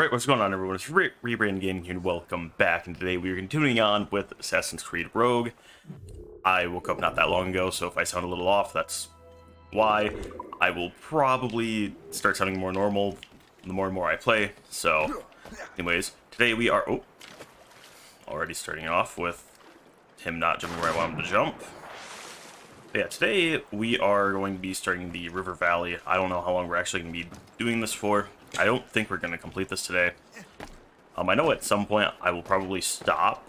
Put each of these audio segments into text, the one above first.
Alright, what's going on everyone? It's Rebrand Gaming here and welcome back, and today we are continuing on with Assassin's Creed Rogue. I woke up not that long ago, so if I sound a little off, that's why. I will probably start sounding more normal the more and more I play, so anyways, today we are, already starting off with him not jumping where I want him to jump. But yeah, today we are going to be starting the River Valley. I don't know how long we're actually going to be doing this for. I don't think we're going to complete this today. I know at some point I will probably stop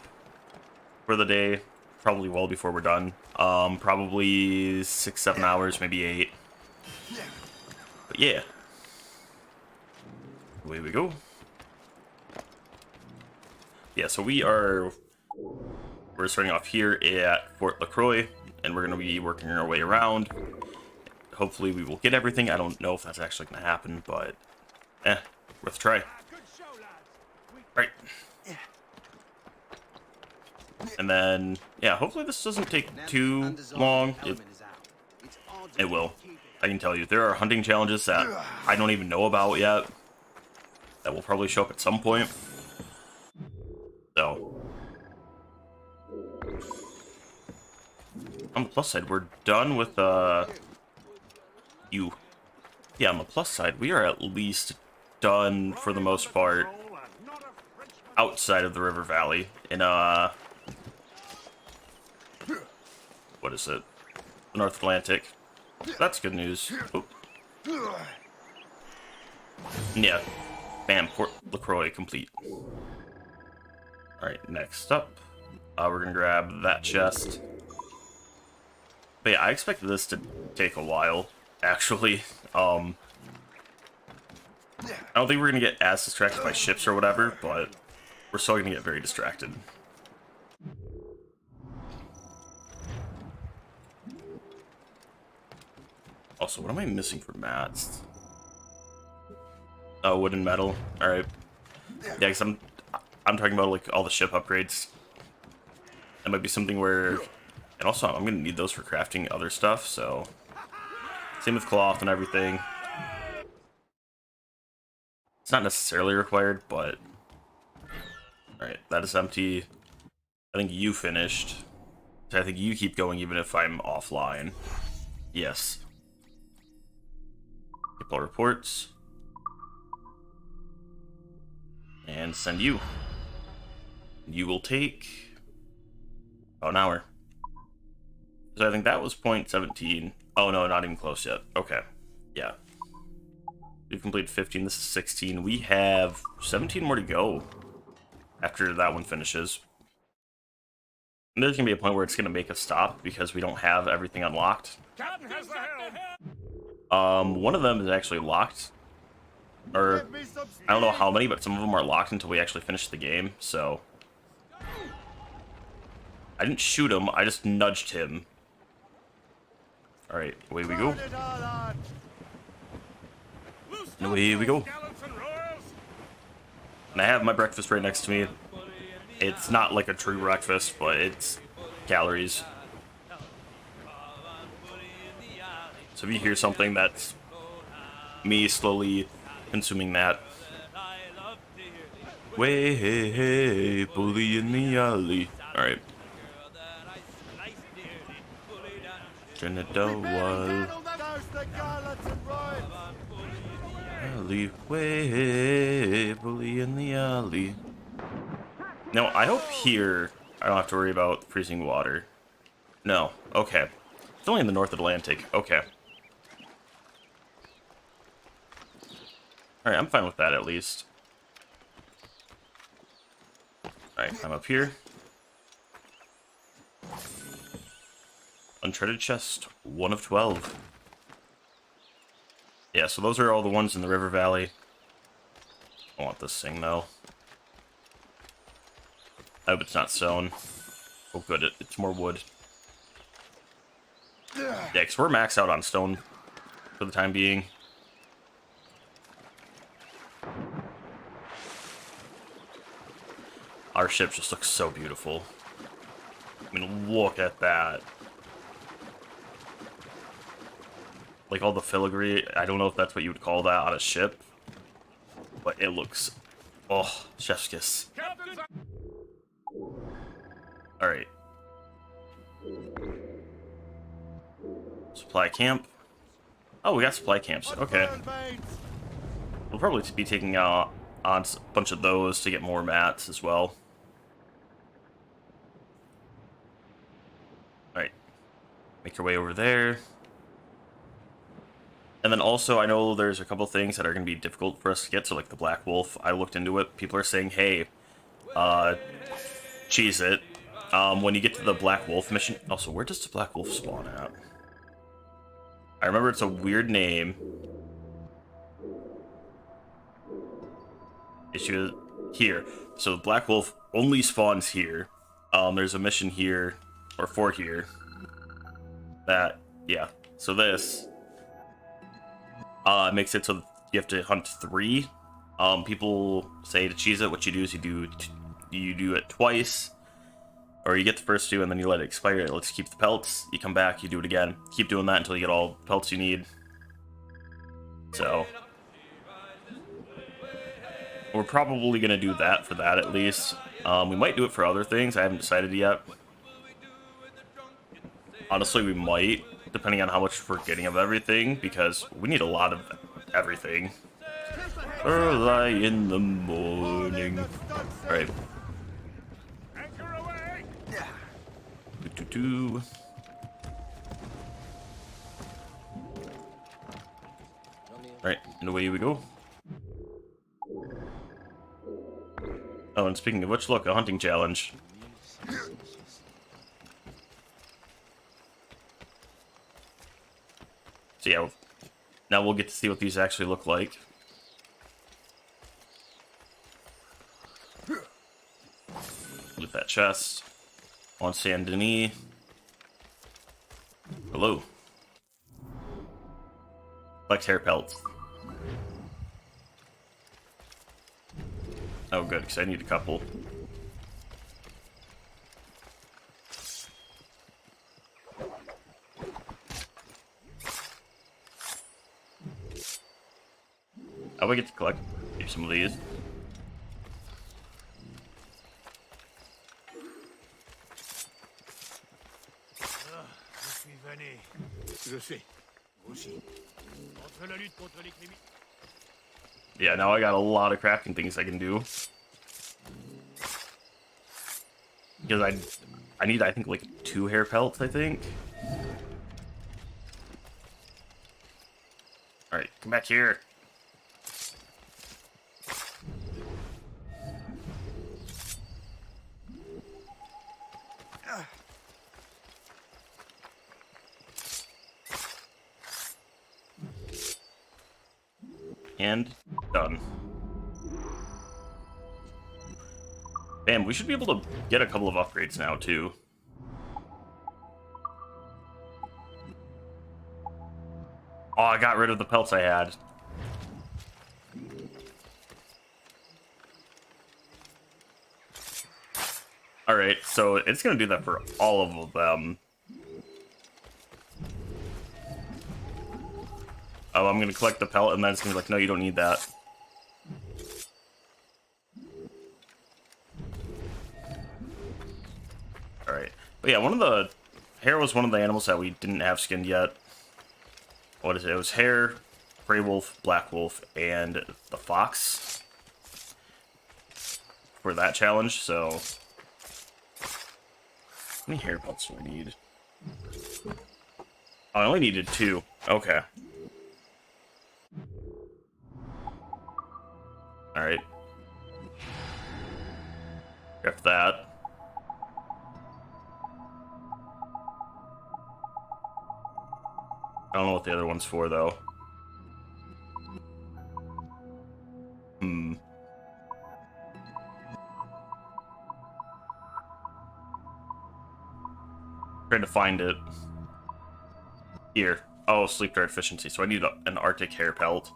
for the day, probably well before we're done. Probably 6-7 hours, maybe 8. But yeah, away we go. Yeah, so we're starting off here at Fort LaCroix, and we're going to be working our way around. Hopefully we will get everything. I don't know if that's actually going to happen, but worth a try. Right. And then, yeah, hopefully this doesn't take too long. It will. I can tell you, there are hunting challenges that I don't even know about yet that will probably show up at some point. So, on the plus side, we're done with, you. Yeah, on the plus side, we are at least done, for the most part, outside of the River Valley, in, what is it? The North Atlantic. That's good news. Oh. Yeah. Bam, Port LaCroix complete. Alright, next up, we're gonna grab that chest. But yeah, I expected this to take a while, actually. I don't think we're gonna get as distracted by ships or whatever, but we're still gonna get very distracted. Also, what am I missing for mats? Oh, wood and metal. Alright. Yeah, because I'm talking about, like, all the ship upgrades. That might be something where... And also, I'm gonna need those for crafting other stuff, so... Same with cloth and everything. It's not necessarily required, but... Alright, that is empty. I think you finished. So I think you keep going even if I'm offline. Yes. Get all reports. And send you. You will take about an hour. So I think that was point 17. Oh no, not even close yet. Okay. Yeah. We've completed 15. This is 16. We have 17 more to go after that one finishes. And there's going to be a point where it's going to make us stop because we don't have everything unlocked. One of them is actually locked. Or, I don't know how many, but some of them are locked until we actually finish the game, so... I didn't shoot him, I just nudged him. Alright, away we go. And away we go. And I have my breakfast right next to me. It's not like a true breakfast, but it's calories. So if you hear something, that's me slowly consuming that. Way, hey, hey, bully in the alley. Alright. Trinidad alleyway, bully in the alley. Now, I hope here I don't have to worry about freezing water. No, okay. It's only in the North Atlantic, okay. Alright, I'm fine with that at least. Alright, I'm up here. Uncharted chest, 1 of 12. Yeah, so those are all the ones in the River Valley. I want this thing, though. I hope it's not stone. Oh, good, it's more wood. Yeah, because we're maxed out on stone for the time being. Our ship just looks so beautiful. I mean, look at that. Like all the filigree, I don't know if that's what you would call that on a ship, but it looks Oh, chef's kiss. Alright. Supply camp. Oh, we got supply camps. Okay. We'll probably be taking on a bunch of those to get more mats as well. Alright. Make your way over there. And then also, I know there's a couple things that are going to be difficult for us to get. So, like the Black Wolf, I looked into it. People are saying, hey, cheese it. When you get to the Black Wolf mission... Also, where does the Black Wolf spawn at? I remember it's a weird name. Issue here. So, the Black Wolf only spawns here. There's a mission here, or for here. That, yeah. So this... makes it so you have to hunt 3. People say to cheese it, what you do is you do it twice, or you get the first 2 and then you let it expire. It lets you keep the pelts. You come back, you do it again. Keep doing that until you get all the pelts you need. So we're probably gonna do that for that at least. We might do it for other things. I haven't decided yet. Honestly, we might, depending on how much we're getting of everything, because we need a lot of everything. Early in the morning. Alright. Alright, and away we go. Oh, and speaking of which, look, a hunting challenge. So yeah, now we'll get to see what these actually look like. With that chest. On Saint Denis. Hello. Collect hair pelts. Oh good, because I need a couple. How do I get to collect some of these? Yeah, now I got a lot of crafting things I can do. Because I need, I think, like 2 hair pelts, I think. Alright, come back here. And done. Bam, we should be able to get a couple of upgrades now, too. Oh, I got rid of the pelts I had. Alright, so it's gonna do that for all of them. Oh, I'm gonna collect the pellet, and then it's gonna be like, no, you don't need that. Alright. But yeah, hair was one of the animals that we didn't have skinned yet. What is it? It was hare, gray wolf, black wolf, and the fox. For that challenge, so... How many hair pelts do I need? Oh, I only needed 2. Okay. Alright. Grab that. I don't know what the other one's for, though. Trying to find it. Here. Oh, sleep dart efficiency. So I need an Arctic hair pelt.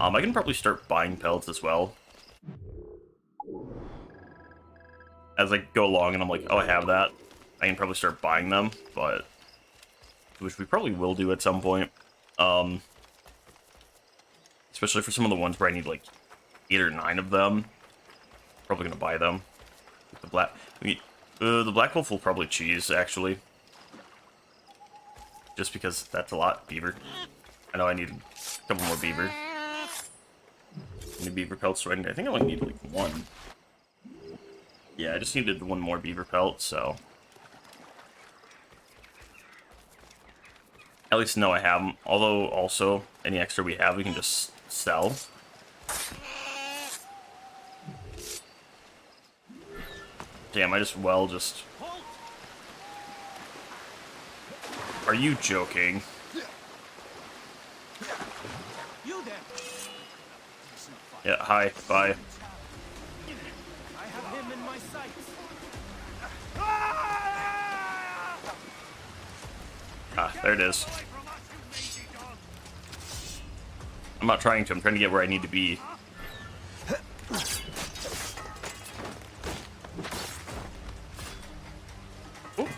I can probably start buying pelts as well. As I go along and I'm like, oh, I have that. I can probably start buying them, but... Which we probably will do at some point. Especially for some of the ones where I need like 8 or 9 of them. Probably gonna buy them. The black, the black wolf will probably cheese actually, just because that's a lot. Beaver. I know I need a couple more beaver. Need beaver pelts, so I think I only need like one. Yeah, I just needed one more beaver pelt, so at least know I have them. Although also any extra we have, we can just sell. Damn, I just just... Are you joking? Yeah, hi, bye. I have him in my sights. Ah, there it is. I'm not trying to, I'm trying to get where I need to be. Ooh.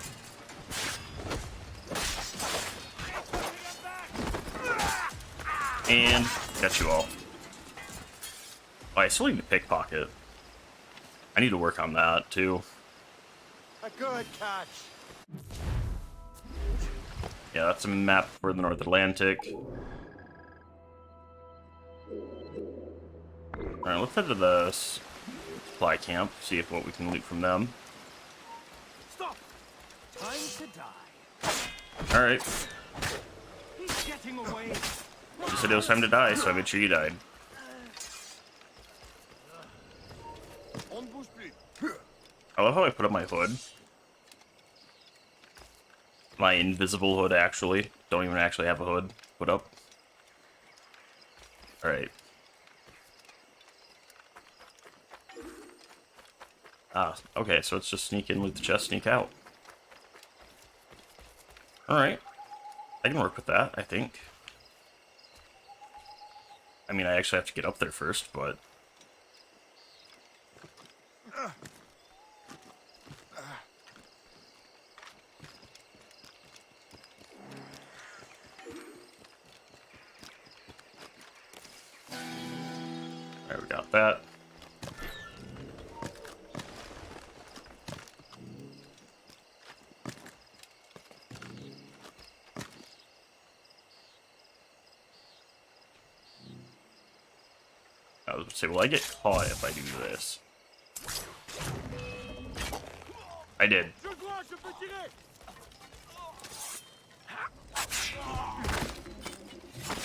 And got you all. Oh, I still need to pickpocket. I need to work on that too. A good catch. Yeah, that's a map for the North Atlantic. Alright, let's head to the supply camp, see if what we can loot from them. Stop. Time to die. Alright. He's getting away. You said it was time to die, so I made sure you died. I love how I put up my hood. My invisible hood, actually. Don't even actually have a hood put up. Alright. Ah, okay, so it's just sneak in, loot the chest, sneak out. Alright. I can work with that, I think. I mean, I actually have to get up there first, but... Alright, we got that. I was going to say, will I get caught if I do this? I did.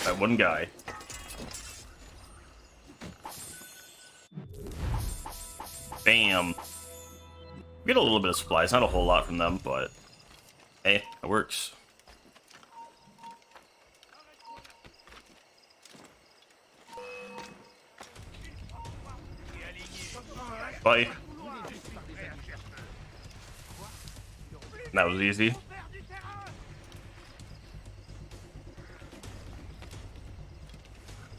That one guy. Bam. We get a little bit of supplies, not a whole lot from them, but hey, it works. Bye. That was easy. I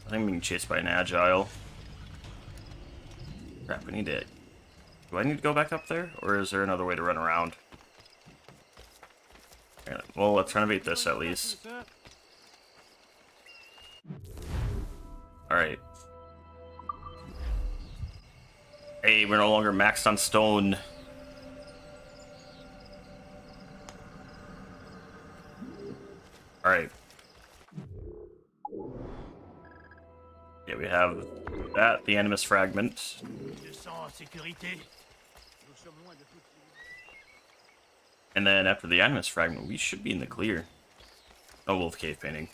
think I'm being chased by an agile. Crap, we need it. Do I need to go back up there? Or is there another way to run around? Yeah, well, let's renovate this at least. Alright. Hey, we're no longer maxed on stone. Alright. Yeah, we have that, the Animus Fragment. And then after the Animus Fragment, we should be in the clear. Oh, Wolf Cave Painting.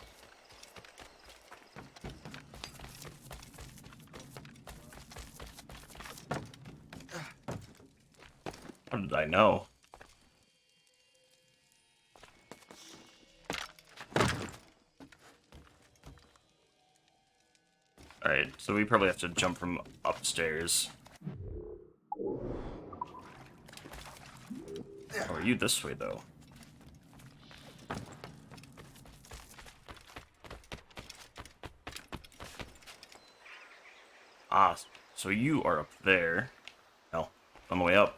How did I know? Alright, so we probably have to jump from upstairs. Or are you this way, though? Ah, so you are up there. No, on the way up.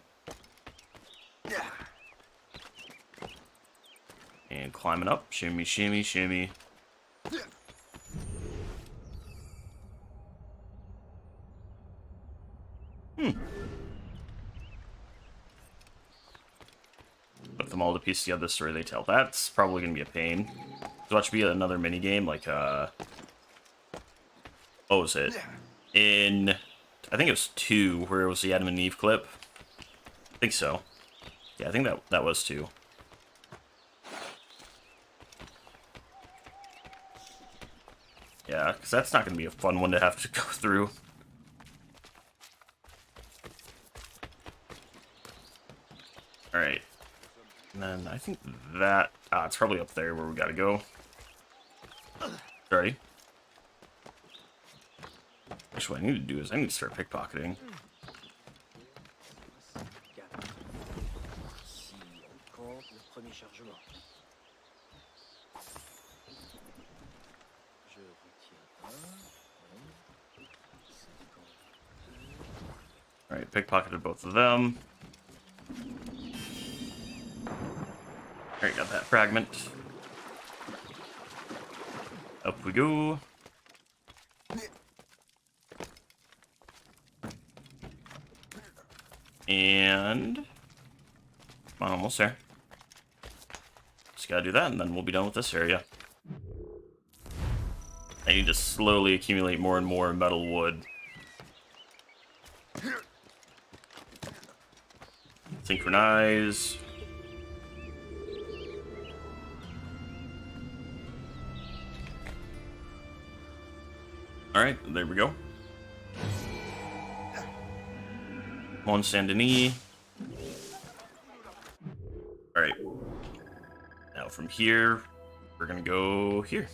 And climbing up. Shimmy, shimmy, shimmy. Put them all to piece together the story they tell. That's probably going to be a pain. So watch be another mini game like what was it? In I think it was 2 where it was the Adam and Eve clip. I think so. Yeah, I think that was 2. Yeah, because that's not going to be a fun one to have to go through. Alright. And then I think that... it's probably up there where we gotta go. Sorry. Actually, what I need to do is I need to start pickpocketing. Si on compte le premier chargement. Je retiens 1, 52. Alright, pickpocketed both of them. Alright, got that fragment. Up we go. And... come on, almost there. Just gotta do that, and then we'll be done with this area. I need to slowly accumulate more and more metal wood. Synchronize. Alright, there we go. Mont Saint Denis. Alright. Now from here, we're gonna go here.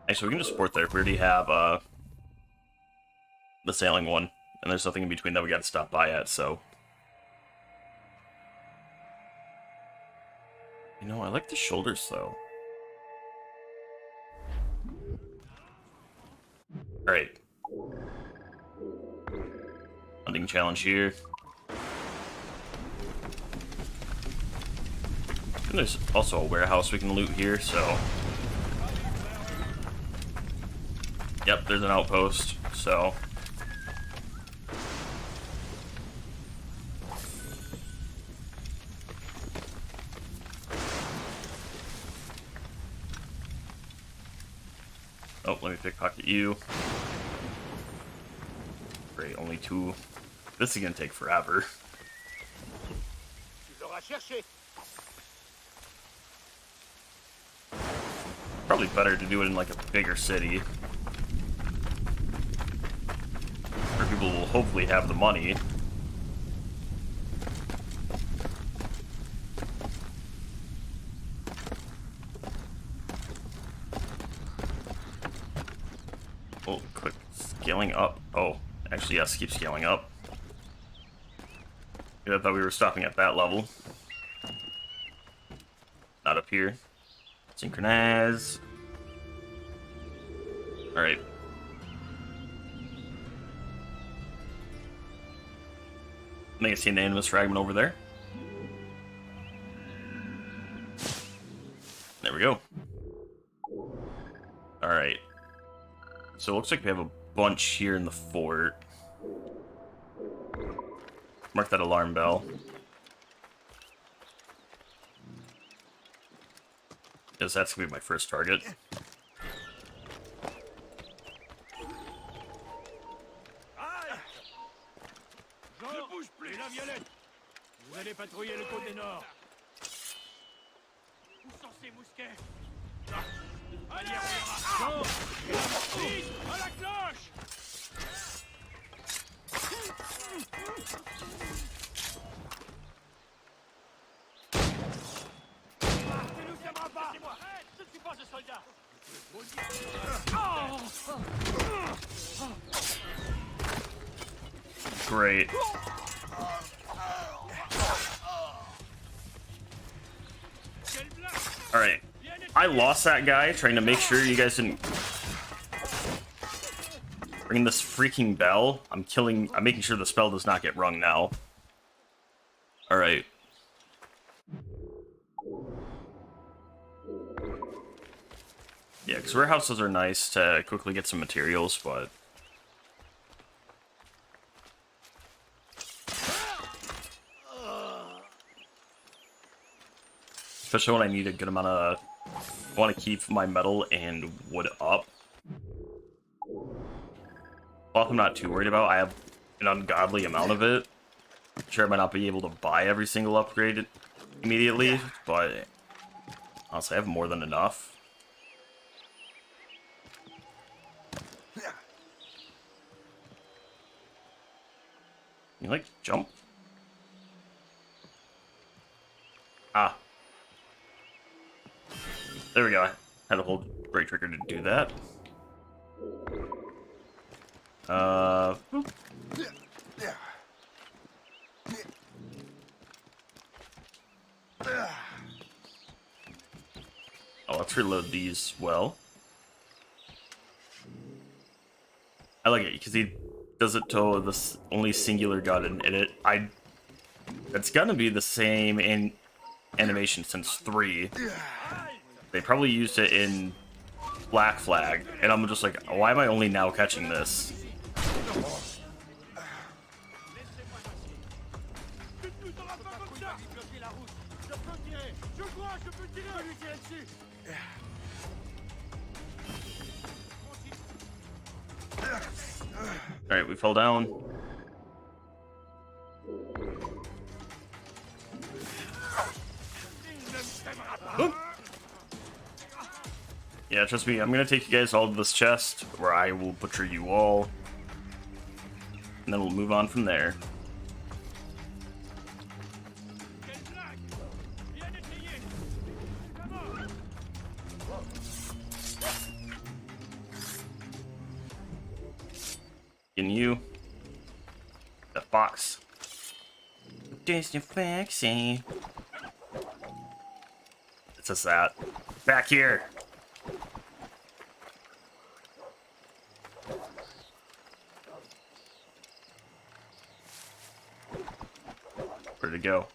Actually, we can just port there. We already have the sailing one. And there's nothing in between that we gotta stop by at, so. You know, I like the shoulders though. Alright. Hunting challenge here. And there's also a warehouse we can loot here, so. Yep, there's an outpost, so. Oh, let me pickpocket you. Great, only 2. This is gonna take forever. Probably better to do it in like a bigger city. Where people will hopefully have the money. Oh, click scaling up. Oh, actually, yes, keep scaling up. Yeah, I thought we were stopping at that level. Not up here. Synchronize. Alright. I think I see an animus fragment over there. There we go. Alright. So it looks like we have a bunch here in the fort. Mark that alarm bell. Because that's going to be my first target. Ne bouge plus, la Violette. Vous allez patrouiller le côté nord. Où sont ces mousquets? Allez, à la cloche! Ne nous tiendra pas! Laissez-moi! Je ne suis pas un soldat! Great. Alright. I lost that guy trying to make sure you guys didn't ring this freaking bell. I'm making sure the spell does not get rung now. Alright. Yeah, because warehouses are nice to quickly get some materials, but especially when I need a good amount of... I want to keep my metal and wood up. Cloth I'm not too worried about. I have an ungodly amount of it. Sure, I might not be able to buy every single upgrade immediately, but honestly, I have more than enough. You like jump? Ah. There we go. I had to hold right trigger to do that. Boop. Oh, let's reload these well. I like it because he does it to this only singular gun, and it's gonna be the same in animation since 3. They probably used it in Black Flag, and I'm just like, why am I only now catching this? Alright, we fell down. Oop. Yeah, trust me, I'm gonna take you guys all to this chest, where I will butcher you all. And then we'll move on from there. And you. The fox. There's the foxy. It's just that. Back here! Where'd it go?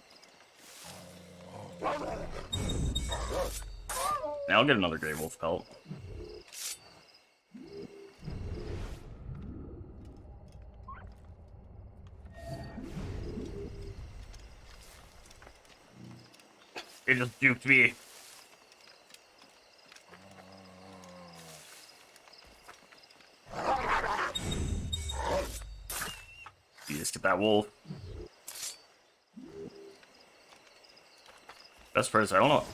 Now I'll get another Grey Wolf pelt. It just duped me. You just get that wolf. Best part is I don't know.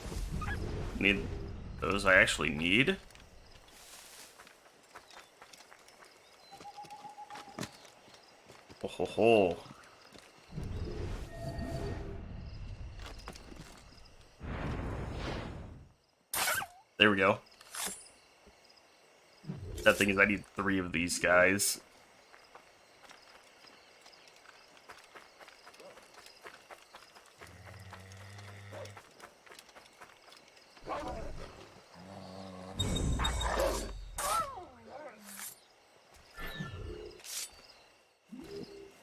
Need those I actually need. Oh ho ho. There we go. That thing is I need 3 of these guys. How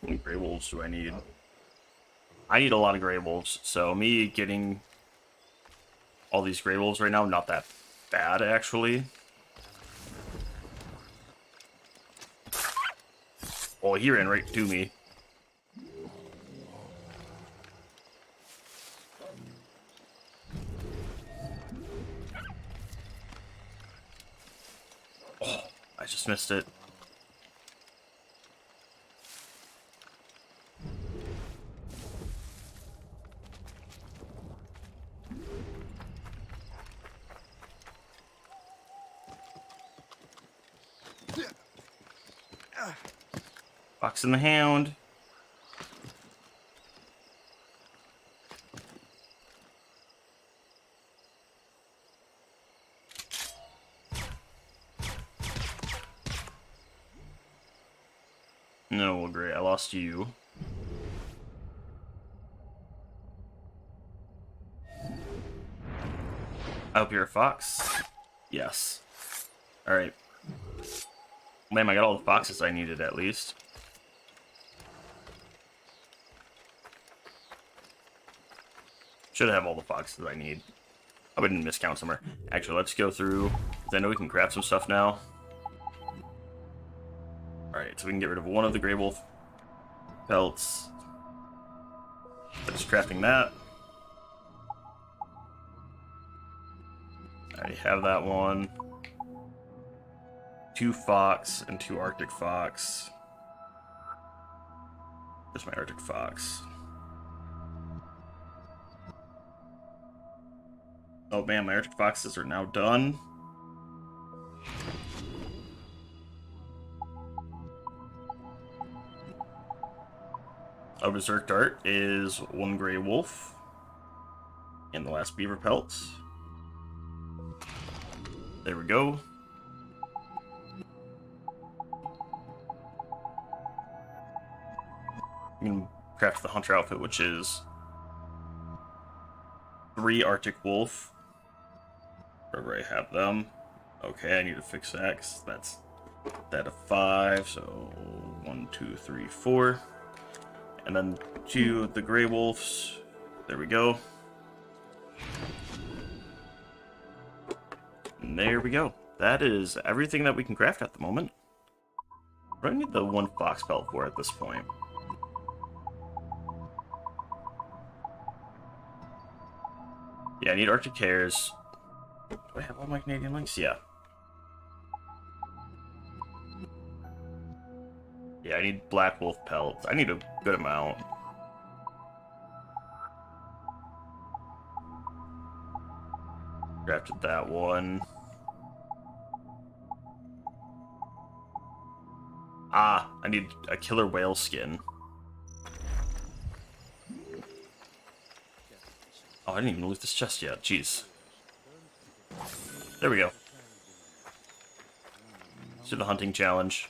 many Grey Wolves do I need? I need a lot of Grey Wolves, so me getting all these Grey Wolves right now, not that bad, actually. Oh, he ran right to me. Oh, I just missed it. Fox and the Hound. No, well, great. I lost you. I hope you're a fox. Yes. Alright. Man, I got all the foxes I needed at least. Should have all the foxes I need. I wouldn't miscount somewhere. Actually, let's go through, because I know we can craft some stuff now. Alright, so we can get rid of one of the Grey Wolf pelts. Just crafting that. I already have that one. 2 Fox and 2 Arctic Fox. There's my Arctic Fox. Oh man, my Arctic Foxes are now done. A Berserk Dart is 1 Gray Wolf. And the last Beaver Pelts. There we go. You can craft the Hunter outfit, which is 3 Arctic Wolf. Wherever I have them. Okay, I need to fix that, 'cause that's that of 5, so 1, 2, 3, 4. And then 2 the Grey Wolves. There we go. And there we go. That is everything that we can craft at the moment. What do I need the 1 Fox Pelt for at this point? Yeah, I need Arctic Hares. Do I have all my Canadian links? Yeah. Yeah, I need Black Wolf Pelts. I need a good amount. Crafted that one. Ah, I need a killer whale skin. Oh, I didn't even loot this chest yet. Jeez. There we go. Let's do the hunting challenge.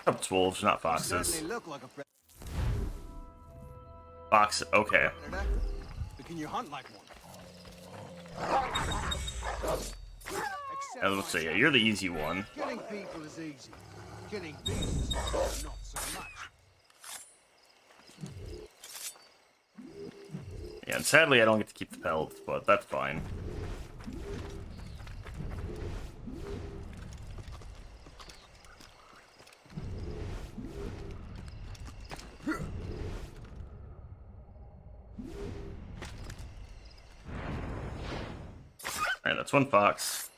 Oh, it's wolves, not foxes. Fox, okay. But can you hunt like one? Let's see, yeah, you're the easy one. Killing people is easy. Killing beasts, not so much. Yeah, and sadly I don't get to keep the pelt, but that's fine. Alright, that's 1 fox.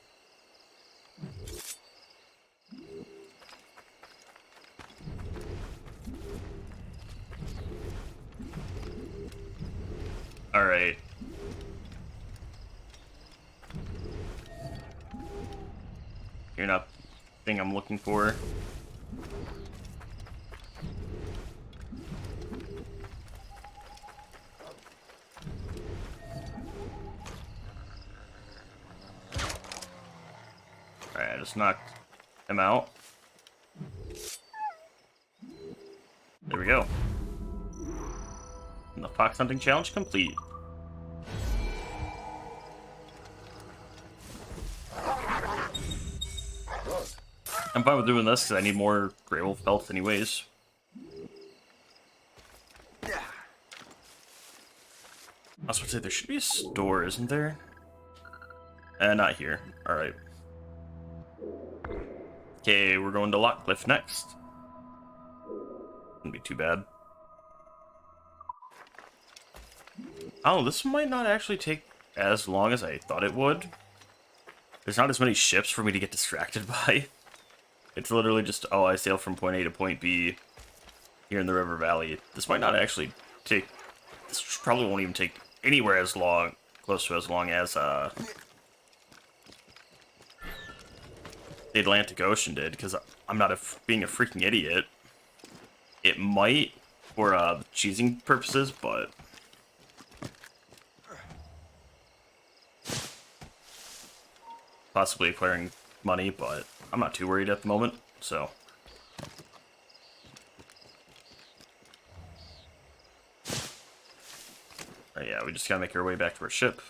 Alright. You're not the thing I'm looking for. Alright, I just knocked him out. There we go. And the fox hunting challenge complete. I'm fine with doing this because I need more Grey Wolf pelts anyways. I was about to say, there should be a store, isn't there? Not here. Alright. Okay, we're going to Lockcliff next. Wouldn't be too bad. Oh, this might not actually take as long as I thought it would. There's not as many ships for me to get distracted by. It's literally just, oh, I sail from point A to point B here in the River Valley. This might not actually take... This probably won't even take anywhere as long, close to as long as the Atlantic Ocean did, because I'm not being a freaking idiot. It might for cheesing purposes, but... Possibly acquiring money, but I'm not too worried at the moment, so... Yeah, we just gotta make our way back to our ship.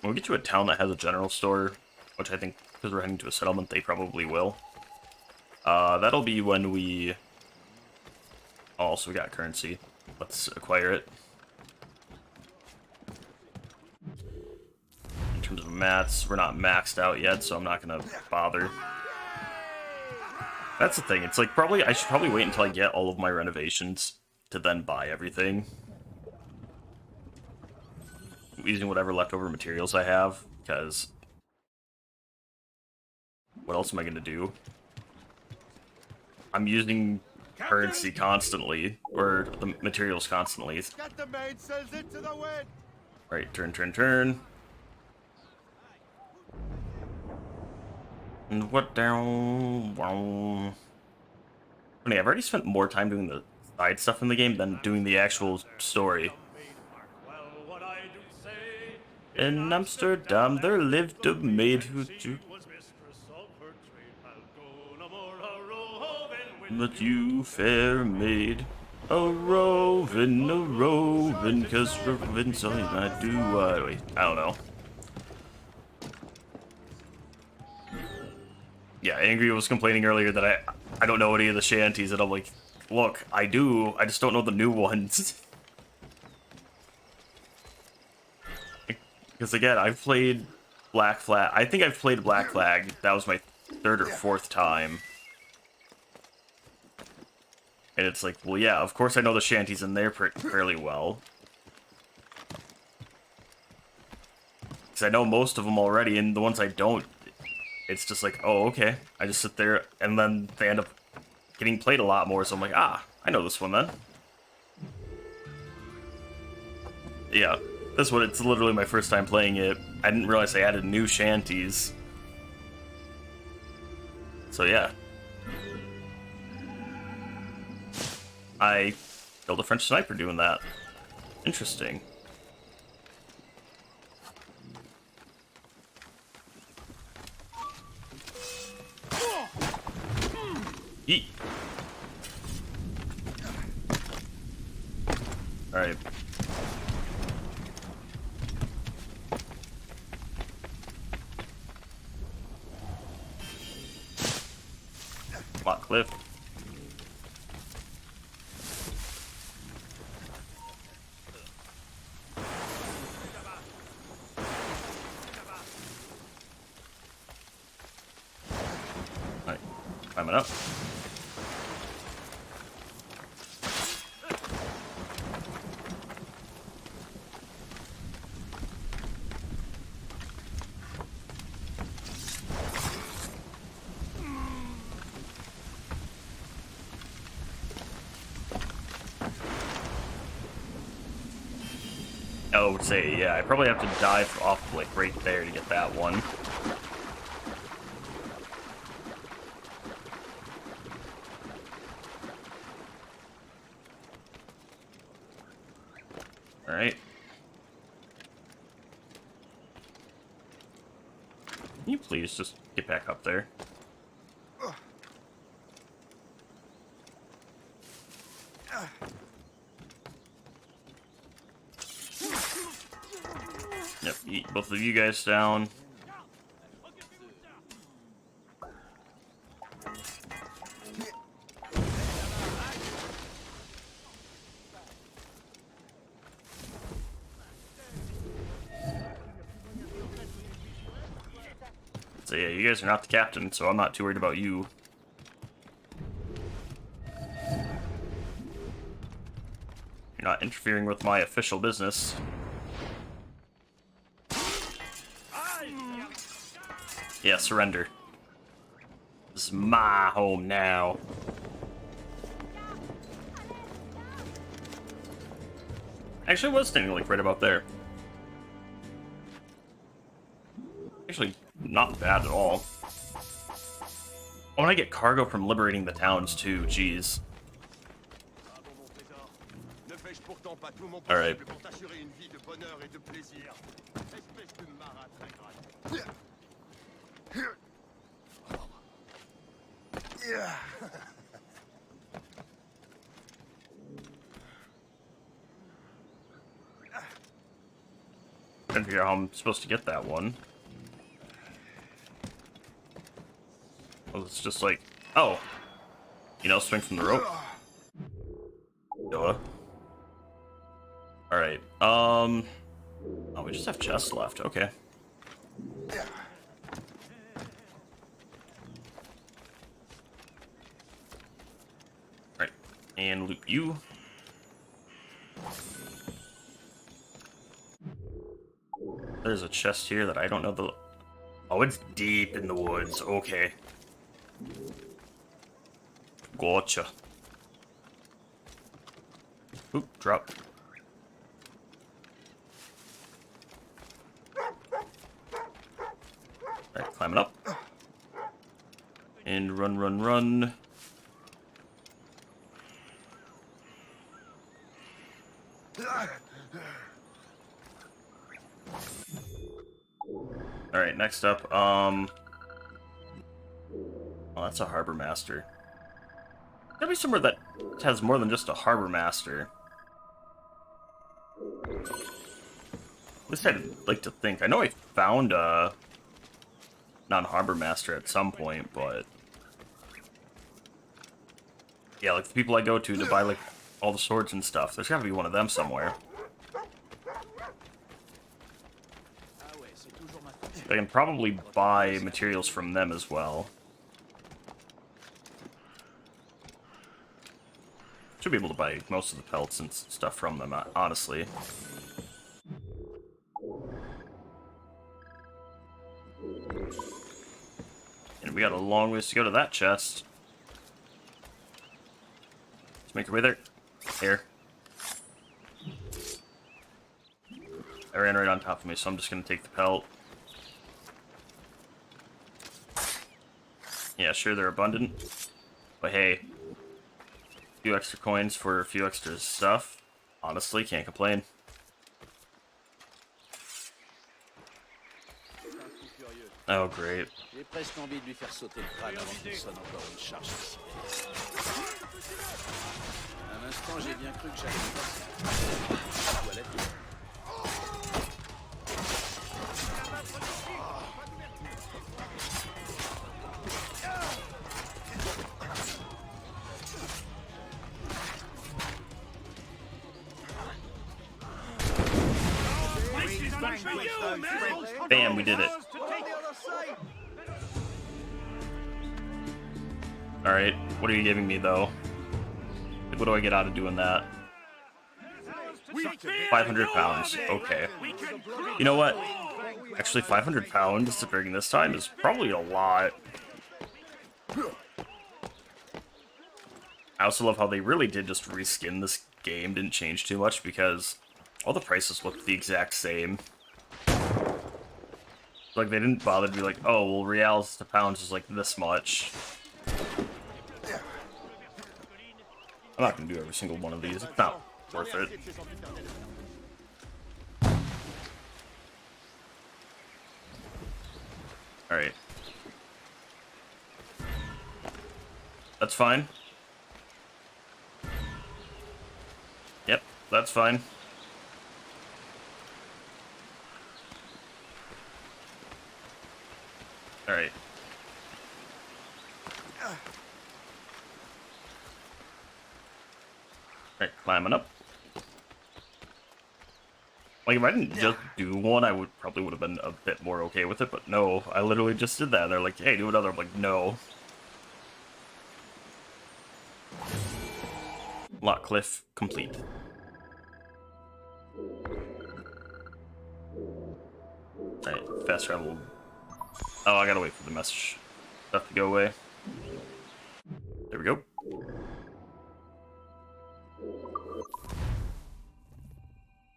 When we get to a town that has a general store, which I think, because we're heading to a settlement, they probably will. That'll be when we... Oh, also, we got currency. Let's acquire it. In terms of mats, we're not maxed out yet, so I'm not gonna bother. That's the thing, it's like, I should probably wait until I get all of my renovations to then buy everything. using whatever leftover materials I have, because what else am I going to do? I'm using currency constantly, or the materials constantly. Get the mainsails into the wind! Right, turn, turn, turn. And what down? Wow. Funny, I've already spent more time doing the side stuff in the game than doing the actual story. In Amsterdam, there lived a maid who but you, fair maid, a rovin', 'cause rovin's all I do. Wait, I don't know. Yeah, Angry was complaining earlier that I don't know any of the shanties, and I'm like, look, I do, I just don't know the new ones. Because again, I've played Black Flag. I think I've played Black Flag. That was my third or fourth time. And it's like, well, yeah, of course I know the shanties in there fairly well. Because I know most of them already, and the ones I don't, it's just like, oh, okay. I just sit there, and then they end up getting played a lot more, so I'm like, ah, I know this one then. Yeah, this one, it's literally my first time playing it. I didn't realize they added new shanties. So yeah. I killed a French sniper doing that. Interesting. Yeet. Alright. Come on, Cliff. Alright, climbing up. I would say, yeah, I probably have to dive off, like, right there to get that one. Alright. Can you please just get back up there? Yep, eat both of you guys down. So yeah, you guys are not the captain, so I'm not too worried about you. You're not interfering with my official business. Yeah, surrender. This is my home now. Actually, I was standing like right about there. Actually, not bad at all. I want to get cargo from liberating the towns too, jeez. Alright. Yeah. Trying to figure out how I'm supposed to get that one. Well, it's just like, oh, you know, swing from the rope. Duh. Alright, oh, we just have chests left, okay. Alright, and loot you. There's a chest here that I don't know the... Oh, it's deep in the woods. Okay. Gotcha. Oop, drop. Alright, climbing up. And run, run, run. Alright, next up, oh, that's a harbor master. Gotta be somewhere that has more than just a harbor master. At least I'd like to think. I know I found a non-harbor master at some point, but yeah, like the people I go to buy like all the swords and stuff. There's gotta be one of them somewhere. I can probably buy materials from them as well. Should be able to buy most of the pelts and stuff from them, honestly. And we got a long ways to go to that chest. Let's make our way there. Here. I ran right on top of me, so I'm just gonna take the pelt. Yeah, sure, they're abundant. But hey, a few extra coins for a few extra stuff. Honestly, can't complain. Oh, great. J'ai presque envie de lui faire sauter le crâne avant qu'il sonne encore une charge. Un instant, j'ai bien cru que j'allais la toilette. Bam, we did it. Alright, what are you giving me, though? Like, what do I get out of doing that? 500 pounds. Okay. You know what? Actually, 500 pounds during this time is probably a lot. I also love how they really did just reskin this game, didn't change too much, because all the prices look the exact same. Like, they didn't bother to be like, oh, well, reals to pounds is like this much. I'm not going to do every single one of these. It's not worth it. Alright. That's fine. Yep, that's fine. Alright. Alright, climbing up. Like, if I didn't just do one, I probably would have been a bit more okay with it, but no, I literally just did that. They're like, hey, do another. I'm like, no. Lock cliff complete. Alright, fast travel. Oh, I gotta wait for the message stuff to go away. There we go.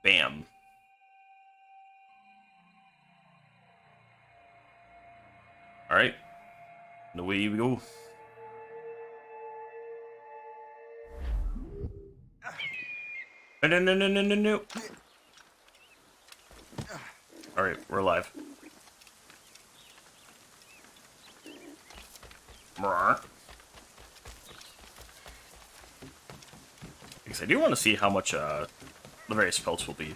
Bam. Alright. And away we go. No, no, no, no, no, no. Alright, we're alive. Because I do want to see how much the various pelts will be.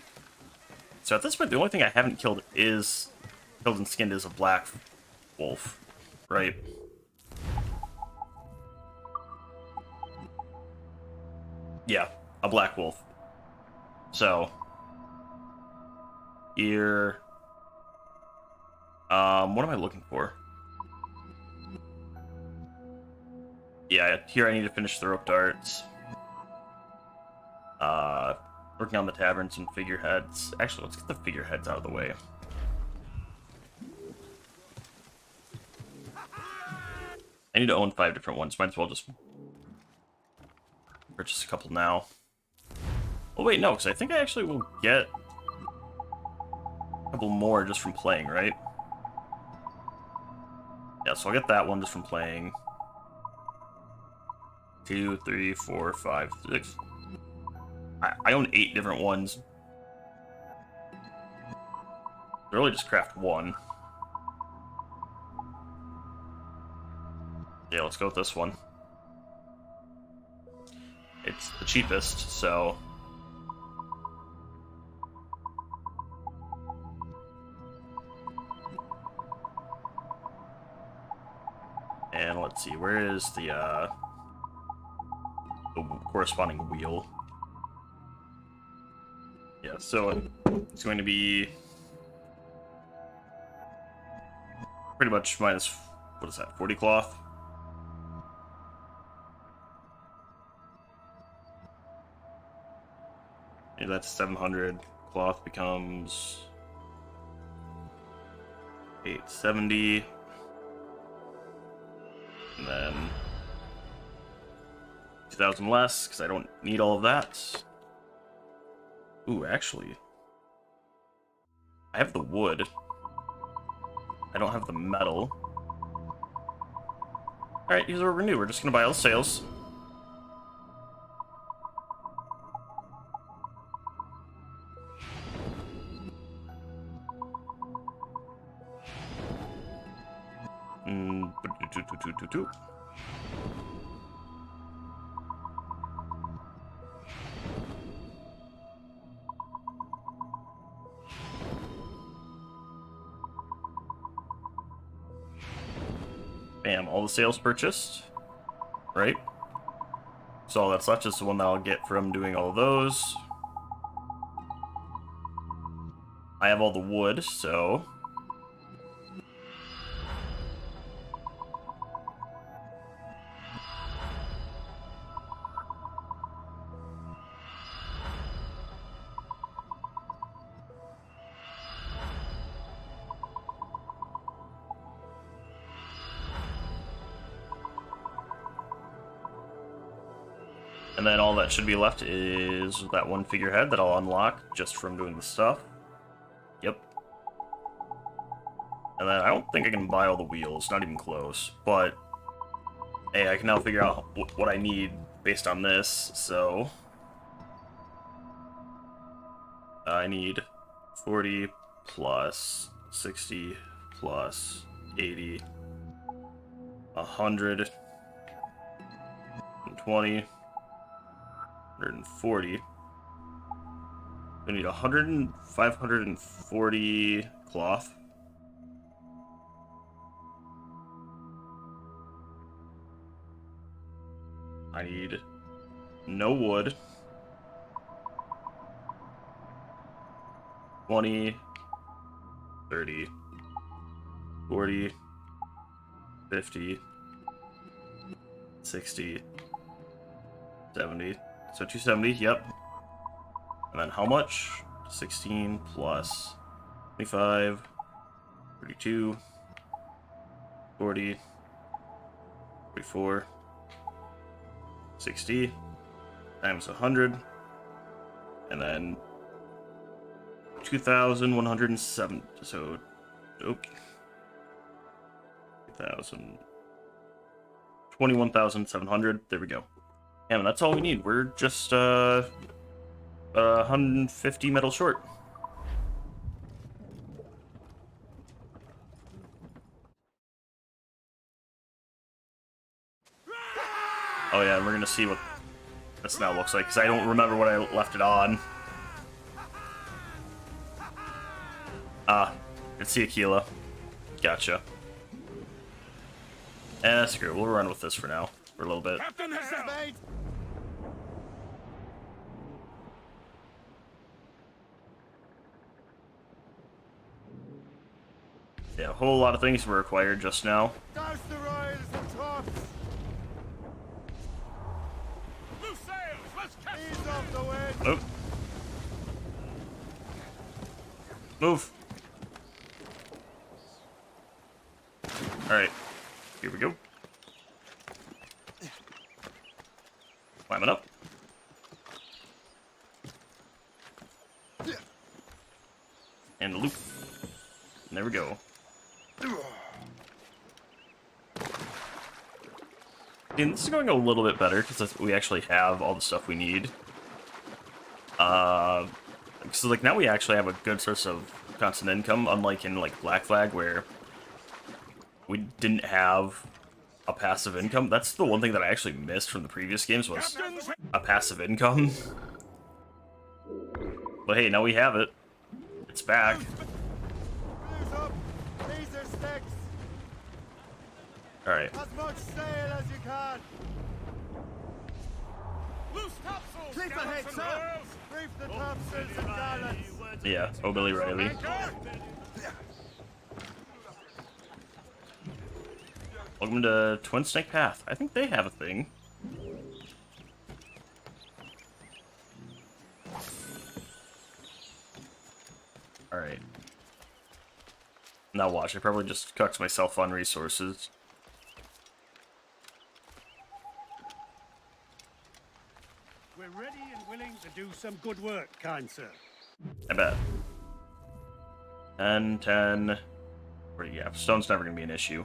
So at this point, the only thing I haven't killed and skinned is a black wolf, right? Yeah, a black wolf. So here, what am I looking for? Yeah, here I need to finish the rope darts. Working on the taverns and figureheads. Actually, let's get the figureheads out of the way. I need to own 5 different ones. Might as well just purchase a couple now. Oh wait, no, because I think I actually will get a couple more just from playing, right? Yeah, so I'll get that one just from playing. 2, 3, 4, 5, 6. I own 8 different ones. Really just craft one. Yeah, let's go with this one. It's the cheapest, so... And let's see, where is the corresponding wheel? Yeah, so it's going to be pretty much minus, what is that, 40 cloth? Yeah, that's 700. Cloth becomes 870. And then 2,000 less, because I don't need all of that. Ooh, actually, I have the wood. I don't have the metal. Alright, here's what we're gonna do. We're just gonna buy all the sails. Two. Bam, all the sails purchased. Right? So all that's left is the one that I'll get from doing all of those. I have all the wood, so... And then all that should be left is that one figurehead that I'll unlock just from doing the stuff. Yep. And then I don't think I can buy all the wheels, not even close. But, hey, I can now figure out what I need based on this, so... I need 40 plus 60 plus 80, 100, 120, 140. I need 540 cloth. I need no wood. 20, 30, 40, 50, 60, 70. So 270, yep. And then how much? 16 plus 25, 32, 40, 44, 60 times 100, and then 2,107. So, okay. 2,000. 21,700. There we go. And that's all we need. We're just 150 metal short. Oh yeah, and we're gonna see what this now looks like, because I don't remember what I left it on. Ah, it's the Aquila. Gotcha. Screw it, we'll run with this for now, for a little bit. Captain Hell! Yeah, a whole lot of things were required just now. Douse the royals and tops! Loose sails! Let's catch ease off the wind! Oh. Move. Alright. Here we go. Climbing up. And loop. And there we go. And this is going a little bit better because we actually have all the stuff we need. So like now we actually have a good source of constant income, unlike in like Black Flag where we didn't have a passive income. That's the one thing that I actually missed from the previous games was a passive income. But hey, now we have it. It's back. Alright. As much sail as you can. Loose topsails, Keep ahead, gallants and sir. royals. Brief the topsails and gallants. Yeah, oh Billy Riley. Anchor. Welcome to Twin Snake Path. I think they have a thing. Alright. Now watch, I probably just cucked myself on resources. We're ready and willing to do some good work, kind sir. I bet. 10, 10. Yeah, stone's never gonna be an issue.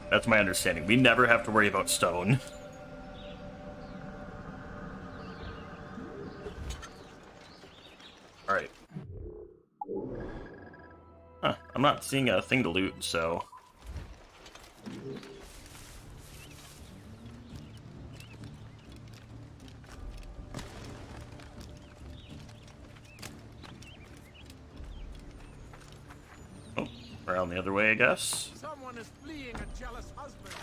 That's my understanding. We never have to worry about stone. Alright. Huh, I'm not seeing a thing to loot, so... Oh, around the other way, I guess. Someone is fleeing a jealous husband.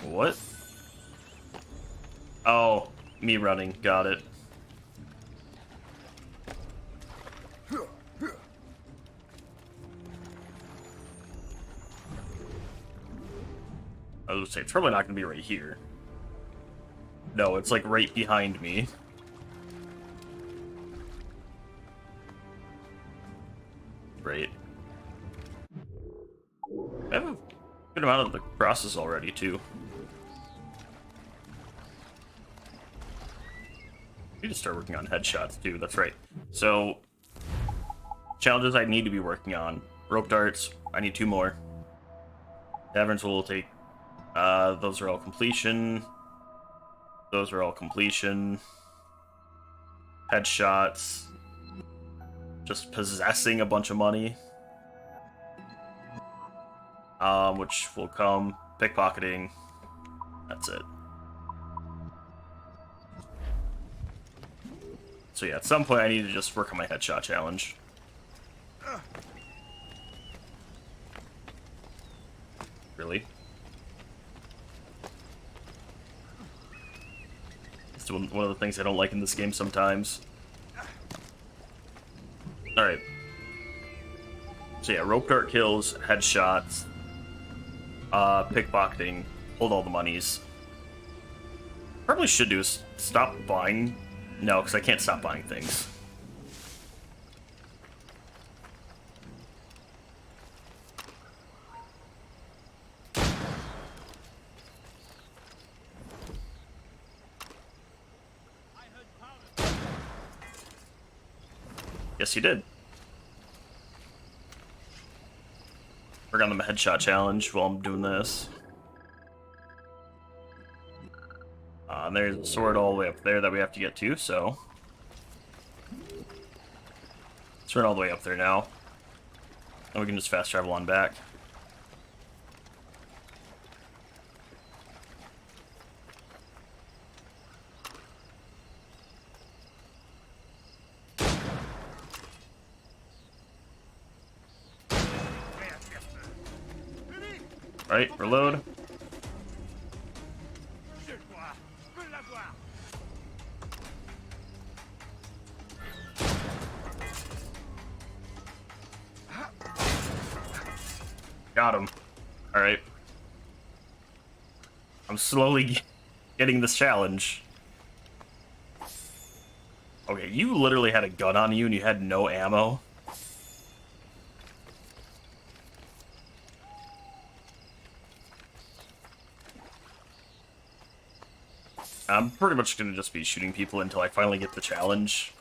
What? Oh, me running. Got it. I was gonna say, it's probably not gonna be right here. No, it's like right behind me. Great. I have a good amount of the crosses already, too. I need to start working on headshots, too. That's right. So, challenges I need to be working on. Rope darts, I need 2 more. Taverns will take... those are all completion. Those are all completion. Headshots. Just possessing a bunch of money. Which will come. Pickpocketing. That's it. So yeah, at some point I need to just work on my headshot challenge. Really? It's one of the things I don't like in this game sometimes. Alright. So yeah, rope dart kills, headshots, pickpocketing, hold all the monies. Probably should do is stop buying. No, because I can't stop buying things. Yes, you did. Work on the headshot challenge while I'm doing this. And there's a sword all the way up there that we have to get to, so... let's run all the way up there now. And we can just fast travel on back. Alright, reload. Got him. Alright. I'm slowly getting this challenge. Okay, you literally had a gun on you and you had no ammo. I'm pretty much gonna just be shooting people until I finally get the challenge.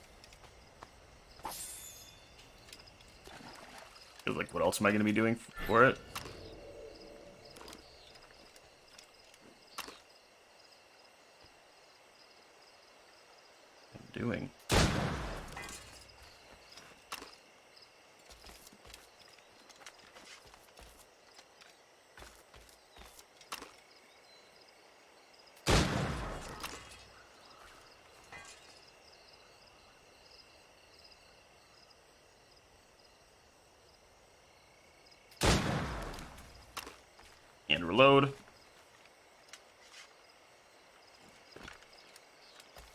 'Cause, like, what else am I gonna be doing for it? What am I doing? And reload. I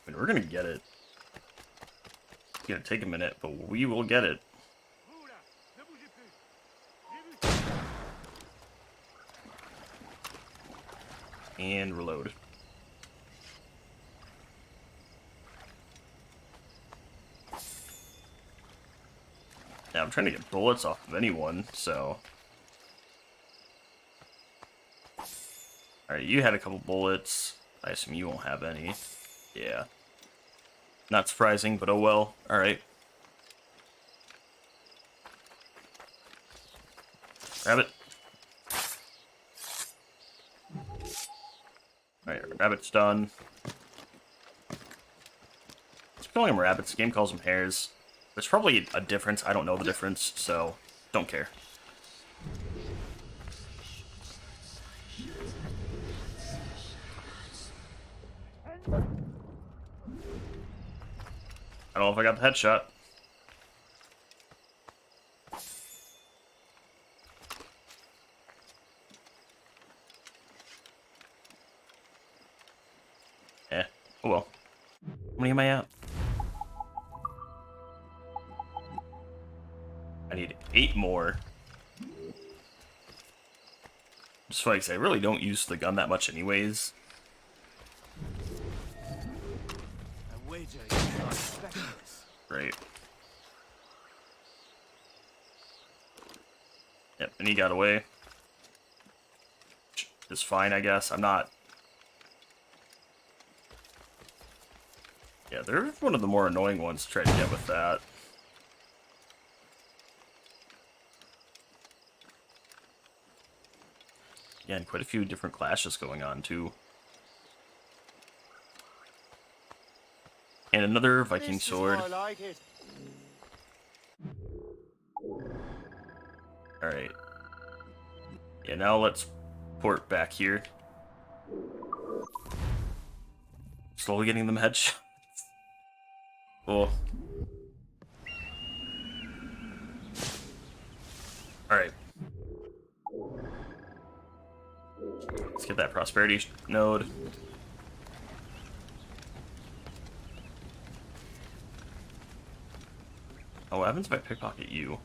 mean, we're gonna get it. It's gonna take a minute, but we will get it. Vous là, ne bougez plus. J'ai vu. And reload. Now I'm trying to get bullets off of anyone, so... Alright, you had a couple bullets. I assume you won't have any. Yeah. Not surprising, but oh well. Alright. Grab it. Alright, rabbit's done. Just calling them rabbits. The game calls them hares. There's probably a difference. I don't know the difference, so don't care. I don't know if I got the headshot. Oh well. How many am I at? I need 8 more. Just funny, 'cause I really don't use the gun that much anyways. I wager you're not expecting this. Great. Yep, and he got away. Which is fine, I guess. I'm not... Yeah, they're one of the more annoying ones to try to get with that. Yeah, and quite a few different clashes going on, too. And another Viking sword. like it. Alright. Yeah, now let's port back here. Slowly getting them headshots. Cool. Alright. Let's get that prosperity node. Oh, what happens if I pickpocket you?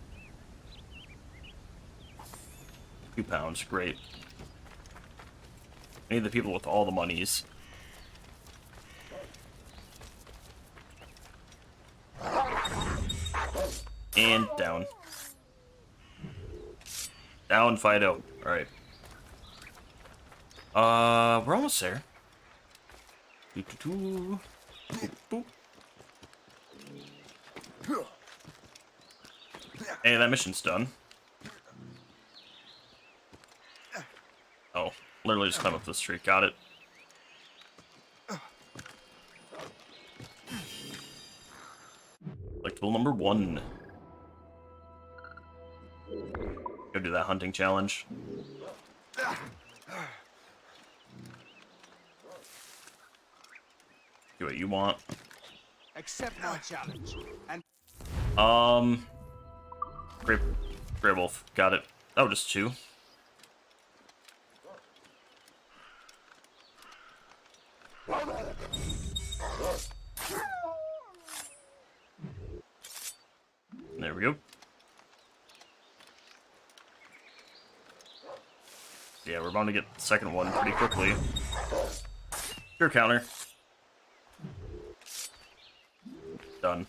2 pounds, great. I need the people with all the monies. And down. Down, Fido. Alright. We're almost there. Boop, boop. Hey, that mission's done. Oh, literally just climb up this tree. Got it. Collectible number 1. Go do that hunting challenge. Do what you want. Accept my challenge. And Grey Wolf. Got it. Oh, just 2. There we go. Yeah, we're bound to get the second one pretty quickly. Your counter. Done.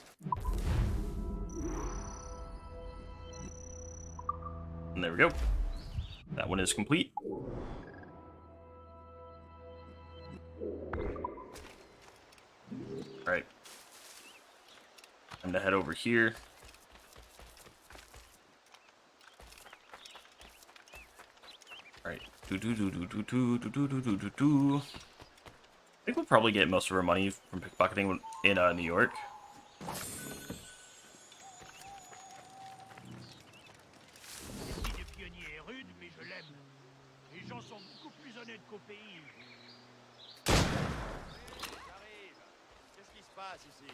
And there we go. That one is complete. to head over here. Alright. I think we'll probably get most of our money from pickpocketing in New York. Il est pionnier et rude, mais je l'aime. Les gens sont beaucoup plus honnêtes qu'au pays. J'arrive. Qu'est-ce qui se passe ici?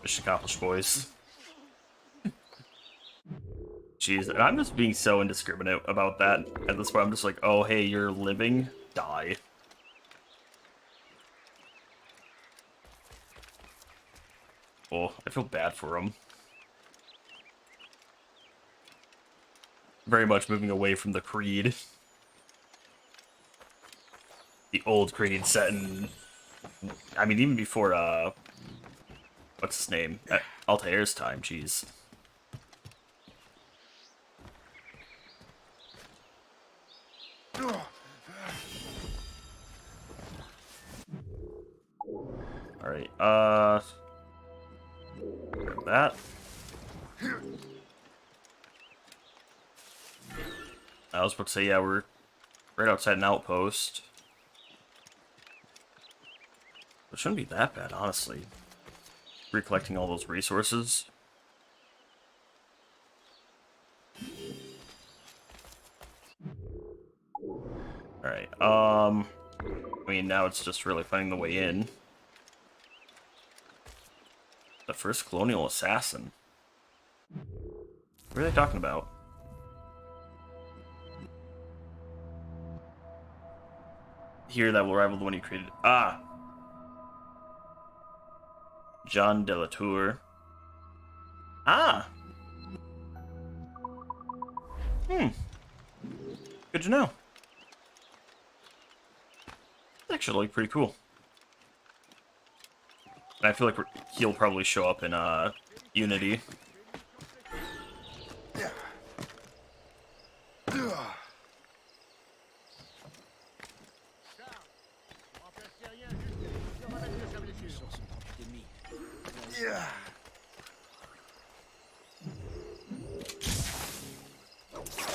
Mission accomplished, boys. Jeez, and I'm just being so indiscriminate about that. At this point, I'm just like, oh, hey, you're living? Die. Oh, I feel bad for him. Very much moving away from the Creed. The old Creed set in... I mean, even before, what's his name? Altair's time, jeez. Alright, grab that. I was about to say, yeah, we're right outside an outpost. It shouldn't be that bad, honestly. Recollecting all those resources. Alright, I mean, now it's just really finding the way in. The first colonial assassin. What are they talking about? Here that will rival the one you created. Ah! John de la Tour. Ah! Good to know. Actually, pretty cool. And I feel like he'll probably show up in Unity.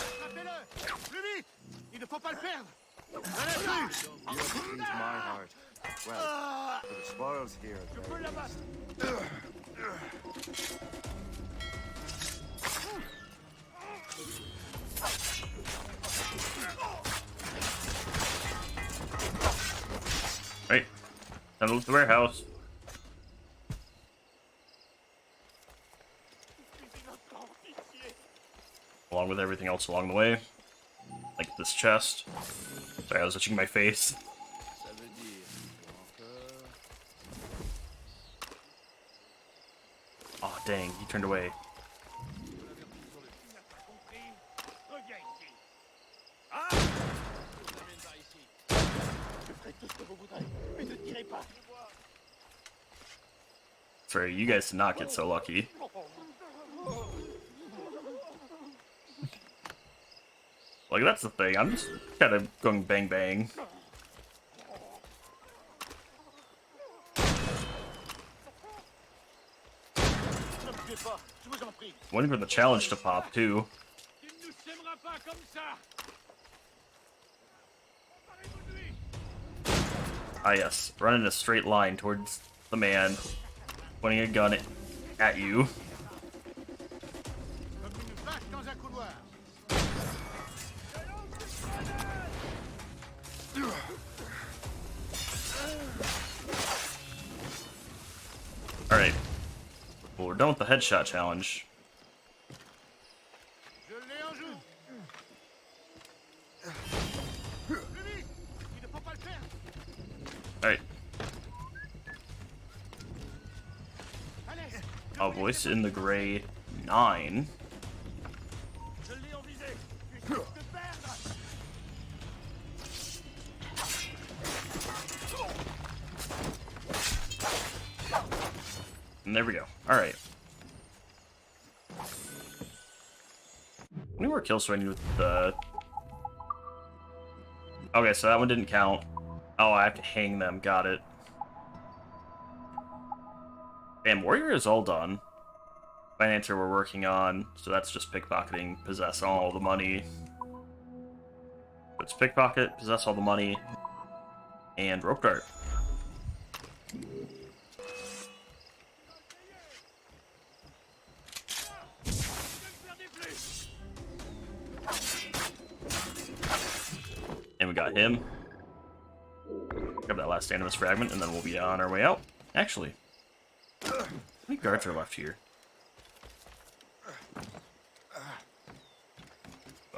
Frappez-le! Plus vite! Il ne faut pas le perdre! Into my heart. Well, for the spoils here. Je peux l'abattre! Right. Time to loot the warehouse. Along with everything else along the way. Like this chest. Sorry, I was itching my face. Ça veut dire encore... Oh dang, he turned away. Reviens ici. Je vous amène par ici. Je ferai tout ce que vous voudrez, mais ne tirez pas! Sorry, you guys did not get so lucky. Like, that's the thing, I'm just kind of going bang bang. Ne me tuez pas, je vous en prie! Waiting for the challenge to pop, too. Tu ne nous sèmeras pas comme ça. Emparez-vous de lui. Ah yes, run in a straight line towards the man, pointing a gun at you. Comme une vache dans un couloir! Alright. Well, we're done with the headshot challenge. Je l'ai en joue! Plus vite! Il ne faut pas le perdre! Alright. Allez! A voice in the gray 9. Je l'ai en visée! Tu risques de perdre! And there we go. Alright. How many more kills do I need with the... Okay, so that one didn't count. Oh, I have to hang them. Got it. And Warrior is all done. Financier we're working on, so that's just pickpocketing, possess all the money. Let's pickpocket, possess all the money, and rope dart. And we got him. Grab that last Animus fragment, and then we'll be on our way out. Actually, how many guards are left here?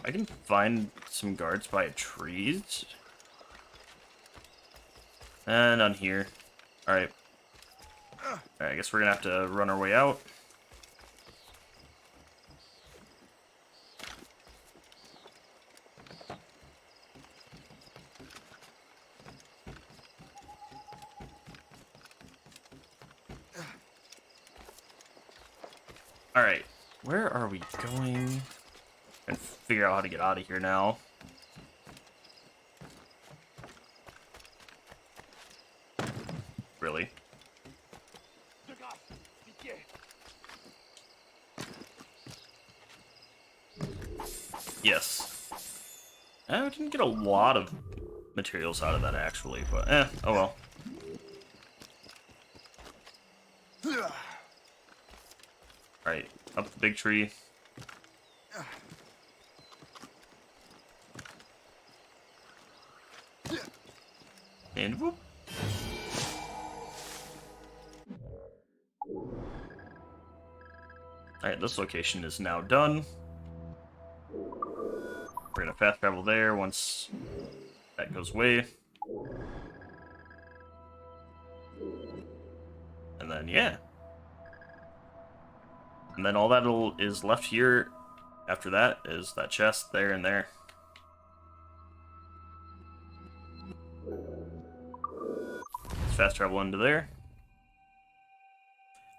I can find some guards by trees. And on here. Alright. Alright, I guess we're gonna have to run our way out. Alright, where are we going? And figure out how to get out of here now. Really? Yes. I didn't get a lot of materials out of that actually, but oh well. Alright, up the big tree. And whoop. Alright, this location is now done. We're gonna fast travel there once that goes away. And then, yeah. And then all that is left here after that is that chest there and there. Let's fast travel into there.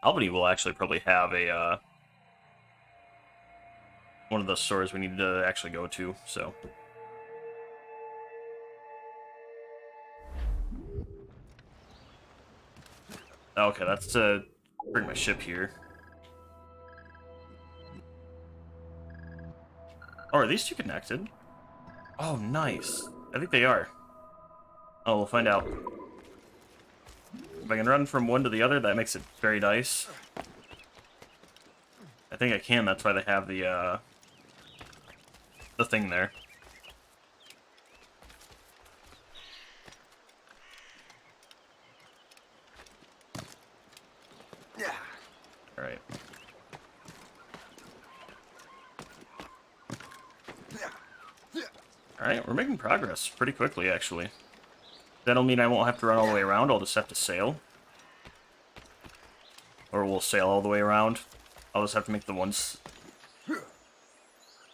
Albany will actually probably have a one of the stores we need to actually go to, so. Okay, that's to bring my ship here. Oh, are these two connected? Oh, nice. I think they are. Oh, we'll find out. If I can run from one to the other, that makes it very nice. I think I can, that's why they have the thing there. Yeah. Alright. Alright, we're making progress pretty quickly, actually. That'll mean I won't have to run all the way around, I'll just have to sail. Or we'll sail all the way around. I'll just have to make the ones...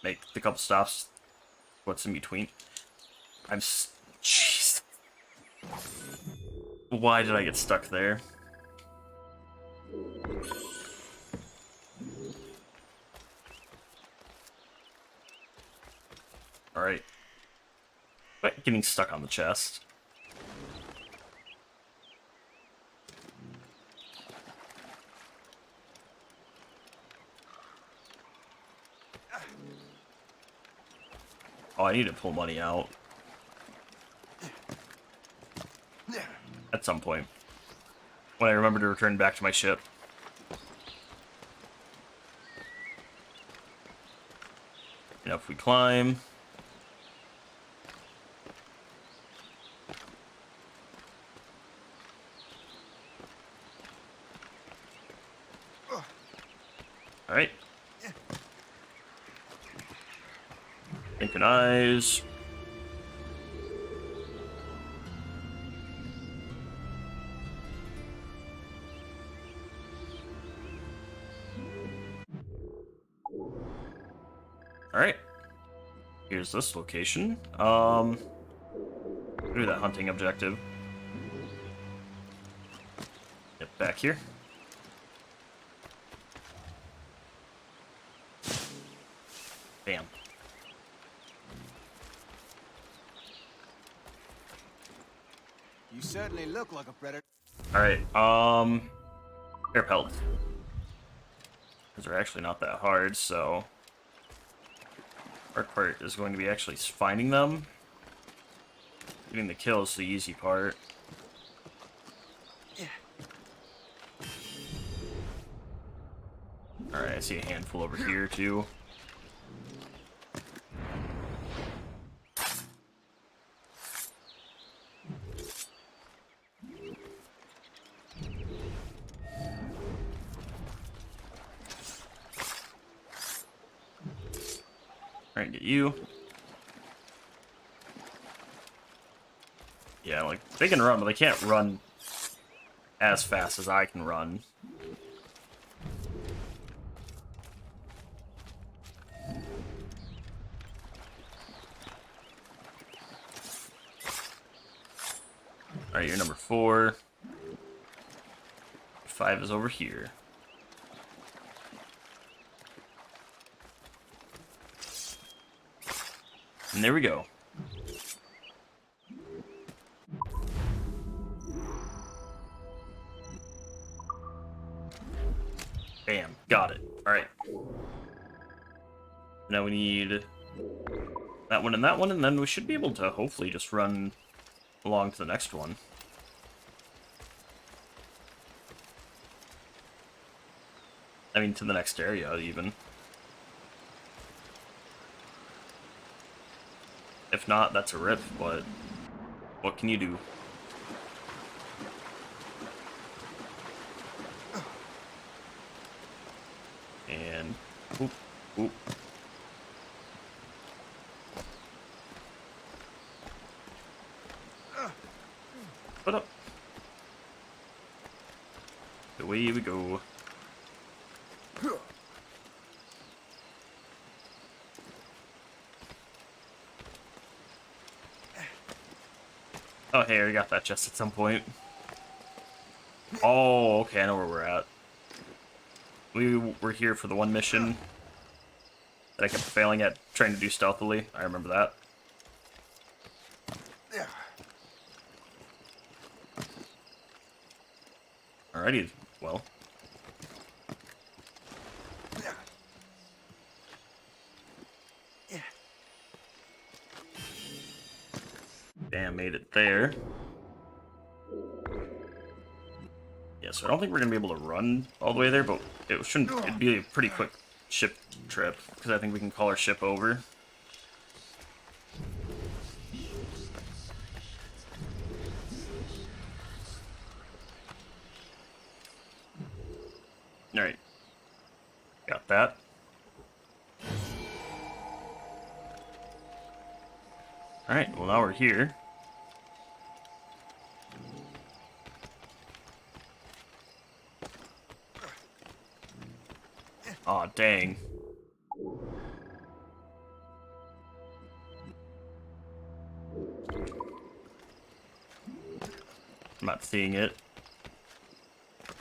Make the couple stops. What's in between? Jeez. Why did I get stuck there? Alright. But getting stuck on the chest. Oh, I need to pull money out. At some point. When I remember to return back to my ship. And if we climb... Alright. Synchronize. Alright. Here's this location. Do that hunting objective. Get back here. Bam. You certainly look like a predator. Alright, Air pellets. Because they're actually not that hard, so... Hard part is going to be actually finding them. Getting the kill is the easy part. Alright, I see a handful over here, too. Alright, get you. Yeah, like, they can run, but they can't run as fast as I can run. Alright, you're number 4. 5 is over here. And there we go. Bam, got it. Alright. Now we need that one, and then we should be able to hopefully just run along to the next one. I mean, to the next area, even. If not, that's a rip, but what can you do? And oop, oop. Put up. Away we go. Oh, hey, I got that chest at some point. Oh, okay, I know where we're at. We were here for the one mission that I kept failing at trying to do stealthily. I remember that. Alrighty, well. Damn, made it there. Yeah, so I don't think we're gonna be able to run all the way there, but it shouldn't. It'd be a pretty quick ship trip because I think we can call our ship over. All right, got that. All right, well now we're here. Aw, dang. I'm not seeing it.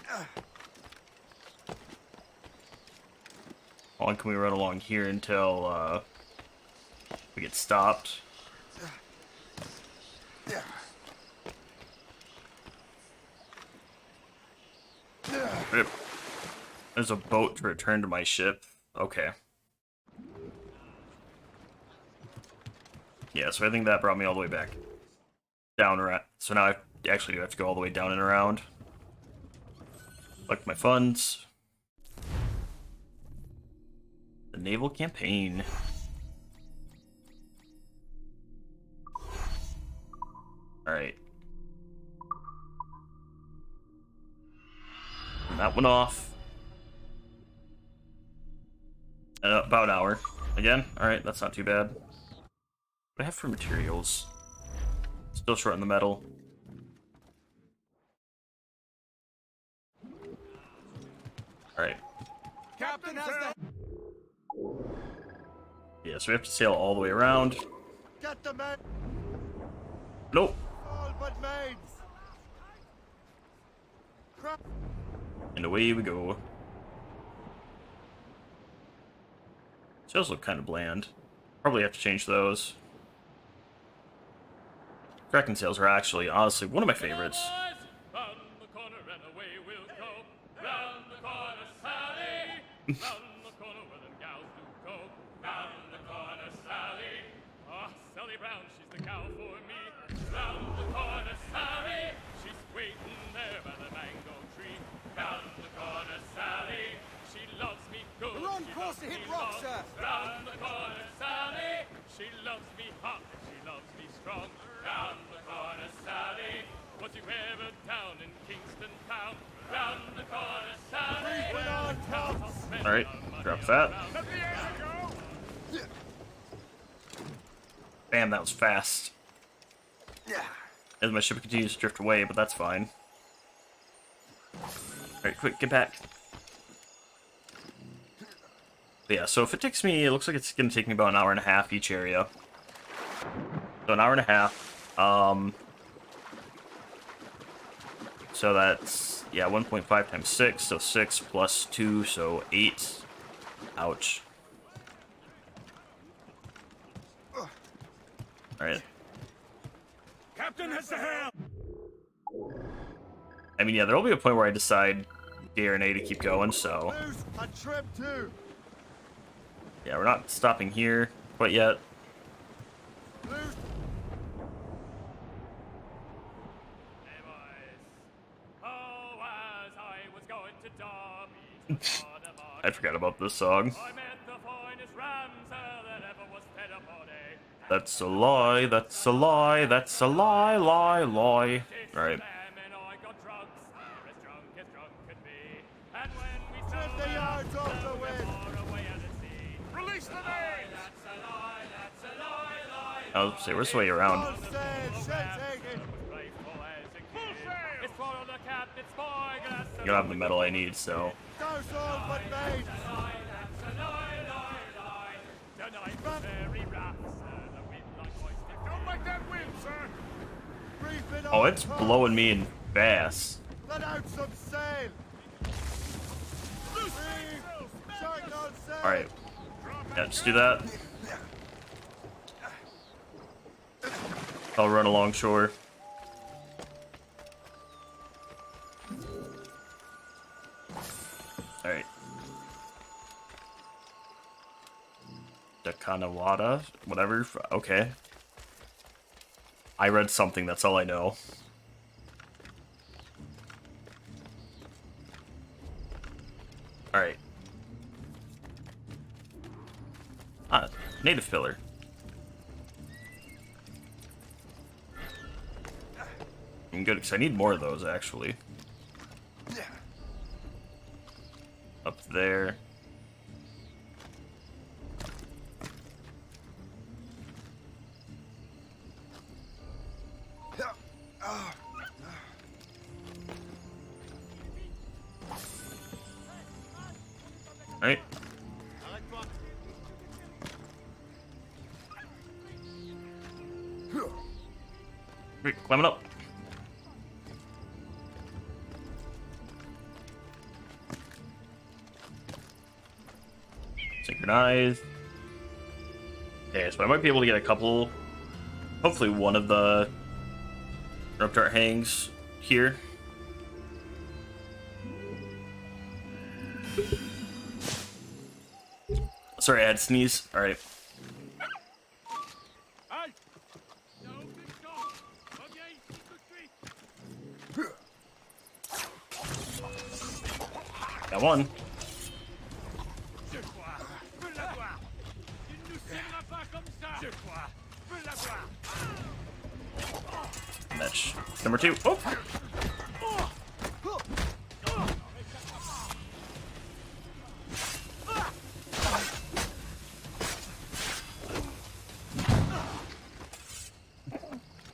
How long can we run along here until we get stopped? Rip. There's a boat to return to my ship. Okay. Yeah, so I think that brought me all the way back down around. So now I actually do have to go all the way down and around. Collect my funds. The naval campaign. Alright. That one off. About an hour. Again? Alright, that's not too bad. What do I have for materials? Still short on the metal. Alright. Captain has the... Yeah, so we have to sail all the way around. Get the men! Nope. All but maids! And away we go. Sails look kind of bland. Probably have to change those. Kraken sails are actually, honestly, one of my favorites. Round the corner and away we'll go. Round Round the corner where them gals do go. Round the corner, Sally. Oh, Sally Brown, she's the gal for me. Round the corner, Sally. She's waiting there by the mango tree. Round the corner, Sally. She loves me good. We're on she course loves to hit me rock, long. sir. Round the corner, Sally. She loves me hot and she loves me strong. Round the corner, Sally. Was you ever down in Kingston Town? Round the corner, Sally. All right, drop that. Let the air go! Damn, that was fast. As my ship continues to drift away, but that's fine. Alright, quick, get back. But yeah, so if it takes me, it looks like it's gonna take me about an hour and a half each area. So an hour and a half. So that's, yeah, 1.5 times 6, so 6 plus 2, so 8. Ouch. Alright. Captain has the helm! I mean, yeah, there'll be a point where I decide D or an A to keep going, so... Lose a trip too. Yeah, we're not stopping here quite yet. Lose. Hey boys, oh, as I was going to Derby, I forgot about this song. I met the finest ramsel that ever was fed upon a. That's a lie, that's a lie, that's a lie, lie, lie. Alright. And I got drunk, sir, as drunk could be. And when we Trip saw the yards off the wind. far away at the sea. Release the name! That's a lie, that's a lie, lie. I'll say, where's the way around? Full sail, shall take it. Faithful as a Full kid. sail! It's for the captain's boy, glass You don't have the metal I need, so... Dose all but made. The night was very rough, sir. The wind like oyster. Don't let that win, sir! Brief it Oh, on it's top. blowing me in bass. Let out some sail. Brief. Short on sail. Alright. Yeah, just do that. I'll run along shore. Alright. Dakanawada? Whatever. Okay. I read something, that's all I know. Alright. Ah, native pillar. I'm good, because I need more of those, actually. Up there. Alright. Great, climbing up. Synchronize. Okay, so I might be able to get a couple, hopefully one of the rope dart hangs here. Sorry, I had to sneeze. Alright. Halt! No, good shot. Reviens, tout de suite. Got one. Je crois, peux l'avoir! Il ne nous tiendra pas comme ça! Je crois, peux l'avoir! Match number 2. Oh!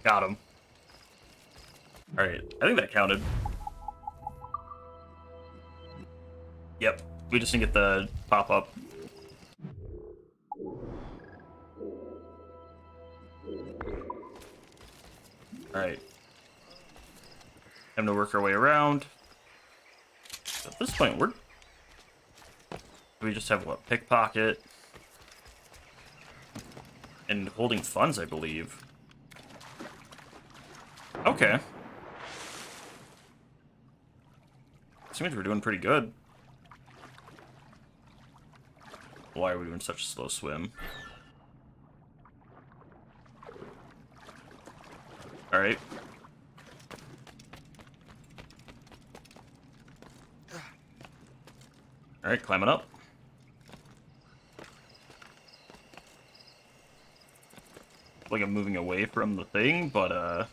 Got him. Alright, I think that counted. Yep, we just didn't get the pop-up. Alright. Time to work our way around. At this point, we just have, what, pickpocket? And holding funds, I believe. Okay. Seems we're doing pretty good. Why are we doing such a slow swim? Alright. Alright, climbing up. Like I'm moving away from the thing, but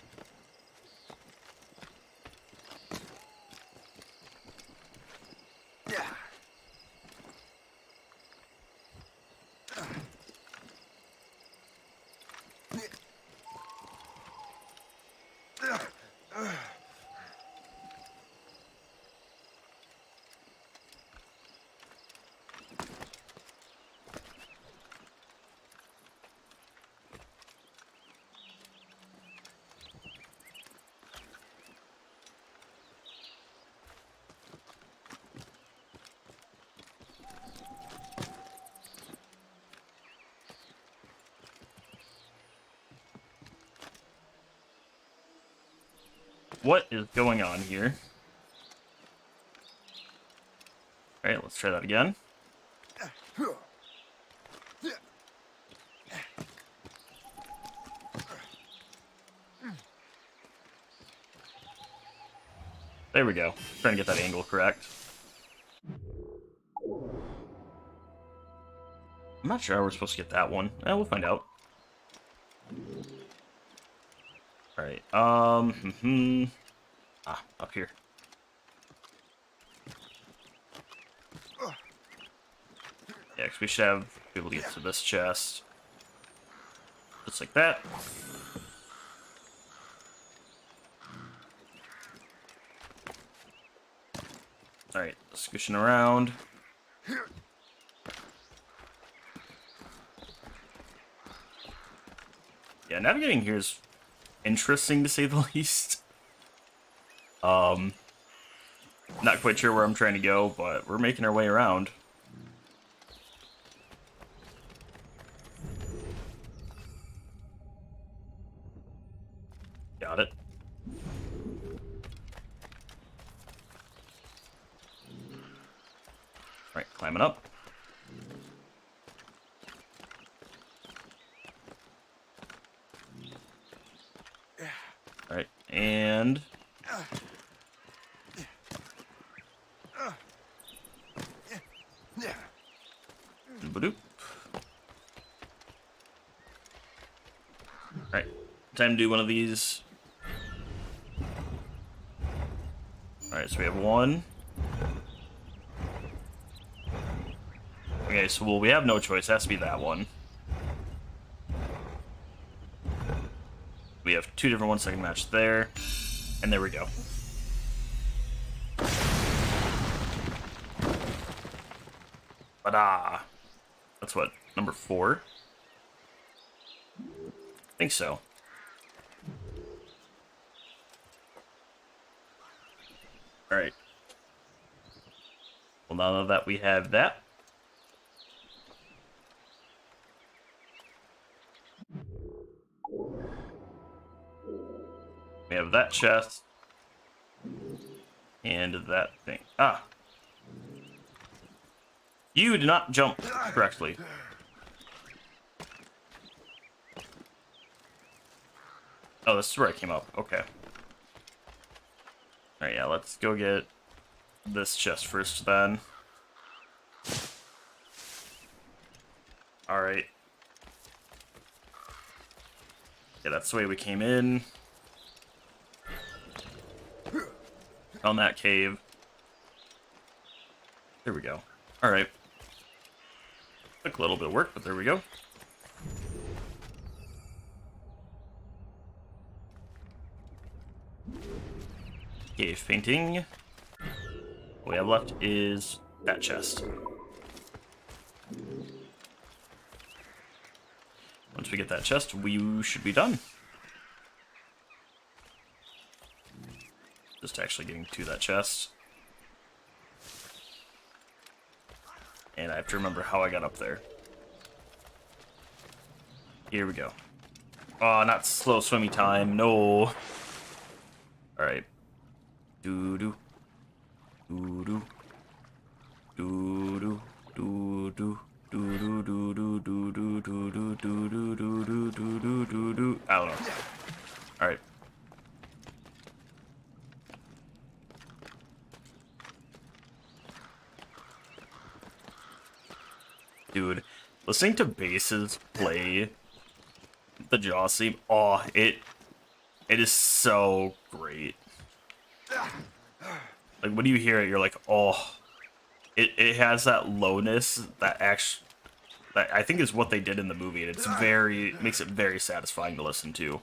what is going on here? Alright, let's try that again. There we go. Trying to get that angle correct. I'm not sure how we're supposed to get that one. We'll find out. Alright, up here. Yeah, because we should have be able to get to this chest. Just like that. Alright, squishing around. Yeah, navigating here is interesting to say the least. Not quite sure where I'm trying to go, but we're making our way around. Got it. Alright, climbing up. Alright, and... Ba-doop. Alright, time to do one of these. Alright, so we have one. Okay, so well, we have no choice. It has to be that one. We have two different ones that can match there. And there we go. Ta-da! That's what, number 4? I think so. Alright. Well, now that we have that, we have that chest, and that thing. Ah! You did not jump correctly. Oh, this is where I came up. Okay. Alright, yeah, let's go get this chest first, then. Alright. Yeah, that's the way we came in. On that cave. There we go. Alright. Took a little bit of work, but there we go. Cave painting. What we have left is that chest. Once we get that chest, we should be done. Just actually getting to that chest. And I have to remember how I got up there. Here we go. Oh, not slow swimmy time. No. Alright. Doo-doo. Doo-doo. Doo-doo. Doo-doo. Doo-doo. don't know. Alright. Dude, listening to basses play the Jaws theme, oh, it is so great. Like, when you hear it, you're like, oh, it has that lowness that I think is what they did in the movie, and it makes it very satisfying to listen to.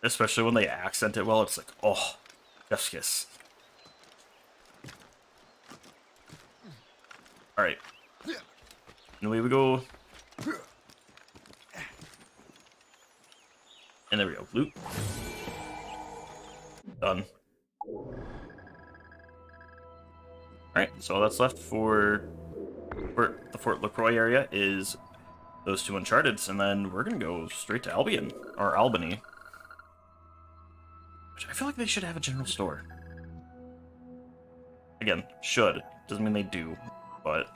Especially when they accent it well, it's like, oh, chef's kiss. Alright. And away we go. And there we go. Loot. Done. Alright, so all that's left for the Fort LaCroix area is those two Uncharteds, and then we're gonna go straight to Albion, or Albany. Which I feel like they should have a general store. Again, should. Doesn't mean they do, but...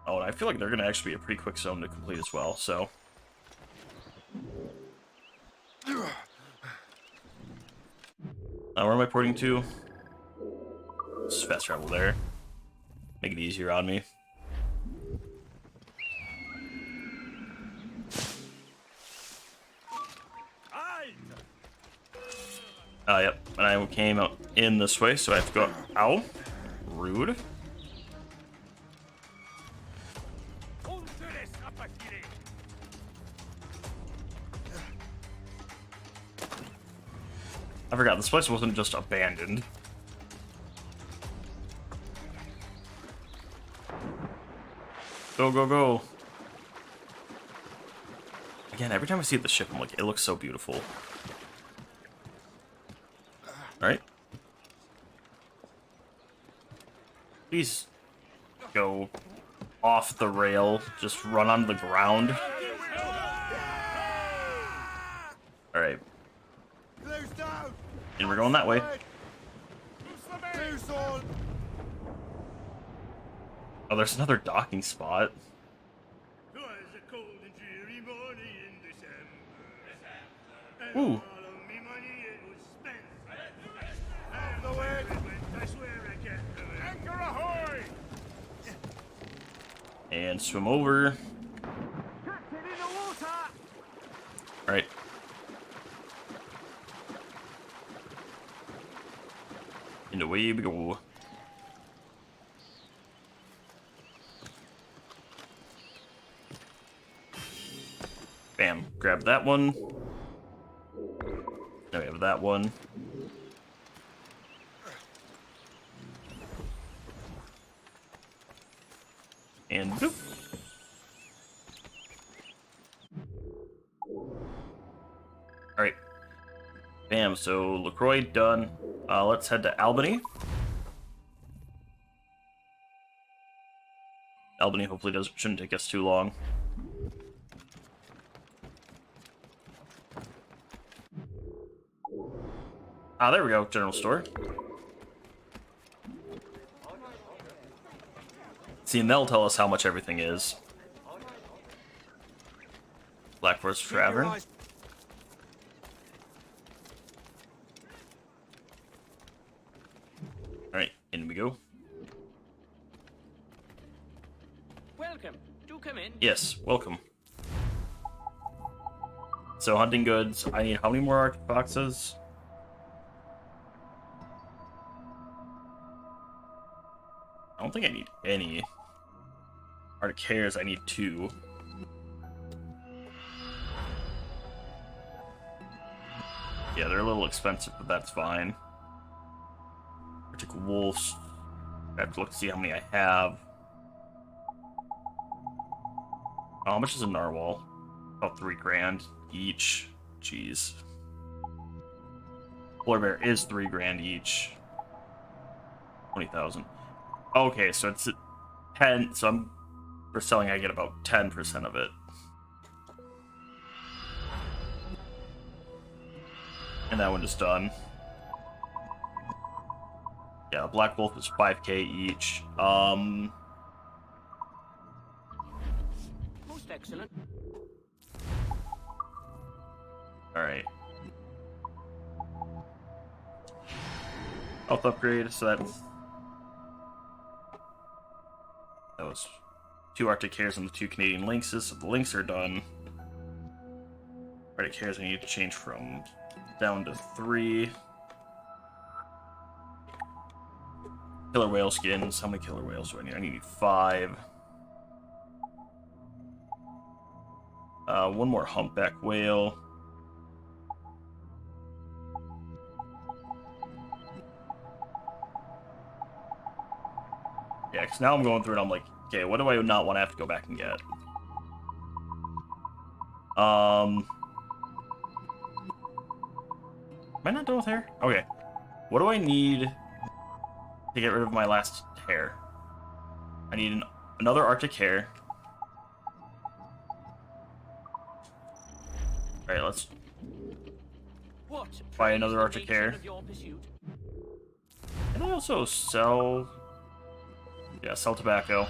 Oh, and I feel like they're gonna actually be a pretty quick zone to complete as well, so... Now, where am I porting to? Just fast travel there. Make it easier on me. Yep. And I came out in this way, so I have to go... Ow. Rude. I forgot, this place wasn't just abandoned. Go, go, go. Again, every time I see the ship, I'm like, it looks so beautiful. Alright. Please go off the rail. Just run on the ground. Alright. And we're going that way. Oh, there's another docking spot. Ooh. And swim over. Alright. And away we go. Bam. Grab that one. Now we have that one. And boop. Alright. Bam, so LaCroix done. Let's head to Albany. Albany hopefully shouldn't take us too long. Ah, there we go, general store. See, and they'll tell us how much everything is. Black Forest Tavern. Alright, in we go. Welcome. Do come in. Yes, welcome. So, hunting goods. I need how many more arctic boxes? I don't think I need any. Arctic hares, I need 2. Yeah, they're a little expensive, but that's fine. Arctic wolves. I have to look to see how many I have. How much is a narwhal? About 3 grand each. Jeez. Polar bear is 3 grand each. 20,000. Okay, so it's 10. So for selling, I get about 10% of it. And that one is done. Yeah, Black Wolf is 5k each. Excellent. Alright. Health upgrade, so that was 2 Arctic Hares and the 2 Canadian Lynxes, so the Lynx are done. Arctic Hares I need to change from down to 3. Killer whale skins. How many killer whales do I need? I need 5. 1 more humpback whale. Yeah, because now I'm going through it, I'm like, okay, what do I not want to have to go back and get? Am I not done with hair? Okay. What do I need to get rid of my last hare? I need another Arctic hare. Alright, let's What? buy praise another the Arctic nature hare. of your pursuit? Can I also sell... Yeah, sell tobacco.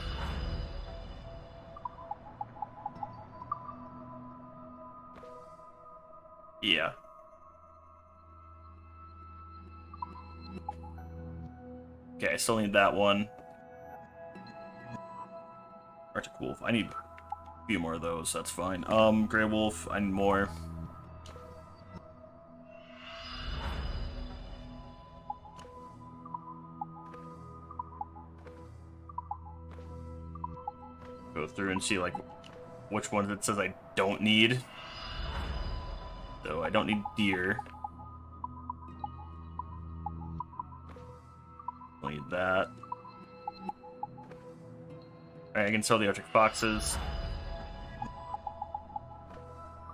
Yeah. Okay, I still need that one. Arctic Wolf. I need a few more of those, that's fine. Grey Wolf, I need more. Go through and see, like, which ones it says I don't need. So, I don't need deer. Don't need that. Alright, I can sell the Arctic Foxes.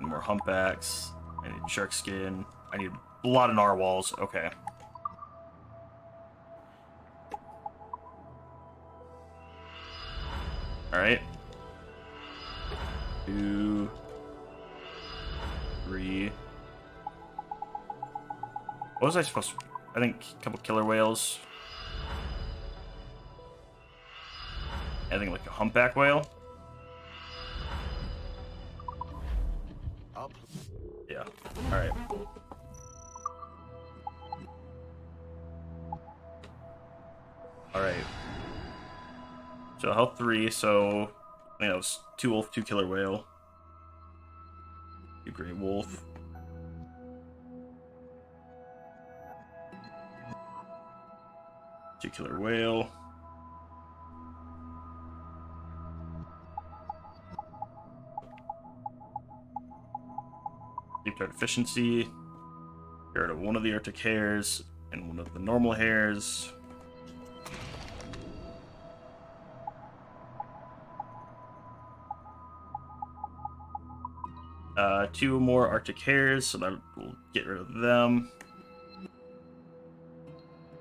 Need more humpbacks. I need shark skin. I need a lot of narwhals. Okay. Alright. 2, 3. What was I supposed to... I think a couple killer whales. I think like a humpback whale. Up. Yeah. Alright. Alright. So health 3, so I think that was 2 wolf, 2 killer whale. 2 gray wolf. Two killer whale. Deep Dart efficiency. Get rid of one of the Arctic hares and one of the normal hares. Two more Arctic hares, so that will get rid of them.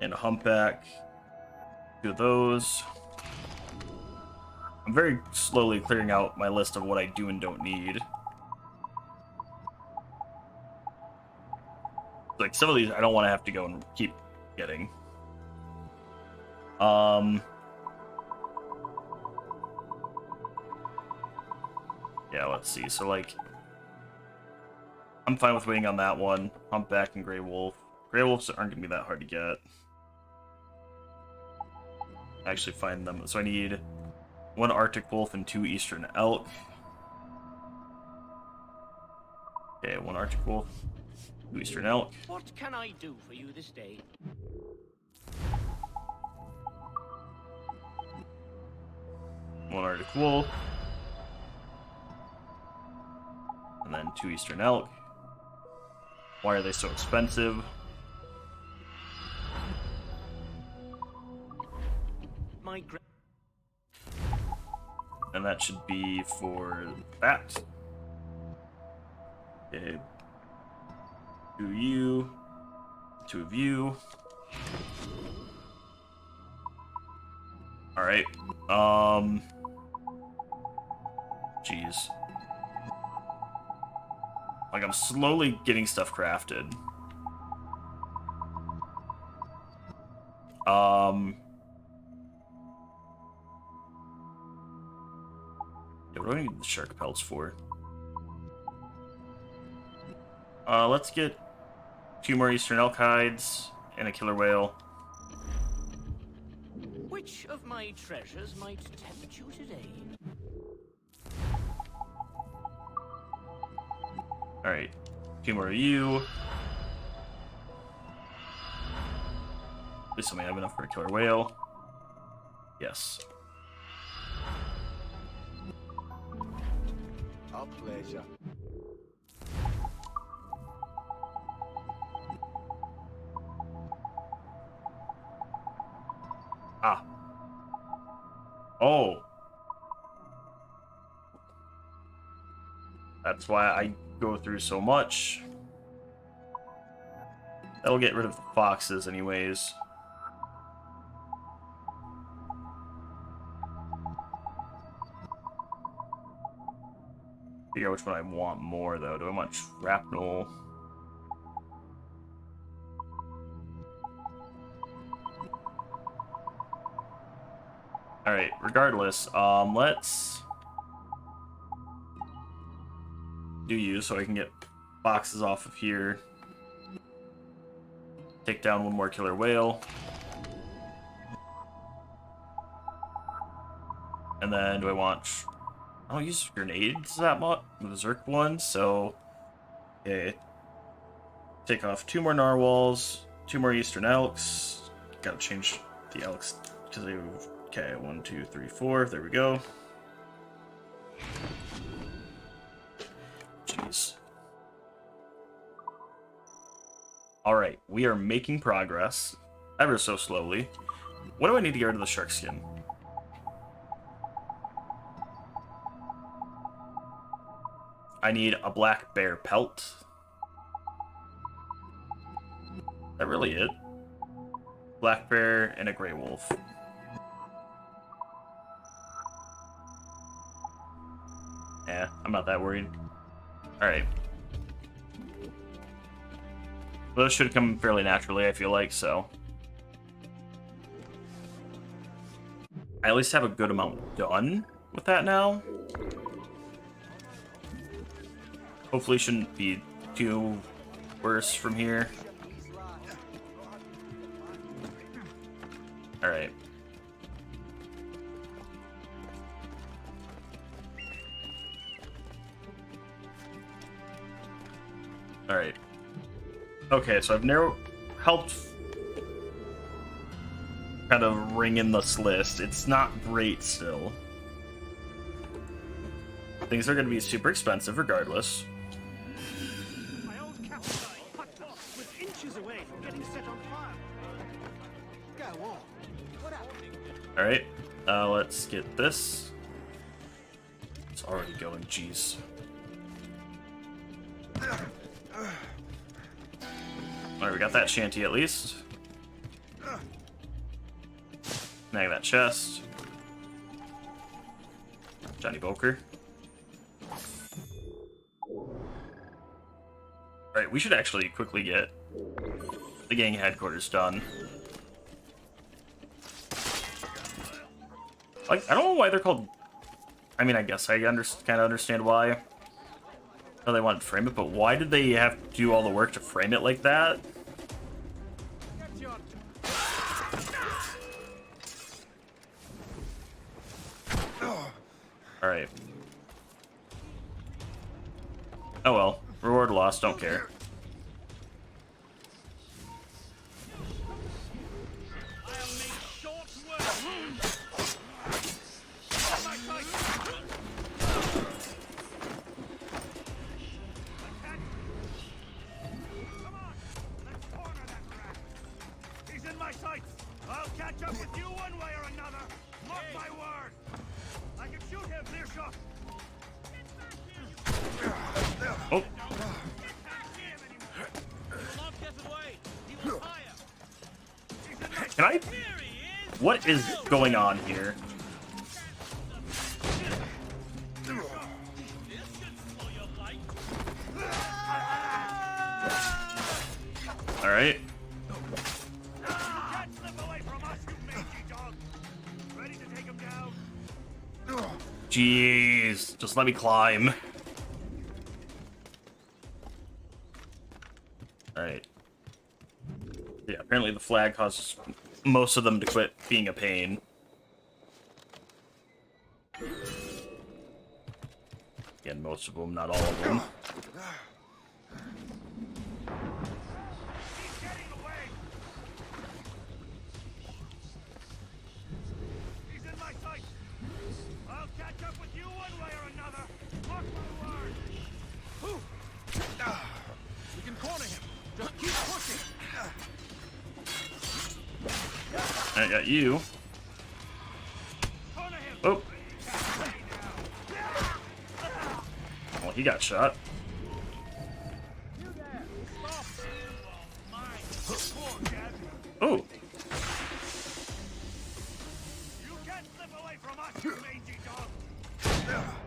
And a humpback. 2 of those. I'm very slowly clearing out my list of what I do and don't need. Like, some of these I don't want to have to go and keep getting. Yeah, let's see. So, like, I'm fine with waiting on that one. Humpback and Grey Wolf. Grey Wolves aren't going to be that hard to get. I actually find them. So I need 1 Arctic Wolf and 2 Eastern Elk. Okay, 1 Arctic Wolf, 2 Eastern Elk. What can I do for you this day? One Arctic Wolf. And then 2 Eastern Elk. Why are they so expensive? My And that should be for that. Okay. 2 of you. 2 of you. Alright. Jeez. Like, I'm slowly getting stuff crafted. Yeah, what What do I need the shark pelts for? Let's get 2 more eastern elk hides and a killer whale. Which of my treasures might tempt you today? Alright, 2 more of you. At least I may have enough for a killer whale. Yes. Our pleasure. Ah. Oh. That's why I go through so much. That'll get rid of the foxes anyways. Figure out which one I want more though. Do I want shrapnel? Alright, regardless, let's do you so I can get boxes off of here. Take down 1 more killer whale. And then do I want... I don't use grenades that much, the Zerk one, so... Okay. Take off 2 more narwhals, 2 more eastern elks. Gotta change the elks because they... Okay, 1, 2, 3, 4. There we go. Jeez. Alright, we are making progress. Ever so slowly. What do I need to get rid of the shark skin? I need a black bear pelt. Is that really it? Black bear and a gray wolf. Yeah, I'm not that worried. Alright. Those should come fairly naturally, I feel like, so. I at least have a good amount done with that now. Hopefully shouldn't be too worse from here. Alright. Alright. Okay, so I've helped kind of ring in this list. It's not great still. Things are going to be super expensive regardless. My old campsite, packed off, was inches away from getting set on fire. Go on. What happened? Alright, let's get this. It's already going, jeez. Alright, we got that shanty at least. Snag that chest. Johnny Boker. Alright, we should actually quickly get the gang headquarters done. Like, I don't know why they're called... I mean, I guess I kind of understand why. How they wanted to frame it, but why did they have to do all the work to frame it like that? Alright. Oh well. Reward lost, don't care. I'll make short work of you. My sight. Come on, let's corner that rat. He's in my sights. I'll catch up with you one way or another. Mark my word. I can shoot him, clear shot. Oh, can I? What is going on here? Alright. Can't slip away from us, you mangy dog. Ready to take him down? Jeez, just let me climb. Alright. Yeah, apparently the flag causes most of them to quit being a pain. Again, most of them, not all of them. He's getting away! He's in my sight! I'll catch up with you one way or another! Mark my word! We can corner him. Just keep pushing. I got you. Corner him! Oh. Well, he got shot. Oh. You can't slip away from us, you mangy dog!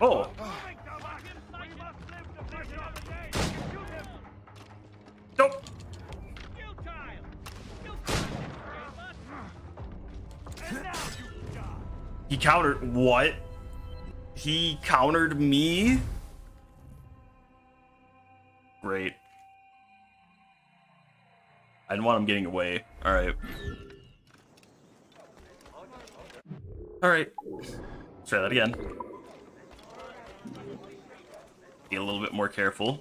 Oh. Moving, Tomak! We must live to fight another day! Shoot him! Nope. And now you die! He countered. What? He countered me? Great. I didn't want him getting away. Alright. Alright. Let's try that again. Be a little bit more careful.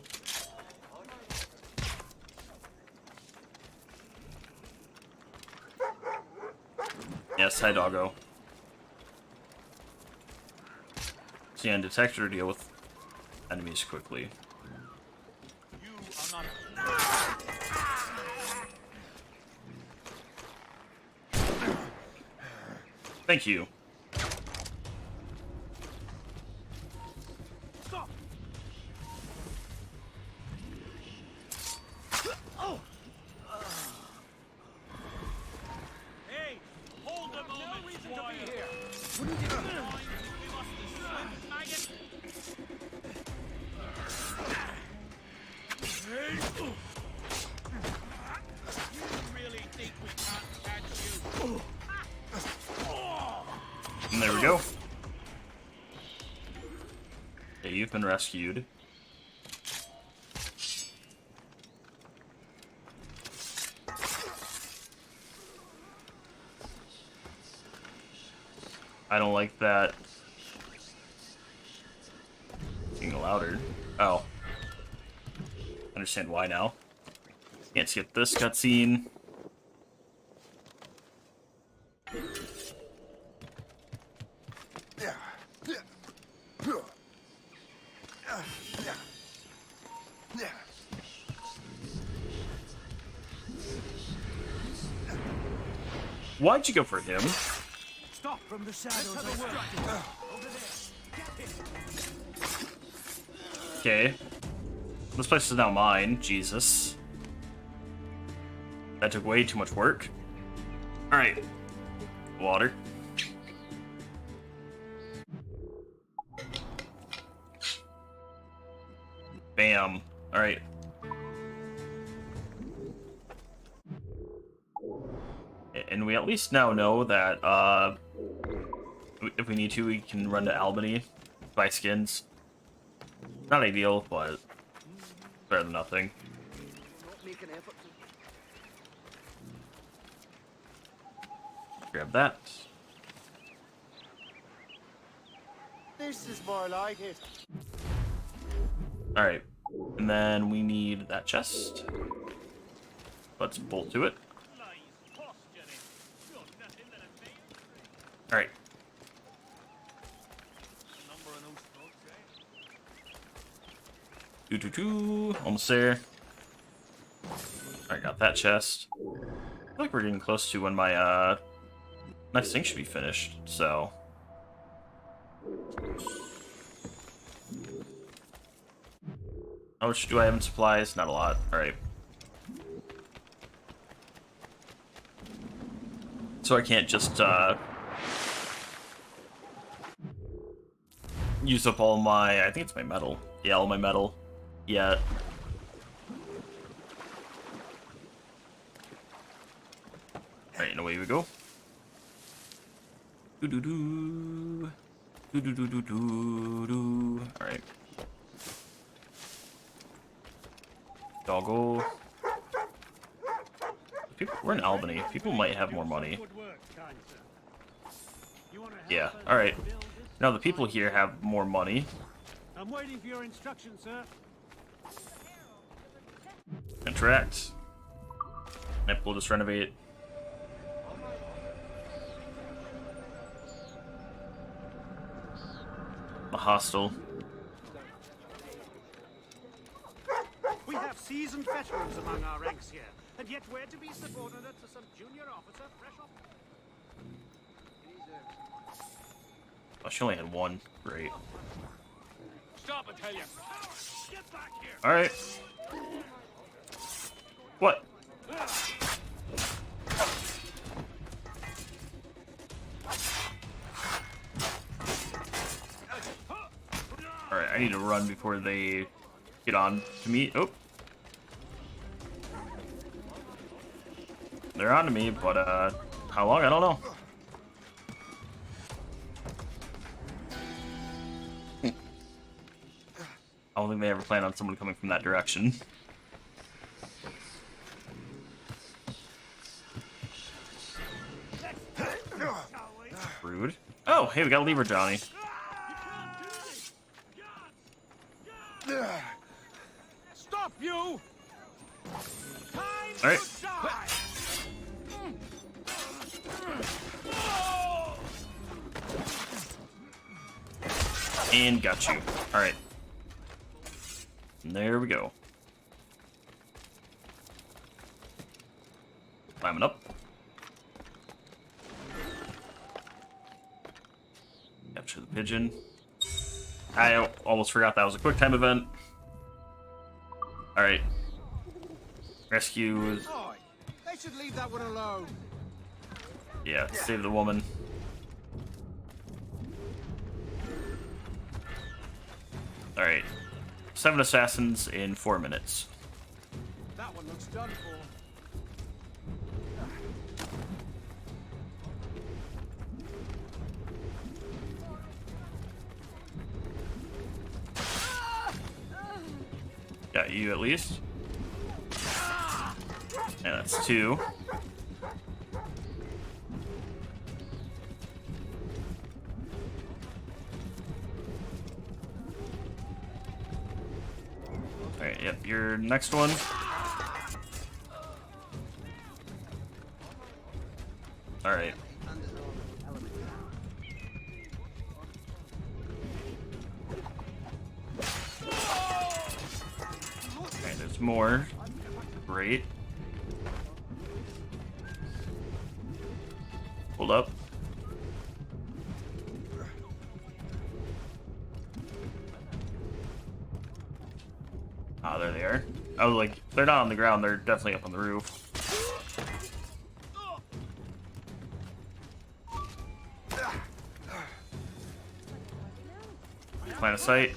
Yes, hi doggo. So yeah, detector deal with enemies quickly. Thank you. Stop! Hey, hold a moment, No reason to Squire. be here. We must swim, maggot. You really think we can't catch you? And there we go. Okay, you've been rescued. I don't like that. Being louder. Oh. Understand why now. Can't skip this cutscene. Why'd you go for him? Stop from the shadows. I work. Okay. This place is now mine. Jesus. That took way too much work. Alright. Water. Bam. Alright. And we at least now know that, if we need to, we can run to Albany, buy skins. Not ideal, but better than nothing. Not make an effort to... Grab that. This is more like it. Alright. And then we need that chest. Let's bolt to it. Alright. Doo-doo-doo. Almost there. Alright, got that chest. I feel like we're getting close to when my, next thing should be finished, so... How much do I have in supplies? Not a lot. Alright. So I can't just, use up all my... I think it's my metal. Yeah, all my metal. Yeah. Alright, and away we go. Doo-doo-doo. All right. Doggo. We're in Albany. People might have more money. Good work, kind sir. You wanna help Yeah. us All right. build this? Now the people here have more money. I'm waiting for your instructions, sir. Interact. Yep, we'll just renovate. The hostel. We have seasoned veterans among our ranks here, and yet we're to be subordinate to some junior officer fresh off. Oh, she only had one. Great. Stop, I tell you. Get back here! All right. What? All right, I need to run before they get on to me. Oh. They're on to me, but how long? I don't know. I don't think they ever plan on someone coming from that direction. Rude. Oh, hey, we got a lever, Johnny. Stop you! All right. And got you. All right. And there we go. Climbing up. Capture the pigeon. I almost forgot that was a quick time event. All right. Rescue. Oi, they should leave that one alone. Yeah, save the woman. All right. 7 assassins in 4 minutes. That one looks done for. Got you at least. Yeah, that's 2. Alright, yep, your next one. Alright. Okay, there's more. Great. Hold up. Ah, there they are. I was like, they're not on the ground, they're definitely up on the roof. Line of sight.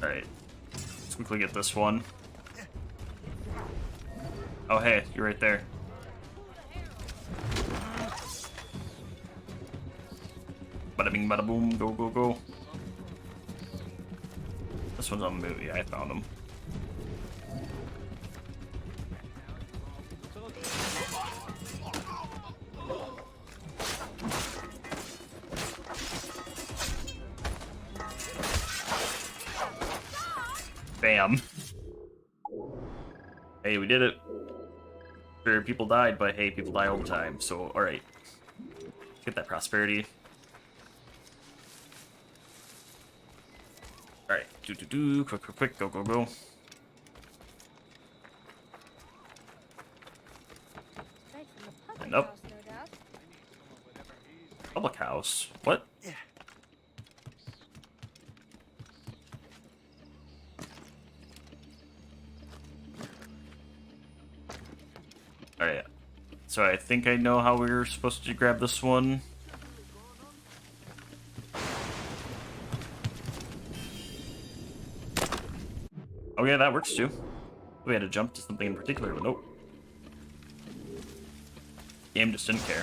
Alright. Let's quickly get this one. Oh, hey, you're right there. Bada bing, bada boom, go, go, go. This one's on the movie, I found him. Bam. Hey, we did it. Sure, people died, but hey, people die all the time, so alright. Get that prosperity. Alright, quick, quick, quick, go, go, go. And up. Public house. What? Alright. So I think I know how we were supposed to grab this one. Oh yeah, that works too. We had to jump to something in particular, but nope. Game just didn't care.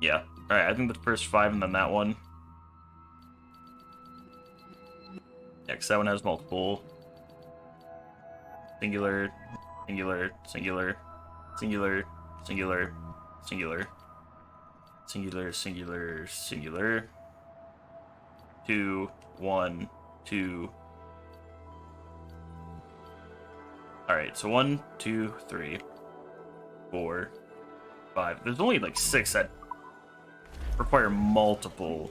Yeah. Alright, I think the first 5 and then that one. Yeah, because that one has multiple. Singular, singular, singular, singular, singular, singular, singular, singular, singular. 2, 1, 2. Alright, so 1, 2, 3, 4, 5. There's only like 6 that require multiple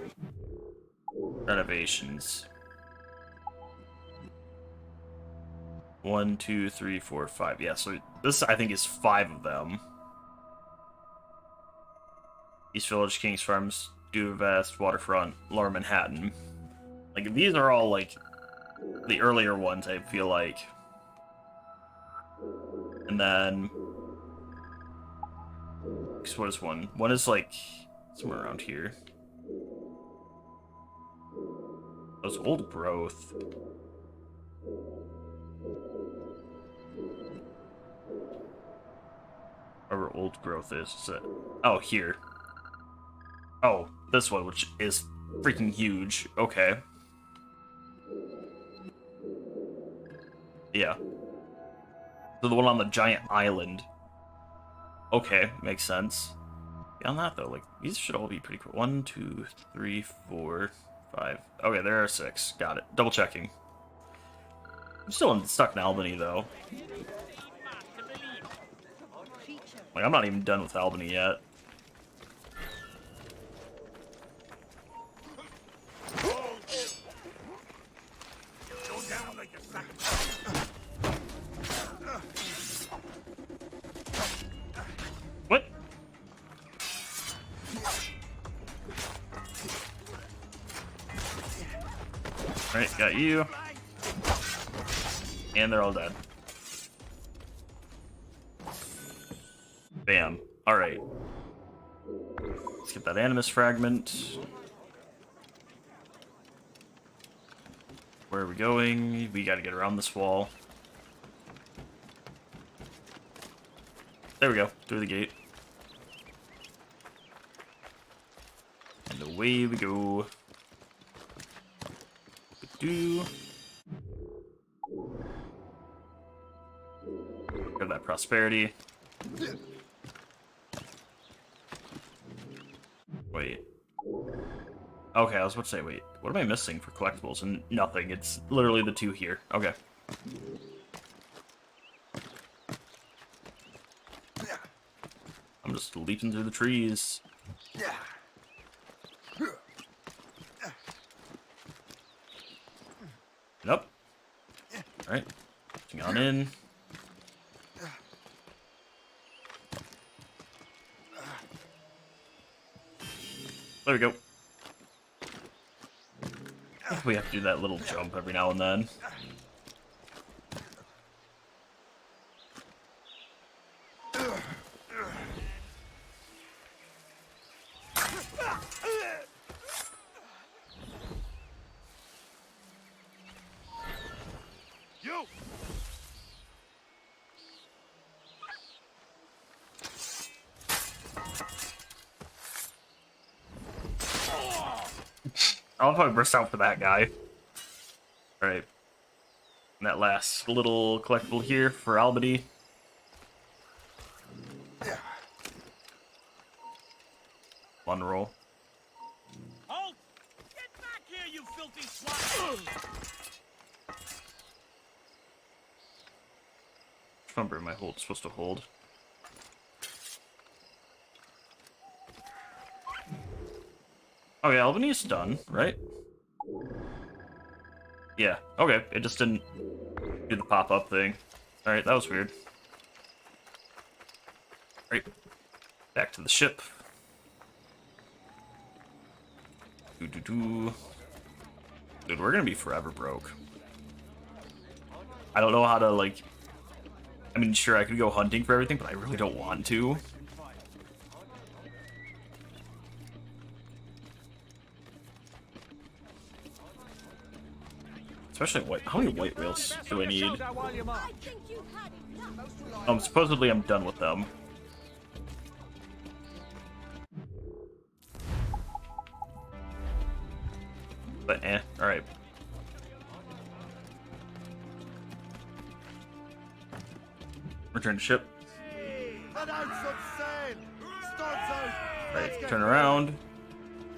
renovations. 1, 2, 3, 4, 5. Yeah, so this I think is 5 of them. East Village, Kings Farms, Duvest, Waterfront, Lower Manhattan. Like these are all like the earlier ones, I feel like. And then what is one? One is like somewhere around here. Those old growth. Wherever old growth is it? Oh, here. Oh, this one, which is freaking huge. Okay. Yeah. So the one on the giant island. Okay, makes sense. Beyond that, though, like, these should all be pretty cool. 1, 2, 3, 4, 5. Okay, there are 6. Got it. Double checking. I'm still stuck in Albany, though. Like, I'm not even done with Albany yet. Go down like a sack of What? Alright, got you. And they're all dead. Bam. Alright. Let's get that Animus fragment. Where are we going? We gotta get around this wall. There we go. Through the gate. And away we go. Do. Grab that prosperity. Wait. Okay, I was about to say, wait, what am I missing for collectibles? And nothing. It's literally the 2 here. Okay. I'm just leaping through the trees. Nope. Alright. Getting on in. There we go. We have to do that little jump every now and then. you. I'll probably burst out for that guy. Alright. And that last little collectible here for Albany. One roll. Halt! Get back here, you filthy swine! Which number am I supposed to hold? Okay, Albany is done, right? Yeah, okay. It just didn't do the pop-up thing. Alright, that was weird. Right. Back to the ship. Dude, we're gonna be forever broke. I don't know how to, like... I mean, sure, I could go hunting for everything, but I really don't want to. Especially white. How many white whales do I need? Supposedly I'm done with them. Alright. Return to ship. Let out some sail! Studs out! Let's Right, get turn going. around.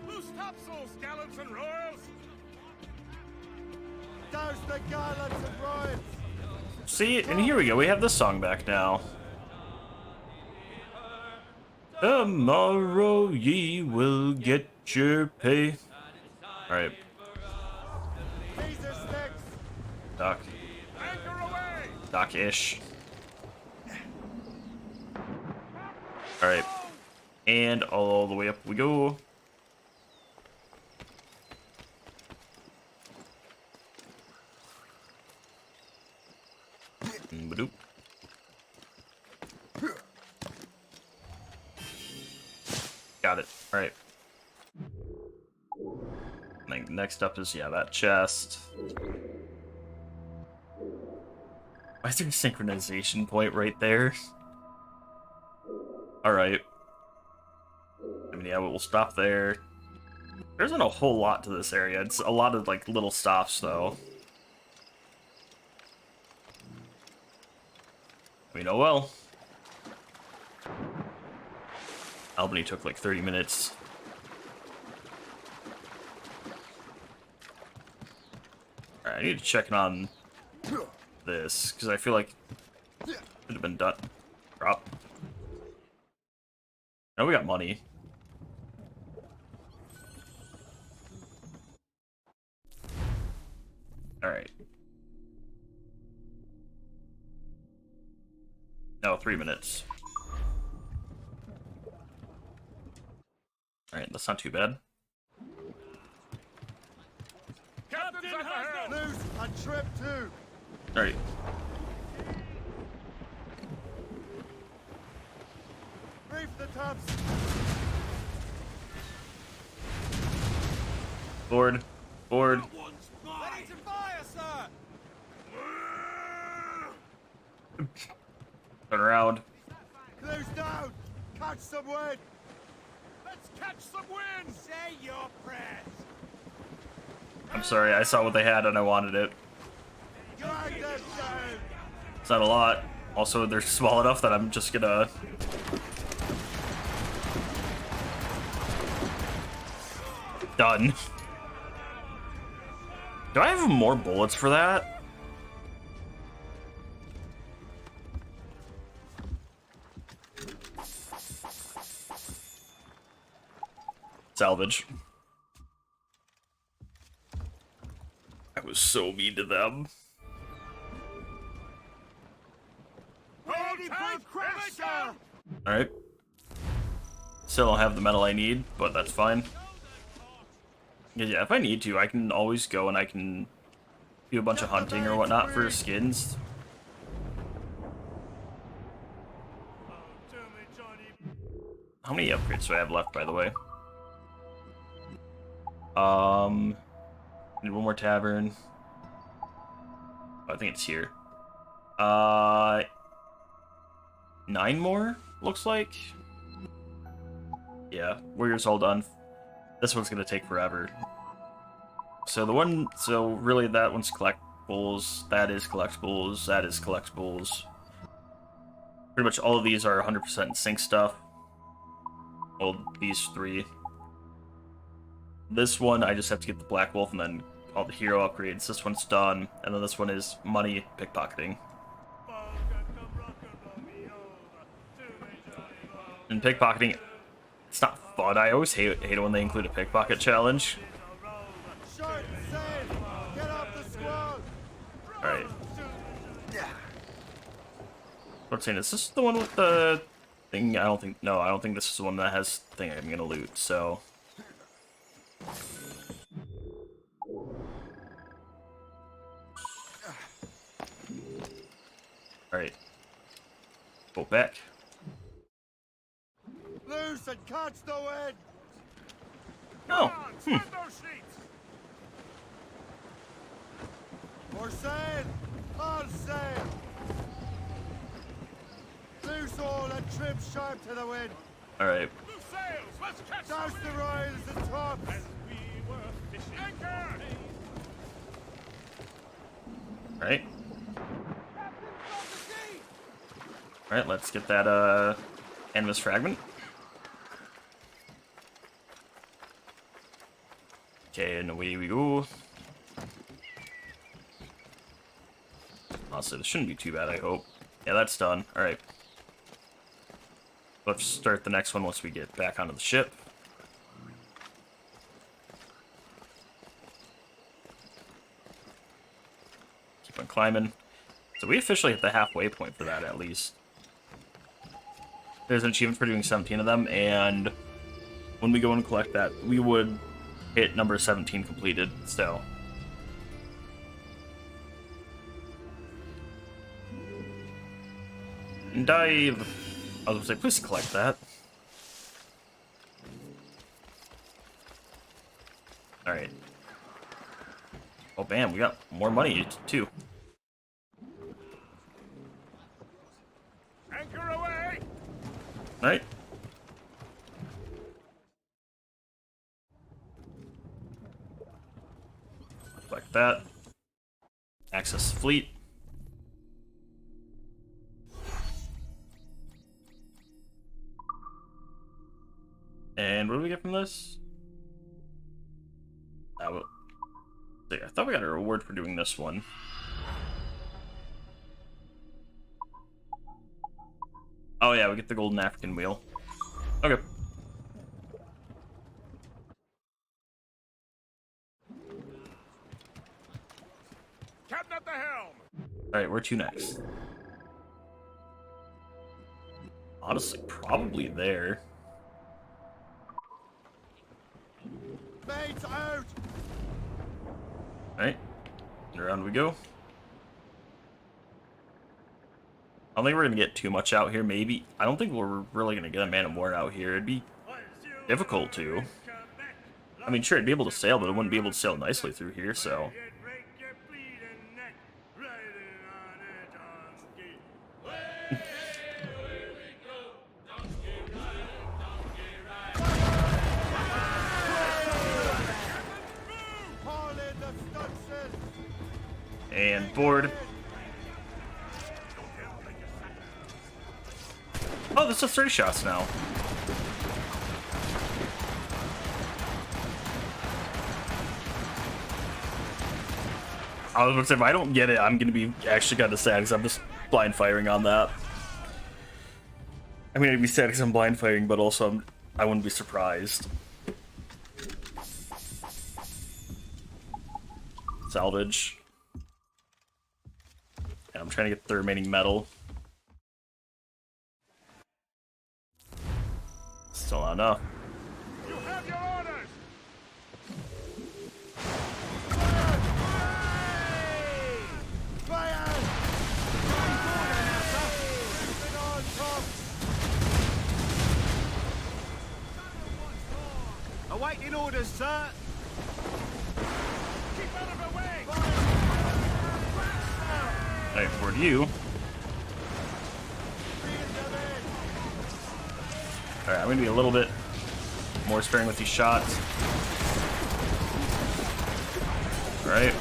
Loose topsails, gallants and royals! Douse the gallants and royals! See, and here we go. We have this song back now. Tomorrow ye will get your pay. Alright, Jesus sticks! Doc. Anchor away! Doc-ish. Alright. And all the way up we go. Badoop. Got it. Alright. Like, next up is, yeah, that chest. Why is there a synchronization point right there? Alright. I mean, yeah, we'll stop there. There isn't a whole lot to this area. It's a lot of, like, little stops, though. I mean, oh well. Albany took, like, 30 minutes. Alright, I need to check in on this, because I feel like it could have been done. Drop. Now we got money. Alright. No, 3 minutes. Alright, that's not too bad. Captain's up ahead! Loose and trip too! Alright. Reef the tops! Board. Board. Ready to fire, sir! Turn around. Close down! Catch some wind! Let's catch some wind! Say your prayers! I'm sorry, I saw what they had and I wanted it. Drag them down! It's not a lot. Also, they're small enough that I'm just gonna... Done. Do I have more bullets for that? Salvage. I was so mean to them. Hold tight! crash, sir! Alright. Still don't have the metal I need, but that's fine. Yeah, if I need to, I can always go and I can do a bunch of hunting or whatnot for skins. How many upgrades do I have left, by the way? Need one more tavern. Oh, I think it's here. 9 more, looks like. Yeah, Warrior's all done. This one's gonna take forever. So the one, so really that one's collectibles, that is collectibles, that is collectibles. Pretty much all of these are 100% sync stuff. Well, these 3. This one, I just have to get the Black Wolf and then all the hero upgrades. This one's done, and then this one is money pickpocketing. And pickpocketing, it's not fun. I always hate it when they include a pickpocket challenge. Short sail! Get off the squall! Alright. What's saying? Is this the one with the thing? I don't think. No, I don't think this is the one that has the thing I'm gonna loot. So. Alright. Go back. Loose and catch the wind! Oh. Send those sheets! More sail! All sail! Loose all and trim sharp to the wind! Alright. Loose sails! Let's catch Douse some the wind! royals and tops! As we were fishing. Anchor! Right. Alright, let's get that Animus fragment. Okay, and away we go. Honestly, this shouldn't be too bad, I hope. Yeah, that's done. Alright. Let's start the next one once we get back onto the ship. Keep on climbing. So we officially hit the halfway point for that, at least. There's an achievement for doing 17 of them, and when we go and collect that, we would hit number 17 completed, so. And dive. I was gonna say, please collect that. Alright. Oh, bam, we got more money, too. Anchor away! Alright. Like that. Access fleet. And what do we get from this? I thought we got a reward for doing this one. Oh yeah, we get the golden African wheel. Okay. Captain at the helm! Alright, where to next? Honestly, probably there. Mates out! Alright. Around we go. I don't think we're gonna get too much out here, maybe. I don't think we're really gonna get a man of war out here. It'd be difficult to. I mean, sure, it'd be able to sail, but it wouldn't be able to sail nicely through here, so. Haul in the stunsail! And board. Oh, this is 30 shots now. I was gonna say, if I don't get it, I'm gonna be actually kind of sad because I'm just blind firing on that. I mean, I'd be sad because I'm blind firing, but also I wouldn't be surprised. Salvage. And I'm trying to get the remaining metal. Still not enough. You have your orders! Fire! Keep it on top! Awaiting orders, sir. Keep out of her way! Alright, for you. Alright, I'm gonna be a little bit more sparing with these shots. Alright.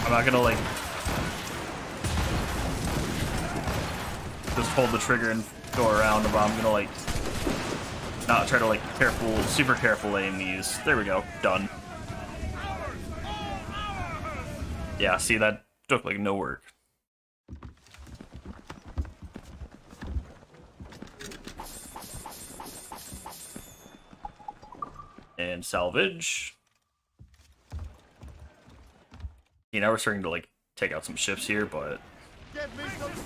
I'm not gonna, like, just hold the trigger and go around, but I'm gonna, like, not try to, like, super careful aim these. There we go. Done. Yeah, see, that took, like, no work. And salvage. You know, we're starting to, like, take out some ships here, but... Get me some speed!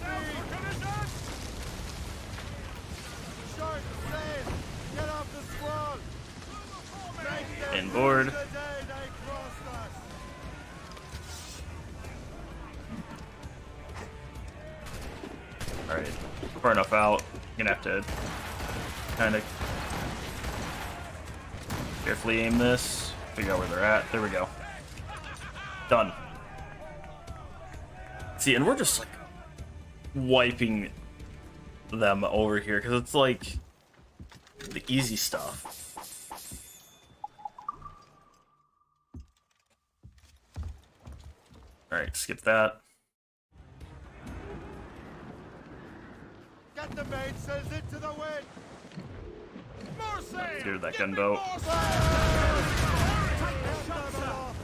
Short sail! Get off the squall! Make them Inboard. lose the day they crossed us! Alright, far enough out. Gonna have to kind of carefully aim this, figure out where they're at. There we go. Done. See, and we're just like wiping them over here because it's like the easy stuff. Alright, skip that. Get the mainsails into the wind! More sail! Clear that Give me gunboat. more sail! Take the shots off!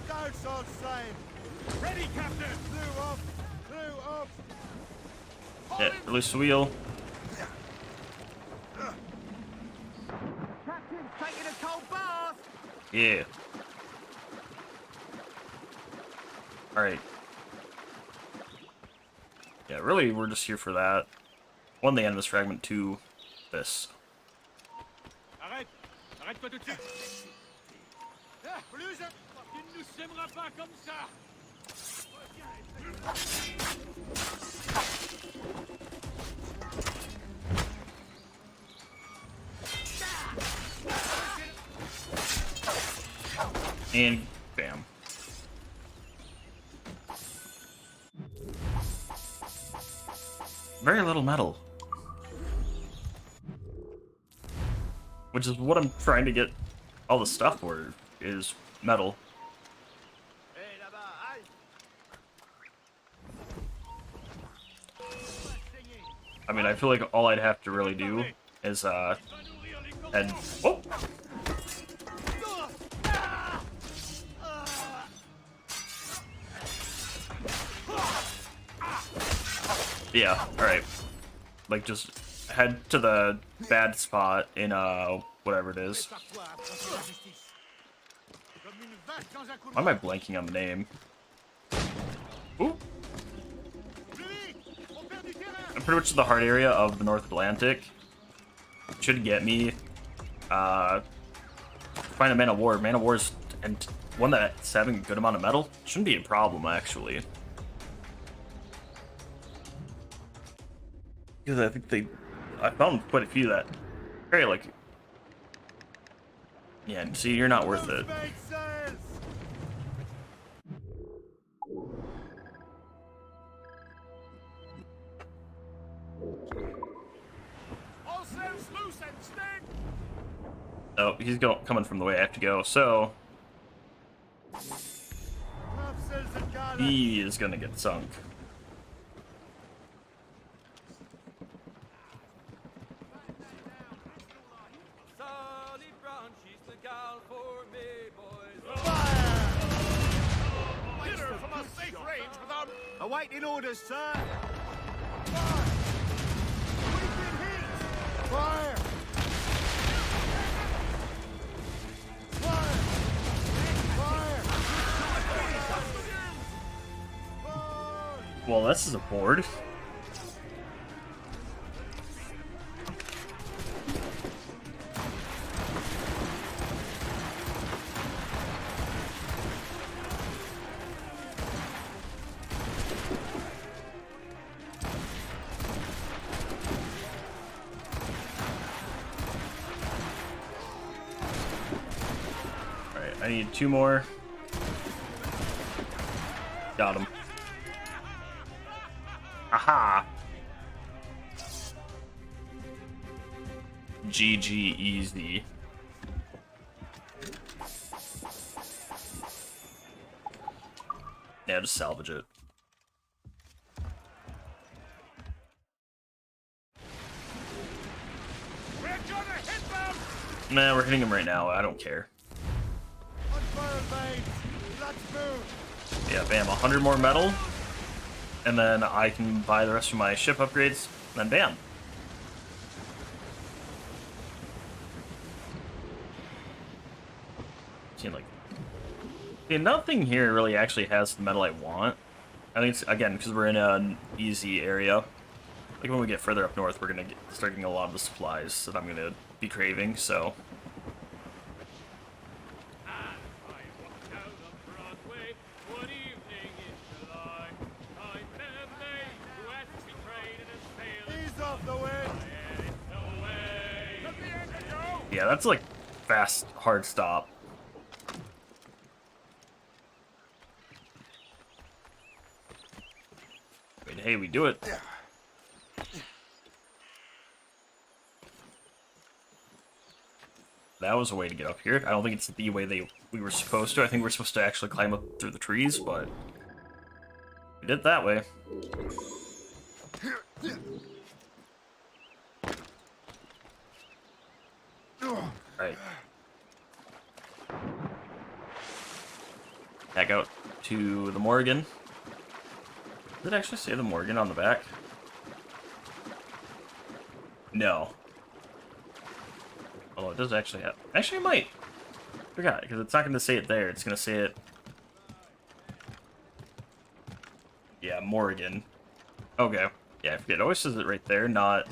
Down on sail! Ready, Captain! Crew up! Crew up! Yeah, release the wheel. Captain's taking a cold bath! Yeah. Alright. Yeah, really, we're just here for that. One, the Animus Fragment, two, this. Arrête! Arrête-toi tout de suite! Plus Tu ne nous sèmeras pas comme ça! And bam. Very little metal. Which is what I'm trying to get all the stuff for, is metal. Hey, là-bas, aïe! I mean, I feel like all I'd have to really do is, and... Oh! Yeah, alright. Like, just head to the bad spot in, whatever it is. Why am I blanking on the name? Ooh! I'm pretty much the heart area of the North Atlantic. Should get me, find a Man of War. Man of War's, and one that's having a good amount of metal, shouldn't be a problem, actually. Because I think I found quite a few that very like, yeah. See, you're not worth it. Mainsails! All sails loose and stand! Oh, he's coming from the way I have to go. So Topsails and garlands! he is gonna get sunk. Sally Brown, she's the gal for me, boys. Hit her from a safe range without... Awaiting orders, sir! Fire! Fire! Fire! Fire! Well, this is a board. Alright, I need two more. Got him. Aha! GG easy. Yeah, just salvage it. We're gonna hit them! Nah, we're hitting him right now. I don't care. Unfurl mains! Let's move! Yeah, bam, 100 more metal. And then I can buy the rest of my ship upgrades. Then bam. Seems like... See, nothing here really actually has the metal I want. I think it's, again, because we're in an easy area. Like, when we get further up north, we're going to start getting a lot of the supplies that I'm going to be craving, so... I walked down on Broadway one evening in July. I met a maid who asked me trade in a sailor. Ease off the wind! It's away. Let the anchor go! Yeah, that's like fast, hard stop. Wait, hey, we do it. That was a way to get up here. I don't think it's the way we were supposed to. I think we're supposed to actually climb up through the trees, but We did it that way. Right. Back out to the Morgan. Did it actually say the Morgan on the back? No. Although it does actually have... Actually, it might. Forgot, because it's not going to say it there. It's going to say it... Yeah, Morgan. Okay. Yeah, I forget. It always says it right there, not...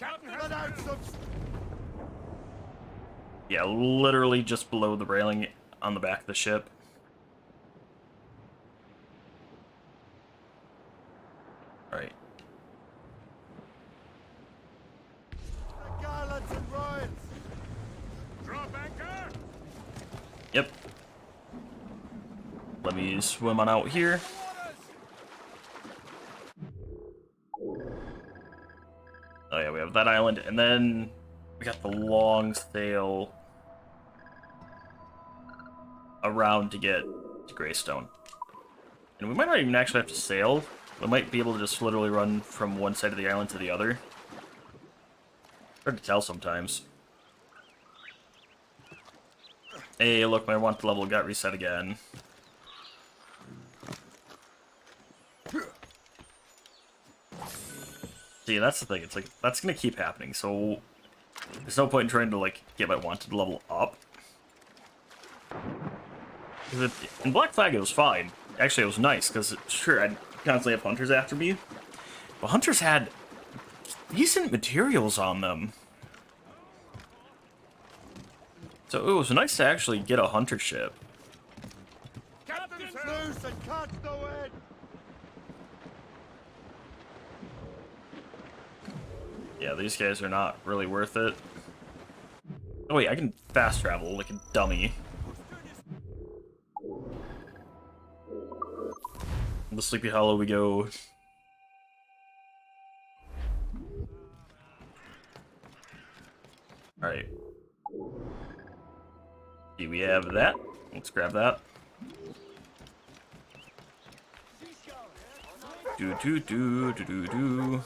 Let out some... Yeah, literally just below the railing on the back of the ship. Alright. The garlands and royals. Drop anchor! Yep. Let me swim on out here. Oh yeah, we have that island, and then we got the long sail around to get to Greystone. And we might not even actually have to sail. We might be able to just literally run from one side of the island to the other. Hard to tell sometimes. Hey, look, my want level got reset again. See, that's the thing. It's like, that's gonna keep happening, so there's no point in trying to, like, get my wanted level up. Because in Black Flag, it was fine. Actually, it was nice, because, sure, I'd constantly have hunters after me. But hunters had decent materials on them. So it was nice to actually get a hunter ship. Captain's Loose and catch the wind. Yeah, these guys are not really worth it. Oh wait, I can fast travel like a dummy. The Sleepy Hollow we go. Alright. Okay, we have that. Let's grab that. Do.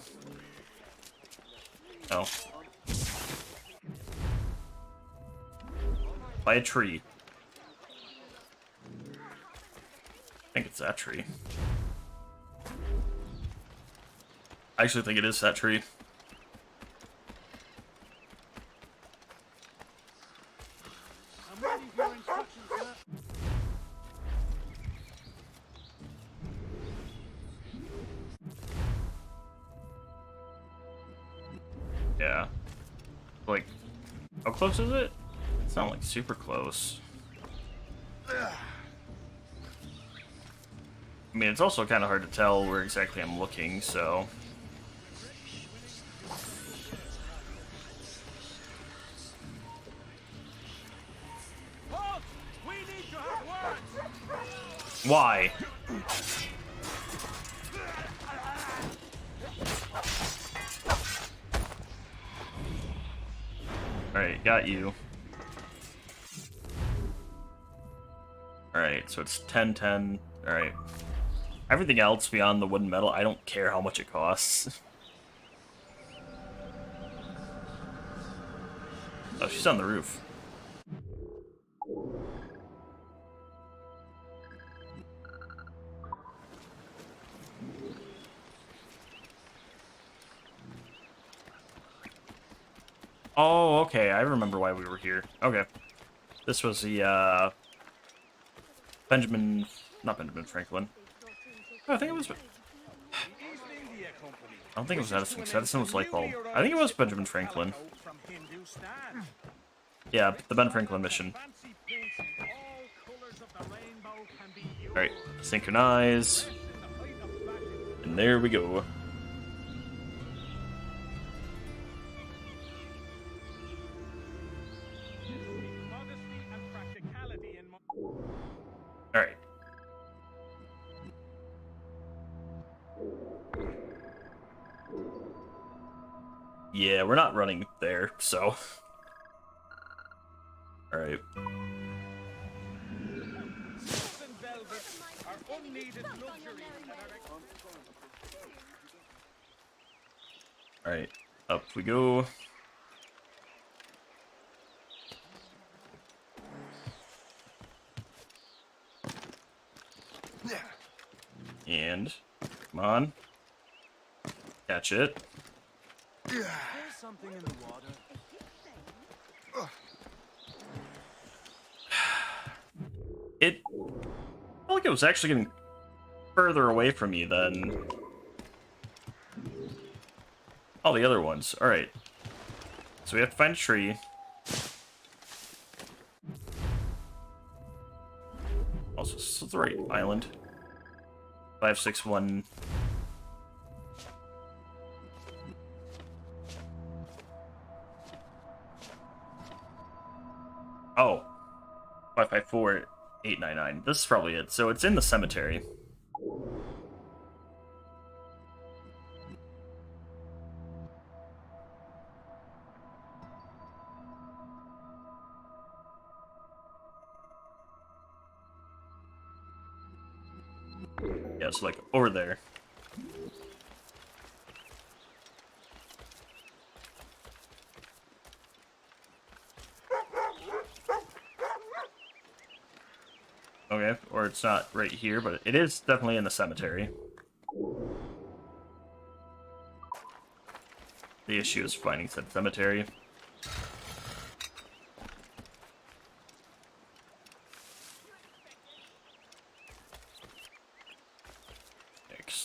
Oh. By a tree. I think it's that tree. I actually think it is that tree. I'm ready for your instructions, sir. Yeah. Like, how close is it? It's not like super close. I mean, it's also kind of hard to tell where exactly I'm looking, so... Halt! We need to have words! Why? Alright, got you. Alright, so it's 10-10. Alright. Everything else beyond the wooden metal, I don't care how much it costs. Oh, she's on the roof. Oh, okay, I remember why we were here. Okay. This was the, not Benjamin Franklin. Oh, I think it was... I don't think it was Edison, because Edison was light bulb. I think it was Benjamin Franklin. Yeah, the Ben Franklin mission. Alright, synchronize. And there we go. Alright. Yeah, we're not running there, so... Alright. long-needed luxury. Alright, up we go. And, come on. Catch it. There's something in the water. It felt like it was actually getting further away from me than all the other ones. Alright. So we have to find a tree. Also, this is the right island. 561. Oh. 554. 899. This is probably it. So it's in the cemetery. Yeah, it's like over there. Okay, or it's not right here, but it is definitely in the cemetery. The issue is finding said cemetery.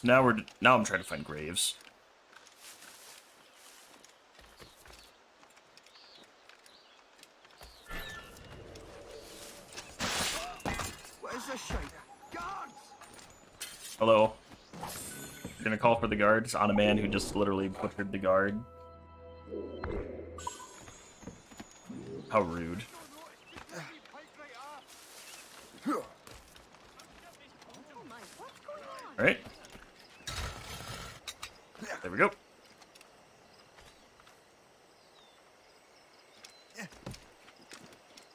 Now I'm trying to find graves. Where's the shader? Guards! Hello. You're gonna call for the guards on a man who just literally butchered the guard. How rude. Alright. There we go.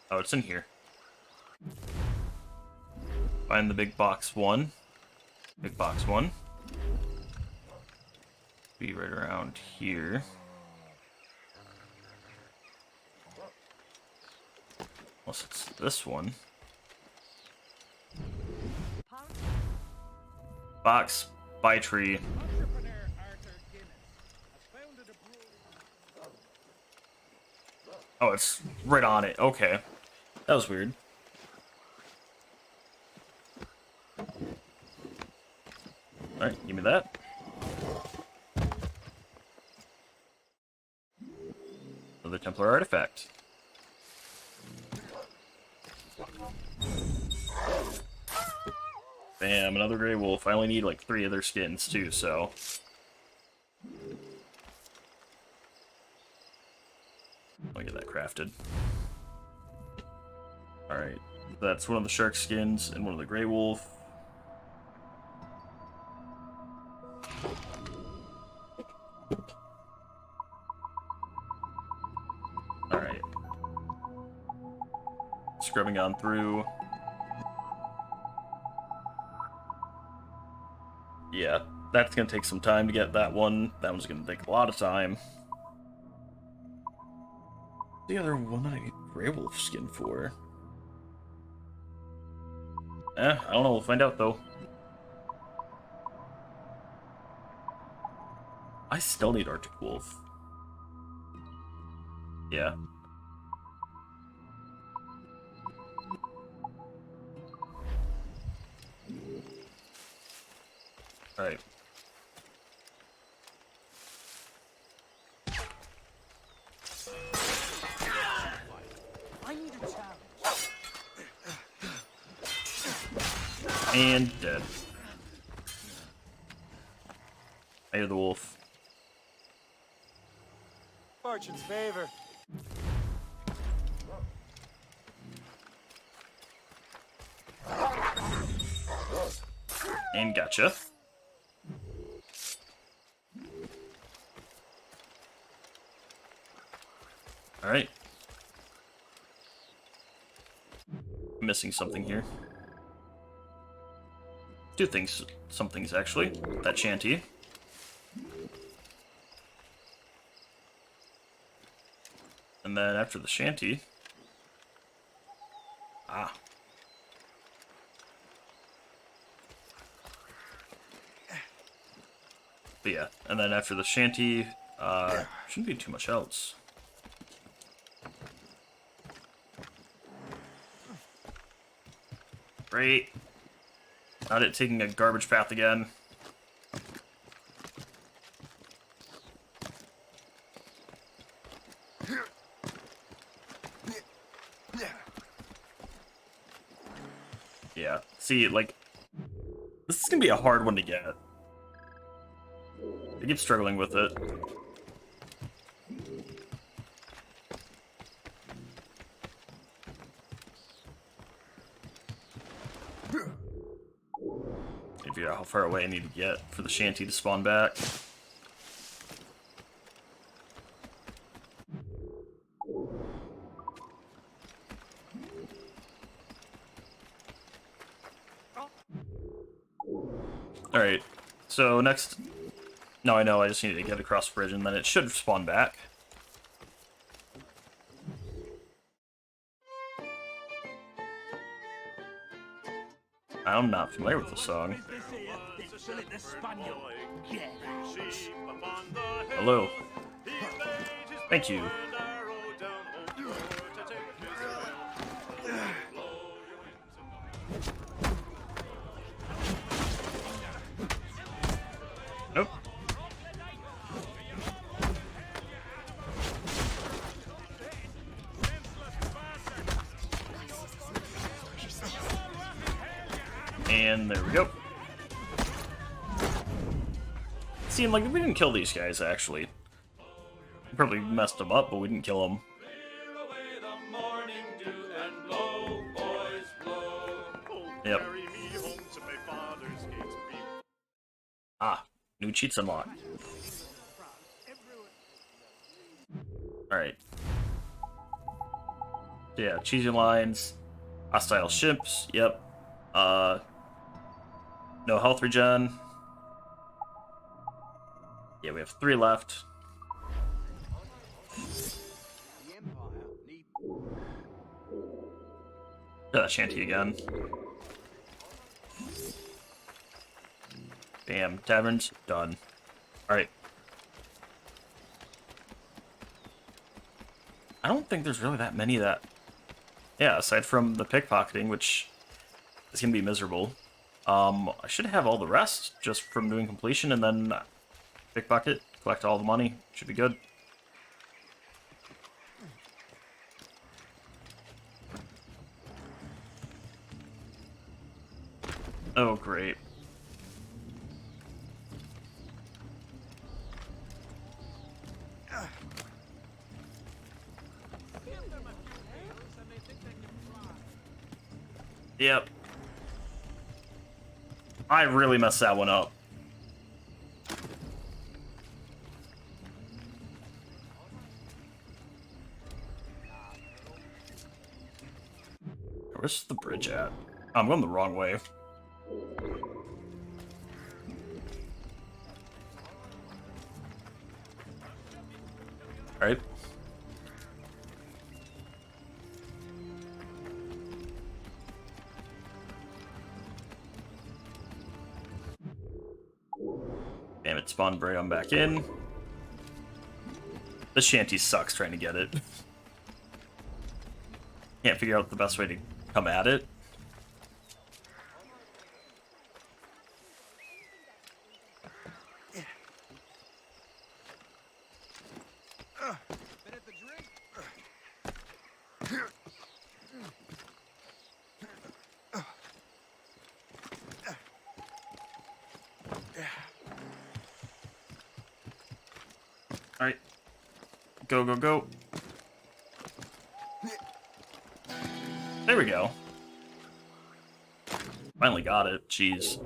Oh, it's in here. Find the big box 1. Big box 1. Be right around here. Unless it's this one. Box by tree. Entrepreneur Arthur Guinness has founded a brewery. Oh, it's right on it. Okay. That was weird. Alright, give me that. Another Templar artifact. Bam, another Grey Wolf. I only need like 3 of their skins too, so. I'll get that crafted. Alright, that's one of the shark skins and one of the Grey Wolf. Alright. Scrubbing on through. Yeah, that's gonna take some time to get that one. That one's gonna take a lot of time. The other one I need Grey Wolf skin for. I don't know, we'll find out though. I still need Arctic Wolf. Yeah. Alright. I need a challenge. And dead. I hear the wolf. Fortune's favor. And gotcha. Alright. Missing something here. Two things, some things actually. That shanty. And then after the shanty... Ah. But yeah, and then after the shanty, shouldn't be too much else. Great. Not it taking a garbage path again. Yeah, see, like, this is gonna be a hard one to get. I keep struggling with it. Figure out how far away I need to get for the shanty to spawn back. Alright, so next... No, I know, I just need to get across the bridge and then it should spawn back. I'm not familiar with the song. Hello. Thank you. Nope. And there we go. Seemed like we didn't kill these guys, actually. We probably messed them up, but we didn't kill them. Yep. Ah, new cheats unlocked. Alright. Yeah, cheesy lines, hostile ships, yep. No health regen. Yeah, we have 3 left. Shanty again. Bam, taverns, done. Alright. I don't think there's really that many that... Yeah, aside from the pickpocketing, which is gonna be miserable. I should have all the rest just from doing completion and then pickpocket, collect all the money. Should be good. Oh, great. Yep. I really messed that one up. Where's the bridge at? I'm going the wrong way. Alright. Damn it, spawn bray, I'm back in. The shanty sucks trying to get it. Can't figure out the best way to come at it. Alright. Go, go, go. There we go. Finally got it. Jeez.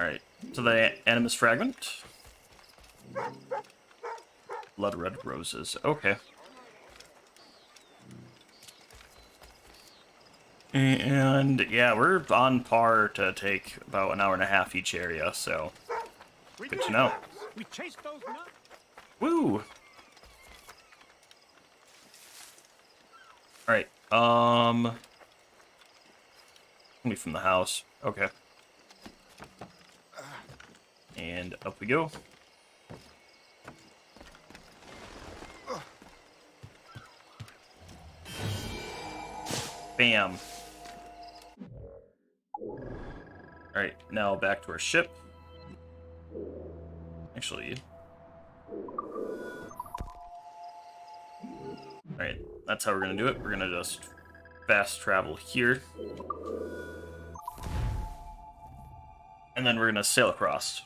Alright. So the Animus Fragment. Blood red roses. Okay. And yeah, we're on par to take about an hour and a half each area, so good to know. We chased those nuts. Woo! Alright, me from the house. Okay. And up we go. Bam. Alright, now back to our ship. Actually. Alright, that's how we're gonna do it. We're gonna just fast travel here. And then we're gonna sail across.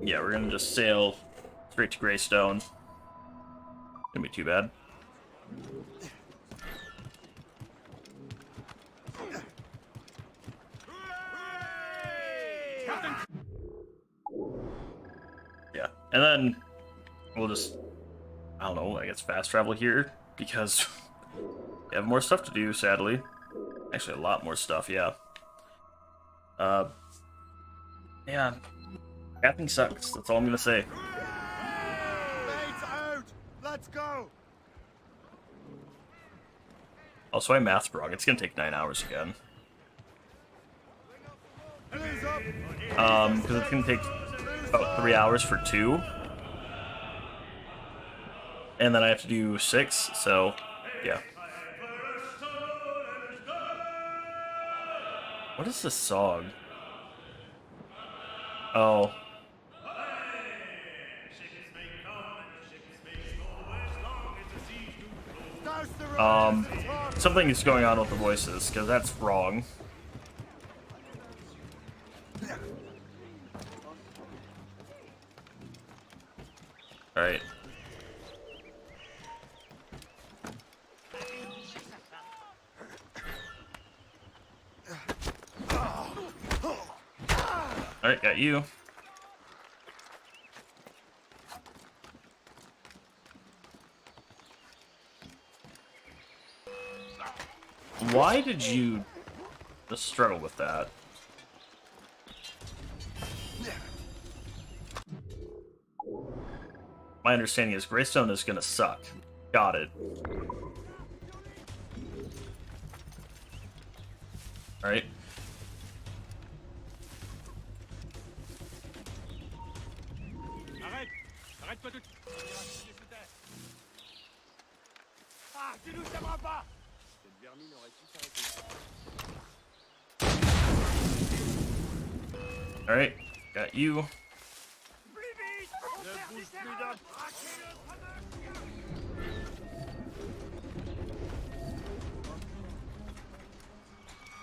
Yeah, we're gonna just sail straight to Greystone. Gonna be too bad. Yeah, and then we'll just, I don't know, I guess fast travel here because we have more stuff to do, sadly. Actually, a lot more stuff, yeah. Yeah, crafting sucks, that's all I'm gonna say. Mates out! Let's go! Also, I mathed wrong, it's gonna take 9 hours again. Blues up! Because it's gonna take about 3 hours for 2. And then I have to do 6, so, yeah. What is this song? Oh. Douse the road! Something is going on with the voices, because that's wrong. Alright. Alright, got you. Why did you just struggle with that? My understanding is Greystone is gonna suck. Got it. Alright. Arrête! Arrête-toi de... Ah, tu nous tiendras pas! Cette vermine aurait pu s'arrêter. Alright, got you. Plus vite! Ne bouge plus d'un... Braquez-le, fameux chien!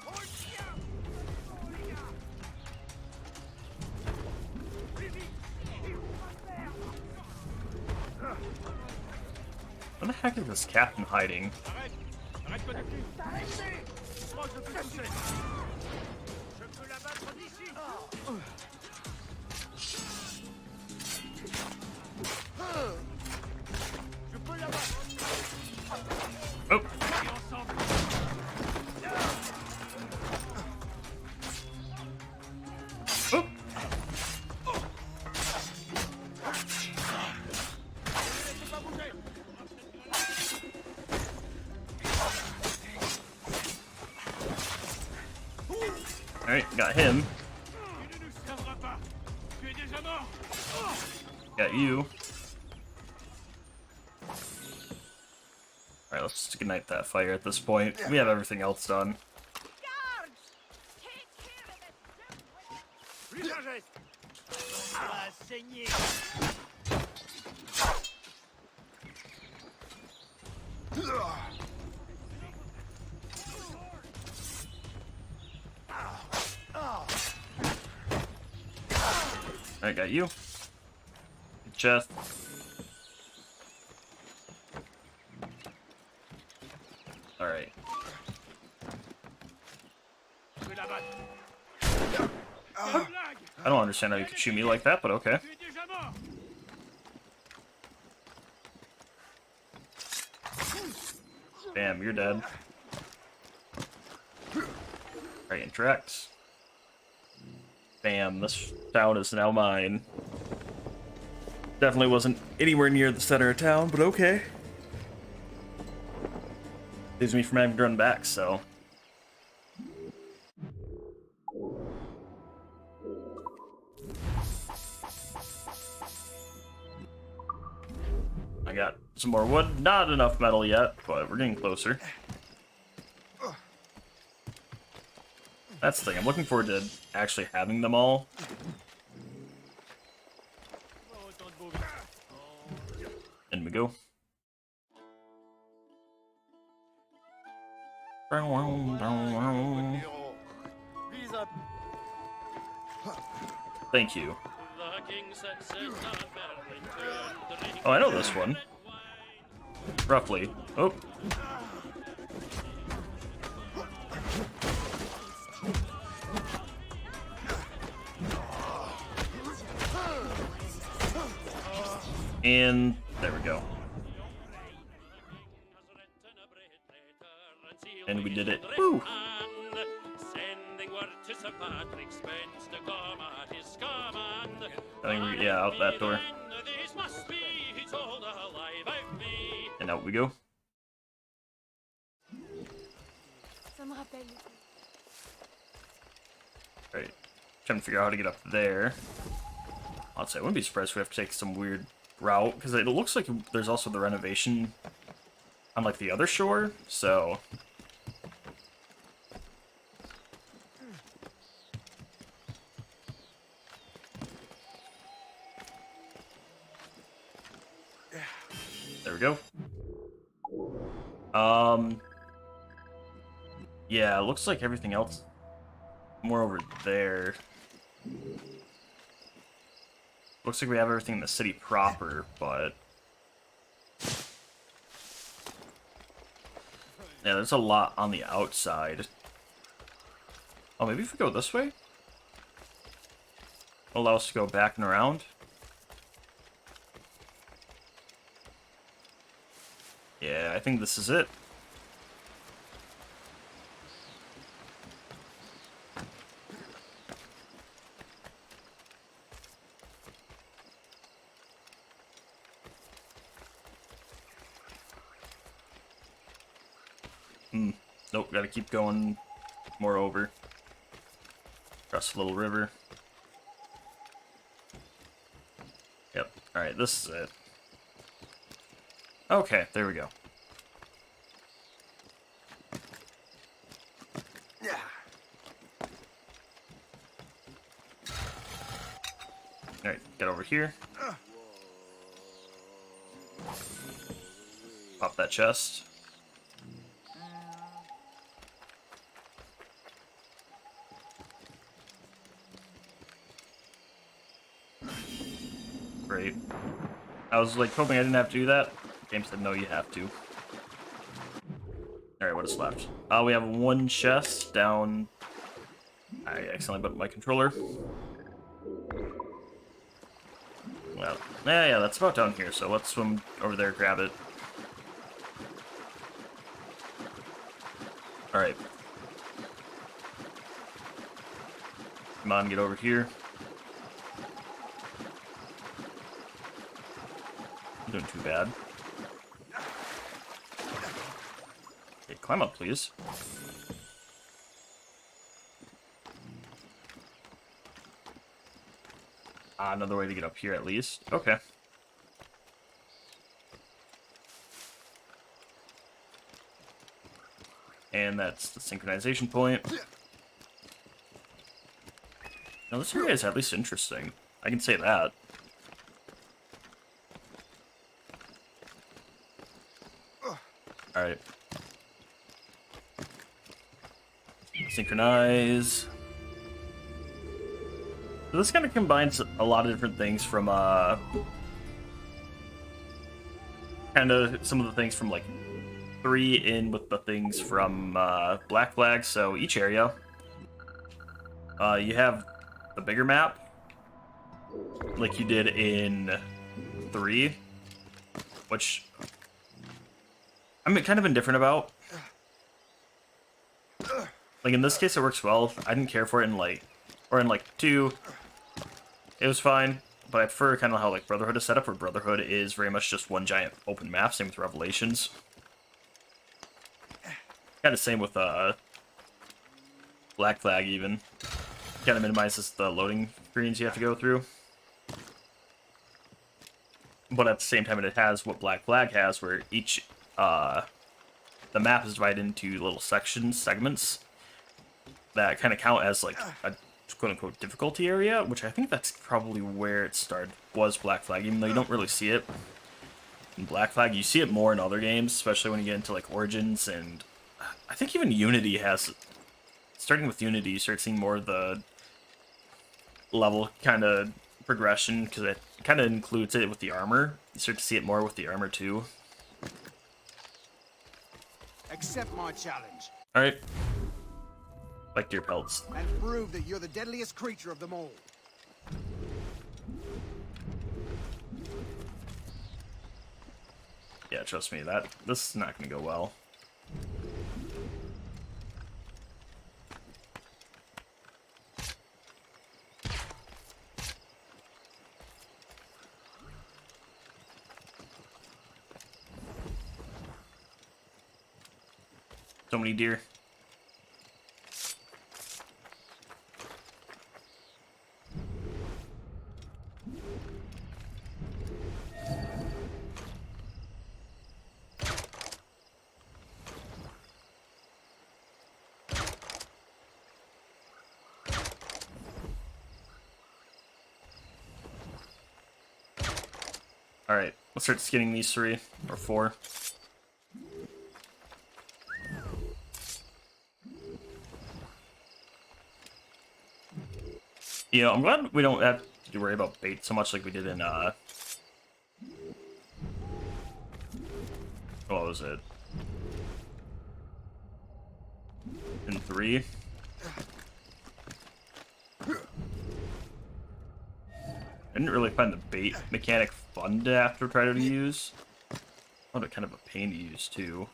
Oh, le chien! Oh, les gars! Plus vite! Il faut pas perdre! Where the heck is this captain hiding? Arrête! Arrête-toi de cul! Arrêtez! Moi, je peux toucher! Je peux l'abattre d'ici! Je peux l'abattre! Oh! Et ensemble! Oh! Ne pas bouger! Alright, got him. Tu ne nous sauveras pas! Tu es déjà mort! Got you. Alright, let's just ignite that fire at this point. We have everything else done. Plus un geste! Ça va saigner! Alright, got you. Chest. Alright. Je vais l'abattre! I don't understand how you could shoot me like that, but okay. Tu es déjà mort! Bam, you're dead. Right, interact. Bam, this town is now mine. Definitely wasn't anywhere near the center of town, but okay. Saves me from having to run back, so. I got some more wood. Not enough metal yet, but we're getting closer. That's the thing. I'm looking forward to actually having them all. In we go. Thank you. Oh, I know this one. Roughly. Oh. And there we go. And we did it. Woo! I think we're, yeah, out that door. And out we go. Right. Trying to figure out how to get up there. Honestly, I wouldn't be surprised if we have to take some weird route, because it looks like there's also the renovation on like the other shore, so. There we go. Yeah, it looks like everything else more over there. Looks like we have everything in the city proper, but yeah, there's a lot on the outside. Oh, maybe if we go this way? Allow us to go back and around. Yeah, I think this is it. Nope, gotta keep going more over. Across the little river. Yep, alright, this is it. Okay, there we go. Alright, get over here. Pop that chest. Great. I was like hoping I didn't have to do that. Game said no, you have to. Alright, what is left? We have one chest down. I accidentally bumped my controller. Well, yeah, that's about down here, so let's swim over there, grab it. Alright. Come on, get over here. I'm doing too bad. Okay, climb up, please. Another way to get up here, at least. Okay. And that's the synchronization point. Now, this area is at least interesting. I can say that. Alright. Synchronize. So this kind of combines a lot of different things from, kind of some of the things from, like, 3 in with the things from, Black Flag. So each area, you have the bigger map, like you did in 3, which I'm kind of indifferent about. Like in this case, it works well. I didn't care for it in like, or in like 2, it was fine. But I prefer kind of how like Brotherhood is set up, where Brotherhood is very much just one giant open map. Same with Revelations. Kind of same with Black Flag even. Kind of minimizes the loading screens you have to go through. But at the same time, it has what Black Flag has, where each the map is divided into little sections, segments that kind of count as like a quote-unquote difficulty area, which I think that's probably where it started, was Black Flag, even though you don't really see it in Black Flag. You see it more in other games, especially when you get into like Origins, and I think even Unity has, starting with Unity, you start seeing more of the level kind of progression, because it kind of includes it with the armor. You start to see it more with the armor too. Accept my challenge Alright. Like deer pelts. and prove that you're the deadliest creature of them all. Yeah, trust me, this is not gonna go well. So many deer. Alright, let's start skinning these 3 or 4. You know, I'm glad we don't have to worry about bait so much like we did in, what was it? In 3? I didn't really find the bait mechanic fun to have to try to use. I found it kind of a pain to use, too.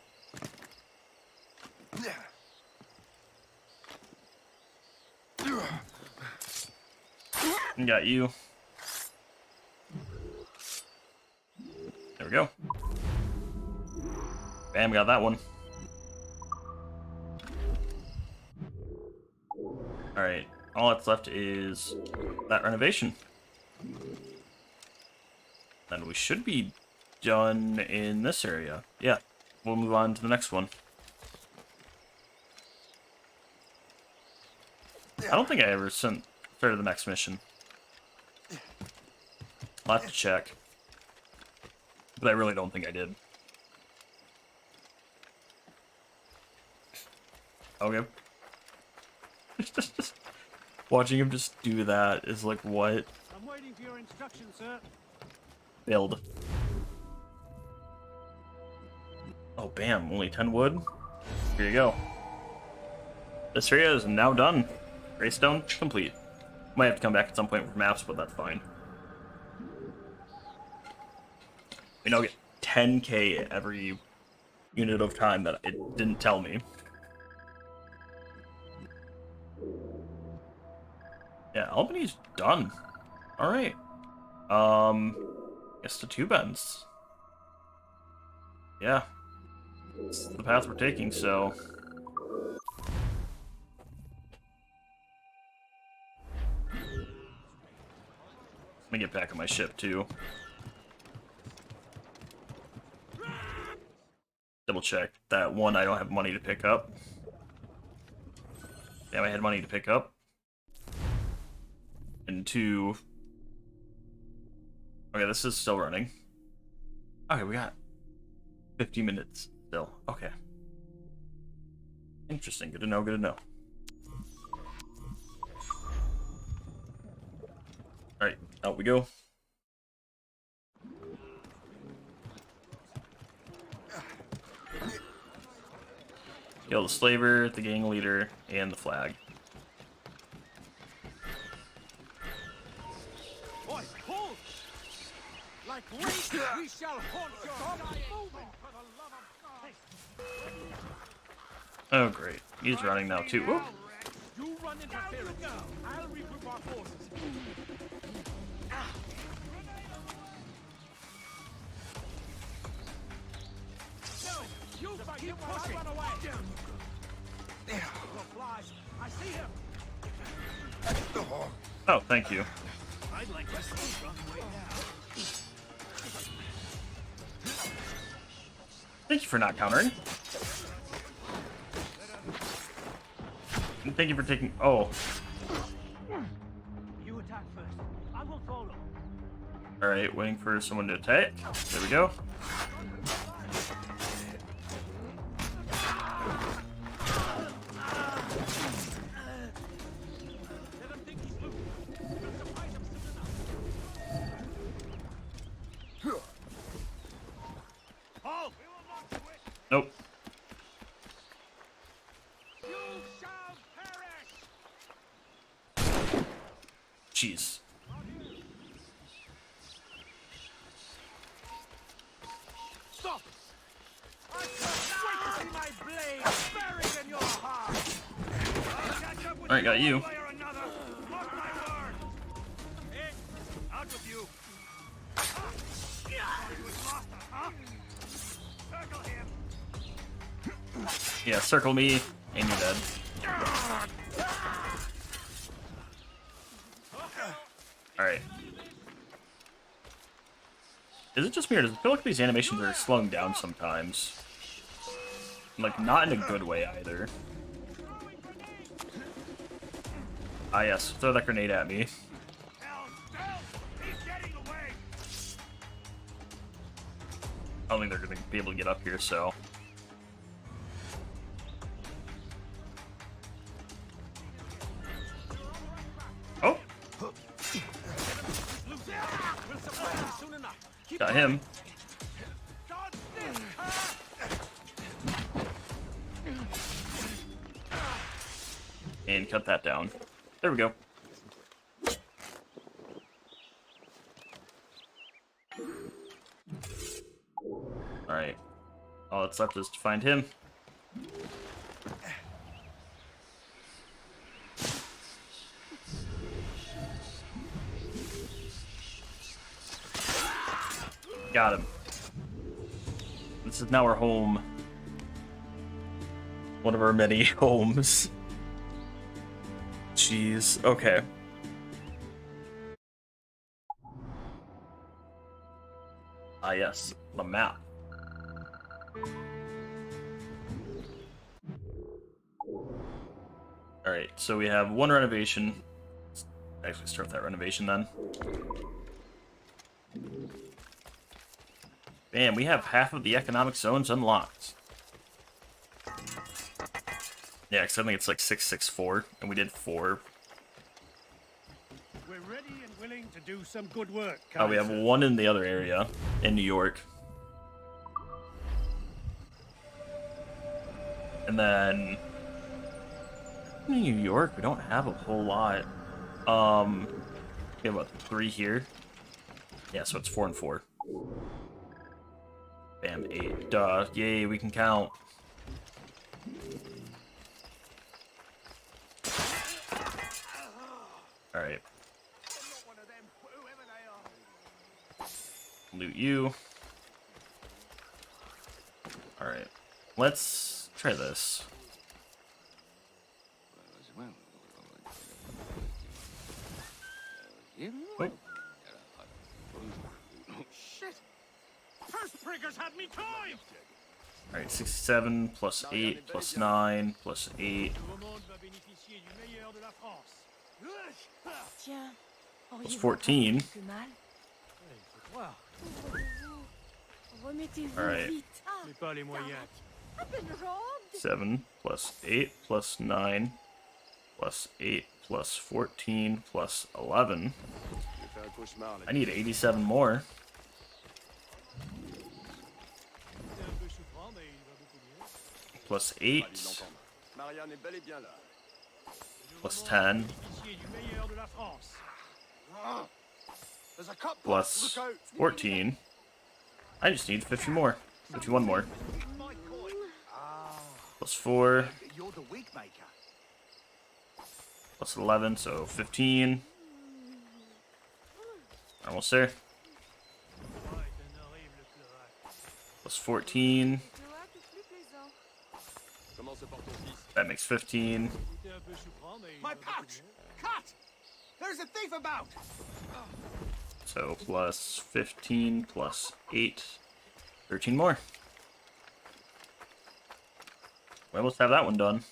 And got you. There we go. Bam, got that one. Alright, all that's left is that renovation. Then we should be done in this area. Yeah, we'll move on to the next one. I don't think I ever started the next mission. I'll have to check. But I really don't think I did. Okay. Watching him just do that is like, what? I'm waiting for your instructions, sir. Build. Oh, bam. Only 10 wood? Here you go. This area is now done. Greystone complete. Might have to come back at some point for maps, but that's fine. We now get 10k every unit of time that it didn't tell me. Yeah, Albany's done. Alright. Guess the 2 bends. Yeah. It's the path we're taking, so... Let me get back on my ship, too. Double check. That 1 I don't have money to pick up. Damn, I had money to pick up. And 2... Okay, this is still running. Okay, we got 50 minutes still. Okay. Interesting. Good to know, good to know. Alright, out we go. Kill the slaver, the gang leader, and the flag. Boys, pull! Like reeds, we shall haunt your dying. Moving, for the love of God! Hey, Oh, great. He's running now, too. Whoop. You run interference. I'll regroup our forces. You keep pushing. Run away. Look, flies. I see him. Oh, thank you. I'd like to see run away now. Thank you for not countering. And thank you for taking... Oh. You attack first. I will follow. Alright, waiting for someone to attack. There we go. Let him think he's loose. We'll surprise him soon enough. Paul! We will not quit! Nope. You shall perish! Jeez. Stop! I can't wait to see my blade buried in your heart. I'll catch up with Alright, got you. one way or another. Mark my word! Hey, out with you! Thought he was lost, huh? Circle him! Yeah, circle me, and you're dead. Alright. Is it just me, or does it feel like these animations are slowing down sometimes? Like, not in a good way, either. Ah, yes. Throw that grenade at me. Help! Help! He's getting away! I don't think they're going to be able to get up here, so... Oh! We'll surprise him soon enough. Keep Got him. Dodge this, And cut that down. There we go. Alright. All that's left is to find him. Got him. This is now our home. One of our many homes. Jeez. Okay. Ah, yes. The map. Alright, so we have one renovation. Let's actually start with that renovation then. Bam, we have half of the economic zones unlocked. Yeah, because I think it's like 664, and we did 4. We're ready and willing to do some good work. Oh, we have Kaiser. one in the other area, in New York. And then... in New York, we don't have a whole lot. We have, what, 3 here? Yeah, so it's 4 and 4. Bam, 8. Duh. Yay, we can count. Alright. Loot you. Alright. Let's try this. Oh. Shit! First priggers had me toy! Alright, 67 plus 8 plus 9 plus 8 Tout le monde va bénéficier du meilleur de la France. Tiens, plus auriez-vous 14. pas plus mal? Croire, Remettez-vous Alright. vite. Ah, j'ai pas les moyens. I've been robbed. 7 plus 8 plus 9 plus 8 plus 14 plus 11. I need 87 more. C'est un peu souffrant, mais il va beaucoup mieux. Plus 8 Marianne est bel et bien là. plus 10 Bénéficier du meilleur de la France. There's a cup. plus Look out. 14. I just need 50 more. 51 more. Plus 4 you're the wig maker. Plus 11, so 15. Almost there. Plus 14. That makes 15. My pouch! Cut! There's a thief about! So plus 15 plus 8. 13 more. We almost have that one done.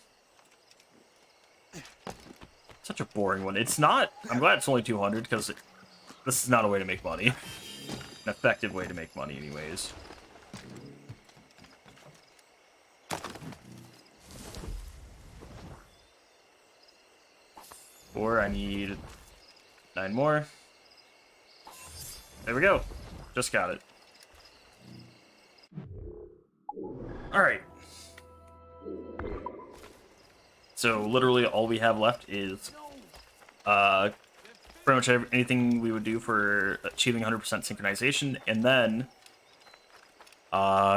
Such a boring one. It's not... I'm glad it's only 200, because this is not a way to make money. An effective way to make money, anyways. Four, I need 9 more. There we go. Just got it. Alright. So literally all we have left is pretty much anything we would do for achieving 100% synchronization, and then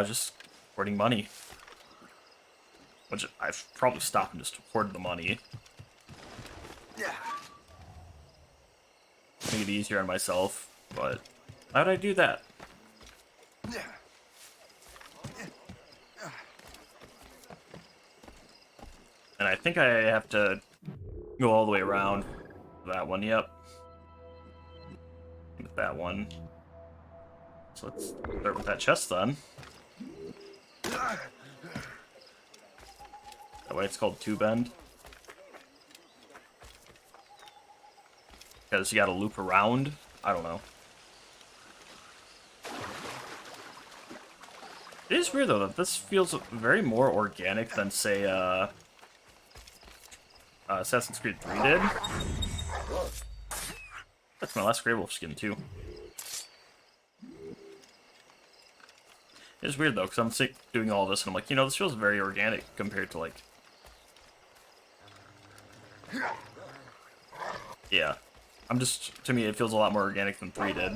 just hoarding money. Which I've probably stopped and just hoarded the money. Yeah. Make it easier on myself, but how did I do that? Yeah. And I think I have to go all the way around that one. Yep. With that one. So let's start with that chest then. That way it's called two bend. Because you gotta loop around. I don't know. It is weird though that this feels very more organic than, say, Assassin's Creed 3 did. That's my last Grey Wolf skin too. It's weird though, because I'm sick doing all this and I'm like, you know, this feels very organic compared to like... Yeah. I'm just, to me, it feels a lot more organic than 3 did.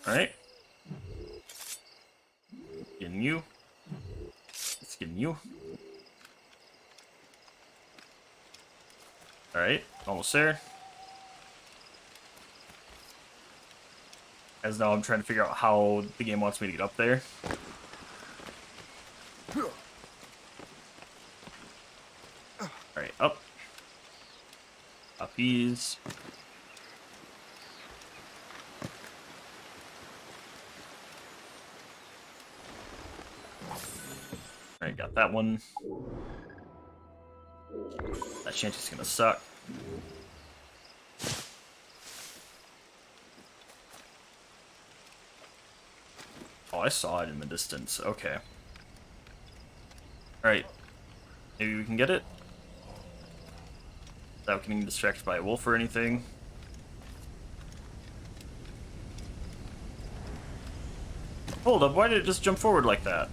Alright. Getting you. It's getting you. Alright, almost there. As now I'm trying to figure out how the game wants me to get up there. Alright, up. Uppies. Alright, got that one. That shanty's gonna suck. Oh, I saw it in the distance. Okay. Alright. Maybe we can get it? Without getting distracted by a wolf or anything. Hold up, why did it just jump forward like that?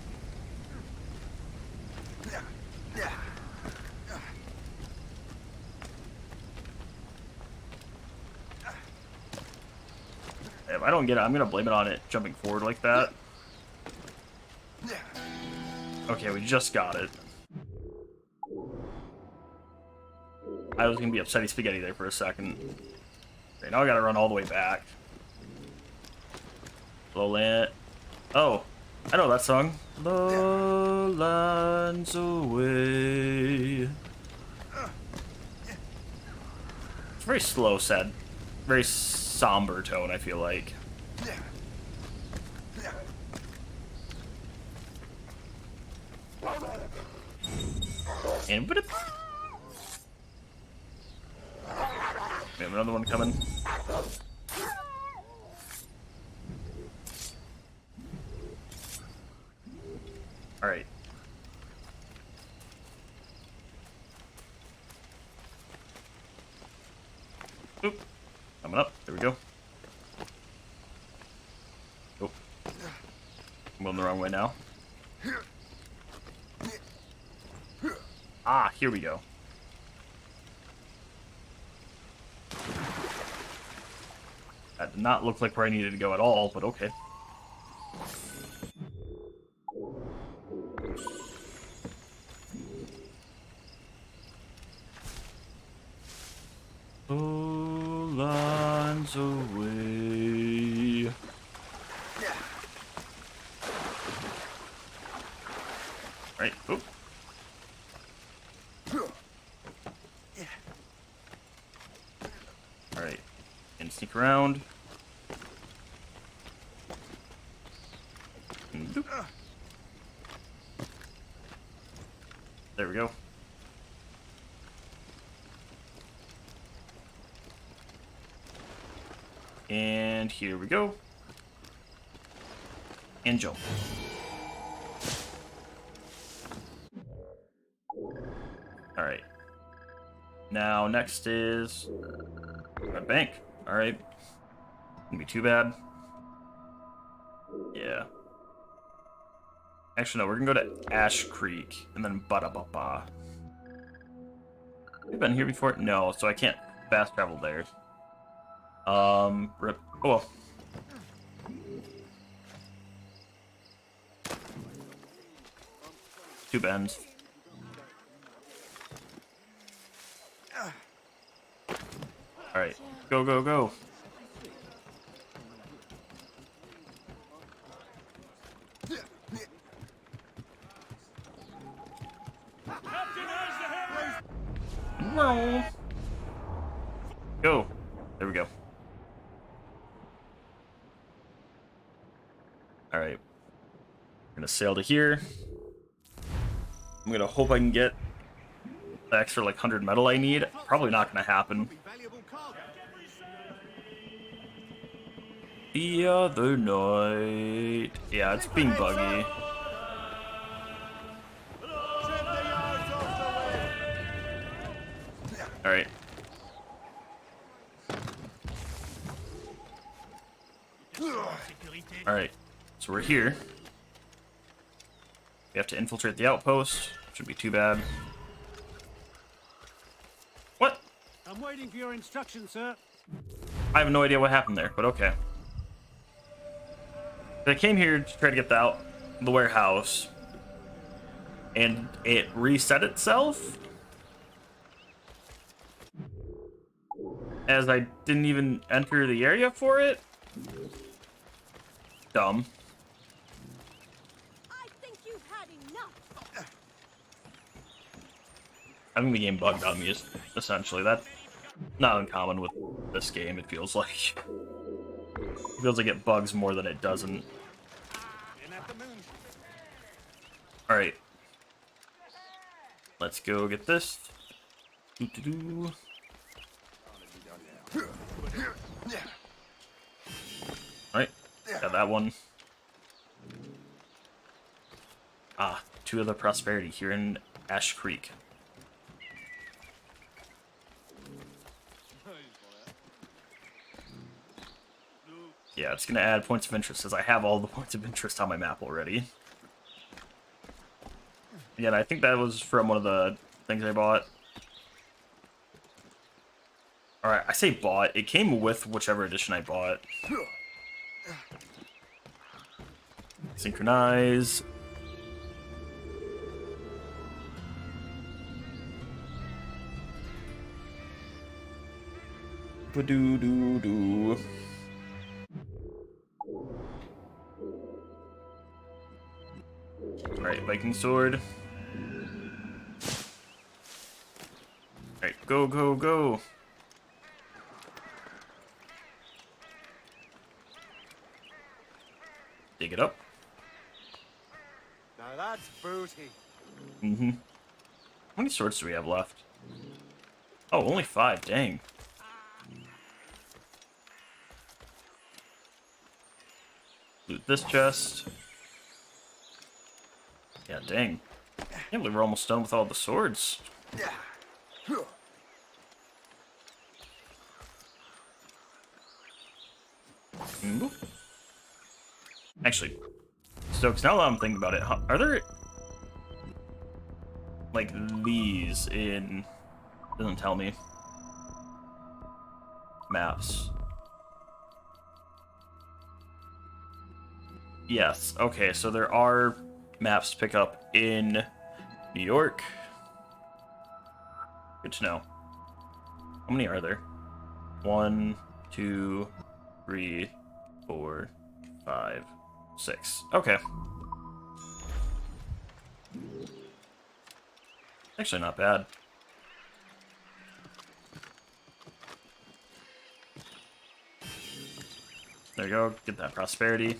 If I don't get it, I'm gonna blame it on it jumping forward like that. Okay, we just got it. I was gonna be upsetty spaghetti there for a second. Okay, now I gotta run all the way back. Lowland. Oh, I know that song. Lowlands away. It's very slow, sad, very somber tone, I feel like. And we have another one coming. Alright. Oop. Coming up. There we go. Oh. I'm going the wrong way now. Ah, here we go. That did not look like where I needed to go at all, but okay. Lines away. Right. Oop. All right. And sneak around. And boop. There we go. And here we go. And jump. Alright. Now, next is a bank. Alright. Wouldn't be too bad. Yeah. Actually, no, we're gonna go to Ash Creek and then Ba-da-ba-ba. We've been here before? No, so I can't fast travel there. Rip. Oh, well. Two bends. Alright. Go, go, go. Go. There we go. Alright. We're gonna sail to here. I'm gonna hope I can get the extra like 100 metal I need. Probably not gonna happen. The other night. Yeah, it's being buggy. Alright. Alright. So we're here. We have to infiltrate the outpost. Shouldn't be too bad. What? I'm waiting for your instructions, sir. I have no idea what happened there, but okay. I came here to try to get the warehouse, and it reset itself, as I didn't even enter the area for it. Dumb. I think you've had enough. I think the game bugged on me, essentially. That's not uncommon with this game, it feels like. It feels like it bugs more than it doesn't. Alright. Let's go get this. Doo-doo-doo. Alright. Got that one. Ah, 2 of the prosperity here in Ash Creek. Yeah, it's gonna add points of interest, as I have all the points of interest on my map already. Again, I think that was from one of the things I bought. Alright, I say bought. It came with whichever edition I bought. Synchronize. Ba-doo-doo-doo. Alright, Viking Sword. Alright, go, go, go. Dig it up. Now that's booty. Mm-hmm. How many swords do we have left? Oh, only 5, dang. Loot this chest. Yeah, dang. I can't believe we're almost done with all the swords. Boop. Actually, Stokes, now that I'm thinking about it, are there like these in, doesn't tell me, maps? Yes. Okay, so there are maps to pick up in New York. Good to know. How many are there? 1, 2, 3, 4, 5, 6. Okay. Actually, not bad. There you go. Get that prosperity.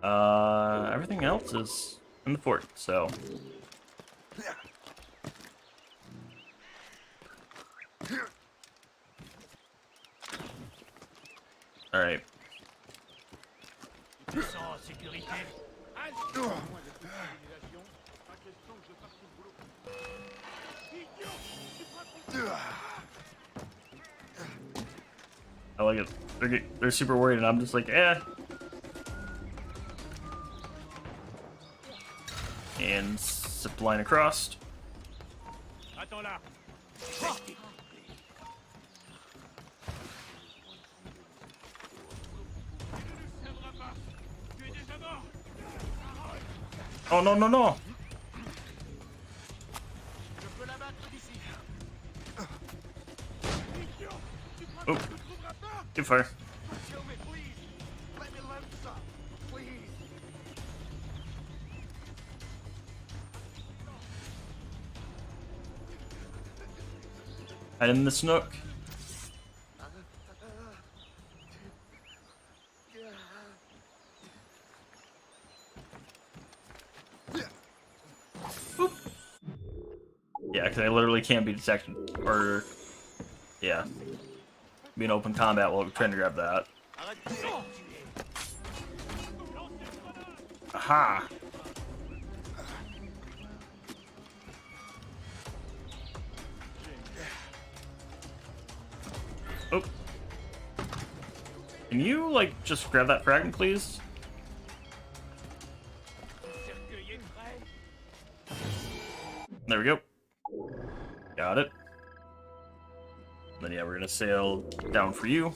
Everything else is in the fort, so. All right. I like it. They're super worried, and I'm just like, eh. And zip line across. Attends là. Oh no no no! Oh, good fire. Kill me, please. Let me live, sir. Please. Hide in the snook. Boop. Yeah, because I literally can't be detected. Or, yeah. Be in open combat while trying to grab that. Aha! Oh. Can you, like, just grab that fragment, please? There we go. Got it. Then, yeah, we're gonna sail down for you.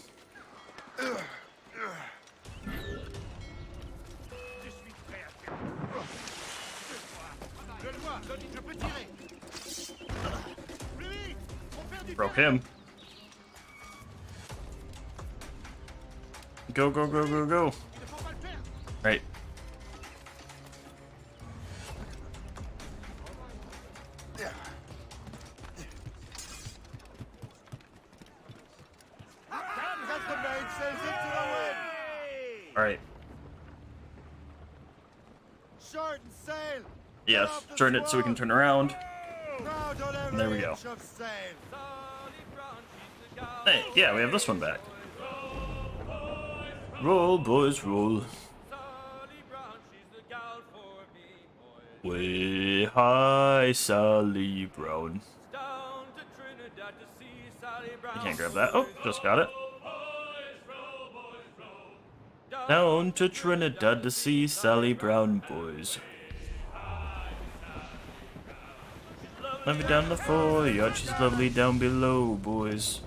Broke him. Go, go, go, go, go. Right. That's the main sails into the wind. Alright. Short and sail. Yes, turn it so we can turn around. Now don't ever There we go. inch of sail. Hey, yeah, we have this one back. Roll, boys, roll. Way high, Sally Brown. I can't grab that. Oh, just got it. Down to Trinidad to see Sally Brown, boys. Lovely down the foreyard, she's lovely down below, boys.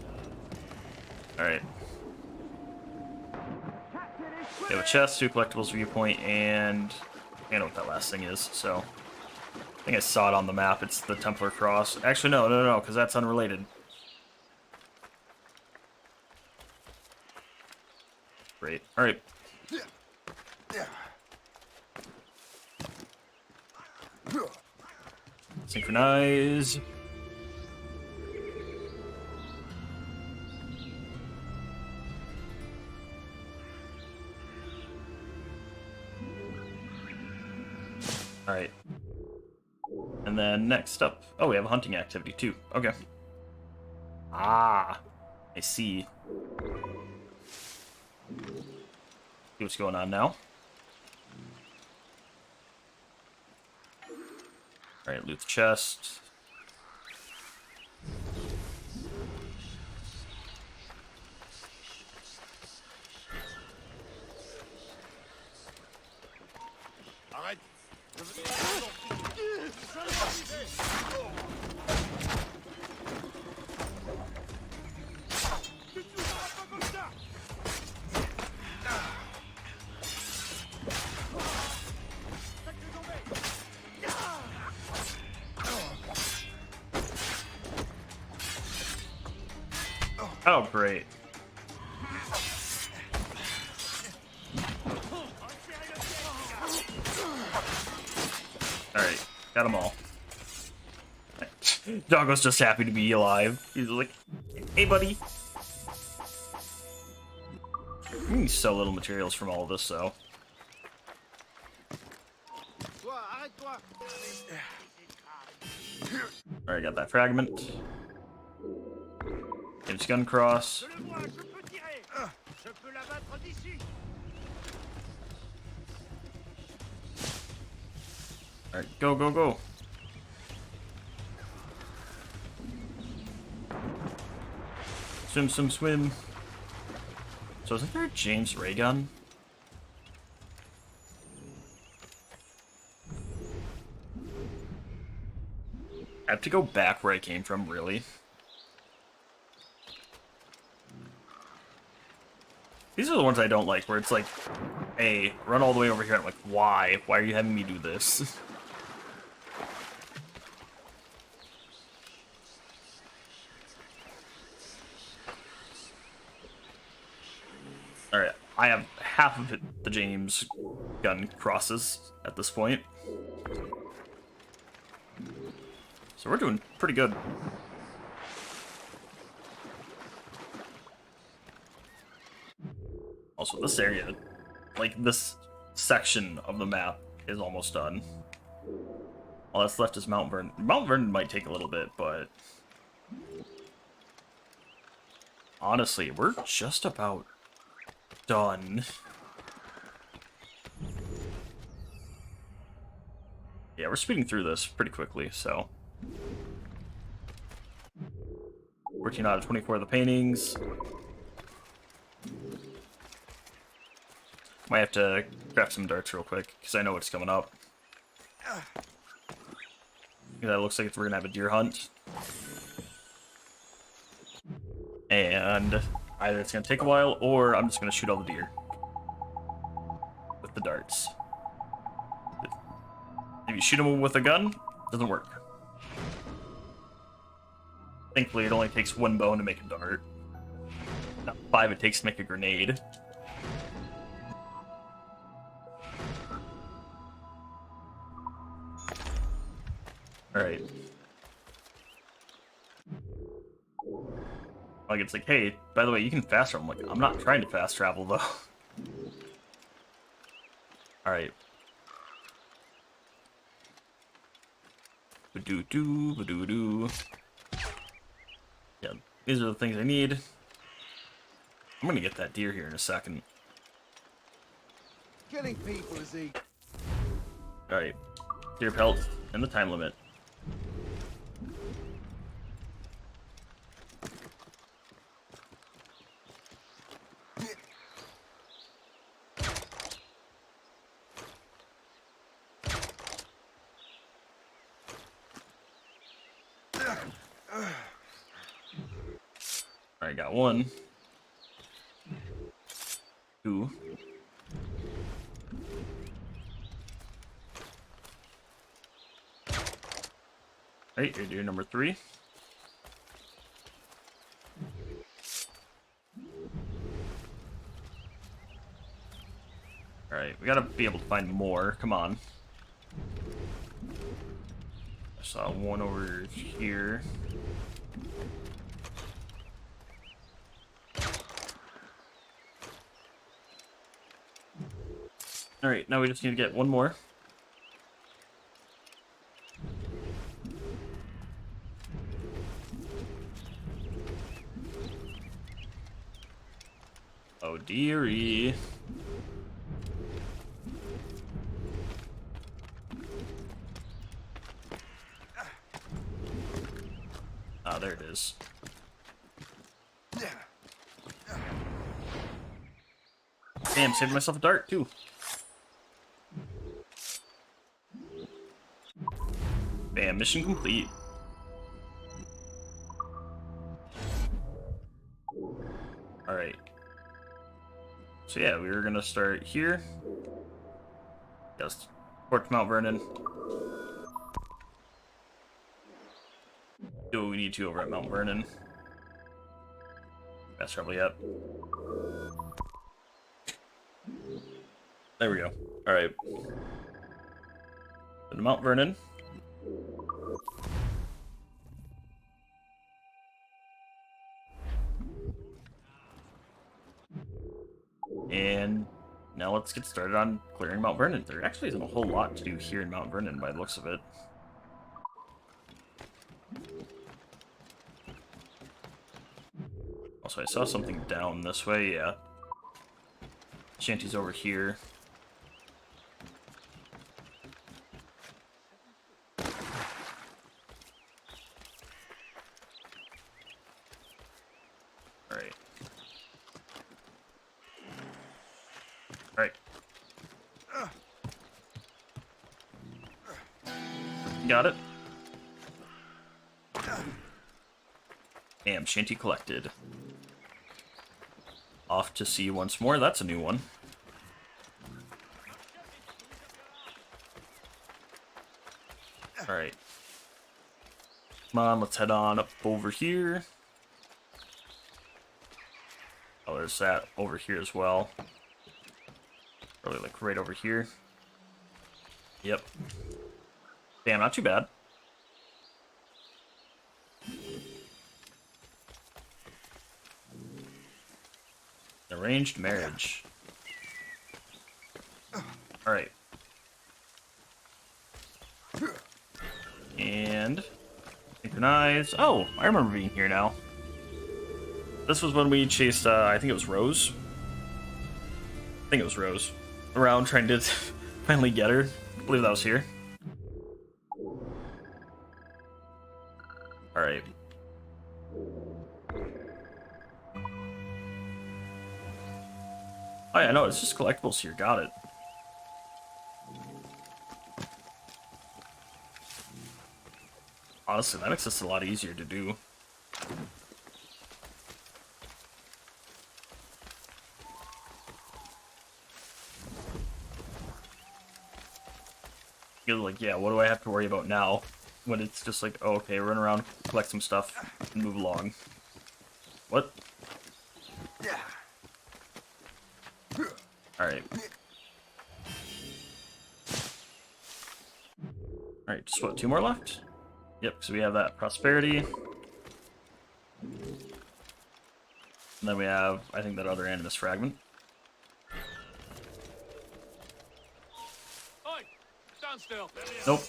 Alright. We have a chest, 2 collectibles, viewpoint, and I know what that last thing is, so. I think I saw it on the map, it's the Templar Cross. Actually, no, because that's unrelated. Great. Alright. Synchronize. Alright. And then next up... Oh, we have a hunting activity too. Okay. Ah. I see. See what's going on now. Alright, loot the chest. Arrête. Oh, great. Alright, got them all. Doggo's just happy to be alive. He's like, hey, buddy. We need so little materials from all of this, though. Alright, got that fragment. Get his gun cross. Je le vois, je peux tirer. Je peux l'abattre d'ici. Alright, go, go, go. Swim, swim, swim. So isn't there a James ray gun? I have to go back where I came from, really. These are the ones I don't like, where it's like, hey, run all the way over here. I'm like, why? Why are you having me do this? Alright, I have half of the James gun crosses at this point. So we're doing pretty good. Also, this area, like this section of the map, is almost done. All that's left is Mount Vernon. Mount Vernon might take a little bit, but honestly, we're just about done. Yeah, we're speeding through this pretty quickly, so. 14 out of 24 of the paintings. Might have to craft some darts real quick, because I know what's coming up. That looks like we're gonna have a deer hunt. And either it's gonna take a while, or I'm just gonna shoot all the deer with the darts. If you shoot them with a gun, it doesn't work. Thankfully, it only takes one bone to make a dart. Not 5 it takes to make a grenade. Alright. Like, it's like, hey, by the way, you can fast travel. I'm like, I'm not trying to fast travel, though. Alright. Ba-doo-doo, ba-doo-doo. Yeah, these are the things I need. I'm gonna get that deer here in a second. Killing people is easy. Alright. Deer pelt and the time limit. Alright, got 1. 2. Alright, you're deer number 3. Alright, we gotta be able to find more. Come on. I saw one over here. Alright, now we just need to get one more. Oh dearie. Ah, there it is. Damn, saved myself a dart too. Bam, mission complete. Alright. So yeah, we were gonna start here. Yes, Fort Mount Vernon. Do what we need to over at Mount Vernon. Fast travel yet. There we go. Alright. To Mount Vernon. And now let's get started on clearing Mount Vernon. There actually isn't a whole lot to do here in Mount Vernon by the looks of it. Also, I saw something down this way, yeah. Shanty's over here. Alright. Alright. Got it. Damn, Shanty collected. Off to sea once more. That's a new one. Alright. Come on, let's head on up over here. Oh, there's that over here as well. Probably like right over here. Yep. Damn, not too bad. Arranged marriage. Alright. And synchronize. Oh, I remember being here now. This was when we chased, I think it was Rose. I think it was Rose. Around trying to finally get her. I believe that was here. Alright. Oh yeah, no, it's just collectibles here. Got it. Honestly, that makes this a lot easier to do. You're like, yeah, what do I have to worry about now? When it's just like, oh, okay, run around, collect some stuff, and move along. What? Alright. Alright, just what, 2 more left? Yep, so we have that prosperity. And then we have, I think, that other animus fragment. Oi! Stand still! Nope.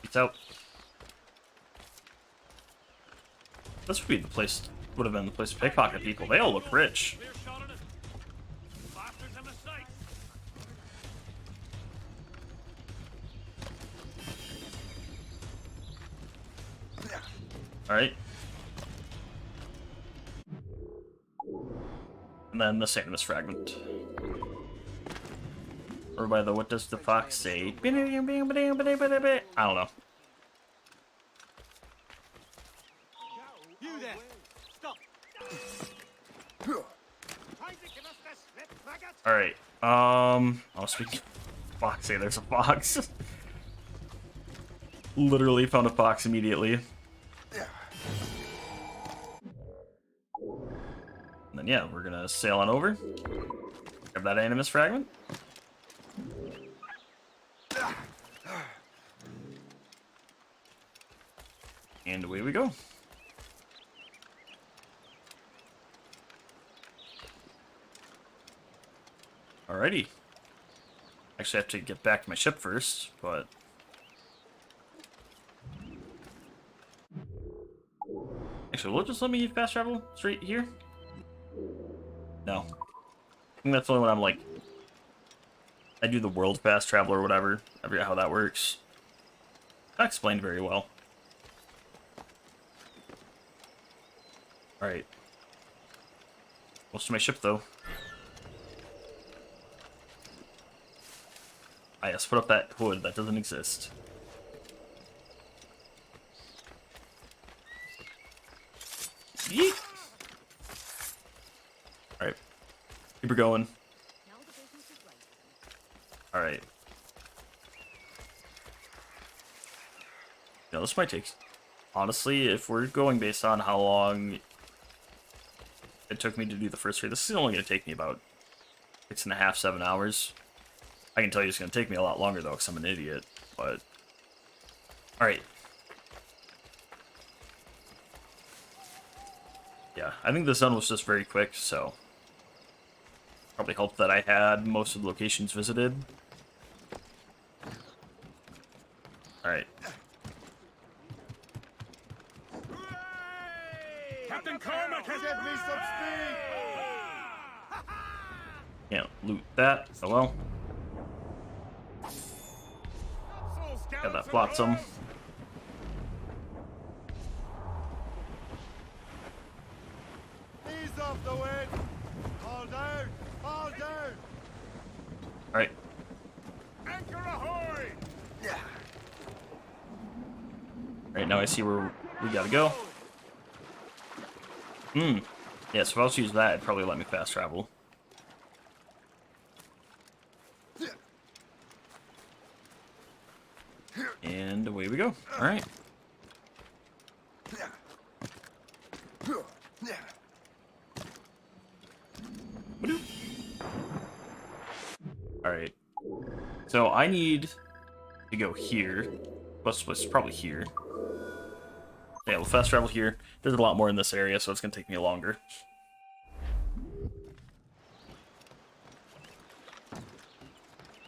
It's out. This would be the place, would have been the place to pickpocket people. They all look rich. Clear shot on it. Bastards in the sights! Alright. And then the Animus fragment. Or by the, what does the fox say? I don't know. You there! Stop! Alright. Oh, speaking of fox, hey, there's a fox. Literally found a fox immediately. And then, yeah, we're gonna sail on over. Grab that Animus fragment. And away we go. Alrighty. Actually, I have to get back to my ship first, but... Actually, will it just let me fast travel straight here? No. I think that's only when I'm like... I do the world fast travel or whatever. I forget how that works. Not explained very well. Alright. Close to my ship, though. Ah, yes, put up that hood. That doesn't exist. Yeet! Alright. Keep her going. Now the business is right. Alright. Now, this might take... Honestly, if we're going based on how long it took me to do the first raid. This is only going to take me about 6.5, 7 hours. I can tell you it's going to take me a lot longer, though, because I'm an idiot. But, alright. Yeah, I think this one was just very quick, so probably helped that I had most of the locations visited. Alright. Captain Cormac has Give me some speed! Can't loot that. Oh well. Got that flotsam. Ease off the wind! All down! All down! Alright. Anchor ahoy! Alright, now I see where we gotta go. Yeah, so if I was to use that, it'd probably let me fast travel. And away we go. Alright. Alright. So I need to go here. It's probably here. Yeah, we'll fast travel here. There's a lot more in this area, so it's going to take me longer.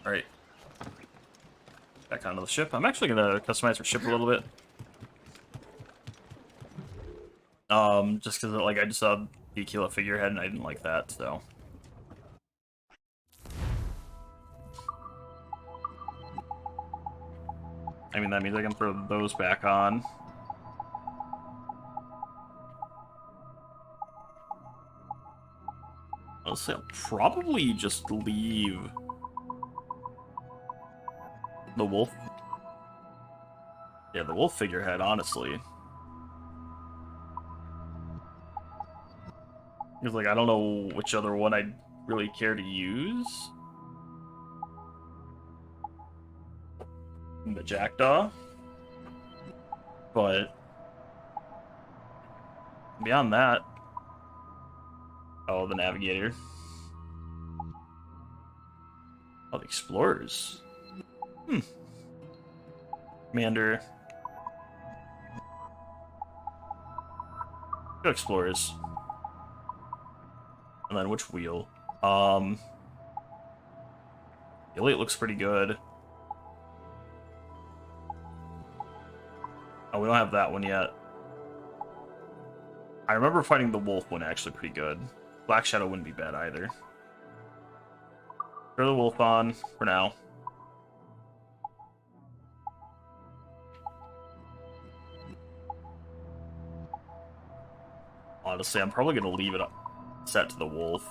Alright. Back onto the ship. I'm actually going to customize our ship a little bit. Just because, like, I just saw the Aquila figurehead and I didn't like that, so... I mean, that means I can throw those back on. I'll say I'll probably just leave the wolf. Yeah, the wolf figurehead, honestly. Because, like, I don't know which other one I'd really care to use. The jackdaw. But beyond that, oh, the navigator. Oh, the explorers. Commander. Go explorers. And then which wheel? Elite looks pretty good. Oh, we don't have that one yet. I remember fighting the wolf one actually pretty good. Black Shadow wouldn't be bad either. Throw the wolf on for now. Honestly, I'm probably gonna leave it set to the wolf.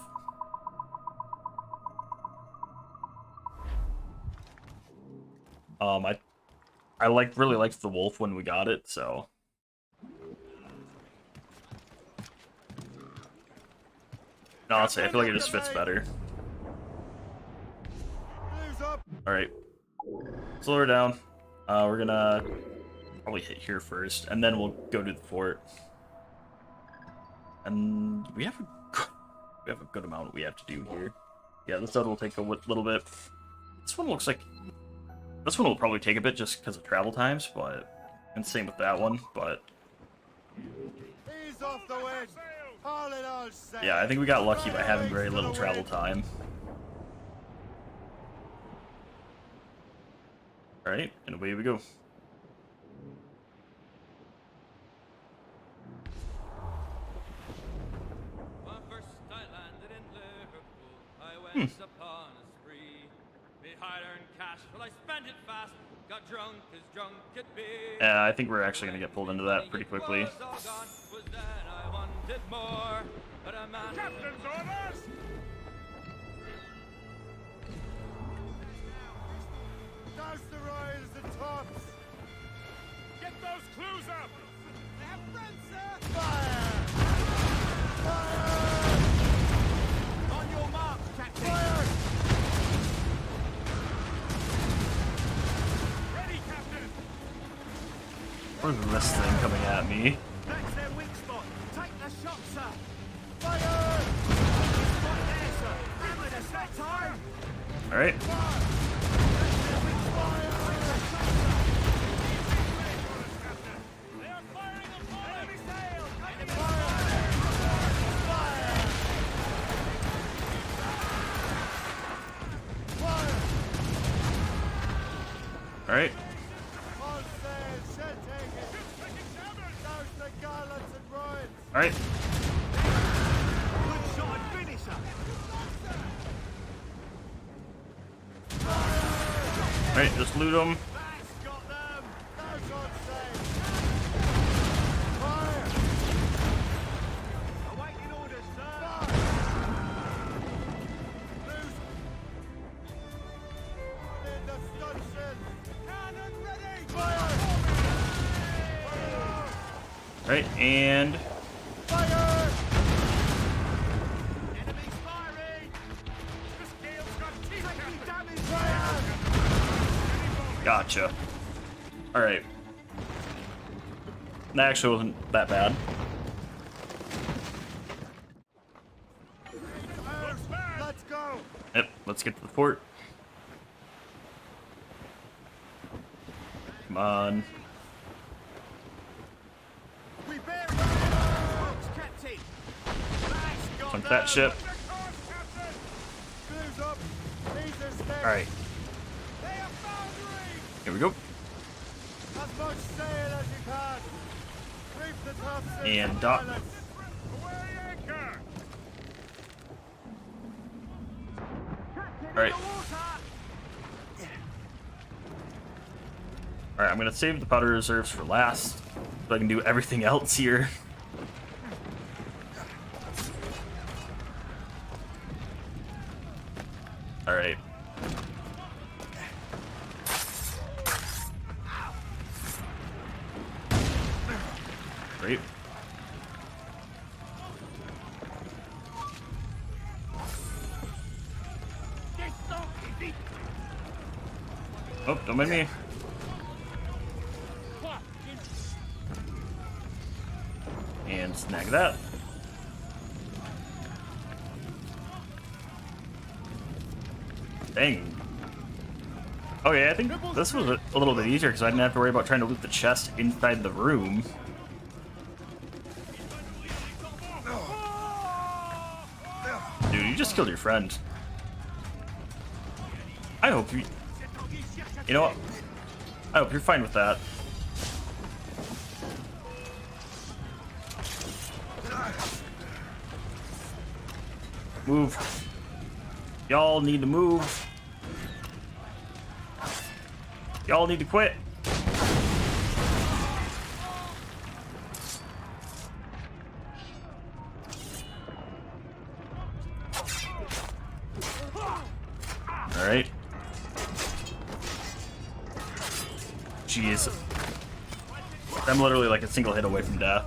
I really liked the wolf when we got it, so. No, I'll say I feel like it just fits better. Alright. Slow her down. We're gonna probably hit here first, and then we'll go to the fort. And we have a good amount we have to do here. Yeah, this other will take a little bit. This one looks like... This one will probably take a bit just because of travel times, but... And same with that one, but... Ease off the wind! All in all sail. Yeah, I think we got lucky by having very little travel time. Alright, and away we go. Upon a spree. Me hard-earned cash, well I spent it fast. Got drunk as drunk could be. Yeah, I think we're actually gonna get pulled into that pretty quickly. Captain's orders! Douse the royals and tops! Get those clues up! Fire! Fire! On your mark, Captain. Fire! Ready, Captain! Where's this thing coming at me? That's their weak spot. Take the shot, sir. Fire! All right. All right. On sail, shall take it. Douse the gallants and ruins. All right. Good shot, finisher. All right. Just loot them. That's got them. Douse on sail. Fire. Awaiting orders, sir. Loose. In the stanchion. Cannon ready. Fire. All right, and Fire. Enemies firing! This gale's got teeth, Captain! Damage. Fire. gotcha. All right. That actually wasn't that bad. Let's go. Yep. Let's get to the fort. Come on. We bear Captain. Sunk that ship. Screws up. These are stakes. All right. They are foundering. Here we go. As much sail as you can. Reef the topsails And of dock. silence. Away anchor! All right. All right. I'm gonna save the powder reserves for last, so I can do everything else here. All right. Great. Oh, don't mind me. And snag that. Dang. Okay, I think this was a little bit easier because I didn't have to worry about trying to loot the chest inside the room. Dude, you just killed your friend. I hope you... You know what? I hope you're fine with that. Move. Y'all need to move. Y'all need to quit. All right. Jeez. I'm literally like a single hit away from death.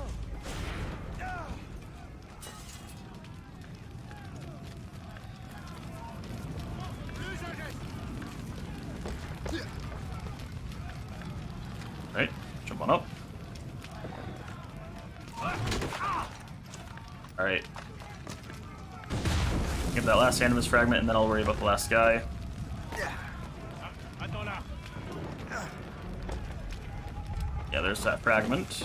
Right, jump on up. Alright. Get that last animus fragment and then I'll worry about the last guy. Yeah, there's that fragment.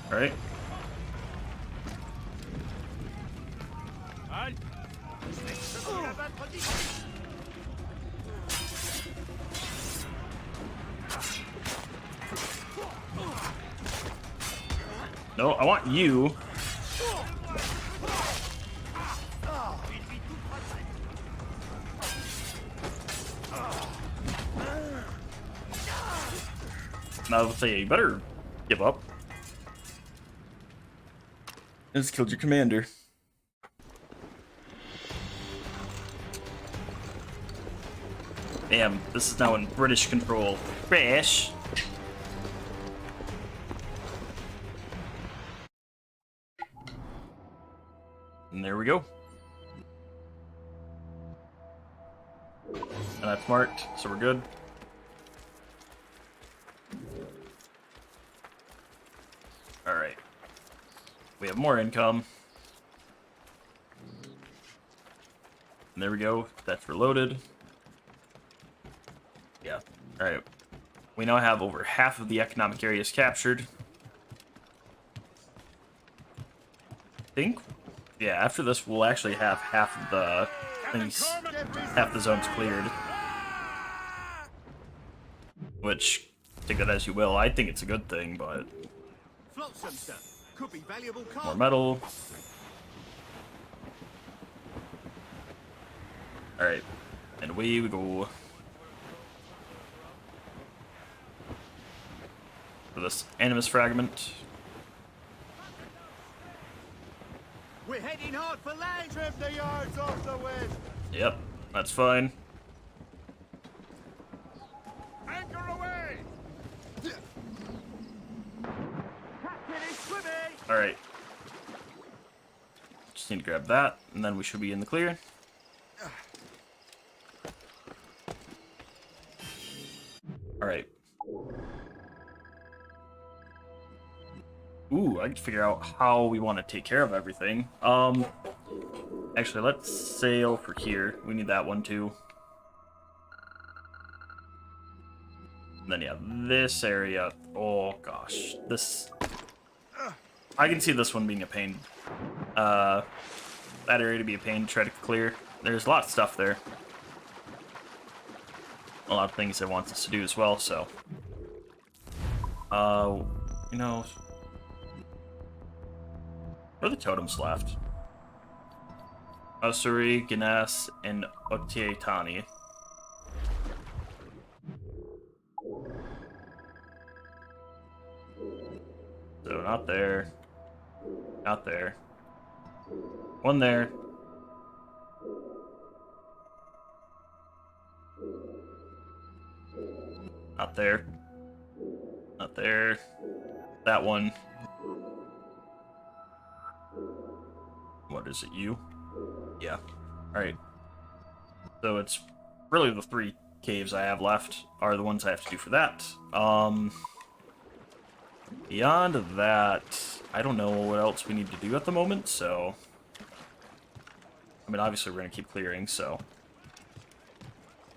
Alright. No, I want you. Now I'll say you better give up. I just killed your commander. Damn, this is now in British control. British. And there we go. And that's marked, so we're good. Alright. We have more income. And there we go. That's reloaded. Yeah. Alright. We now have over half of the economic areas captured. I think, yeah, after this we'll actually have half of the things, half the zones cleared. Which, take that as you will. I think it's a good thing, but Flotsam, sir. Could be valuable more cargo. metal. Alright, and away we go. For this Animus fragment. We're heading hard for land. Trim the yards off the wind. Yep, that's fine. Anchor away! Captain is swimming. Alright. Just need to grab that, and then we should be in the clear. Alright. Ooh, I can figure out how we want to take care of everything. Actually, let's sail for here. We need that one too. And then yeah, this area. Oh gosh, this. I can see this one being a pain. That area to be a pain to try to clear. There's a lot of stuff there. A lot of things it wants us to do as well. So, you know. Where are the totems left? Osuri, Ganas, and Otietani. So not there. Not there. One there. Not there. Not there. That one. What is it, you? Yeah. Alright. So it's really the 3 caves I have left are the ones I have to do for that. Beyond that, I don't know what else we need to do at the moment, so... I mean, obviously we're gonna keep clearing, so...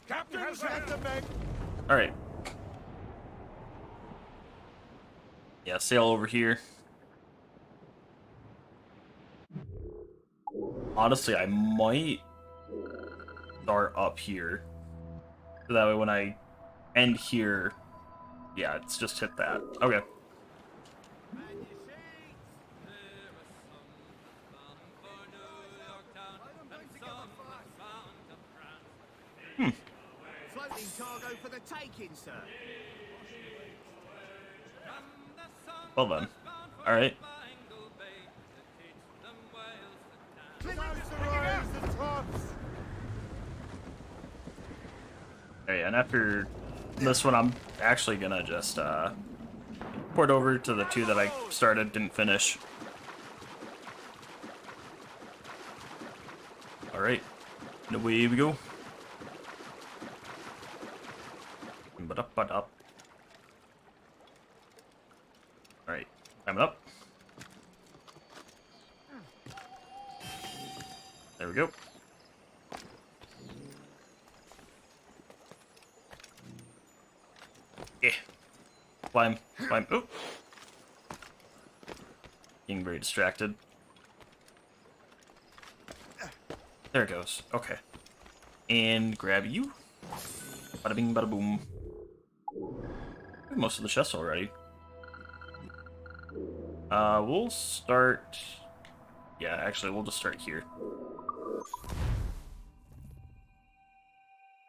Captain has At the men. Alright. Yeah, sail over here. Honestly, I might start up here. So that way when I end here, yeah, it's just hit that. Okay. Floating cargo for the taking, sir. Well then. Alright. Sorcerer the tops. Alright, and after this one, I'm actually gonna just, port over to the 2 that I started, didn't finish. Alright. And away we go. Ba-da-ba-da. Alright, climbing up. There we go. Yeah. Climb, climb. Oop. Being very distracted. There it goes. Okay. And grab you. Bada bing, bada boom. Most of the chests already. We'll start... Yeah, actually, we'll just start here.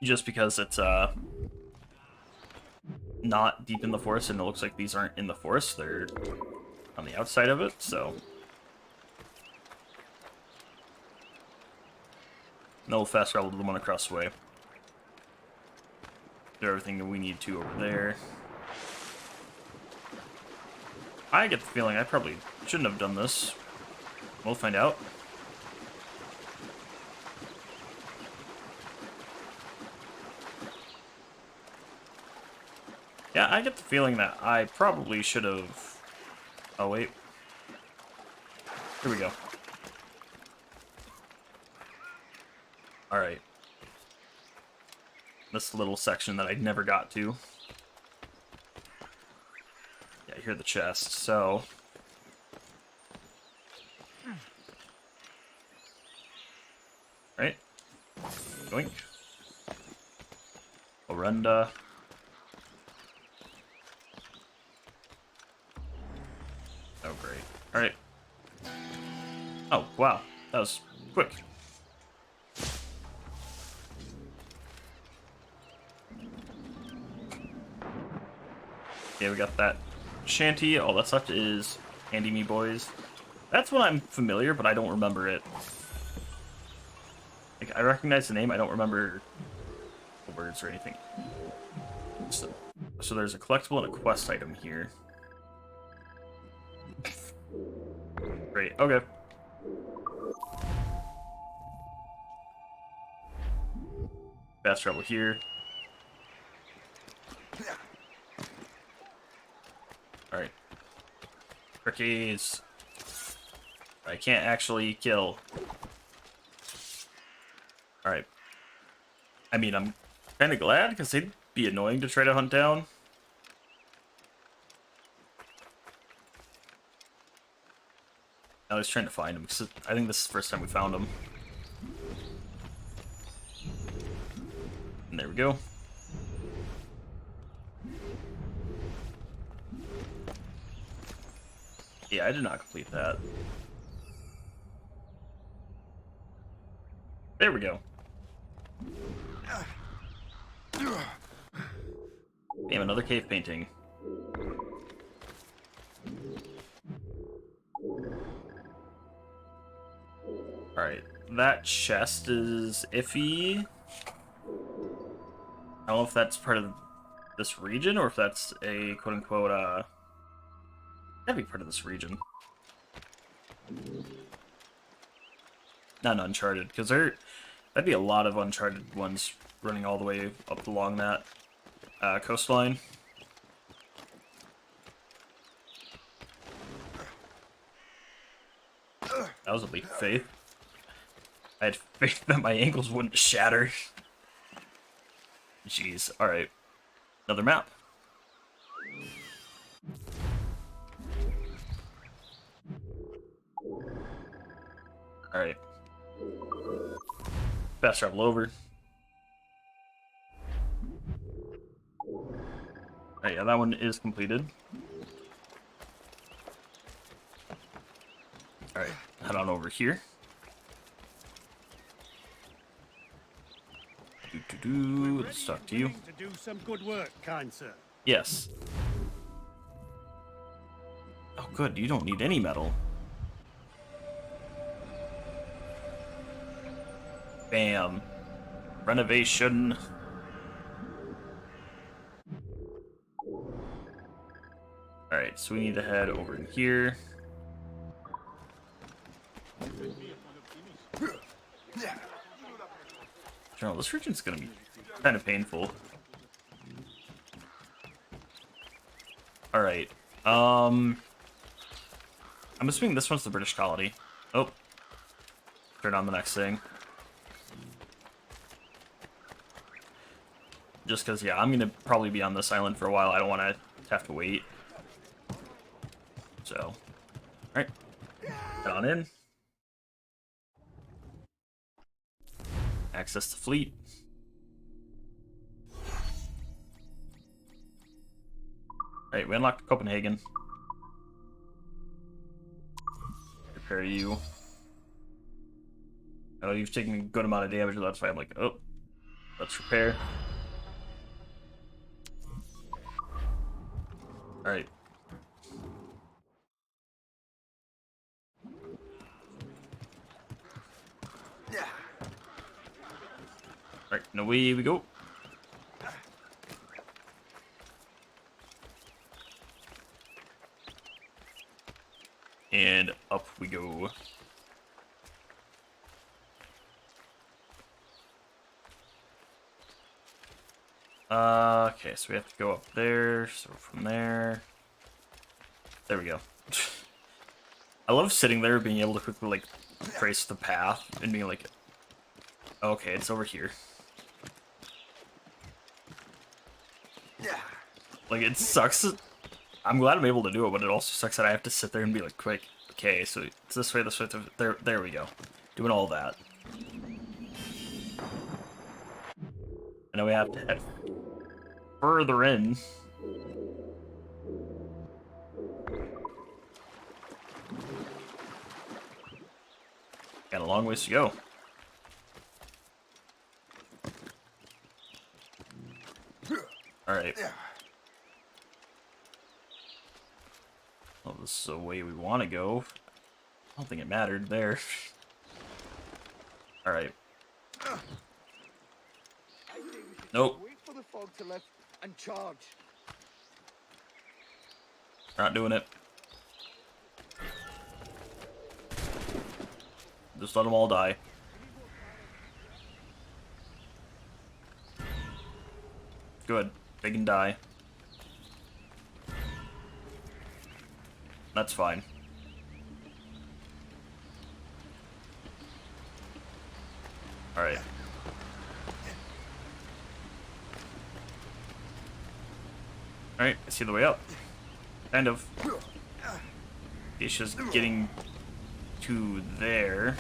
Just because it's, not deep in the forest, and it looks like these aren't in the forest, they're on the outside of it, so... No fast travel to the one across the way. Do everything that we need to over there. I get the feeling I probably shouldn't have done this. We'll find out. Yeah, I get the feeling that I probably should have... Oh, wait. Here we go. Alright. This little section that I never got to. Yeah, I hear the chest, so... Right? Yoink. Orunda. Oh, great. Alright. Oh, wow. That was quick. Okay, we got that shanty. All that's left is Handy Me Boys. That's one I'm familiar, but I don't remember it. Like, I recognize the name, I don't remember the words or anything. So there's a collectible and a quest item here. Great, okay. Fast travel here. Alright. Crickies. I can't actually kill. Alright. I mean, I'm kind of glad, because they'd be annoying to try to hunt down. I was trying to find them, because I think this is the first time we found them. And there we go. Yeah, I did not complete that. There we go. Damn, another cave painting. Alright, that chest is iffy. I don't know if that's part of this region or if that's a quote-unquote, that'd be part of this region. Not Uncharted, because that'd be a lot of Uncharted ones running all the way up along that coastline. That was a leap of faith. I had faith that my ankles wouldn't shatter. Jeez, alright. Another map. Alright. Fast travel over. Alright, yeah, that one is completed. Alright, head on over here. Let's talk to you. To do some good work, kind sir. Yes. Oh, good. You don't need any metal. Bam. Renovation. Alright, so we need to head over in here. General, this region's gonna be kind of painful. Alright. I'm assuming this one's the British colony. Oh. Turn on the next thing. Just because, yeah, I'm gonna probably be on this island for a while. I don't want to have to wait. So, alright. Get on in. Access the fleet. Alright, we unlocked Copenhagen. Repair you. Oh, you've taken a good amount of damage, that's why I'm like, oh, let's repair. Alright. Alright, and away we go. And up we go. Okay, so we have to go up there, so from there we go. I love sitting there, being able to quickly, like, trace the path, and being like, Okay, it's over here. Like, it sucks. I'm glad I'm able to do it, but it also sucks that I have to sit there and be like, quick. Okay, so it's this way, there. There we go. Doing all that. And now we have to head further in. Got a long ways to go. Alright. Well, this is the way we want to go. I don't think it mattered there. Alright. Nope. Wait for the fog to lift and charge. Not doing it. Just let them all die. Good. They can die. That's fine. Alright. Alright, I see the way up. Kind of. It's just getting to there.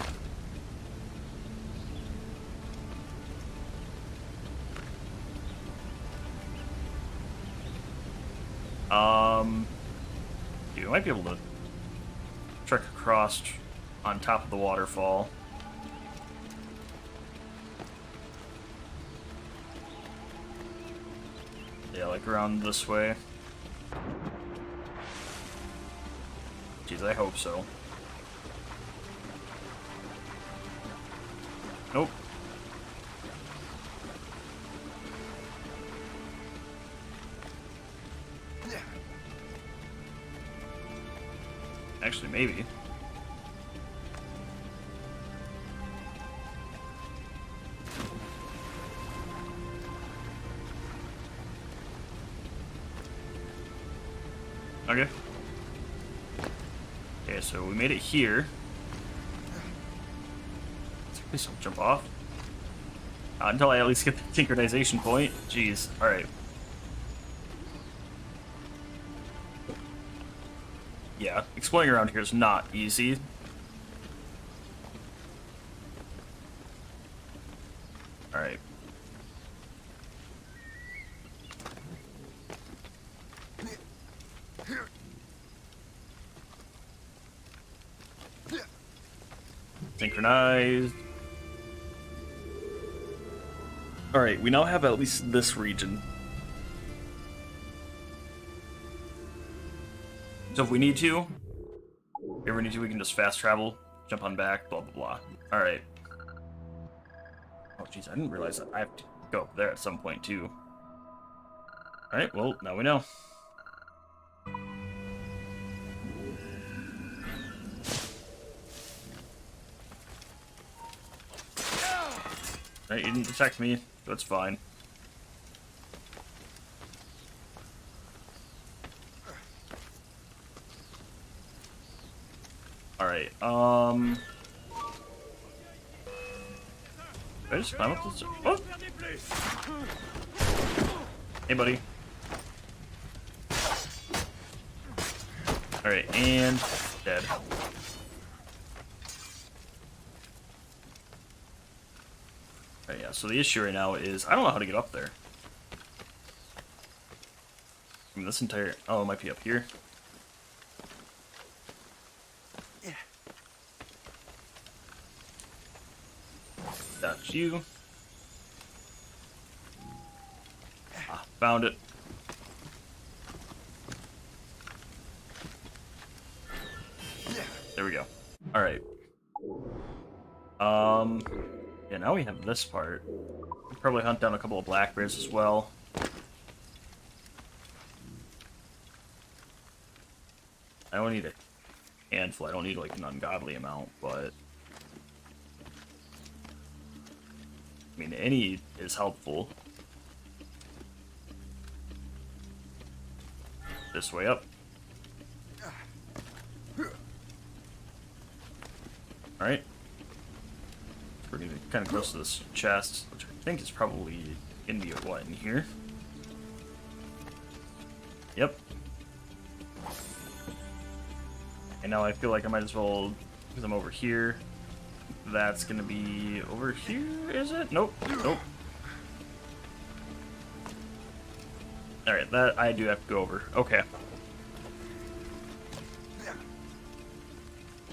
You might be able to trek across on top of the waterfall. Yeah, like around this way. Jeez, I hope so. Nope. Actually, maybe. Okay. Okay, so we made it here. Please don't jump off. Until I at least get the synchronization point. Jeez. Alright. Yeah, exploring around here is not easy. Alright. Synchronized. Alright, we now have at least this region. So if we need to, we can just fast travel, jump on back, blah, blah, blah. Alright. Oh, jeez, I didn't realize that I have to go up there at some point, too. Alright, well, now we know. Alright, you didn't detect me. That's fine. Alright, did I just climb up this? Oh! Hey, buddy. Alright, and dead. Alright, yeah, so the issue right now is I don't know how to get up there. I mean, this entire... Oh, it might be up here. Got you. Ah, found it. There we go. Alright. Yeah, now we have this part. We'll probably hunt down a couple of blackbears as well. I don't need a handful. I don't need like an ungodly amount, but I mean, any is helpful. This way up. Alright. We're getting kind of close to this chest, which I think is probably in the what in here. Yep. And now I feel like I might as well, because I'm over here. That's gonna be over here, is it? Nope. Nope. Alright, that I do have to go over. Okay.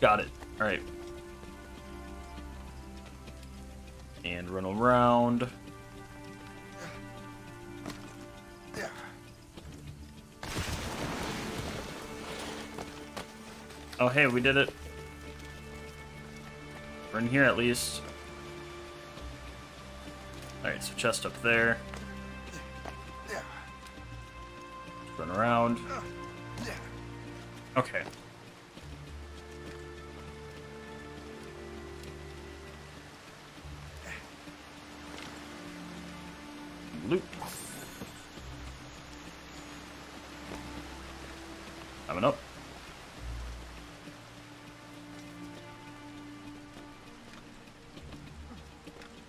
Got it. Alright. And run around. Oh, hey, we did it. We're in here at least. Alright, so chest up there. Run around. Okay. Loot. Coming up.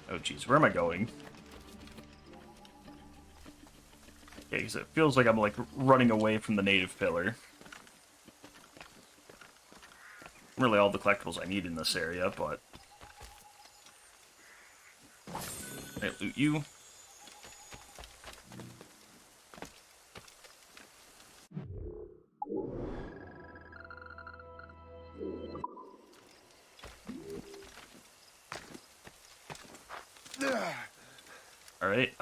Oh geez, where am I going? Okay, because it feels like I'm like running away from the native pillar. Really all the collectibles I need in this area, but... I loot you. Alright,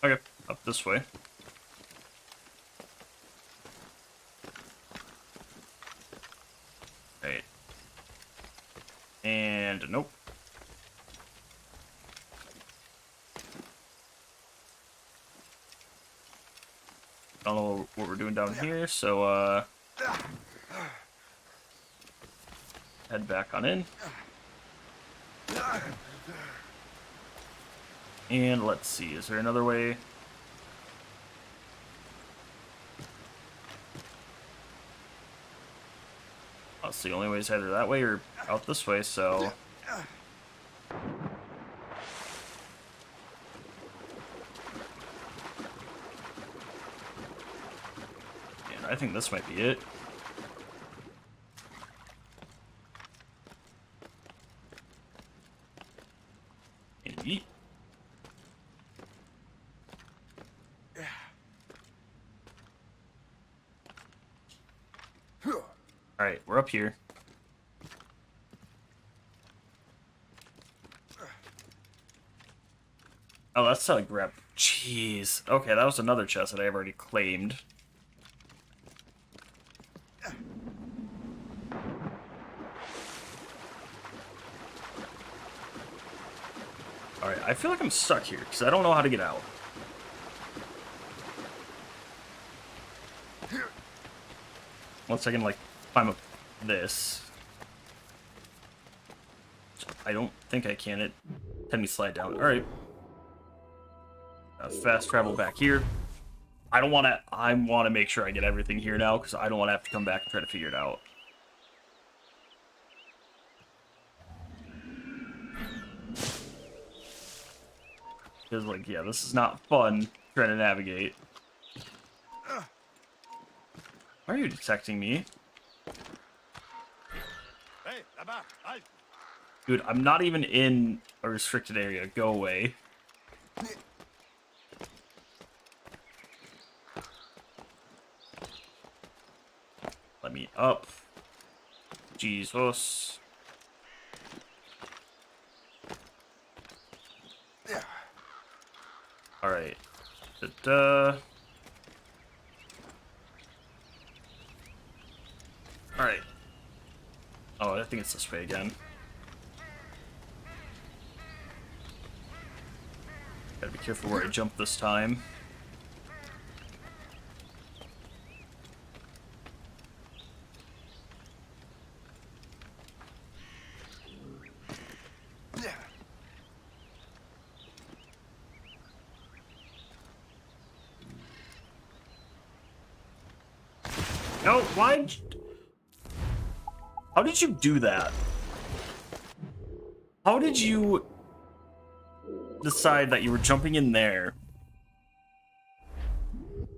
okay, up this way. Right. And, nope. I don't know what we're doing down here, so, head back on in. And let's see, is there another way? That's the only way is either that way or out this way, so... And I think this might be it. And yeet. Alright, we're up here. Oh, that's how I grab. Jeez. Okay, that was another chest that I've already claimed. Alright, I feel like I'm stuck here, because I don't know how to get out. Once I can, like, climb up this. I don't think I can. It had me slide down. Alright. Fast travel back here. I don't want to... I want to make sure I get everything here now, because I don't want to have to come back and try to figure it out. Because, like, yeah, this is not fun trying to navigate. Why are you detecting me? Hey, là-bas, halt! Dude, I'm not even in a restricted area. Go away. Let me up. Jesus. Alright. Alright. Oh, I think it's this way again. Gotta be careful where I jump this time. No, why? How did you do that? How did you decide that you were jumping in there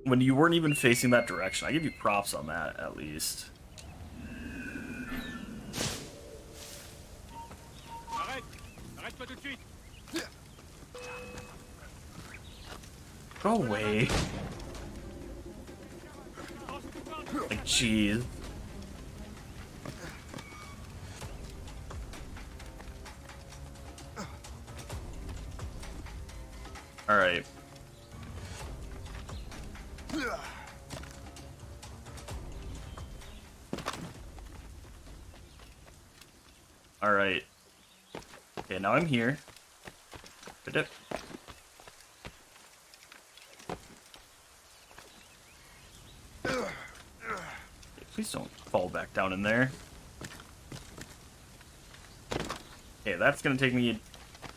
when you weren't even facing that direction? I give you props on that, at least. Arrête! Arrête-toi tout de suite! Go away. Like, jeez. Alright. Alright. Okay, now I'm here. Dip. Please don't fall back down in there. Okay, that's gonna take me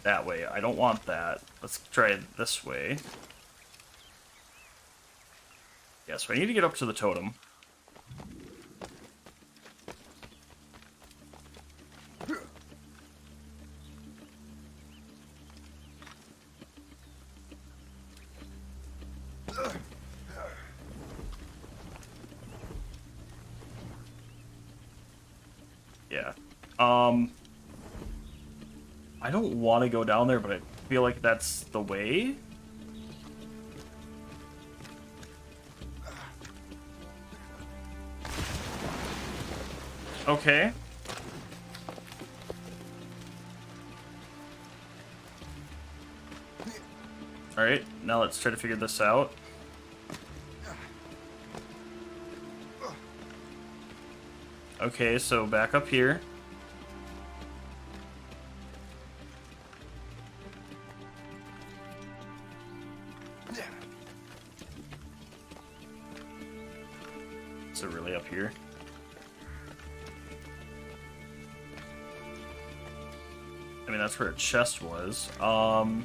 that way. I don't want that. Let's try it this way. Yeah, so I need to get up to the totem. Yeah. I don't want to go down there, but I feel like that's the way. Okay. Alright, now let's try to figure this out. Okay, so back up here. Is it really up here? I mean, that's where a chest was. Alright.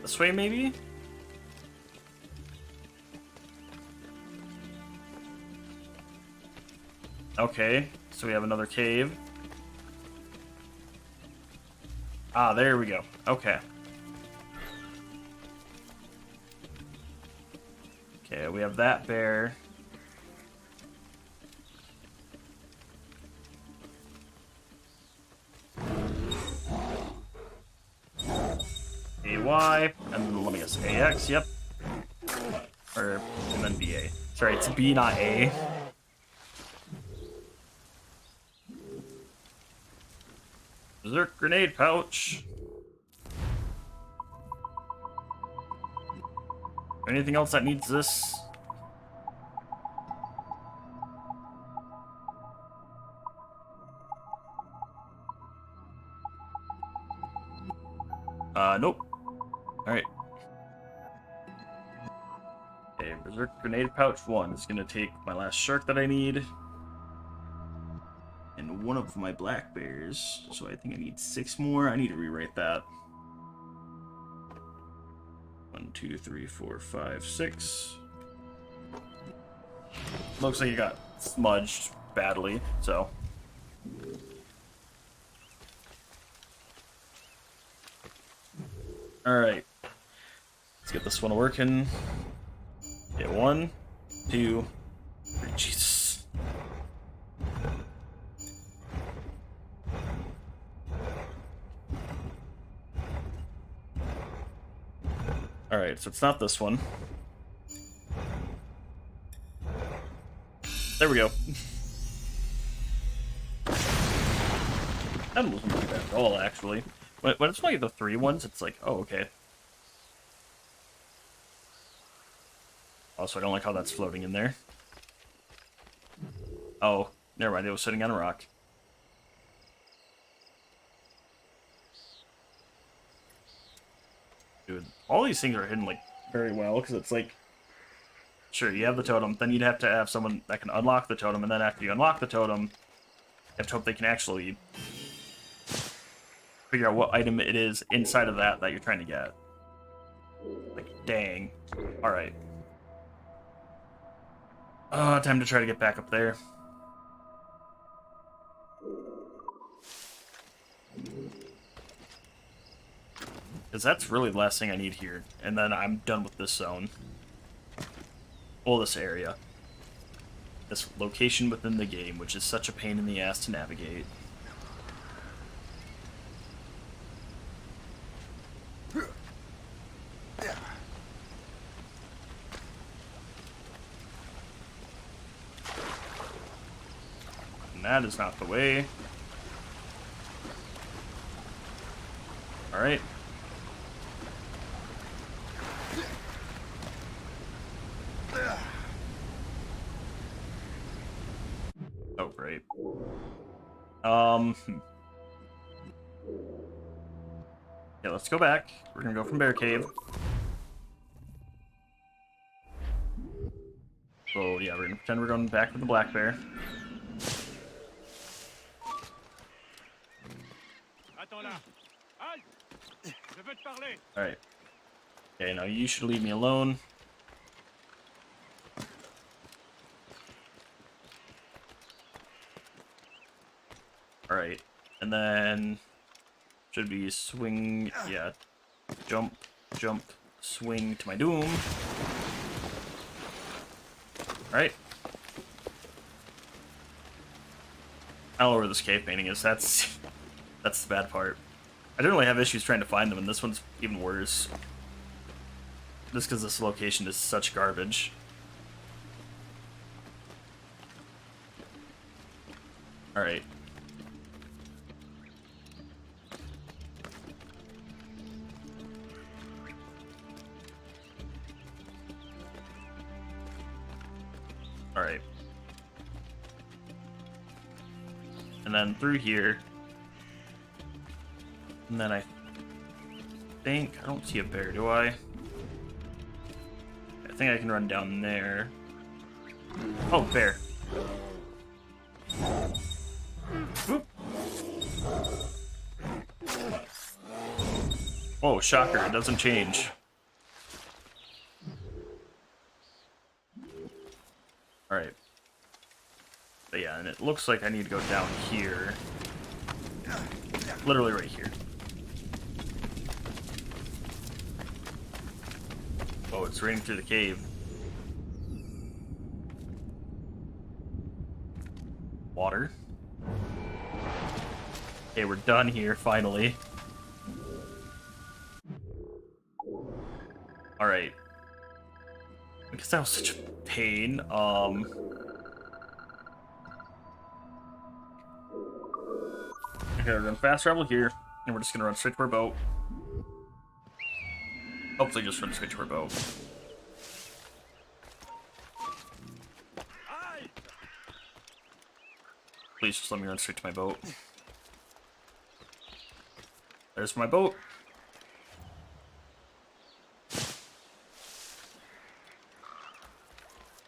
This way, maybe? Okay, so we have another cave. Ah, there we go. Okay. Okay, we have that bear. AY, and let me guess, AX, yep. Or, and then BA. Sorry, it's B, not A. Berserk grenade pouch. Anything else that needs this? Nope. Alright. Okay, Berserk grenade pouch 1 is gonna take my last shark that I need. And one of my black bears. So I think I need 6 more. I need to rewrite that. 1, 2, 3, 4, 5, 6. Looks like it got smudged badly, so. Alright. Let's get this one working. Okay, 1, 2, 3. Jesus. Alright, so it's not this one. There we go. That wasn't too bad at all, actually. When it's like the 3 ones, it's like, oh, okay. Also, I don't like how that's floating in there. Oh, never mind, it was sitting on a rock. Dude, all these things are hidden, like, very well, because it's like, sure, you have the totem, then you'd have to have someone that can unlock the totem, and then after you unlock the totem, you have to hope they can actually figure out what item it is inside of that you're trying to get. Like, dang. Alright. Time to try to get back up there. Because that's really the last thing I need here. And then I'm done with this zone. Well, this area. This location within the game, which is such a pain in the ass to navigate. And that is not the way. Alright. Oh, great. Yeah, let's go back. We're gonna go from Bear Cave. So, yeah, we're gonna pretend we're going back with the Black Bear. Attends là. Halt! Je veux te parler. Alright. Okay, now you should leave me alone. Alright. And then should be swing, yeah. Jump, jump, swing to my doom. Alright. I don't know where this cave painting is. That's the bad part. I didn't really have issues trying to find them, and this one's even worse. Just because this location is such garbage. Alright. Alright. And then through here. And then I think... I don't see a bear, do I? I think I can run down there. Oh, bear. Whoop. Whoa, shocker, it doesn't change. Alright. But yeah, and it looks like I need to go down here. Literally right here. Oh, it's raining through the cave. Water. Okay, we're done here, finally. Alright. Because that was such a pain. Okay, we're gonna fast travel here, and we're just gonna run straight to our boat. Hopefully just run straight to our boat. Please just let me run straight to my boat. There's my boat.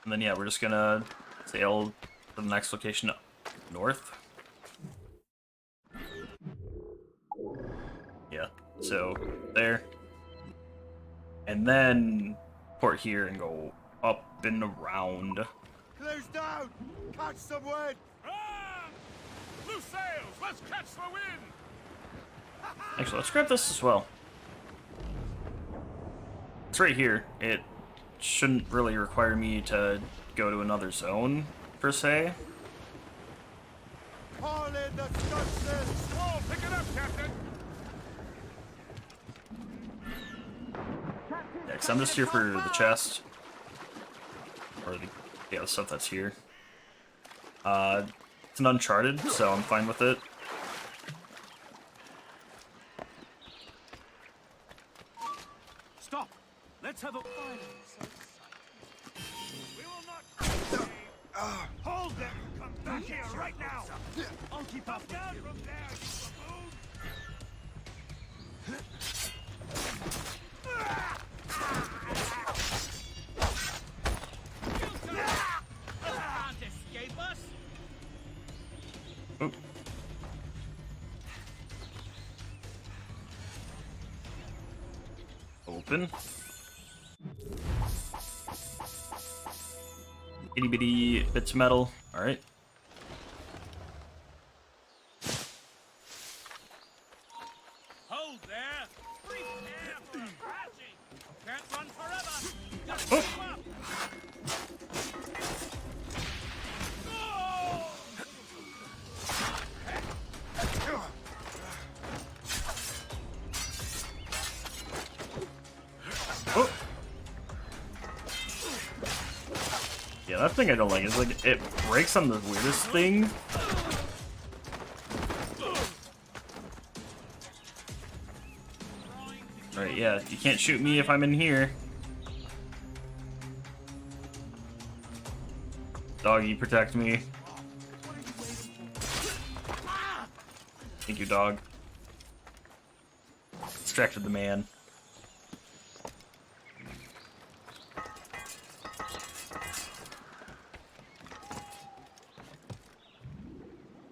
And then, yeah, we're just gonna sail to the next location up north. Yeah, so there. And then port here and go up and around. Close down! Catch some wind! Ah! Loose sails! Let's catch the wind! Actually, let's grab this as well. It's right here. It shouldn't really require me to go to another zone, per se. Haul in the stunsails! Oh, pick it up, Captain! Yeah, because I'm just here for the chest. Or the, yeah, the stuff that's here. It's an Uncharted, so I'm fine with it. Stop! Let's have a... We will not. Hold them! Come back here right now! I'll keep up. Come down from there, you Can't escape us. Oop. Open. Itty bitty bits of metal. Alright. Hold there! Prepare for a crashing! Can't run forever! Just Oh. keep up! Oh. Yeah, that thing I don't like is like it breaks on the weirdest thing. Right, yeah, you can't shoot me if I'm in here. Doggy, protect me. Thank you, dog. Distracted the man.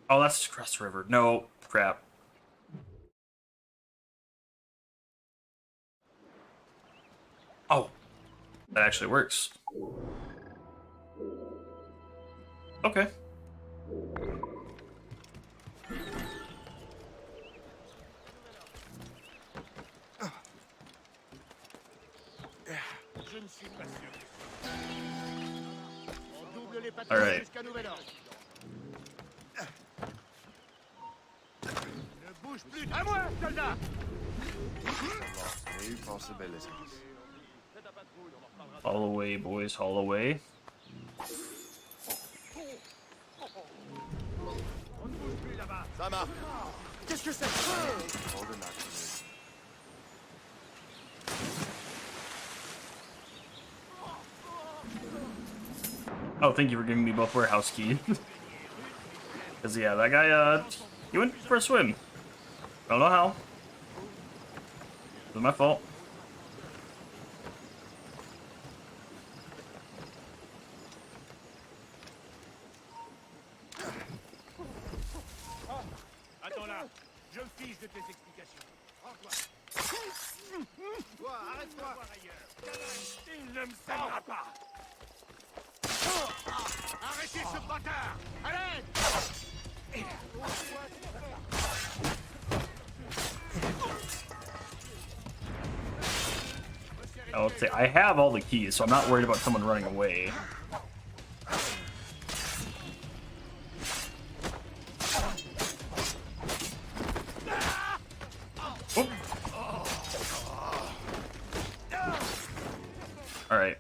Oh, that's across the river. No, crap. Oh, that actually works. Okay. Je ne suis pas sûr. On double les All right. patrouilles jusqu'à nouvel ordre. Ne bouge plus. À moi, soldat. New possibilities. Haul away, boys, haul away. On ne bouge plus là-bas. Ça marche. Qu'est-ce que c'est? Hold an action. Oh, thank you for giving me both warehouse keys. Cause yeah, that guy, he went for a swim. Don't know how. It was my fault. Attends là, je me fiche de tes explications. Rends-toi. Toi, arrête-toi. Il ne me sauvera pas. Arrêtez ce bâtard. À l'aide. I would say I have all the keys, so I'm not worried about someone running away. Oh. All right.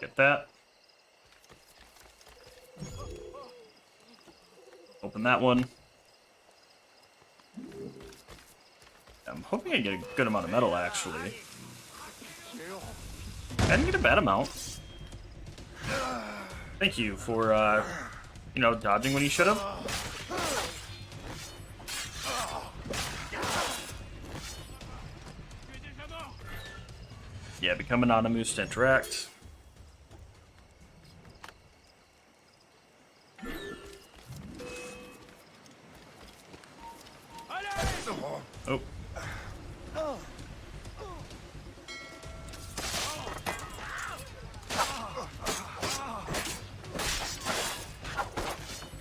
Get that. Open that one. I'm hoping I get a good amount of metal, actually. I didn't get a bad amount. Thank you for, you know, dodging when you should have. Yeah, become anonymous to interact. Oh.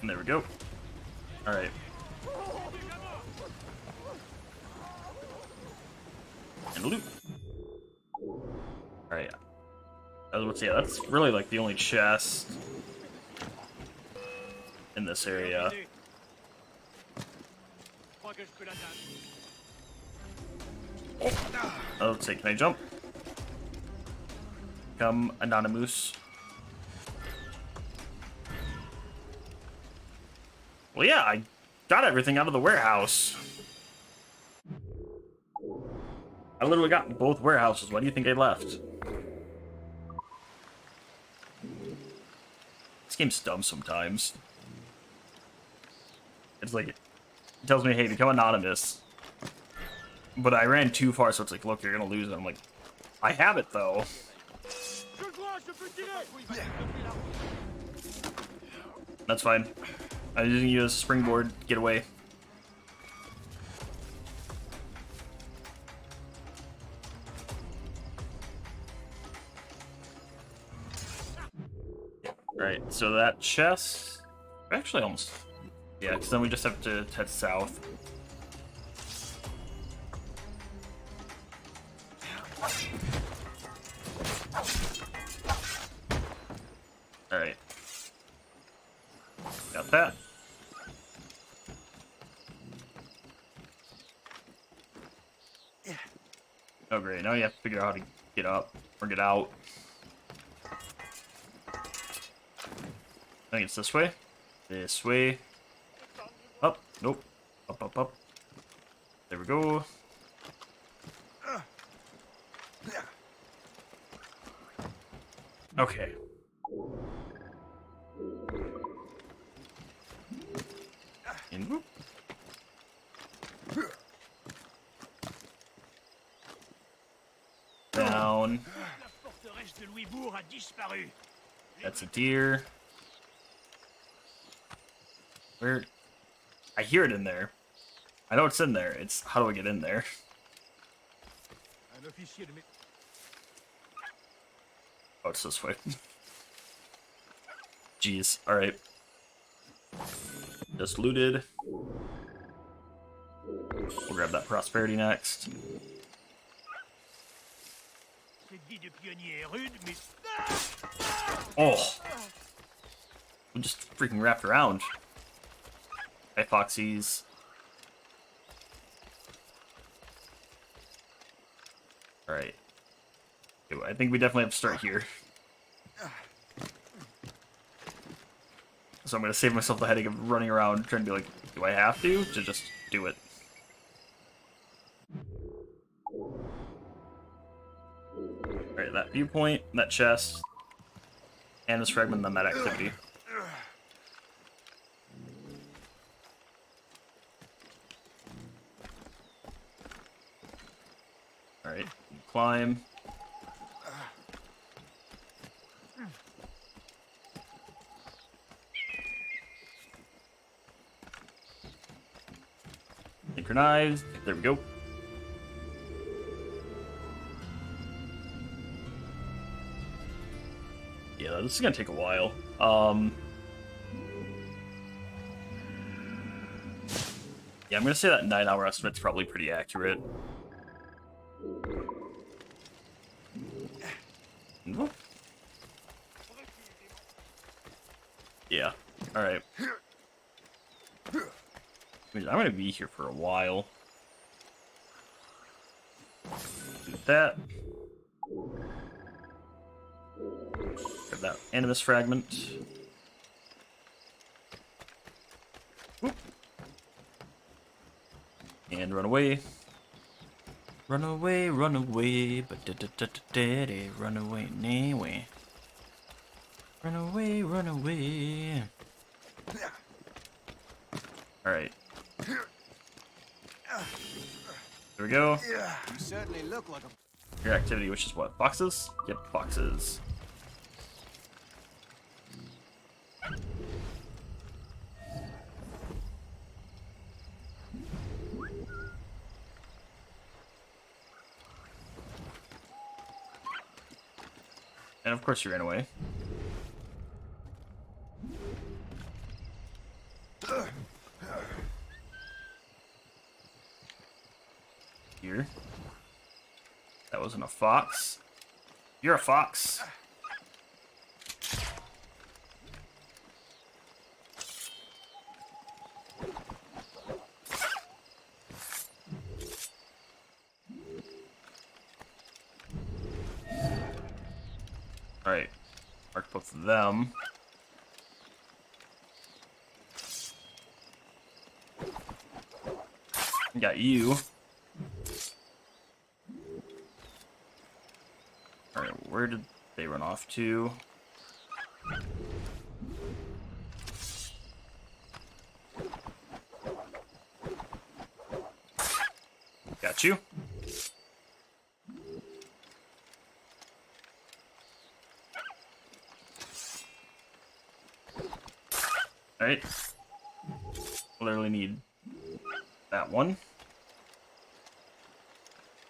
And there we go. All right. And loot. All right. Let's see. That's really like the only chest in this area. Oh, let's see. Can I jump? Become anonymous. Well, yeah, I got everything out of the warehouse. I literally got both warehouses. Why do you think I left? This game's dumb sometimes. It's like, it tells me, hey, become anonymous. But I ran too far, so it's like, look, you're gonna lose it. I'm like, I have it, though. That's fine. I'm using you as a springboard. Get away. Alright, so that chest... Actually, almost... Yeah, because then we just have to head south. Alright. Got that. Oh great, now you have to figure out how to get up or get out. I think it's this way. This way. Up. Nope. Up, up, up. There we go. Okay. And whoop. Down. That's a deer. Where? I hear it in there. I know it's in there. It's how do I get in there? Oh, it's this way. Jeez. Alright. Just looted. We'll grab that prosperity next. Oh! We just freaking wrapped around. Hi, Foxies. Alright. Okay, I think we definitely have to start here. So I'm gonna save myself the headache of running around trying to be like, do I have to just do it? Alright, that viewpoint, that chest, and this fragment, then that activity. Alright, climb. Synchronize. There we go. Yeah, this is gonna take a while. Yeah, I'm gonna say that 9-hour estimate's probably pretty accurate. Whoop. Yeah. Alright. I'm gonna be here for a while. Do that. Grab that animus fragment. Whoop. And run away. Run away, but daddy, run away, anyway. Run away, run away. Alright. There we go. You certainly look like a... Your activity, which is what? Boxes? Yep, boxes. And of course you ran away. Here. That wasn't a fox. You're a fox. Alright. Mark both of them. Got you. Alright, where did they run off to? Got you. Alright. Literally need that one.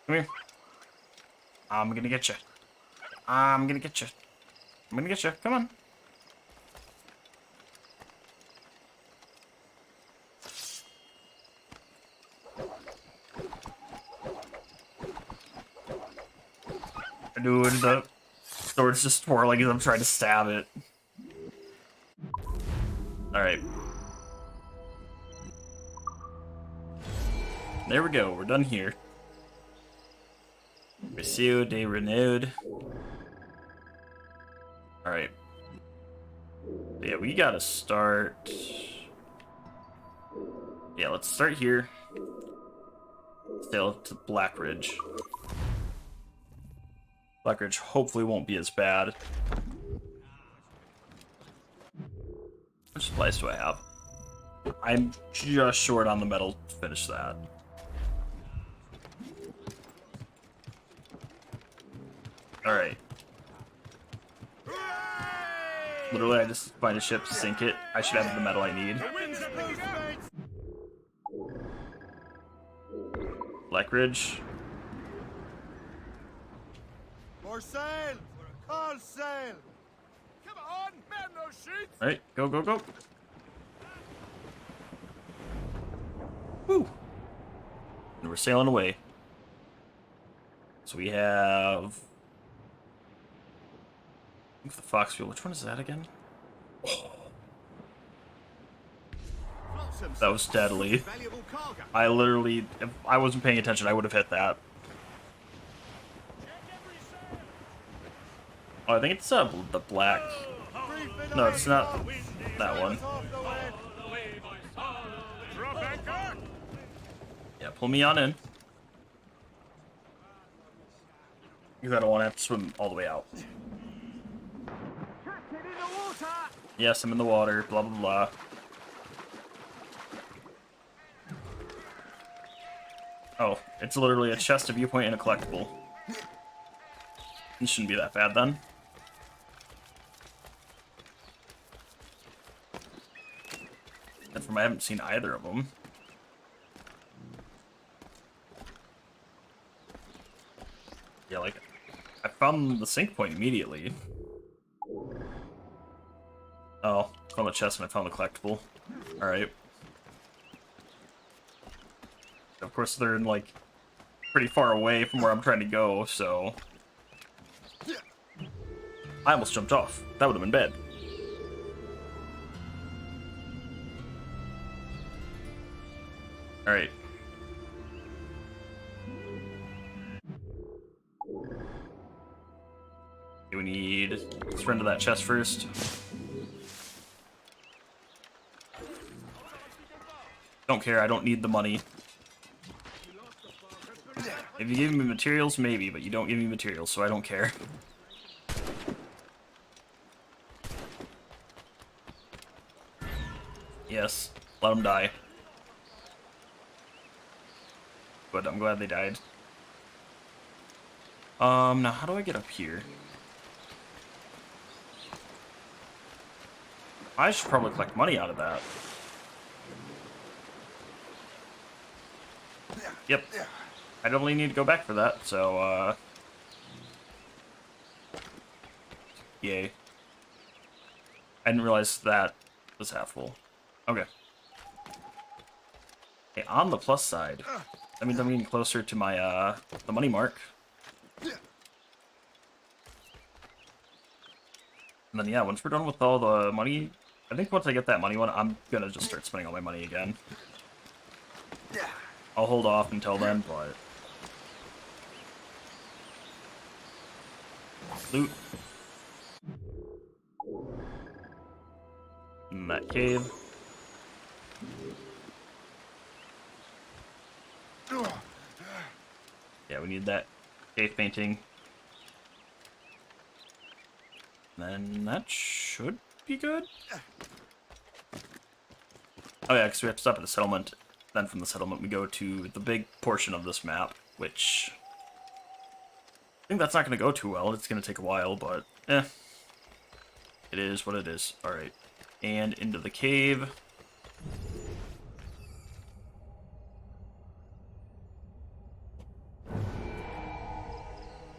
Come here. I'm gonna get you. I'm gonna get you. I'm gonna get you. Come on. Dude, the sword's just twirling as I'm trying to stab it. Alright. There we go, we're done here. Recio de renewed. Alright. Yeah, we gotta start. Yeah, let's start here. Sail to Blackridge. Blackridge hopefully won't be as bad. How much supplies do I have? I'm just short on the metal to finish that. Alright. Literally, I just find a ship, sink it. I should have the metal I need. Blackridge. More sail! Call sail! Come on, man those sheets! Alright, go, go, go. Woo! And we're sailing away. So we have... the Fox Fuel. Which one is that again? Oh. That was deadly. I literally, if I wasn't paying attention, I would have hit that. Oh, I think it's the black. No, it's not that one. Yeah, pull me on in. Because I don't want to have to swim all the way out. Yes, I'm in the water, blah blah blah. Oh, it's literally a chest, a viewpoint, and a collectible. It shouldn't be that bad then. And from I haven't seen either of them. Yeah, like, I found the sync point immediately. Oh, found the chest and I found the collectible. Alright. Of course, they're like pretty far away from where I'm trying to go, so I almost jumped off. That would have been bad. Alright. Do we need... let's run to that chest first. Don't care, I don't need the money. If you give me materials, maybe, but you don't give me materials, so I don't care. Yes, let them die. But I'm glad they died. Now how do I get up here? I should probably collect money out of that. Yep. I don't really need to go back for that, so, yay. I didn't realize that was half full. Okay. Okay, on the plus side, that means I'm getting closer to my, the money mark. And then, yeah, once we're done with all the money, I think once I get that money one, I'm gonna just start spending all my money again. I'll hold off until then, but... loot. In that cave. Yeah, we need that cave painting. Then that should be good. Oh yeah, because we have to stop at the settlement. Then from the settlement we go to the big portion of this map, which... I think that's not going to go too well. It's going to take a while, but eh. It is what it is. Alright. And into the cave.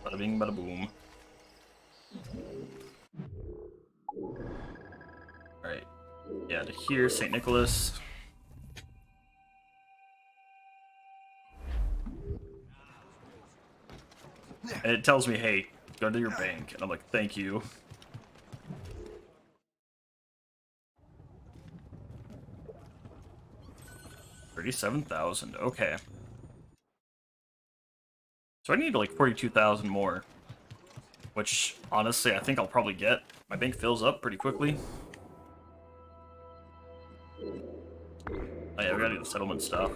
Bada bing, bada boom. Alright. Yeah, to here, St. Nicholas. And it tells me, hey, go to your bank. And I'm like, thank you. $37,000. Okay. So I need like 42,000 more. Which, honestly, I think I'll probably get. My bank fills up pretty quickly. Oh yeah, we gotta do the settlement stuff.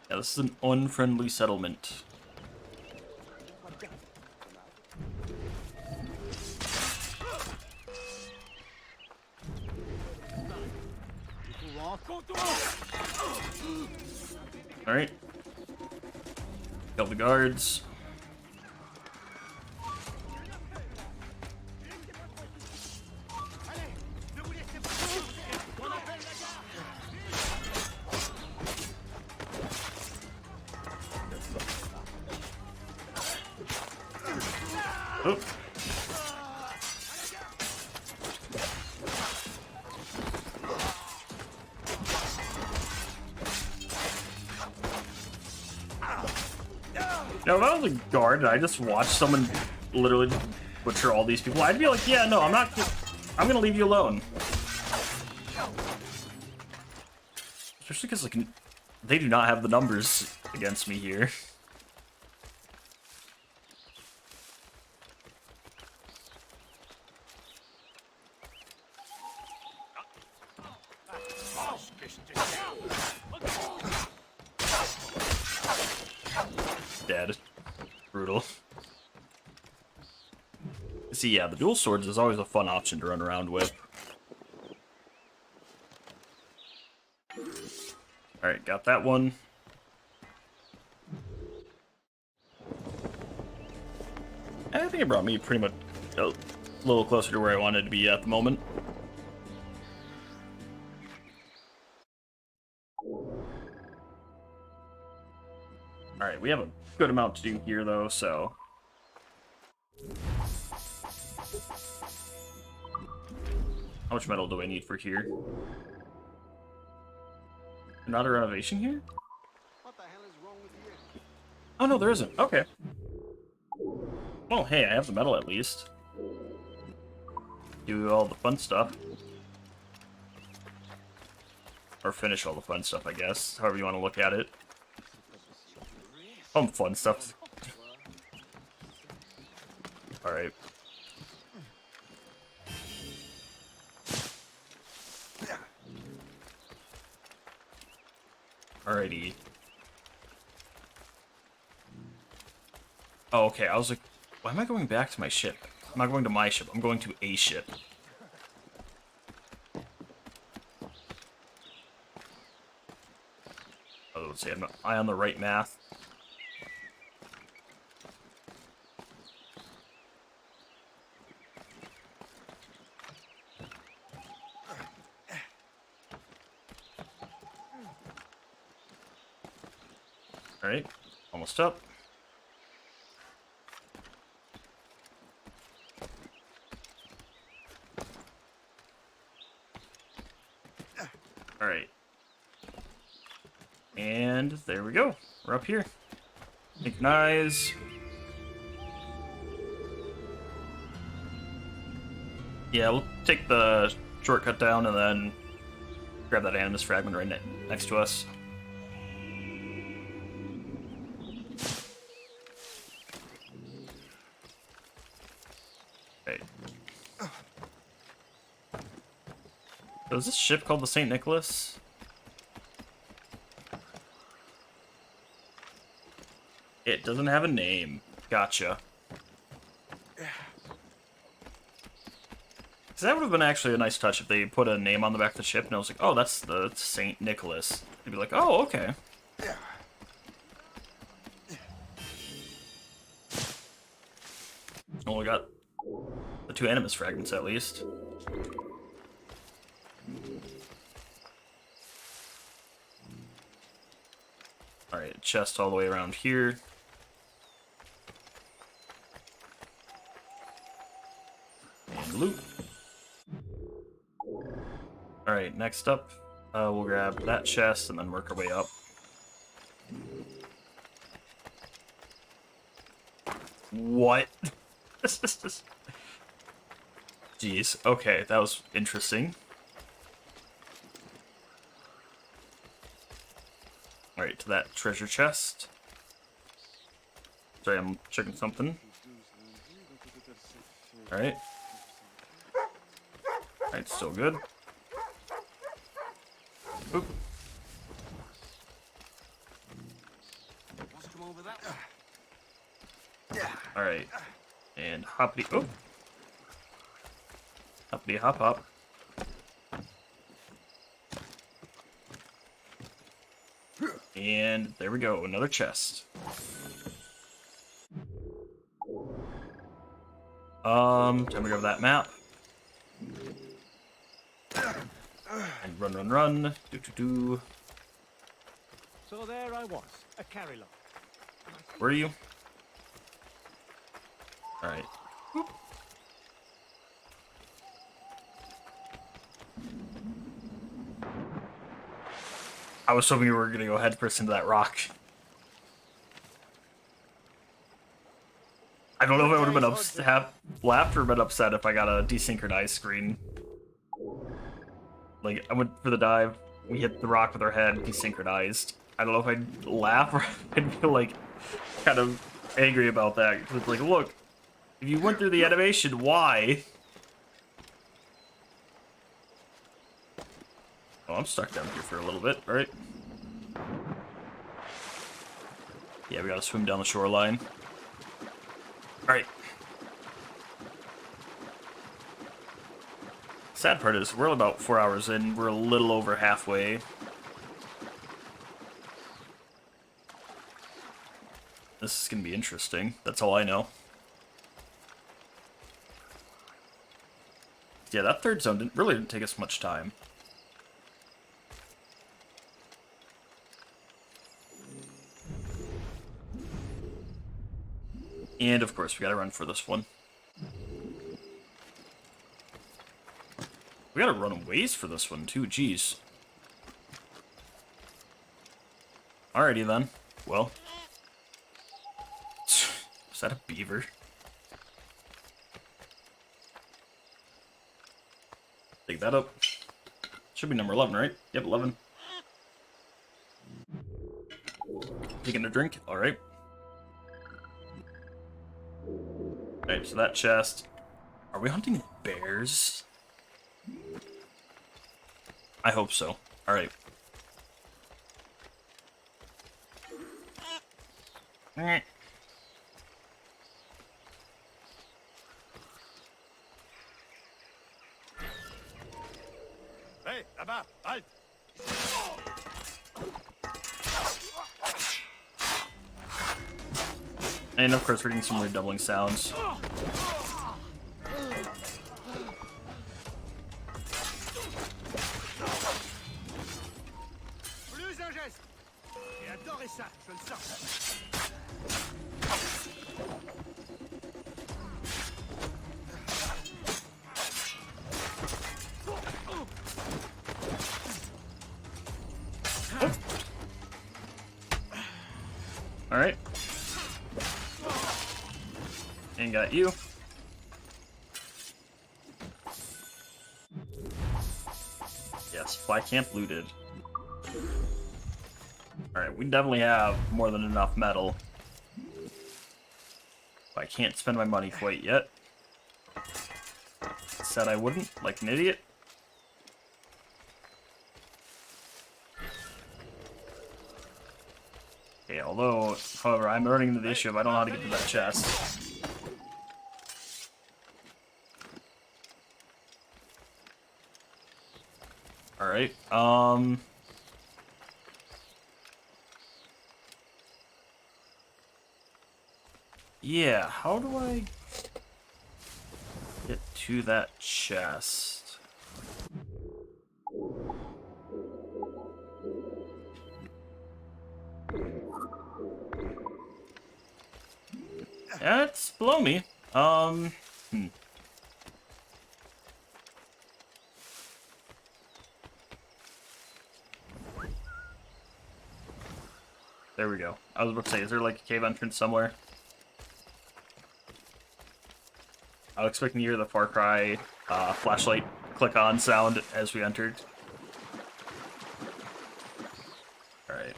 Yeah, this is an unfriendly settlement. Alright. Kill the guards. Oh. Now, if I was a guard and I just watched someone literally butcher all these people, I'd be like, yeah, no, I'm gonna leave you alone. Especially because, like, they do not have the numbers against me here. Dead. Brutal. See, yeah, the dual swords is always a fun option to run around with. Alright, got that one. I think it brought me pretty much a little closer to where I wanted to be at the moment. Alright, we have a good amount to do here, though, so... How much metal do I need for here? Not a renovation here? What the hell is wrong with you? Oh, no, there isn't. Okay. Well, hey, I have the metal at least. Do all the fun stuff. Or finish all the fun stuff, I guess. However you want to look at it. Fun stuff. Alright. Alrighty. Oh, okay, I was like, why am I going back to my ship? I'm not going to my ship, I'm going to a ship. Oh, let's see, am I on the right math? Alright, almost up. Alright. And there we go. We're up here. Synchronize. Yeah, we'll take the shortcut down and then grab that animus fragment right next to us. Okay. So is this ship called the St. Nicholas? It doesn't have a name. Gotcha. So that would have been actually a nice touch if they put a name on the back of the ship and I was like, oh, that's the St. Nicholas. They'd be like, oh, okay. Well, we got the 2 animus fragments at least. Alright, chest all the way around here. And loot. Alright, next up, we'll grab that chest and then work our way up. What? Jeez. Okay, that was interesting. Alright, to that treasure chest. Sorry, I'm checking something. Alright. Alright, still good. Oop. Alright. And hoppity. Oh! Hoppity hop hop. And there we go, another chest. Time to grab that map. And run, run, run. Do. So there I was, a Carrilon. Where are you? Alright. I was hoping you were gonna go headfirst into that rock. I don't know if I would have laughed or been upset if I got a desynchronized screen. Like, I went for the dive, we hit the rock with our head, desynchronized. I don't know if I'd laugh or I'd feel like kind of angry about that. It's like, look, if you went through the animation, why? Oh, I'm stuck down here for a little bit, right? Yeah, we gotta swim down the shoreline. Alright. Sad part is, we're about 4 hours in, we're a little over halfway. This is gonna be interesting, that's all I know. Yeah, that third zone really didn't take us much time. And of course, we gotta run for this one. We gotta run a ways for this one too, jeez. Alrighty then. Well. Is that a beaver? Take that up. Should be number 11, right? Yep, 11. Taking a drink? Alright. Alright, so that chest. Are we hunting bears? I hope so. Alright. Hey, là-bas, halt! And of course, we're getting some redoubling sounds. Plus un geste. J'ai adoré ça, je le sens. Alright. And got you. Yes, fly camp looted. Alright, we definitely have more than enough metal. I can't spend my money quite yet. Said I wouldn't, like an idiot. Okay, although, however, I'm running into the issue of I don't know how to get to that chest. Alright, yeah, how do I get to that chest? That's below me. There we go. I was about to say, is there like a cave entrance somewhere? I was expecting to hear the Far Cry flashlight click on sound as we entered. Alright.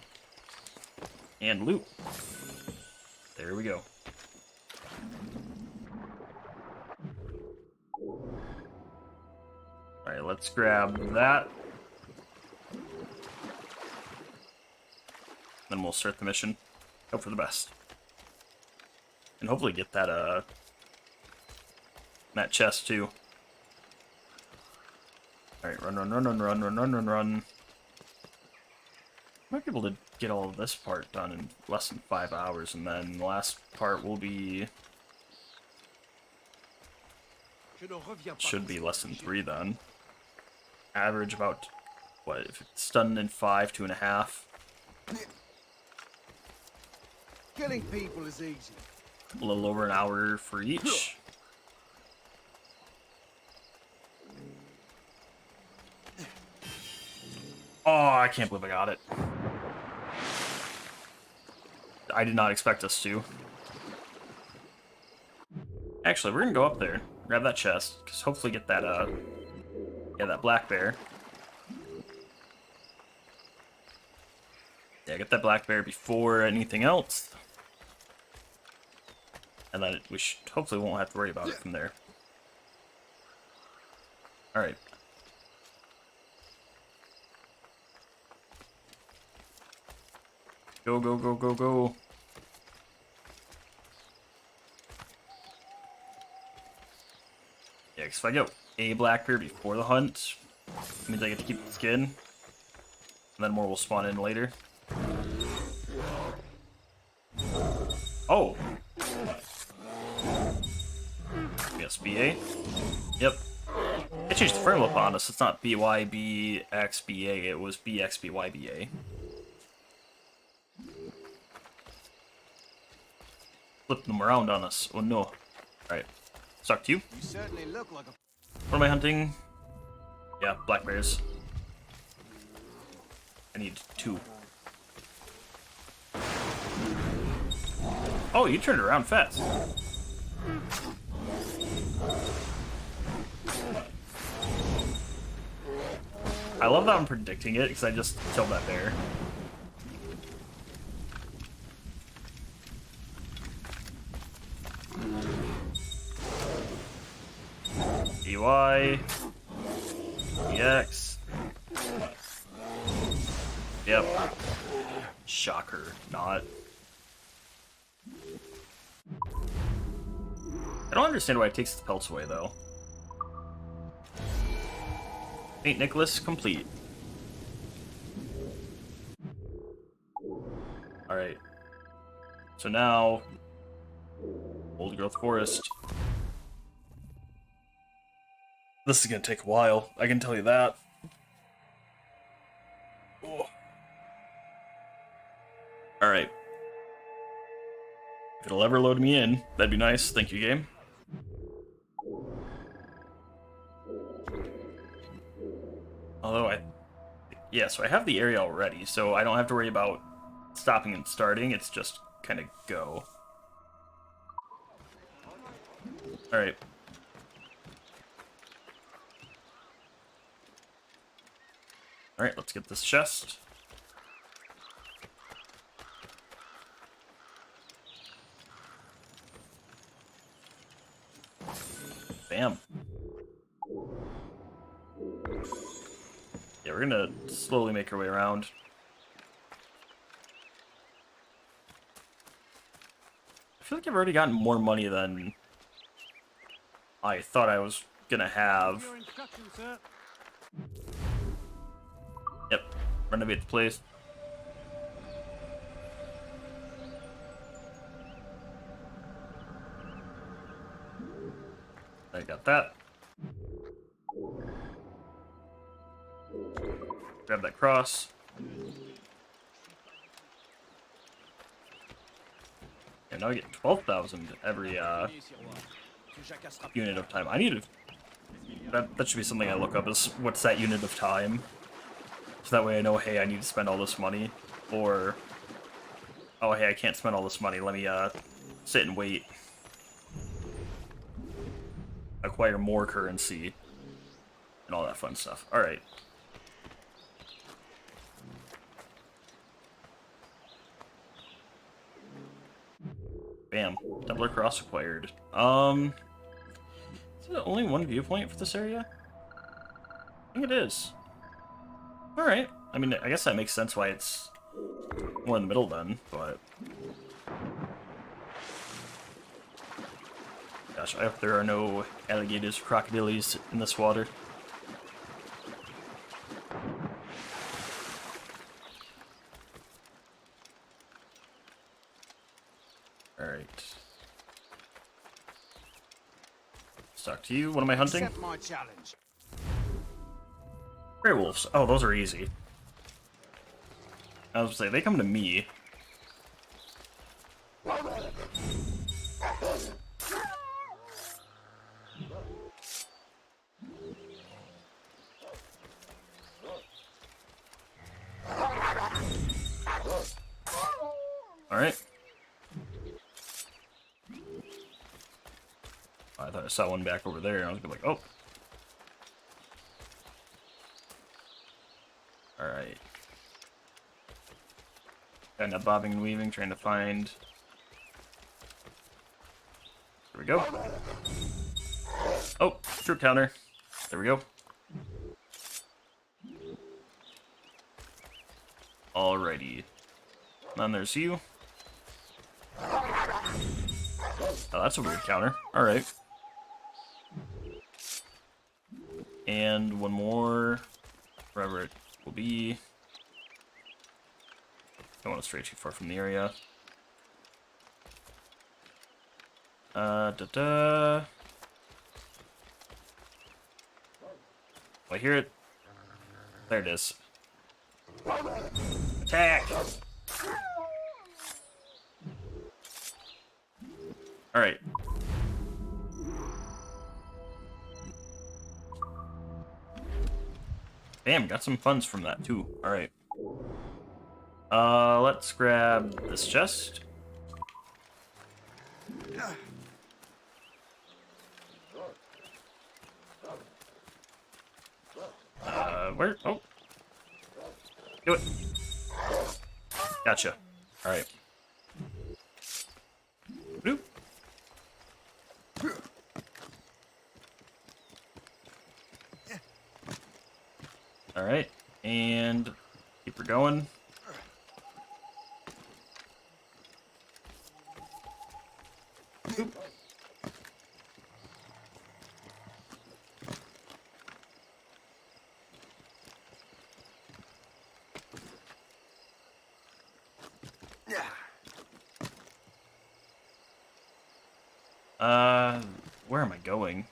And loot. There we go. Alright, let's grab that. Then we'll start the mission. Hope for the best. And hopefully get that chest too. Alright, run. Might be able to get all of this part done in less than 5 hours, and then the last part will be... should be less than 3 then. Average about, what, if it's done in 5, 2.5. Killing people is easy. A little over an hour for each. Oh, I can't believe I got it. I did not expect us to. Actually, we're gonna go up there, grab that chest, because hopefully get that, yeah, that black bear. Yeah, get that black bear before anything else. And then we hopefully won't have to worry about it from there. Alright. Go, go, go, go, go. Yeah, because if I get a black bear before the hunt, it means I get to keep the skin. And then more will spawn in later. Oh! Yes, BA. Yep. It changed the frame up on us. It's not BYBXBA, it was BXBYBA. Flip them around on us. Oh no. Alright. Stuck to you. You certainly look like a... What am I hunting? Yeah, black bears. I need 2. Oh, you turned around fast. I love that I'm predicting it, because I just killed that bear. DY. EX. Yep. Shocker, not. I don't understand why it takes the pelts away, though. St. Nicholas complete. Alright. So now... Old growth forest. This is gonna take a while, I can tell you that. Oh. Alright. If it'll ever load me in, that'd be nice. Thank you, game. Although yeah, so I have the area already, so I don't have to worry about stopping and starting, it's just kind of go. Alright. Alright, let's get this chest. Bam. Yeah, we're gonna slowly make our way around. I feel like I've already gotten more money than I thought I was gonna have. Your instructions, sir. Yep, renovate the place. I got that. Grab that cross. And now I get 12,000 every unit of time. I need to... That should be something I look up, is what's that unit of time? So that way I know, hey, I need to spend all this money. Or, oh, hey, I can't spend all this money. Let me sit and wait. acquire more currency, and all that fun stuff. Alright. Bam. Templar Cross acquired. Is it only one viewpoint for this area? I think it is. Alright. I mean, I guess that makes sense why it's more in the middle then, but... Gosh, I hope there are no alligators or crocodiles in this water. Alright. Let's talk to you. What am I hunting? Accept my challenge. Grey wolves. Oh, those are easy. I was gonna say, they come to me. Alright. I thought I saw one back over there, and I was gonna be like, oh. Alright. Kind of bobbing and weaving, trying to find... There we go. Oh, troop counter. There we go. Alrighty. Then there's you. Oh, that's a weird counter. Alright. And one more. Wherever it will be. Don't want to stray too far from the area. Oh, I hear it. There it is. Attack! Alright. Damn, got some funds from that too. Alright. Let's grab this chest. Where? Oh. Do it. Gotcha. Alright. Bloop. Alright, and keep her going. Oop. Where am I going?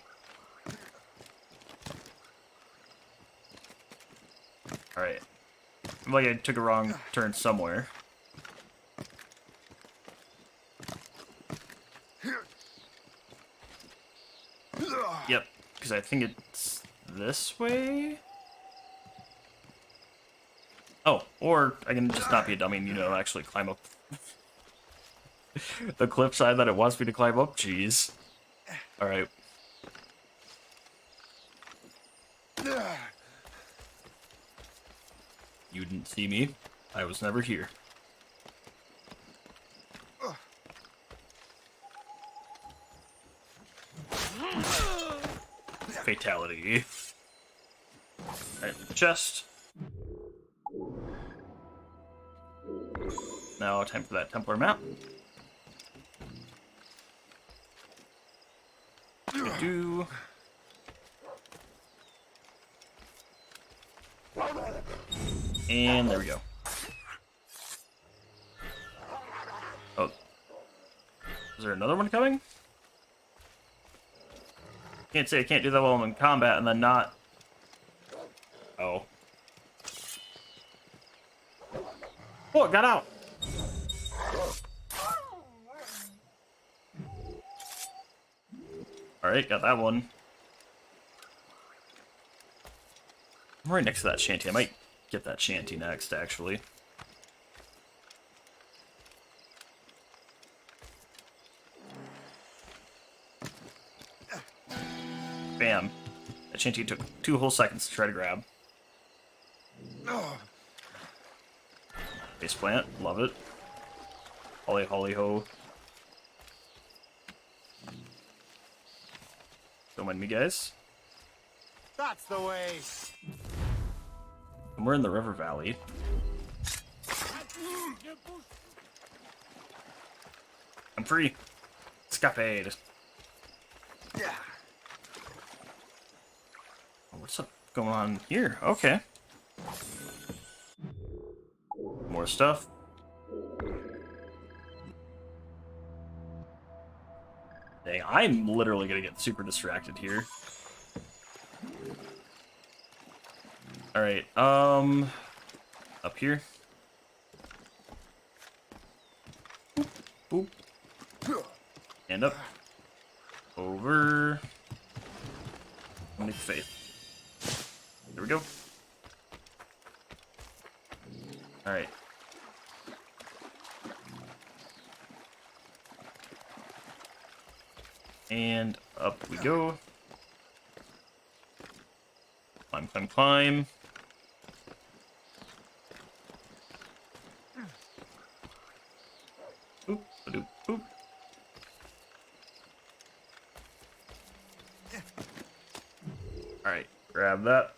Alright. I'm like I took a wrong turn somewhere. Yep, because I think it's this way? Oh, or I can just not be a dummy and, you know, actually climb up the cliffside that it wants me to climb up? Jeez. Alright. You didn't see me. I was never here. Fatality. Alright, chest. Now, time for that Templar map. Do. And there we go. Oh. Is there another one coming? Can't say I can't do that while I'm in combat and then not. Oh. Oh, it got out! Alright, got that one. I'm right next to that shanty. I might get that shanty next, actually. Bam. That Shanty took 2 whole seconds to try to grab. Face plant, love it. Holly, holly, ho. Don't mind me, guys. That's the way. And we're in the river valley. I'm free. Escapade. Yeah. What's up going on here? Okay. More stuff. Dang, I'm literally gonna get super distracted here. Alright, up here. Boop. And up. Over. Make faith. There we go. Alright. And up we go. Climb, climb, climb. Boop, ba-doop, boop. Alright, grab that.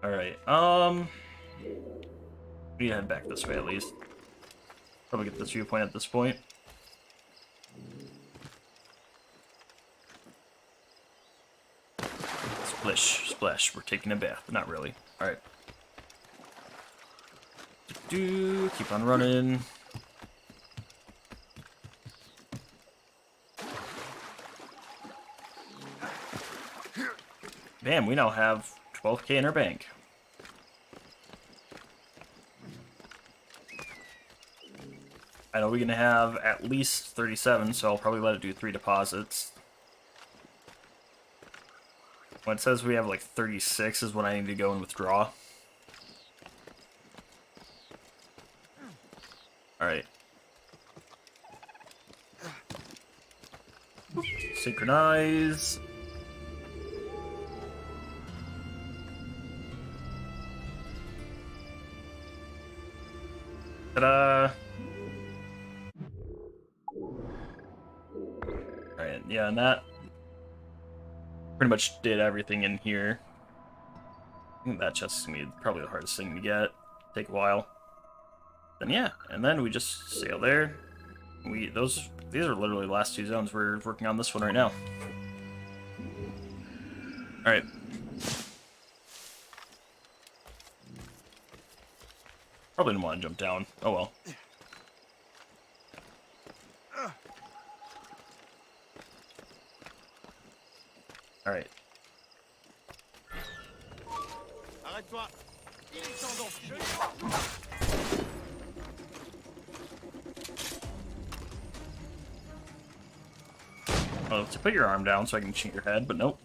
Alright, we need to head back this way at least. Probably get this viewpoint at this point. Splish, splash, we're taking a bath, but not really. Alright. Keep on running. Bam, we now have 12k in our bank. I know we're gonna have at least 37, so I'll probably let it do 3 deposits. When it says we have like 36 is when I need to go and withdraw. Alright. Synchronize. Ta-da! Alright, yeah, and that pretty much did everything in here. I think that chest is gonna be probably the hardest thing to get. Take a while. Then yeah, and then we just sail there. These are literally the last 2 zones. We're working on this one right now. Alright. Probably didn't want to jump down. Oh well. Alright. Arrête-toi. Il est temps d'enfuir. Oh, to put your arm down so I can shoot your head, but nope.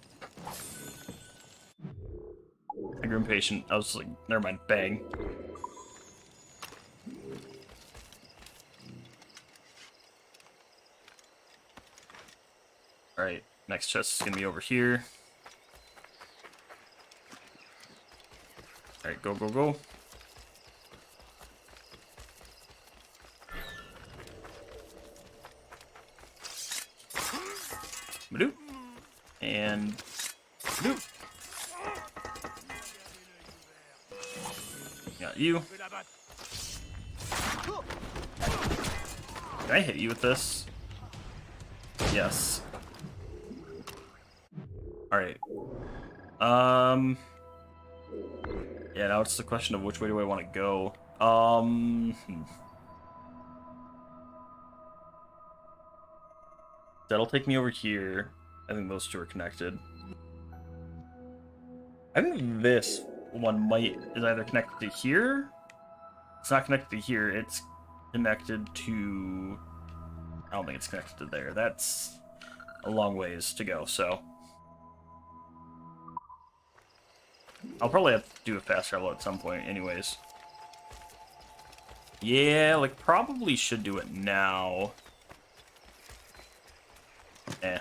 I grew impatient. I was like, never mind, bang. Alright, next chest is gonna be over here. Alright, go, go, go. Badoo. And badoo. Got you. Can I hit you with this? Yes. Alright. Yeah, now it's the question of which way do I want to go. That'll take me over here. I think those 2 are connected. I think this one is either connected to here. It's not connected to here. It's connected to... I don't think it's connected to there. That's a long ways to go, so... I'll probably have to do a fast travel at some point anyways. Yeah, like, probably should do it now. Eh.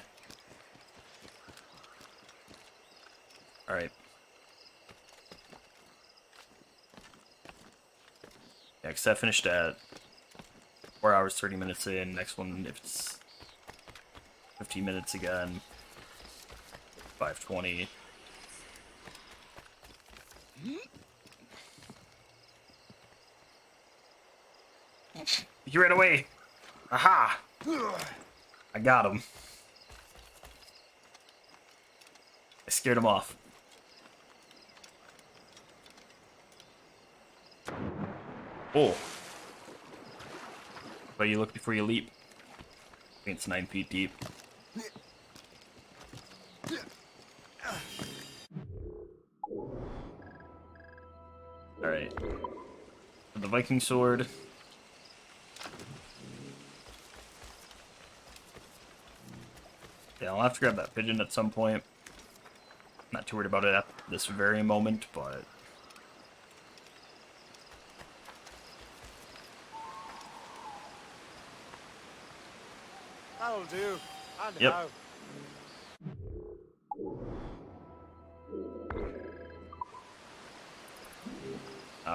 Alright. Yeah, because I finished at 4 hours, 30 minutes in. Next one, if it's 15 minutes again. 5:20. He ran away! Aha! I got him. I scared him off. Oh. But you look before you leap. I think it's 9 feet deep. Alright. The Viking sword. Yeah, I'll have to grab that pigeon at some point. Not too worried about it at this very moment, but... That'll do. And Yep. how?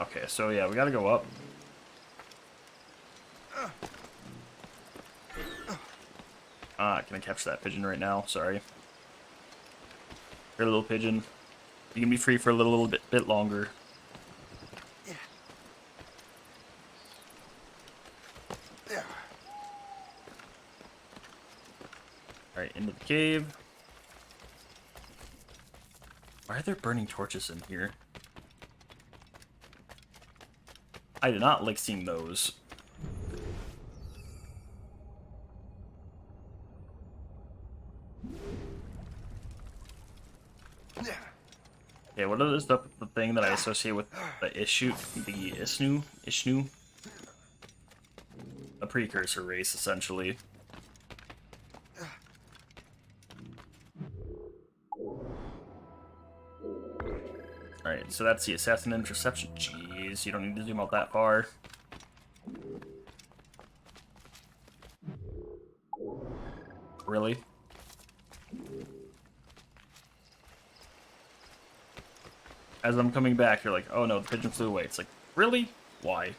Okay, so yeah, we gotta go up. Can I capture that pigeon right now? Sorry. Here, little pigeon. You can be free for a little bit longer. Alright, into the cave. Why are there burning torches in here? I did not like seeing those. Okay, what is the thing that I associate with the Ishnu? A precursor race, essentially. Alright, so that's the assassin interception. Jeez, you don't need to zoom out that far. Really? As I'm coming back, you're like, oh no, the pigeon flew away. It's like, really? Why?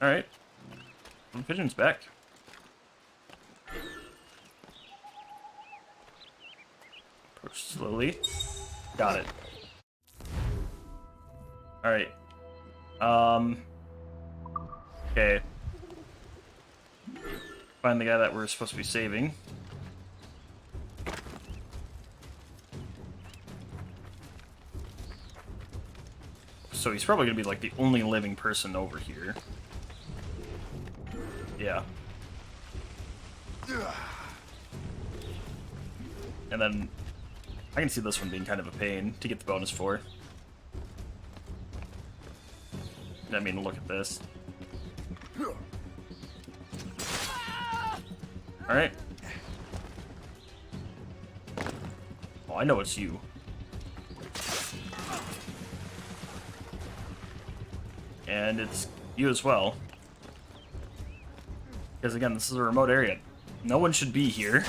Alright. The pigeon's back. Approach slowly. Got it. Alright. Okay. Find the guy that we're supposed to be saving. So he's probably gonna be like the only living person over here. Yeah. And then I can see this one being kind of a pain to get the bonus for. I mean, look at this. Alright. Oh, I know it's you. And it's you as well. Because again, this is a remote area. No one should be here.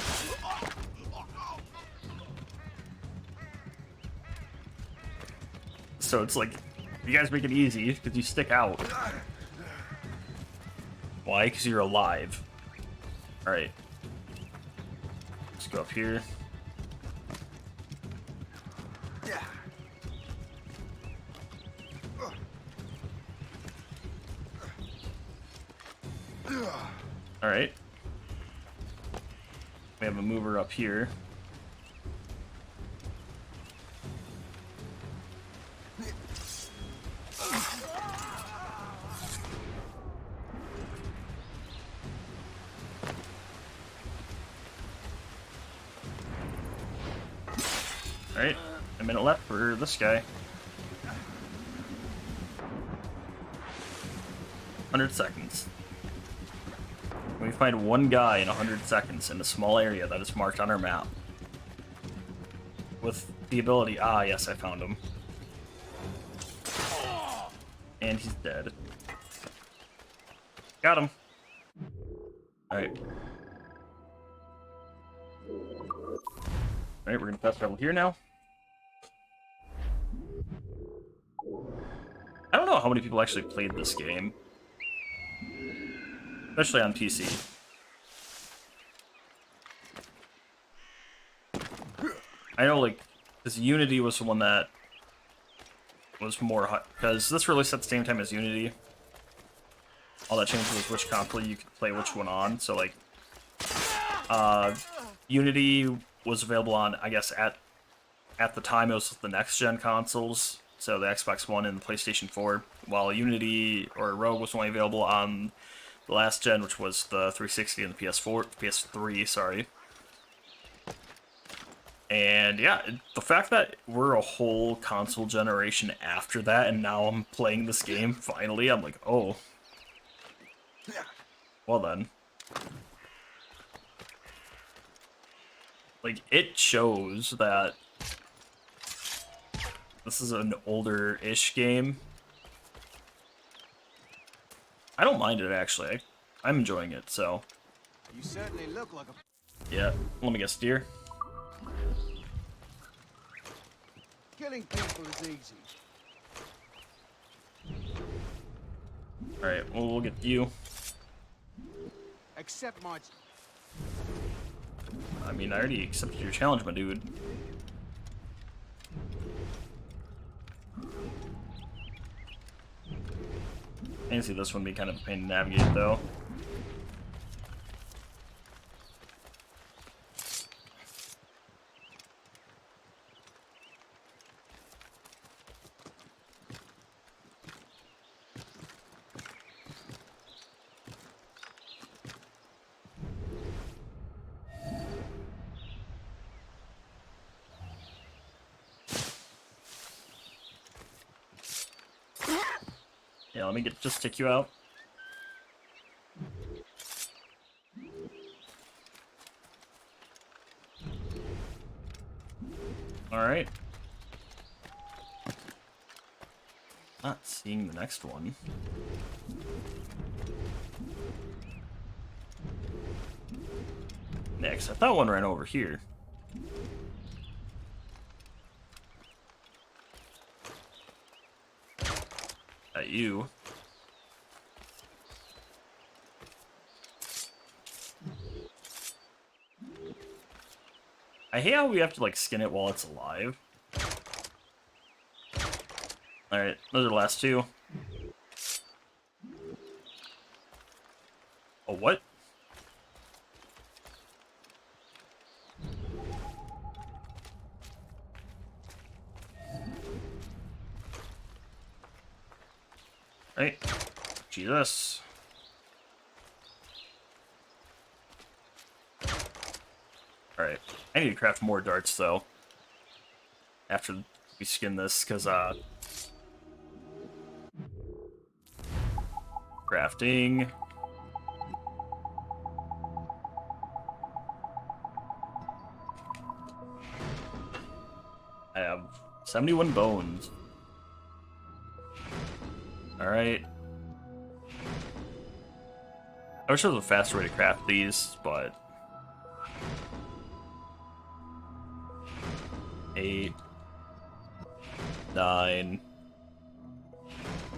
So it's like, you guys make it easy because you stick out. Why? Because you're alive. Alright. Let's go up here. Alright. We have a mover up here. Alright, a minute left for this guy. 100 seconds. We find one guy in 100 seconds in a small area that is marked on our map with the ability. Ah, yes, I found him. And he's dead. Got him. Alright. Alright, we're gonna fast travel here now. I don't know how many people actually played this game. Especially on PC. I know, like, this Unity was the one that was more hot, because this released at the same time as Unity. All that changed was which console you could play which one on, so, like, Unity was available on, I guess, at the time it was the next-gen consoles, so the Xbox One and the PlayStation 4, while Unity, or Rogue, was only available on the last gen, which was the 360 and the PS3, sorry. And yeah, the fact that we're a whole console generation after that, and now I'm playing this game, finally, I'm like, oh. Well then. Like, it shows that this is an older-ish game. I don't mind it, actually. I'm enjoying it, so. You certainly look like a... Yeah, let me guess, deer. Killing people is easy. Alright, well, we'll get you. Accept my... I mean, I already accepted your challenge, my dude. I can see this one be kind of a pain to navigate, though. Yeah, let me just take you out. Alright. Not seeing the next one. Next, I thought one ran over here. At you. I hate how we have to, like, skin it while it's alive. Alright, those are the last two. Oh, what? Right. Jesus. Alright. I need to craft more darts, though. After we skin this, because, crafting. I have 71 bones. Alright. I wish there was a faster way to craft these, but... 8, 9,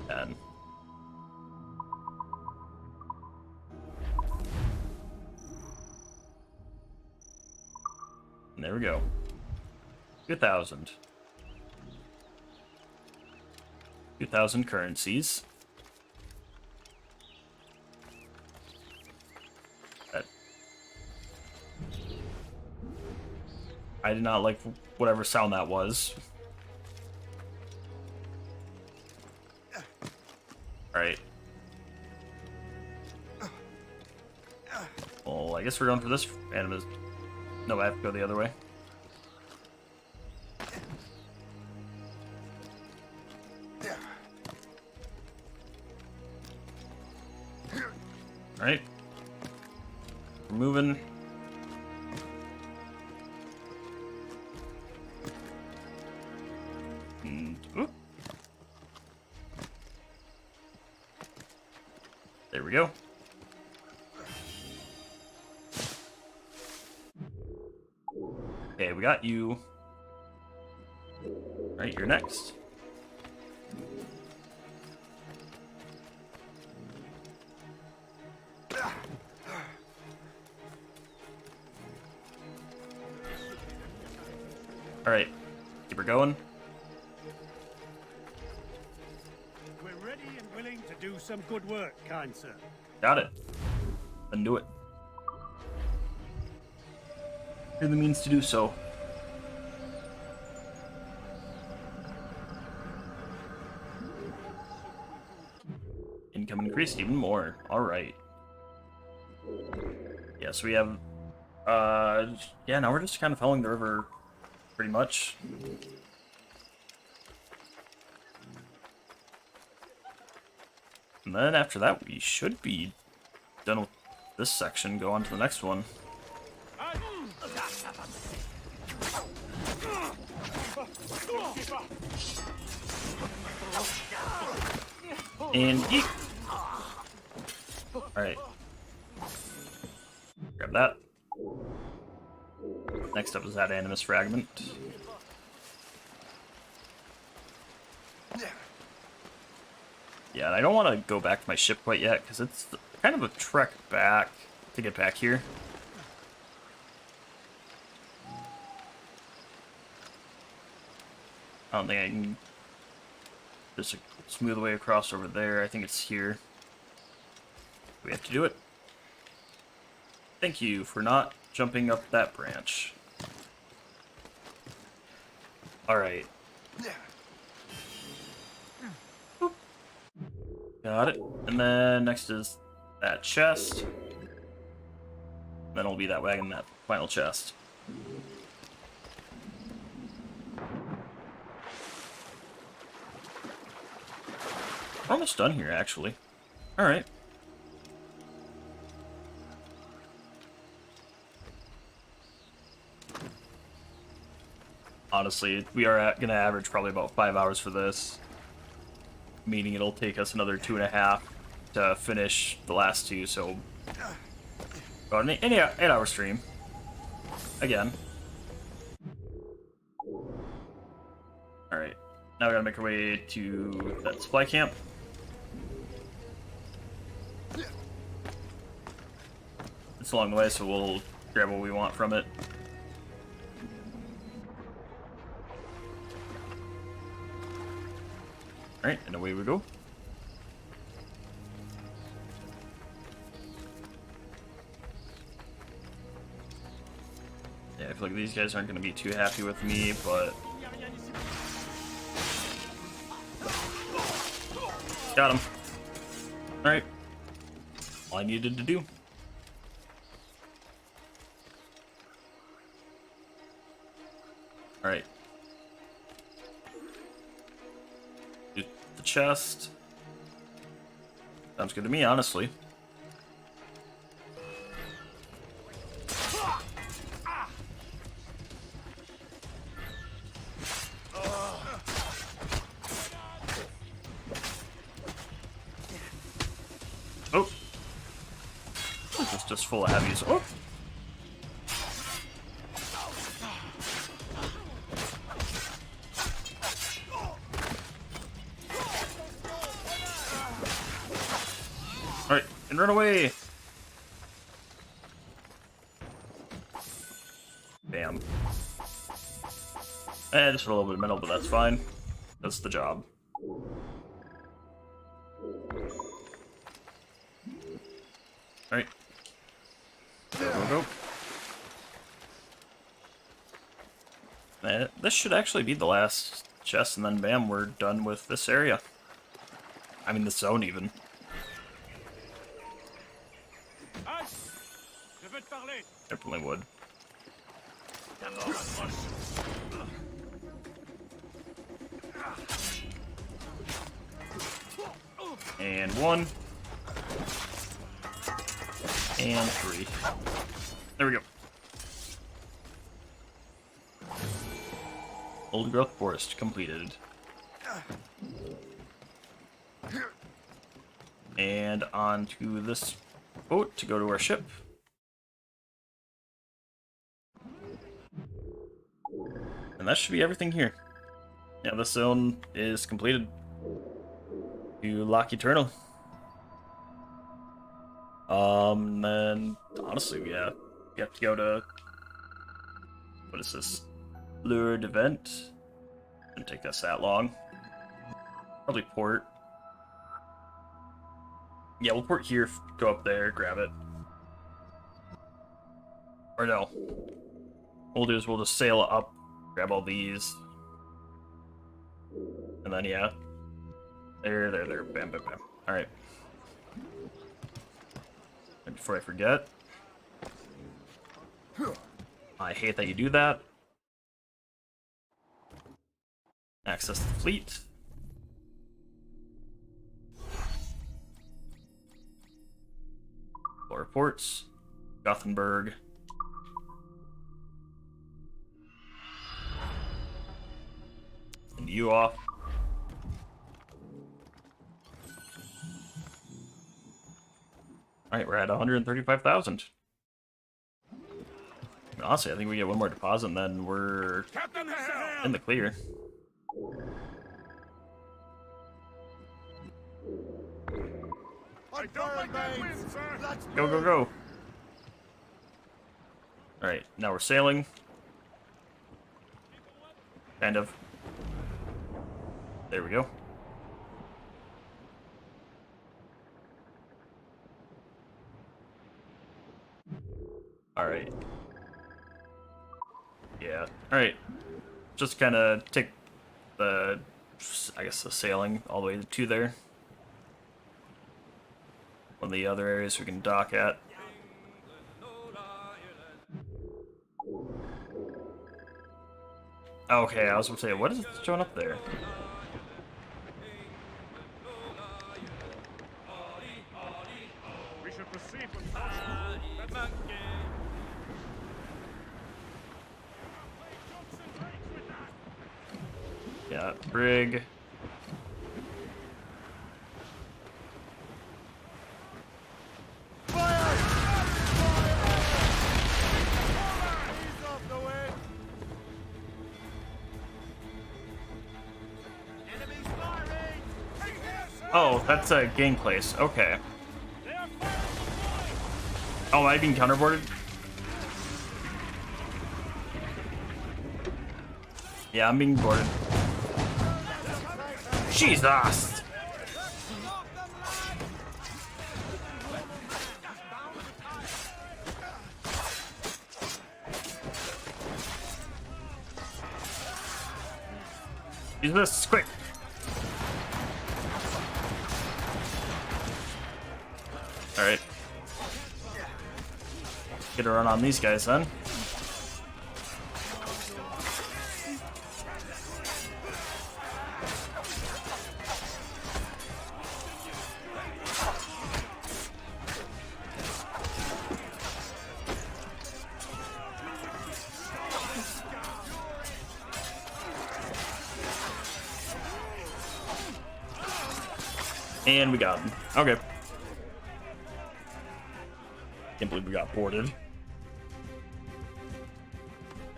10. And there we go. 2,000. 2,000 currencies. I did not like whatever sound that was. Alright. Well, I guess we're going for this animus. No, I have to go the other way. Alright. We're moving. There we go. Okay, we got you. Alright, you're next. Alright, keep her going. We're ready and willing to do some good work, kind sir. Got it. Then do it. Here are the means to do so. Income increased even more. Alright. Yeah, so we have... yeah, now we're just kind of following the river, pretty much. And then after that, we should be done with this section. Go on to the next one. And yeet! Alright. Grab that. Next up is that Animus Fragment. Yeah, and I don't want to go back to my ship quite yet, because it's kind of a trek back to get back here. I don't think I can just smooth way across over there. I think it's here. We have to do it. Thank you for not jumping up that branch. Alright. Got it. And then next is that chest. Then it'll be that wagon, that final chest. We're almost done here, actually. Alright. Honestly, we are gonna average probably about 5 hours for this. Meaning it'll take us another 2.5 to finish the last two, so... about an 8-hour stream. Again. Alright. Now we gotta make our way to that supply camp. It's along the way, so we'll grab what we want from it. Alright, and away we go. Yeah, I feel like these guys aren't going to be too happy with me, but... got him. Alright. All I needed to do. Alright. Do the chest. Sounds good to me, honestly. Oh! It's just full of heavies. Oh! Alright, and run away! Bam. Just a little bit of metal, but that's fine. That's the job. Alright. Go. This should actually be the last chest, and then bam, we're done with this area. I mean, this zone, even. Definitely would. And 1. And 3. There we go. Old growth forest completed. And onto this boat to go to our ship. And that should be everything here. Yeah, this zone is completed. To Loch Eternal. Then honestly, yeah, you have to go to, what is this? Lured event. Didn't take us that long. Probably port. Yeah, we'll port here, go up there, grab it. Or no. What we'll do is we'll just sail up, grab all these. And then, yeah. There, bam, bam, bam. Alright. And before I forget. I hate that you do that. Access the fleet. Reports. Gothenburg. And you off. Alright, we're at 135,000. Honestly, I think we get one more deposit and then we're in the clear. I don't like that wind, sir. Let's Go, go, go. Alright, now we're sailing. Kind of. There we go. Alright. Yeah. Alright. Just kind of take the, I guess, the sailing all the way to there. One of the other areas we can dock at. Okay, I was gonna say, what is showing up there? We should proceed with caution. Yeah, brig. Oh, that's a gang place. Okay. Oh, am I being counterboarded? Yeah, I'm being boarded. Jesus! Use this, quick! Alright. Get a run on these guys then. And we got him. Okay. Can't believe we got boarded.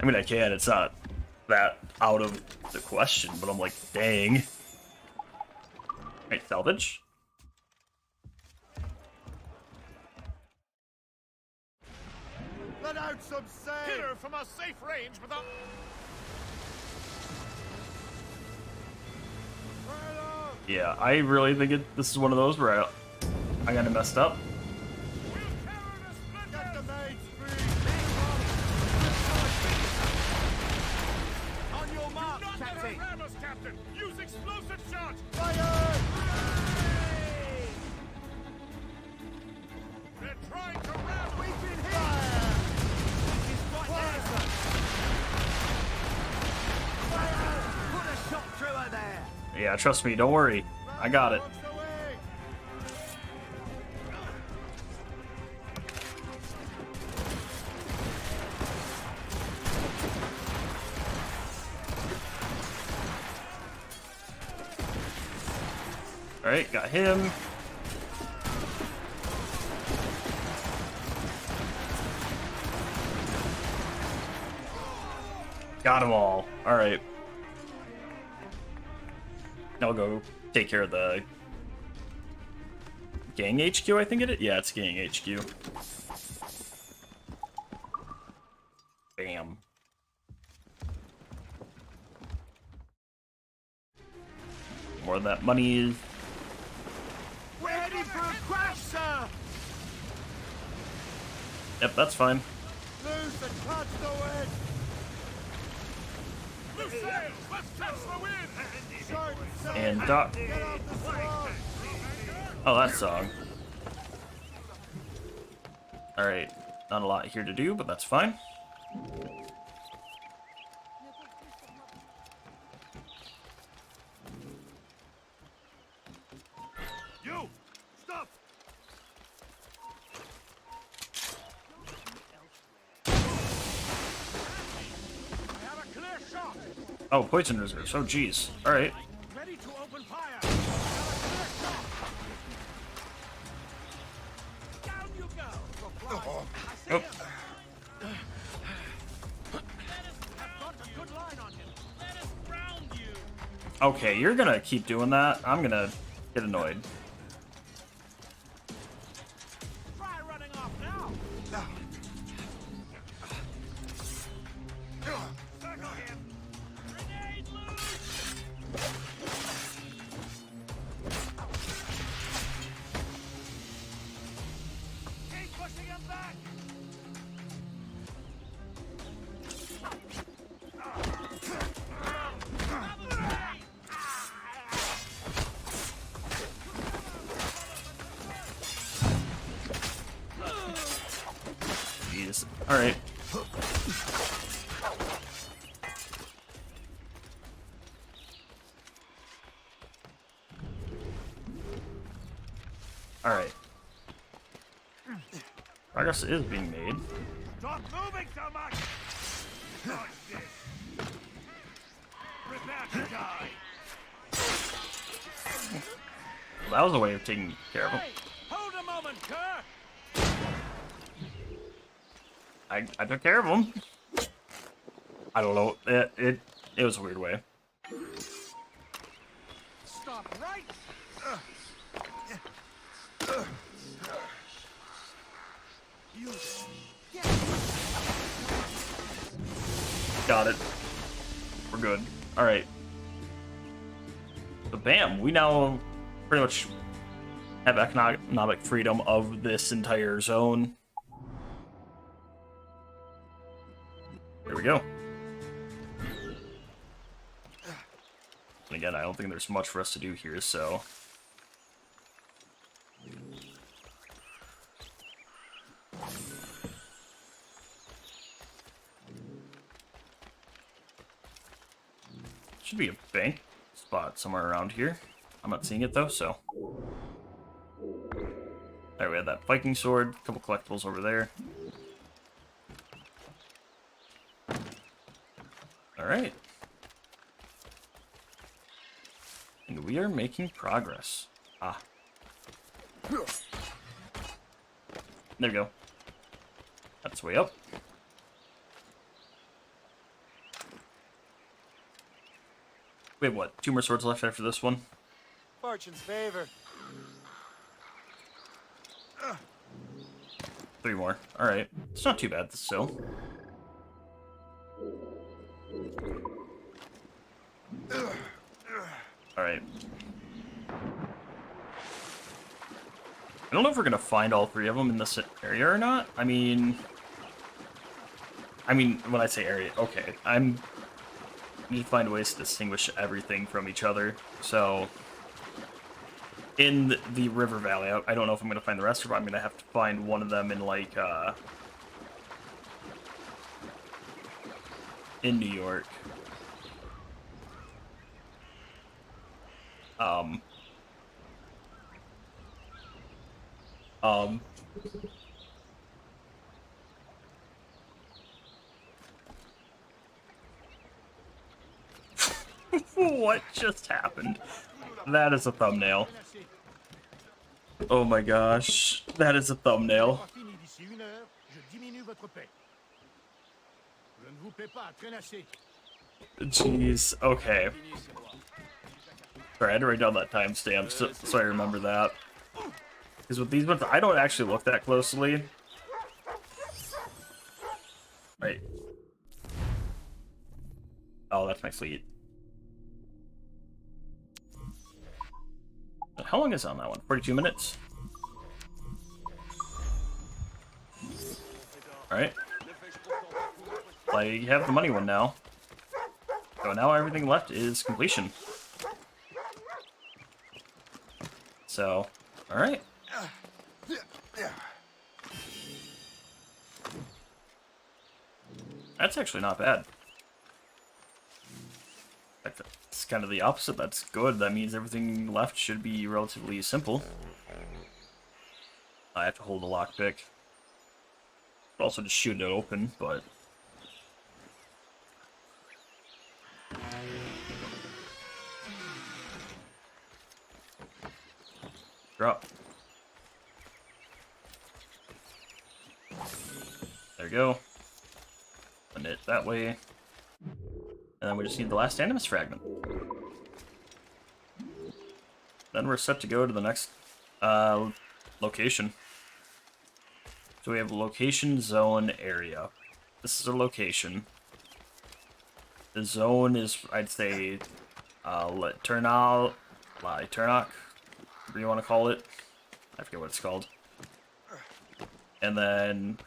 I mean, I can. It's not that out of the question, but I'm like, dang. Alright, salvage. Let out some sail. Hit her from a safe range without... Yeah, I really think this is one of those where I kind of messed up. Get the mates free. On your mark, Captain! Ram us, Captain! Use explosive shot! Fire! They're trying to ram us! We've been hit. Fire! Put a shot through her there. Yeah, trust me, don't worry. I got it. What's the way? Alright, got him. Got them all. All right. I'll go take care of the gang HQ, I think it is. Yeah, it's gang HQ. Bam. More of that money is... We're heading for a crash, sir! Yep, that's fine. Lose and catch the wind! Loose sails! Let's catch the wind! Short sail! And Doc... Get off the sword! Oh, that song. Alright, not a lot here to do, but that's fine. You! Stop! I have a clear shot! Oh, poison reserves. Oh, jeez. Alright. Ready to open fire! I have a clear shot! Down you go! I see Oh. him! I've got a good line on him! Let us ground you! Okay, you're gonna keep doing that. I'm gonna get annoyed. Try running off now! Circle him! Grenade loose! Keep pushing him back! Jeez. Alright. Alright. Progress is being made. Stop moving so much! Dodge this! Prepare to die! That was a way of taking care of him. Hey! Hold a moment, Kerr! I took care of him. I don't know. It was a weird way. Stop right! You Got it. We're good. Alright. So bam, we now pretty much have economic freedom of this entire zone. There we go. And again, I don't think there's much for us to do here, so... Should be a bank spot somewhere around here. I'm not seeing it though, so... There, we had that Viking sword, a couple collectibles over there. Alright. And we are making progress. Ah. There we go. That's way up. We have what? 2 more swords left after this one? Fortune's favor. 3 more. Alright. It's not too bad still. Alright. I don't know if we're gonna find all 3 of them in this area or not. I mean, when I say area, okay. Need to find ways to distinguish everything from each other. So, in the river valley, I don't know if I'm gonna find the rest, or I'm gonna have to find one of them in like in New York. What just happened? That is a thumbnail. Oh my gosh, that is a thumbnail. Pas fini d'ici 1 heure, je diminue votre paie. Je ne vous paie pas, traînassez. Jeez. Okay. Sorry, I had to write down that timestamp so I remember that. Because with these ones, I don't actually look that closely. Right. Oh, that's my fleet. How long is it on that one? 42 minutes? Alright. I have the money one now. So now everything left is completion. So, alright. That's actually not bad. It's kind of the opposite. That's good. That means everything left should be relatively simple. I have to hold a lockpick. Also just shoot it open, but... Drop. There we go. Put it that way. And then we just need the last Animus fragment. Then we're set to go to the next location. So we have location, zone, area. This is a location. The zone is, I'd say, Turnal, Turnok, whatever you want to call it. I forget what it's called. And then,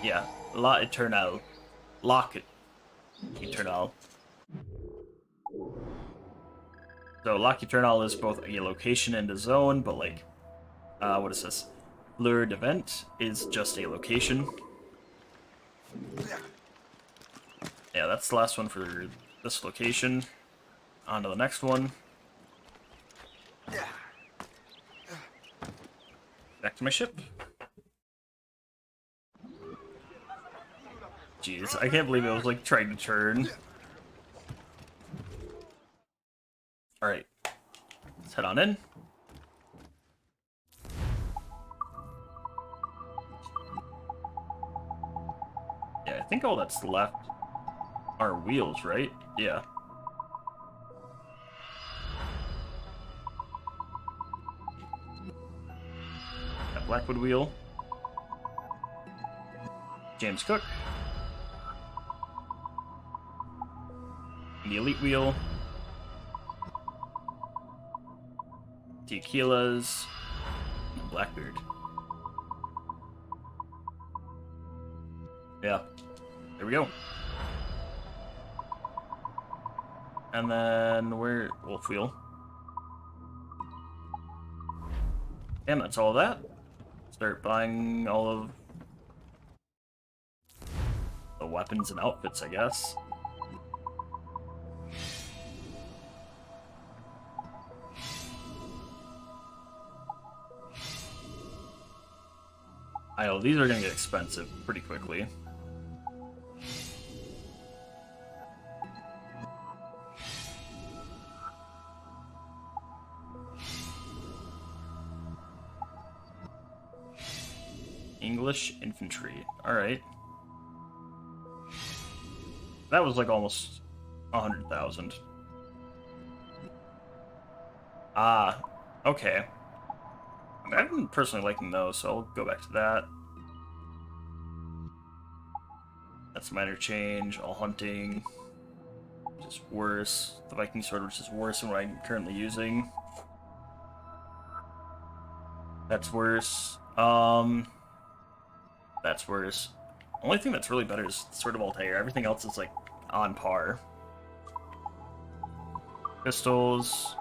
yeah, La Eternal, Lock Eternal. So Lock Eternal is both a location and a zone, but like, what is this? Lured Event is just a location. Yeah, that's the last one for this location. On to the next one. Back to my ship. Jeez, I can't believe it was like trying to turn. Alright. Let's head on in. Yeah, I think all that's left are wheels, right? Yeah. That Blackwood wheel. James Cook. The Elite wheel. Tequilas. And Blackbeard. Yeah. There we go. And then we're Wolf Wheel. And that's all of that. Start buying all of the weapons and outfits, I guess. I know these are gonna get expensive pretty quickly. English infantry. Alright. That was like almost 100,000. Ah, okay. I mean, I've been personally liking those, so I'll go back to that. That's minor change, all hunting. Which is worse. The Viking sword, which is worse than what I'm currently using. That's worse. That's worse. Only thing that's really better is Sword of Altair. Everything else is like on par. Pistols.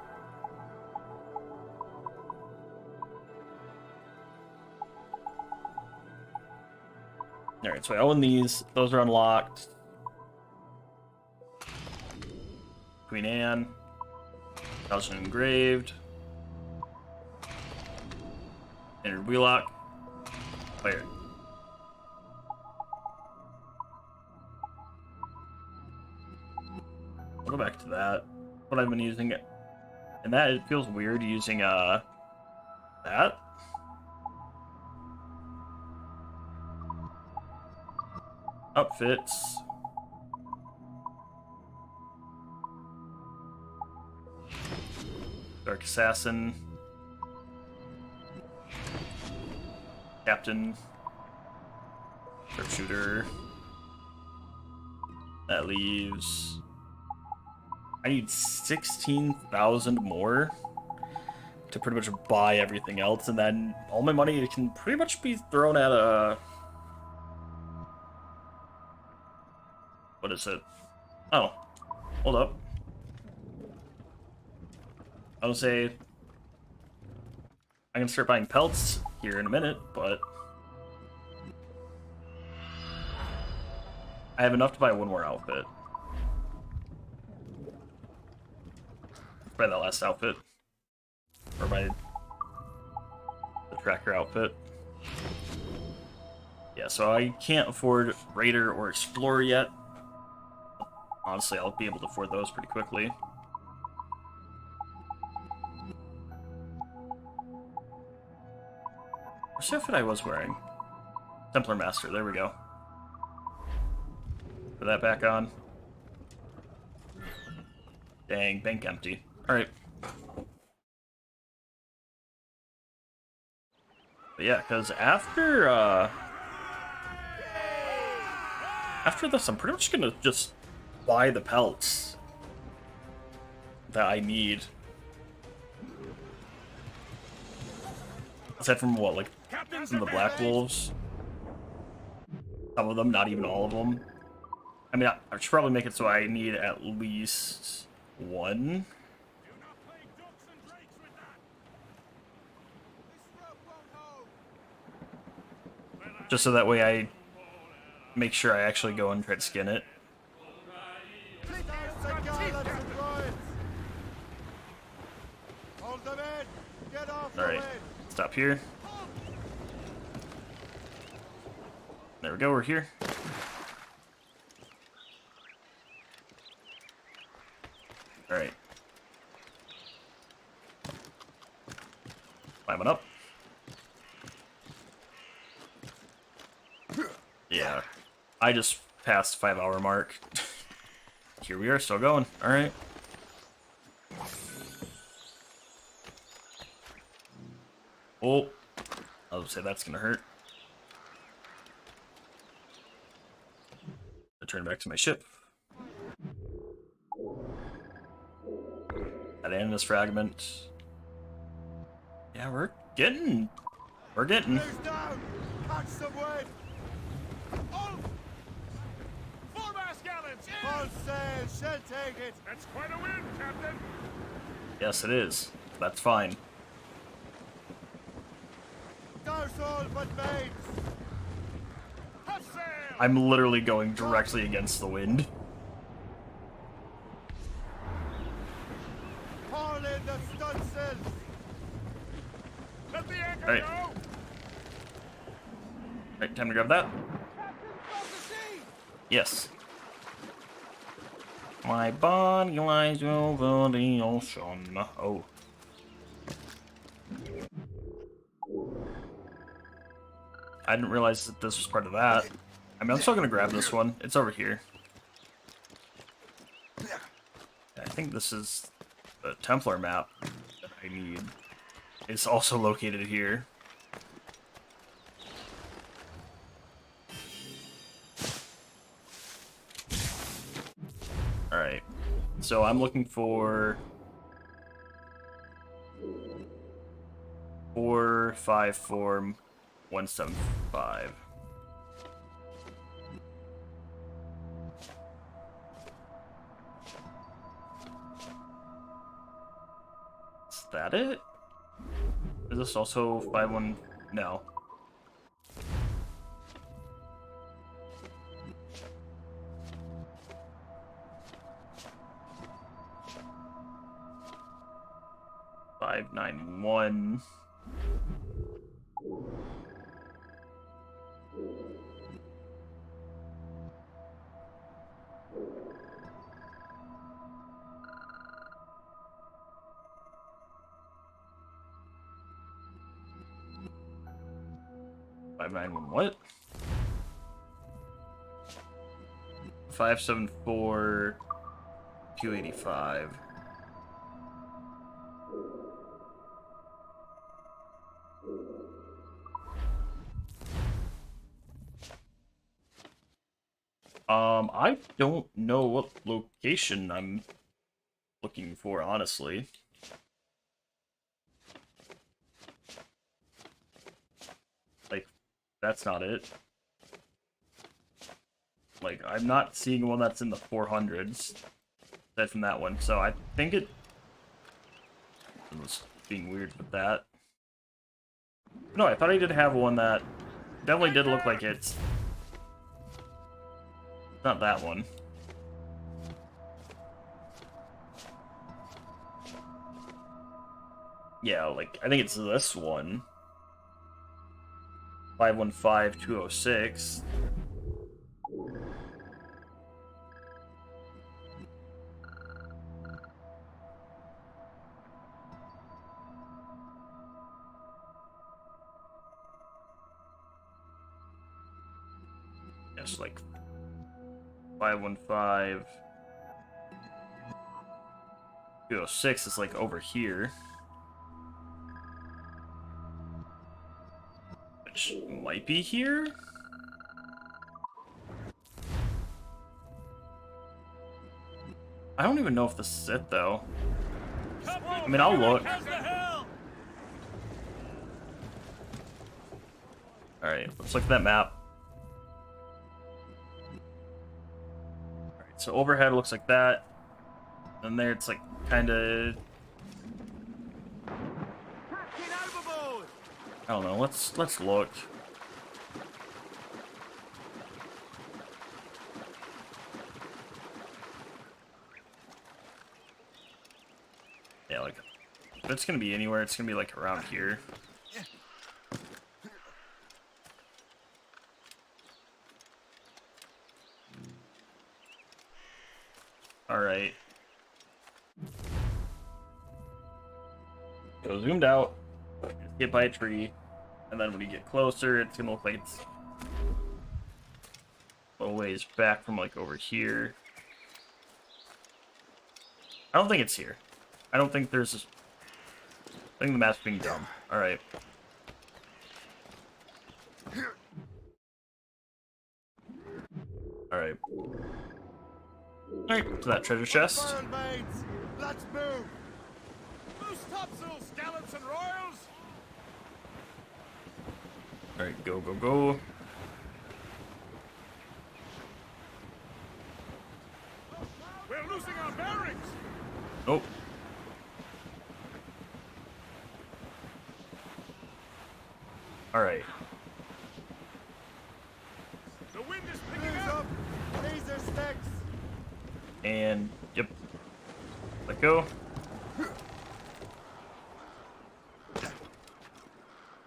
Alright, so I own these. Those are unlocked. Queen Anne. Belgian Engraved. Entered Wheelock. Fire. I'll go back to that. What I've been using it. And that, it feels weird using, that. Outfits. Dark Assassin. Captain. Sharpshooter. That leaves... I need 16,000 more to pretty much buy everything else, and then all my money can pretty much be thrown at a... What is it? Oh, hold up. I would say I can start buying pelts here in a minute, but I have enough to buy one more outfit. Buy that last outfit. Or the tracker outfit. Yeah, so I can't afford Raider or Explorer yet. Honestly, I'll be able to afford those pretty quickly. What's the outfit I was wearing? Templar Master, there we go. Put that back on. Dang, bank empty. Alright. But yeah, because after this, I'm pretty much gonna just buy the pelts that I need. Aside from what, like, from the Black Wolves? Some of them, not even all of them. I mean, I should probably make it so I need at least one. Just so that way I make sure I actually go and try to skin it. Alright, stop here. There we go, we're here. Alright. Climbing up. Yeah, I just passed 5-hour mark. Here we are, still going. Alright. Oh, I was gonna say that's gonna hurt. I turn back to my ship. That Animus fragment. Yeah, we're getting. Catch some wind! Foremost gallants! Full sail, she'll take it! That's quite a win, Captain! Yes, it is. That's fine. Dorsal but mates! Have sail! I'm literally going directly against the wind. Haul in the stunsails! Let the anchor Alright. go! Alright, time to grab that. Yes. My body lies over the ocean. Oh. I didn't realize that this was part of that. I mean, I'm still gonna grab this one. It's over here. I think this is the Templar map that I need. It's also located here. Alright. So I'm looking for 454-175. Is that it? Is this also 51? No. Five 9-1. What? 574, 285. I don't know what location I'm looking for, honestly. Like, that's not it. Like, I'm not seeing one that's in the 400s, aside from that one, so I think it was being weird with that. No, I thought I did have one that definitely did look like it's not that one. Yeah, like, I think it's this one. 515206. Yes, like 515 206 is like over here. Which might be here? I don't even know if this is it, though. I mean, I'll look. Alright, let's look at that map. Alright, so overhead looks like that. And there it's like kinda... I don't know, let's look. Yeah, like, if it's gonna be anywhere, it's gonna be like around here. Alright. Go zoomed out, get by a tree, and then when you get closer, it's gonna look like it's a little ways back from like over here. I don't think it's here. I don't think there's this... I think the map's being dumb. Alright. Alright. Alright, to that treasure chest. Come on, mates. Let's move. Loose topsails, gallants and royals! Alright, go, go, go. We're losing our bearings! Nope. Alright. The wind is picking Ease up! up. These are sticks. And, yep. Let go.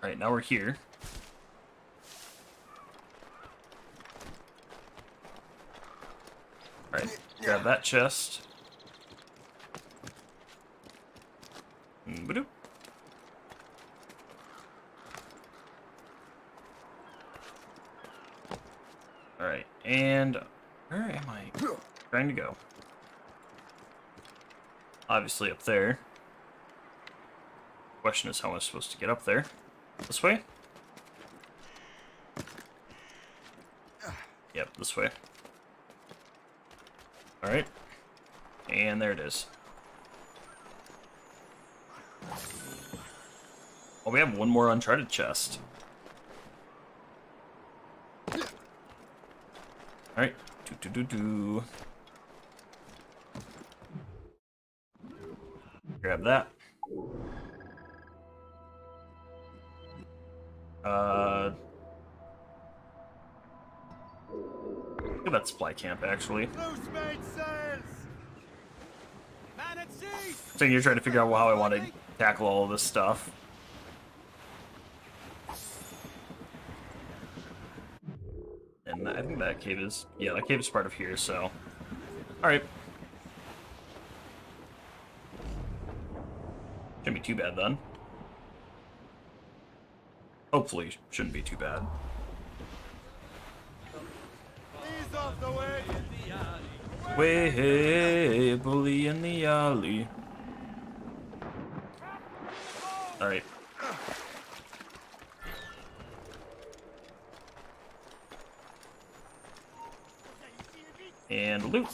Alright, now we're here. Alright, grab that chest. Ba-doop. Alright, and where am I trying to go? Obviously up there. Question is, how am I supposed to get up there? This way? Yep, this way. Alright. And there it is. Oh, we have one more uncharted chest. Alright. Do. Grab that. Look at that supply camp, actually. Loose mainsails. Man at sea! So you're trying to figure out how I want to tackle all of this stuff. And I think that cave is... Yeah, that cave is part of here, so... Alright. Shouldn't be too bad, then. Hopefully, shouldn't be too bad. Ease off the way. Way, bully in the alley. Alright. And loot.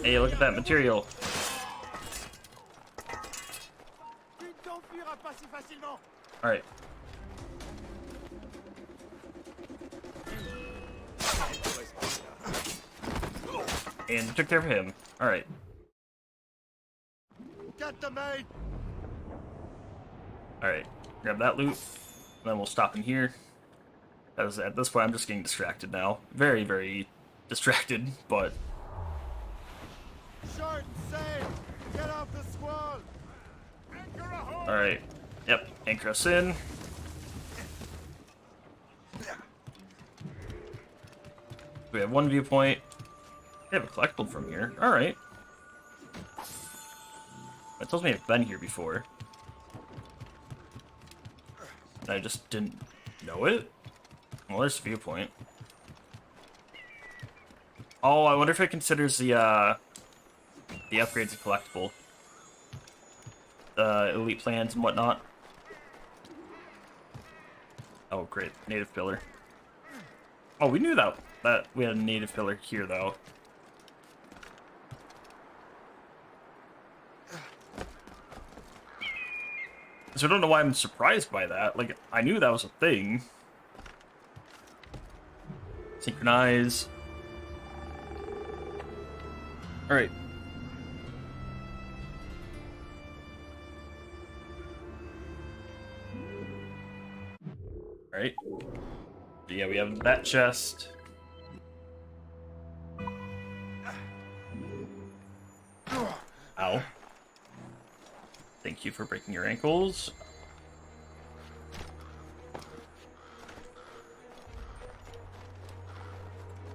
Hey, look at that material. Tu ne t'enfuiras pas si facilement. Alright. And we took care of him. Alright. Get the maid. Alright. Grab that loot. Then we'll stop in here. As at this point I'm just getting distracted now. Very, very distracted, but Short and safe. Get off the squall. Anchor ahoy! alright. Yep, anchor us in. We have one viewpoint. We have a collectible from here. Alright. That tells me I've been here before. And I just didn't know it? Well, there's a viewpoint. Oh, I wonder if it considers the upgrades a collectible. Elite plans and whatnot. Oh, great. Native pillar. Oh, we knew that we had a native pillar here, though. So I don't know why I'm surprised by that. Like, I knew that was a thing. Synchronize. Alright. Alright. Yeah, we have that chest. Ow. Thank you for breaking your ankles.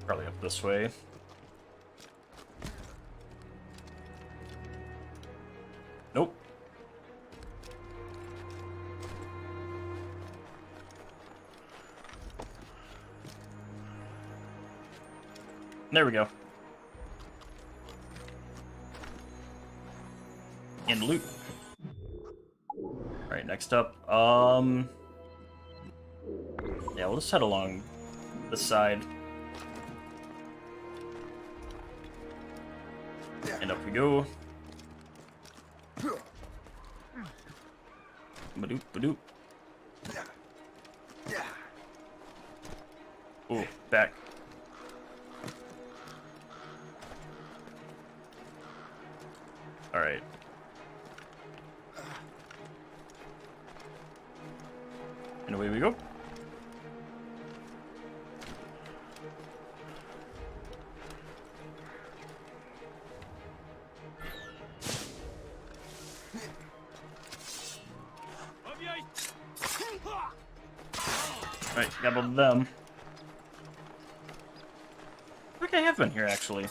Probably up this way. Nope. There we go. And loot. Alright, next up. Yeah, we'll just head along this side. And up we go. Badoop, badoop. Oh, back. Alright. And away we go. Alright, got both of them. I think I have been here, actually.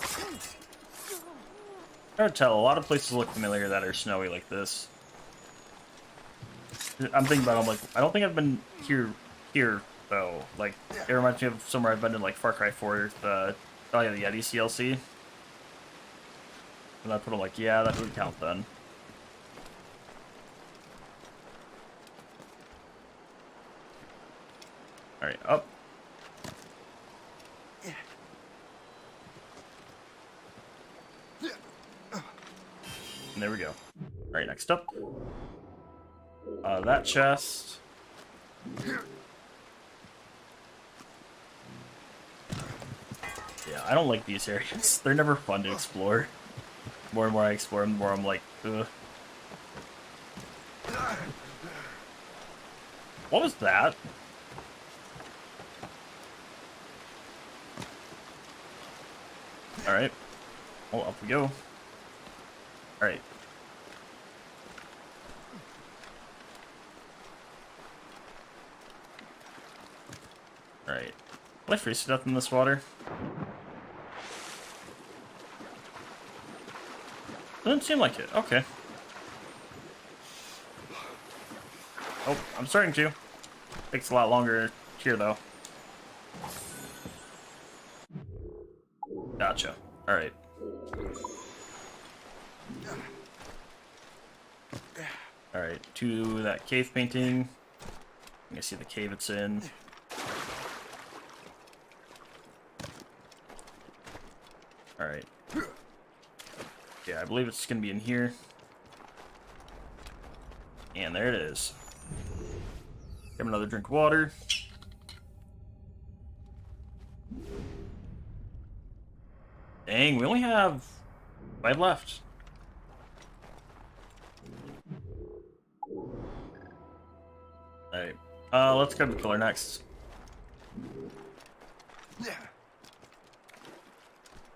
I would tell, a lot of places look familiar that are snowy like this. I'm thinking about it, I'm like, I don't think I've been here, though. Like, it reminds me of somewhere I've been in, like, Far Cry 4, oh yeah, the Yeti CLC. And that's what I'm like, yeah, that would count then. Alright, up. And there we go. Alright, next up. That chest. Yeah, I don't like these areas. They're never fun to explore. The more and more I explore them, the more I'm like, ugh. What was that? Alright. Oh, up we go. Alright. Alright. Will I freeze to death in this water? Doesn't seem like it. Okay. Oh, I'm starting to. Takes a lot longer here, though. Gotcha. Alright. Alright, to that cave painting. You can see the cave it's in. Alright. Yeah, I believe it's gonna be in here. And there it is. Grab another drink of water. Dang, we only have 5 left. Alright. Let's grab the pillar next.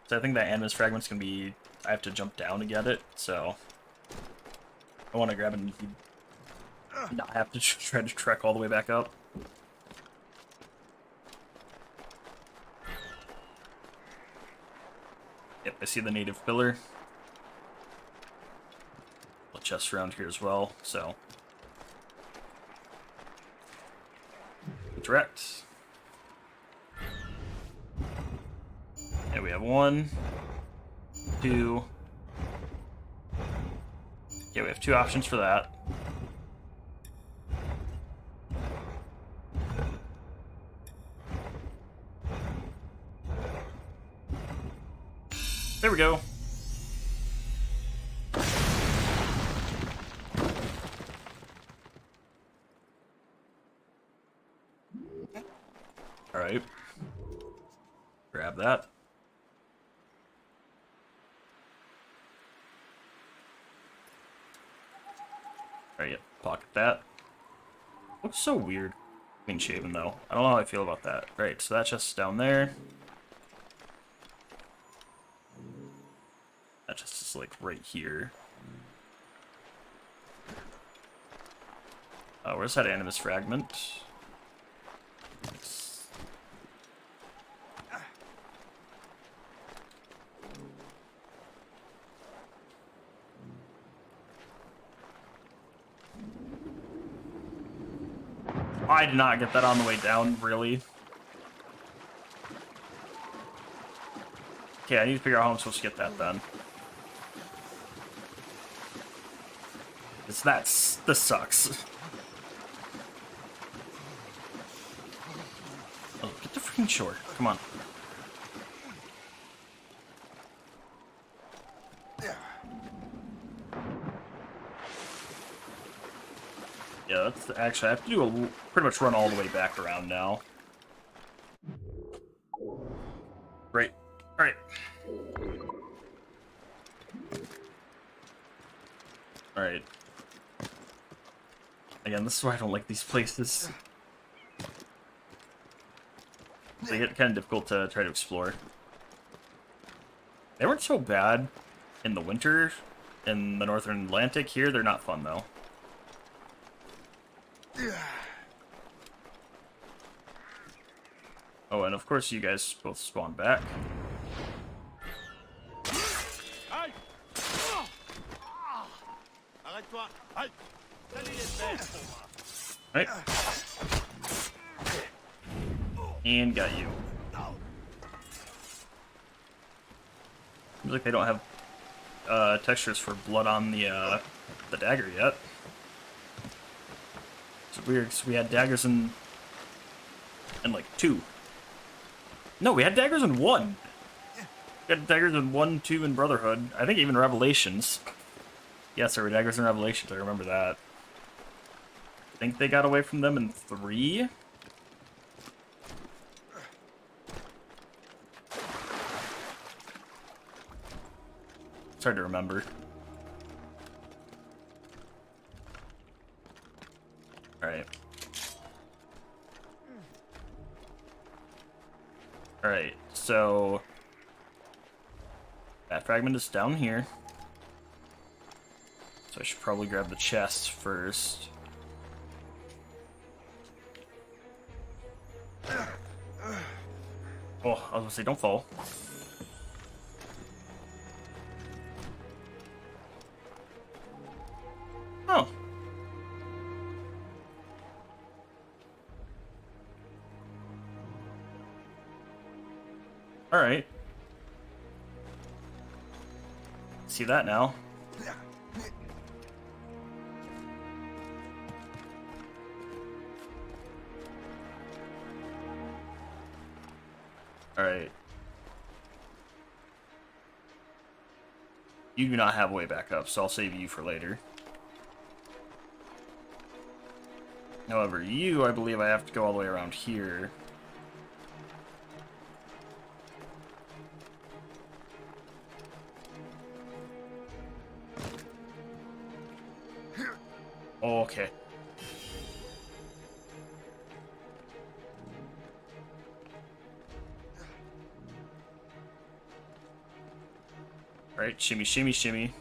So I think that animus fragment's gonna be... I have to jump down to get it, so... I want to grab it and not have to try to trek all the way back up. Yep, I see the native pillar. A chest around here as well, so... Direct. Yeah, we have 1, 2. Yeah, we have 2 options for that. There we go. Alright. Grab that. Alright, yeah, pocket that. Looks so weird. Clean shaven though. I don't know how I feel about that. Right, so that chest's down there. That chest is like right here. Where's that animus fragment? I did not get that on the way down, really. Okay, I need to figure out how I'm supposed to get that then. This sucks. Oh, get the freaking shore. Come on. Yeah, that's actually, I have to do pretty much run all the way back around now. Right. Alright. Alright. Again, this is why I don't like these places. They get kind of difficult to try to explore. They weren't so bad in the winter in the Northern Atlantic. Here, they're not fun, though. Oh, and of course you guys both spawn back. Right. And got you. Seems like they don't have textures for blood on the dagger yet. It's weird because we had daggers in like 2. No, we had daggers in 1. We had daggers in 1, 2, and Brotherhood. I think even Revelations. Yes, there were daggers in Revelations. I remember that. I think they got away from them in 3. It's hard to remember. Alright. Alright, so... that fragment is down here. So I should probably grab the chest first. Oh, I was gonna say, don't fall. Oh. Alright. See that now. Alright. You do not have a way back up, so I'll save you for later. However, you, I believe I have to go all the way around here. Okay. Alright, shimmy, shimmy, shimmy.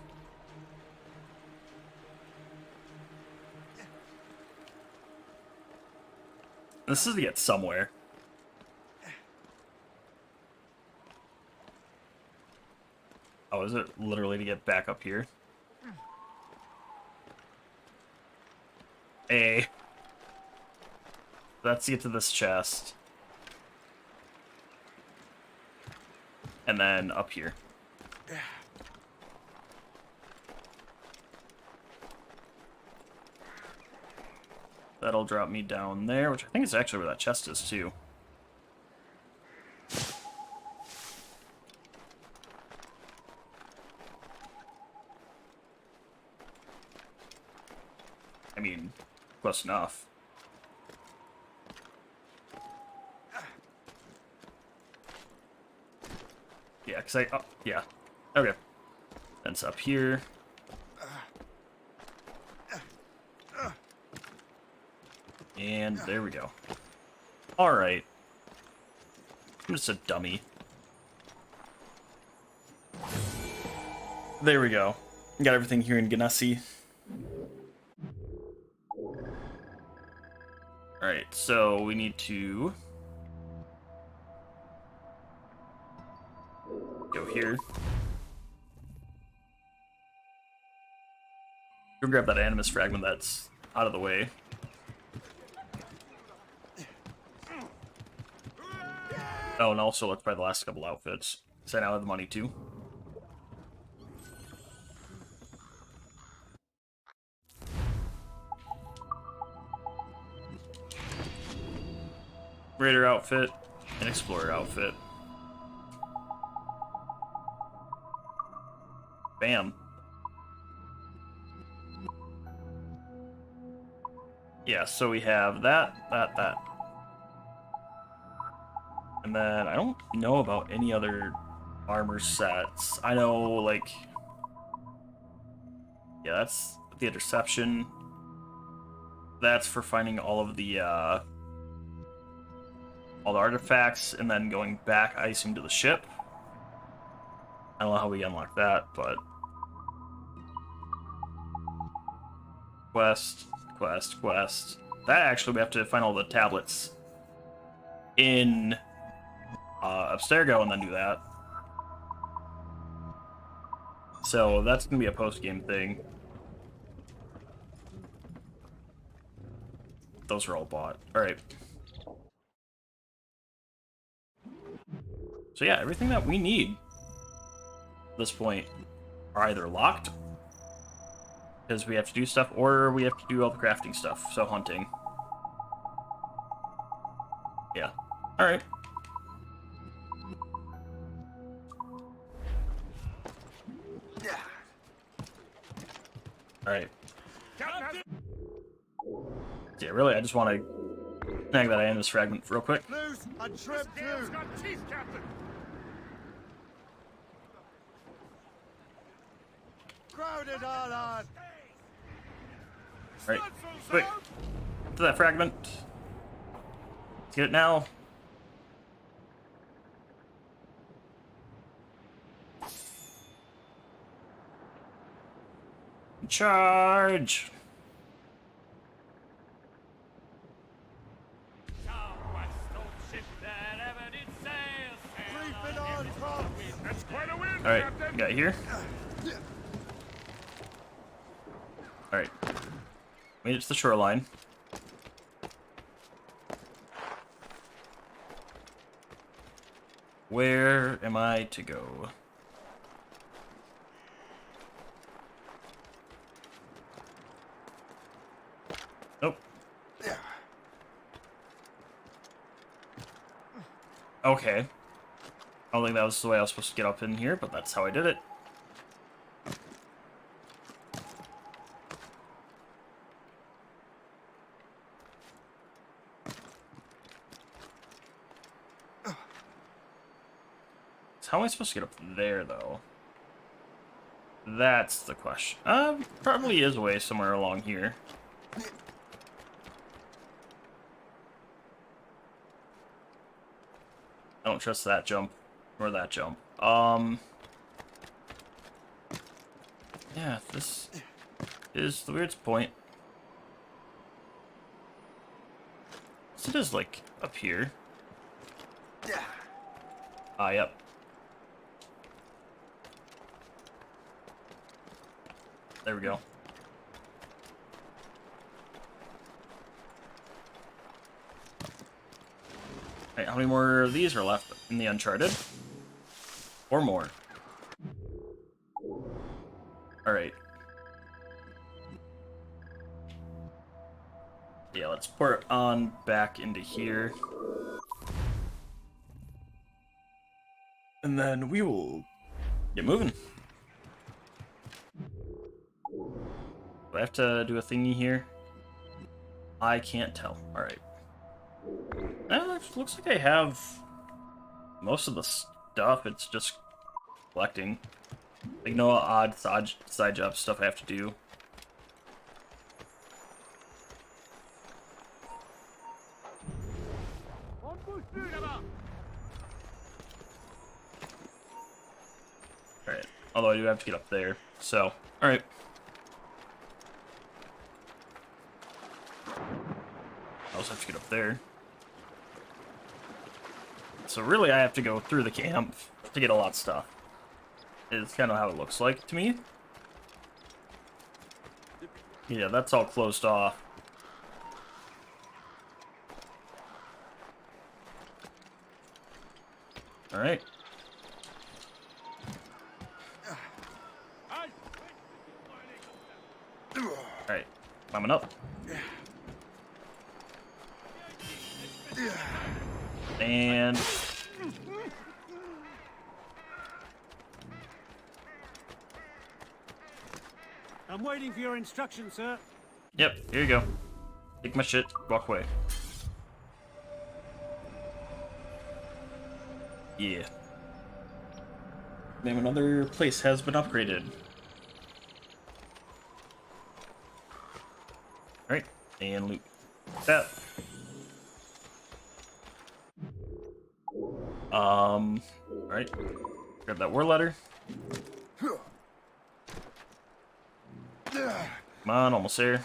This is to get somewhere. Oh, is it literally to get back up here? A. Let's get to this chest. And then up here. That'll drop me down there, which I think is actually where that chest is, too. I mean, close enough. Yeah, because I... Oh, yeah. Okay. Then it's up here. And there we go. Alright. I'm just a dummy. There we go. Got everything here in Ganassi. Alright, so we need to go here. Go grab that animus fragment that's out of the way. Oh, and also let's buy the last couple outfits. So I now have the money too. Raider outfit and Explorer outfit. Bam. Yeah, so we have that. And then I don't know about any other armor sets. I know, like... Yeah, that's the interception. That's for finding all the artifacts and then going back, I assume, to the ship. I don't know how we unlock that, but... Quest. That actually, we have to find all the tablets in Abstergo and then do that. So that's gonna be a post-game thing. Those are all bought. Alright. So yeah, everything that we need at this point are either locked, because we have to do stuff, or we have to do all the crafting stuff, so hunting. Yeah. Alright. Alright. Yeah, really, I just want to snag that Animus fragment real quick. Loose and trim Dale's too. got teeth, Captain. Crowded all on. Right. Quick. To that fragment. Let's get it now. Charge! Southwest, old ship that ever did sail, sail Creeping on on every top. That's quite a win, Alright, Captain. got here. Alright. Made it to the shoreline. Where am I to go? Nope. Okay. I don't think that was the way I was supposed to get up in here, but that's how I did it. How am I supposed to get up there, though? That's the question. Probably is a way somewhere along here. I don't trust that jump, or that jump. Yeah, this is the weirdest point. So it is, like, up here. Ah, yep. There we go. Alright, how many more of these are left in the Uncharted? Or more. Alright. Yeah, let's pour it on back into here. And then we will get moving. Do I have to do a thingy here? I can't tell. Alright. Looks like I have most of the stuff. It's just collecting. Like, no odd side job stuff I have to do. Alright. Although I do have to get up there. So, alright. I also have to get up there. So really I have to go through the camp to get a lot of stuff. It's kind of how it looks like to me. Yeah, that's all closed off. Alright. Alright, climbing up. And I'm waiting for your instructions, sir. yep, here you go. Take my shit, walk away. Yeah. Name another place has been upgraded. Alright, and loot that. Alright. Grab that war letter. Come on, almost there.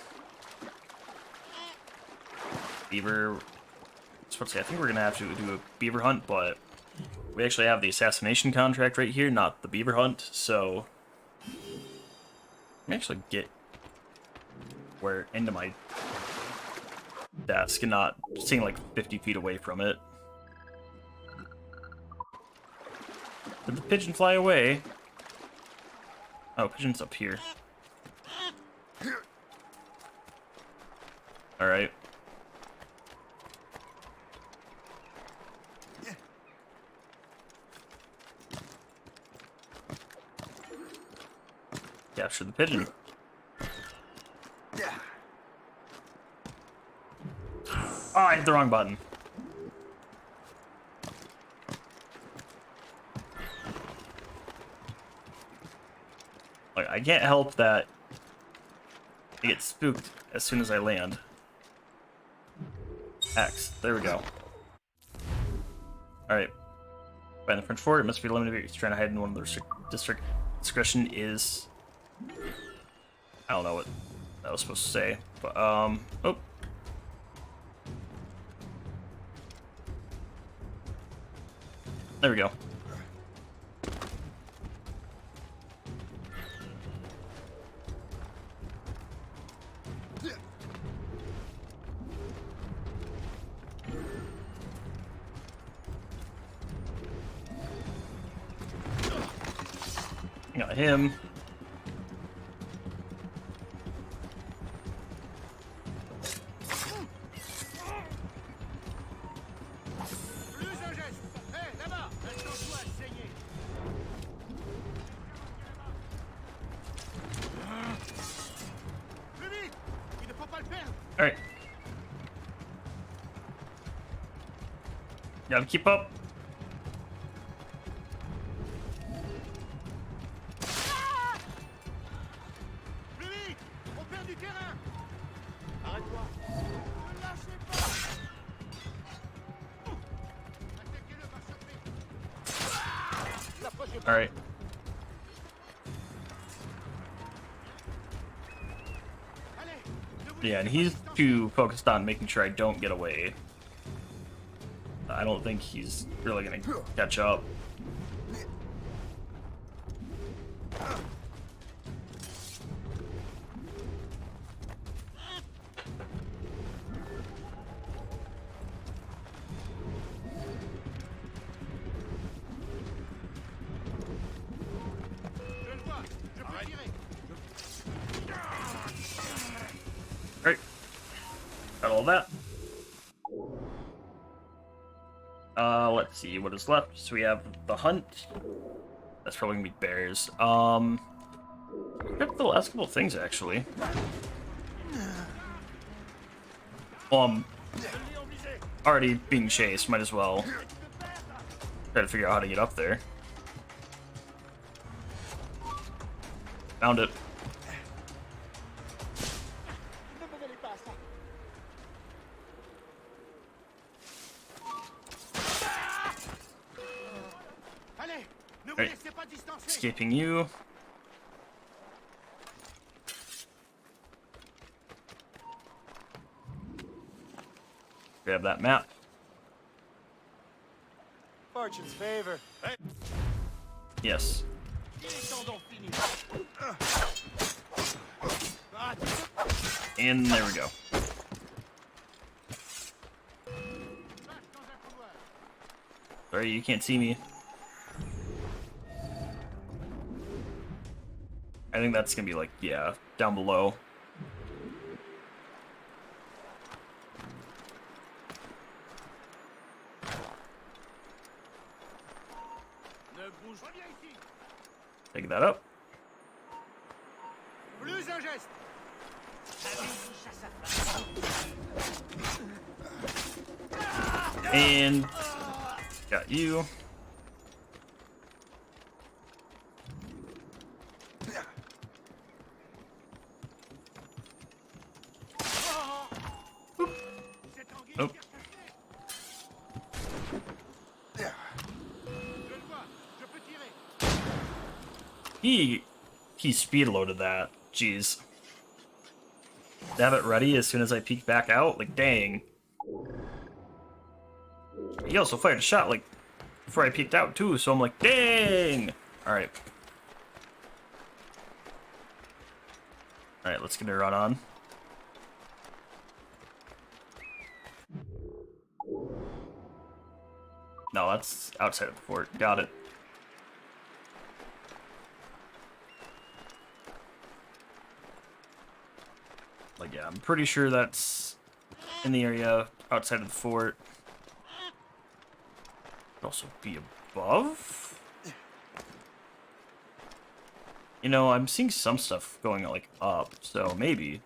Beaver. I think we're gonna have to do a beaver hunt, but we actually have the assassination contract right here, not the beaver hunt, so let me actually get where into my desk and not staying like 50 feet away from it. Did the pigeon fly away? Oh, pigeon's up here. Alright. Capture the pigeon. Oh, I hit the wrong button. Like, I can't help that I get spooked as soon as I land. X. There we go. Alright. By the French fort, it must be limited if you're trying to hide in one of the district. Discretion is... I don't know what that was supposed to say, but, oh. There we go. Got him. Plus un geste. Hé, là-bas, attends-toi à saigner. Plus vite. Il ne faut pas le perdre. Alright. Gotta keep up. Plus vite. On perd du terrain. Arrête-toi. Ne lâchez pas. Attaquez-le par surprise. N'approchez pas. Alright. Allez. Ne vous Yeah, and laissez he's pas too focused on making sure I don't get away. I don't think he's really gonna catch up. Je le vois. Je peux tirer. Alright. Got all that. Let's see what is left. So we have the hunt. That's probably gonna be bears. Got the last couple of things actually. Well, I'm already being chased. Might as well try to figure out how to get up there. Found it. Ne me mêlez pas à ça. Allez, ne vous Hey. laissez pas distancer. Escaping you. Grab that map. Fortune's favor. Yes. Il est temps d'en finir. And there we go. Marche dans un couloir. Sorry, you can't see me. I think that's gonna be like, yeah, down below. Ne bouge pas. Reviens ici. Pick that up. Plus un geste. And got you. Cette anguille Nope. Je le vois. Je peux tirer. He speed loaded that. Jeez. To have it ready as soon as I peek back out? Like, dang. He also fired a shot, like, before I peeked out, too, so I'm like, dang! Alright. Alright, let's get a run on. No, that's outside of the fort. Got it. Like, yeah, I'm pretty sure that's in the area outside of the fort. Could also be above? You know, I'm seeing some stuff going, like, up, so maybe.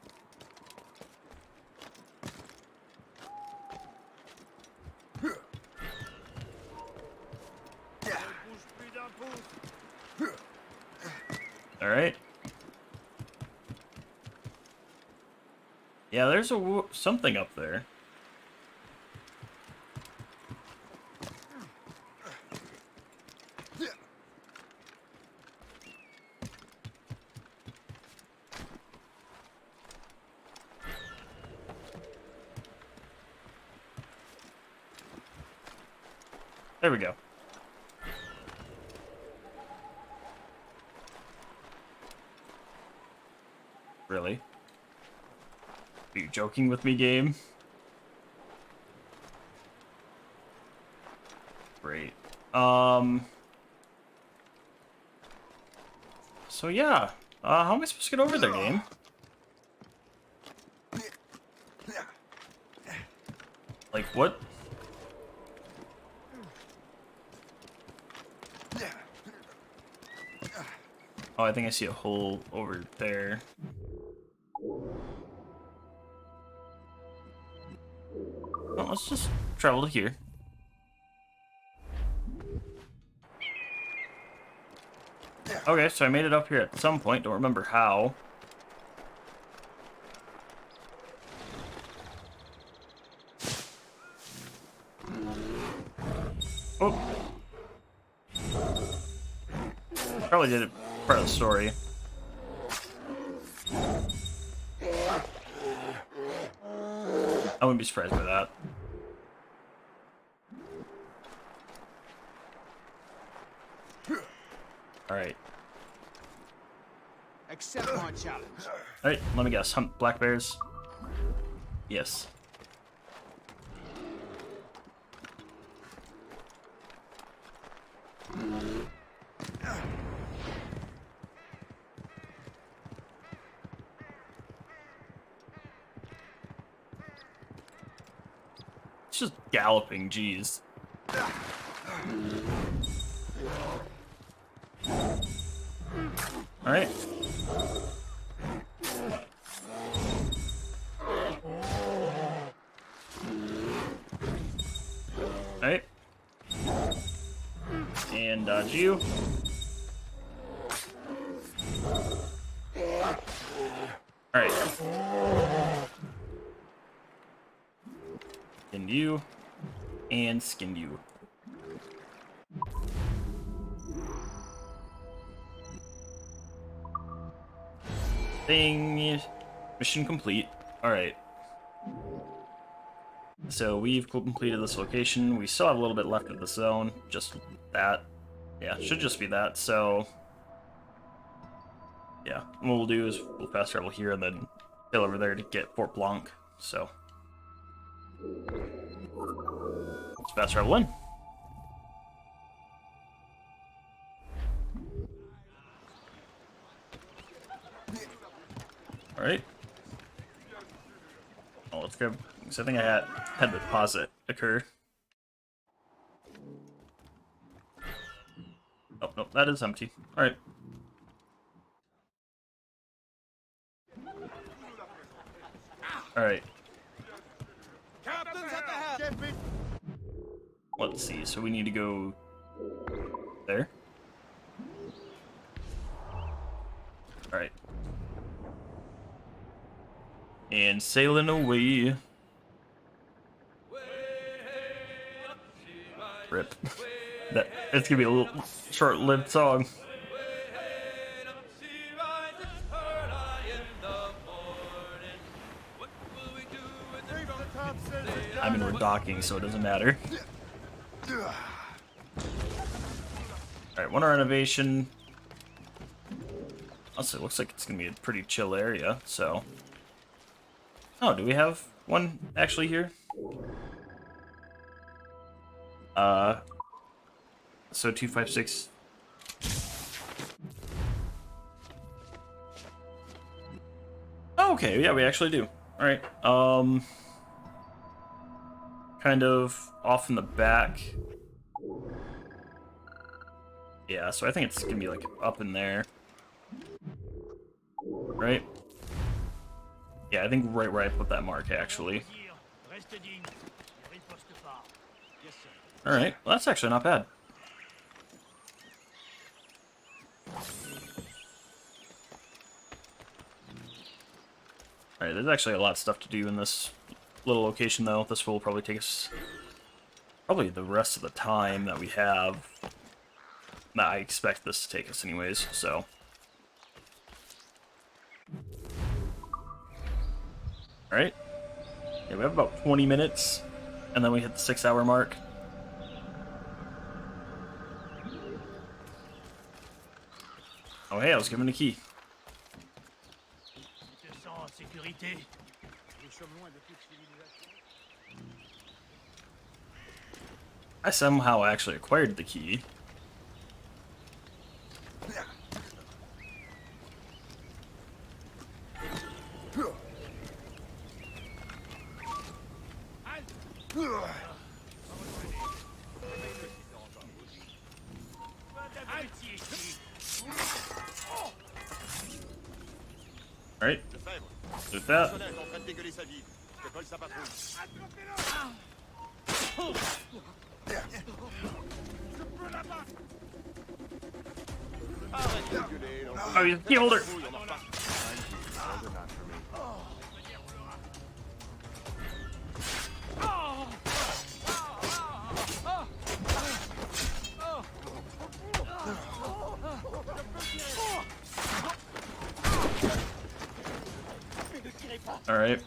Ne bouge plus d'un pouce. Alright. Yeah, there's a something up there. There we go. Really? Are you joking with me, game? Great. So yeah, how am I supposed to get over there, game? Like, what? Oh, I think I see a hole over there. Well, let's just travel to here. Okay, so I made it up here at some point. Don't remember how. Oh. Probably did it part of the story. I wouldn't be surprised by that. Alright. Accept my challenge. Alright, let me guess. Hunt black bears? Yes. It's just galloping, jeez. Alright. Alright. And dodge you. Alright. Skinned you. And skinned you. Thing. Mission complete. Alright. So we've completed this location. We still have a little bit left of the zone. Just that. Yeah, should just be that. So yeah, what we'll do is we'll fast travel here and then sail over there to get Fort Blanc. So let's fast travel in. Alright. Oh, let's grab. So I think I had the deposit occur. Oh, no, that is empty. Alright. Alright. Captain's at the helm. Let's see. So we need to go there. Alright. And sailing away. Rip. It's gonna be a little short-lived song. I mean, we're docking, so it doesn't matter. Alright, one renovation. Also, it looks like it's gonna be a pretty chill area, so. Oh, do we have one actually here? So 256. Oh, okay, yeah, we actually do. Alright, kind of off in the back. Yeah, so I think it's gonna be like up in there. Right? Yeah, I think right where I put that mark, actually. Alright, well, that's actually not bad. Alright, there's actually a lot of stuff to do in this little location, though. This will probably take us probably the rest of the time that we have. Nah, I expect this to take us anyways, so. Alright. Yeah, we have about 20 minutes, and then we hit the 6-hour mark. Oh, hey, I was given a key. I somehow actually acquired the key. Alright. With that. est en train de dégueuler sa vie. Je vole sa patrouille. Arrête de gueuler, l'enfant. Oh, he killed her. Patrouille, on en reparle. Old enough for me. All right.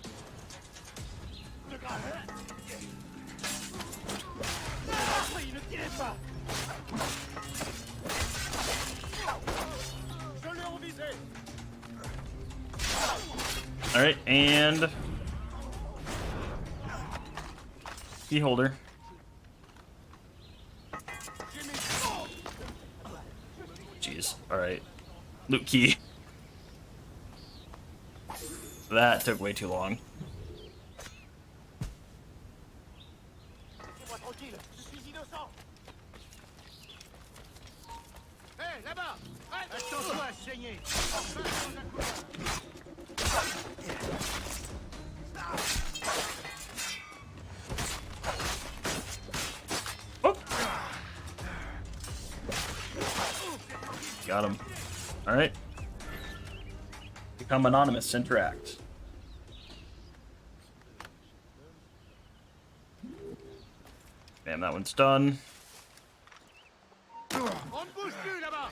All right, and key holder. Jeez. All right, loot key. That took way too long. Laissez-moi tranquille, je suis innocent. Hé, là-bas. Attention à saigner. Oh. Got him. All right. Become anonymous. Interact. Damn, that one's done. On ne bouge plus là-bas.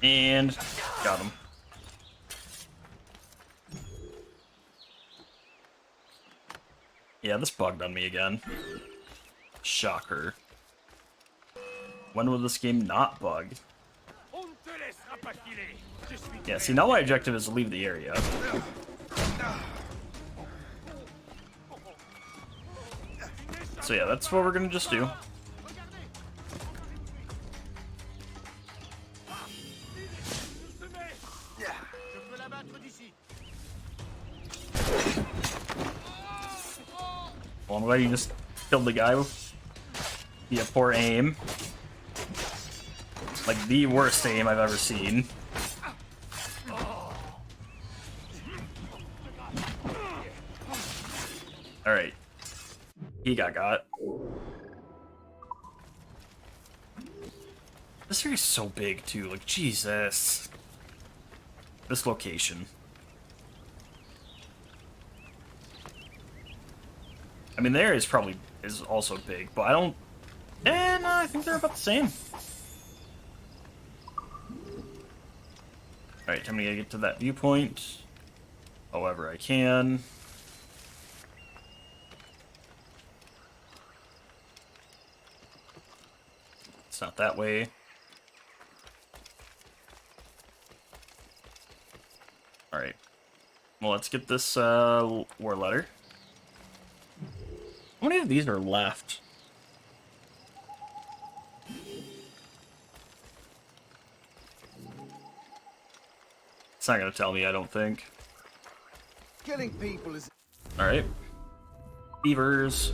And got him. Yeah, this bugged on me again. Shocker. When will this game not bug? On ne te laissera pas filer. Je suis Yeah, see, now my objective is to leave the area. So yeah, that's what we're gonna just do. Je peux l'abattre d'ici. Well, I'm glad you just killed the guy with yeah, poor aim. Like the worst aim I've ever seen. Alright. He got. This area's so big too, like Jesus. This location. I mean, the area is also big, but I don't. No, I think they're about the same. All right, time to get to that viewpoint. However, I can. It's not that way. All right. Well, let's get this war letter. How many of these are left? It's not gonna tell me, I don't think. Killing people is Alright. Beavers.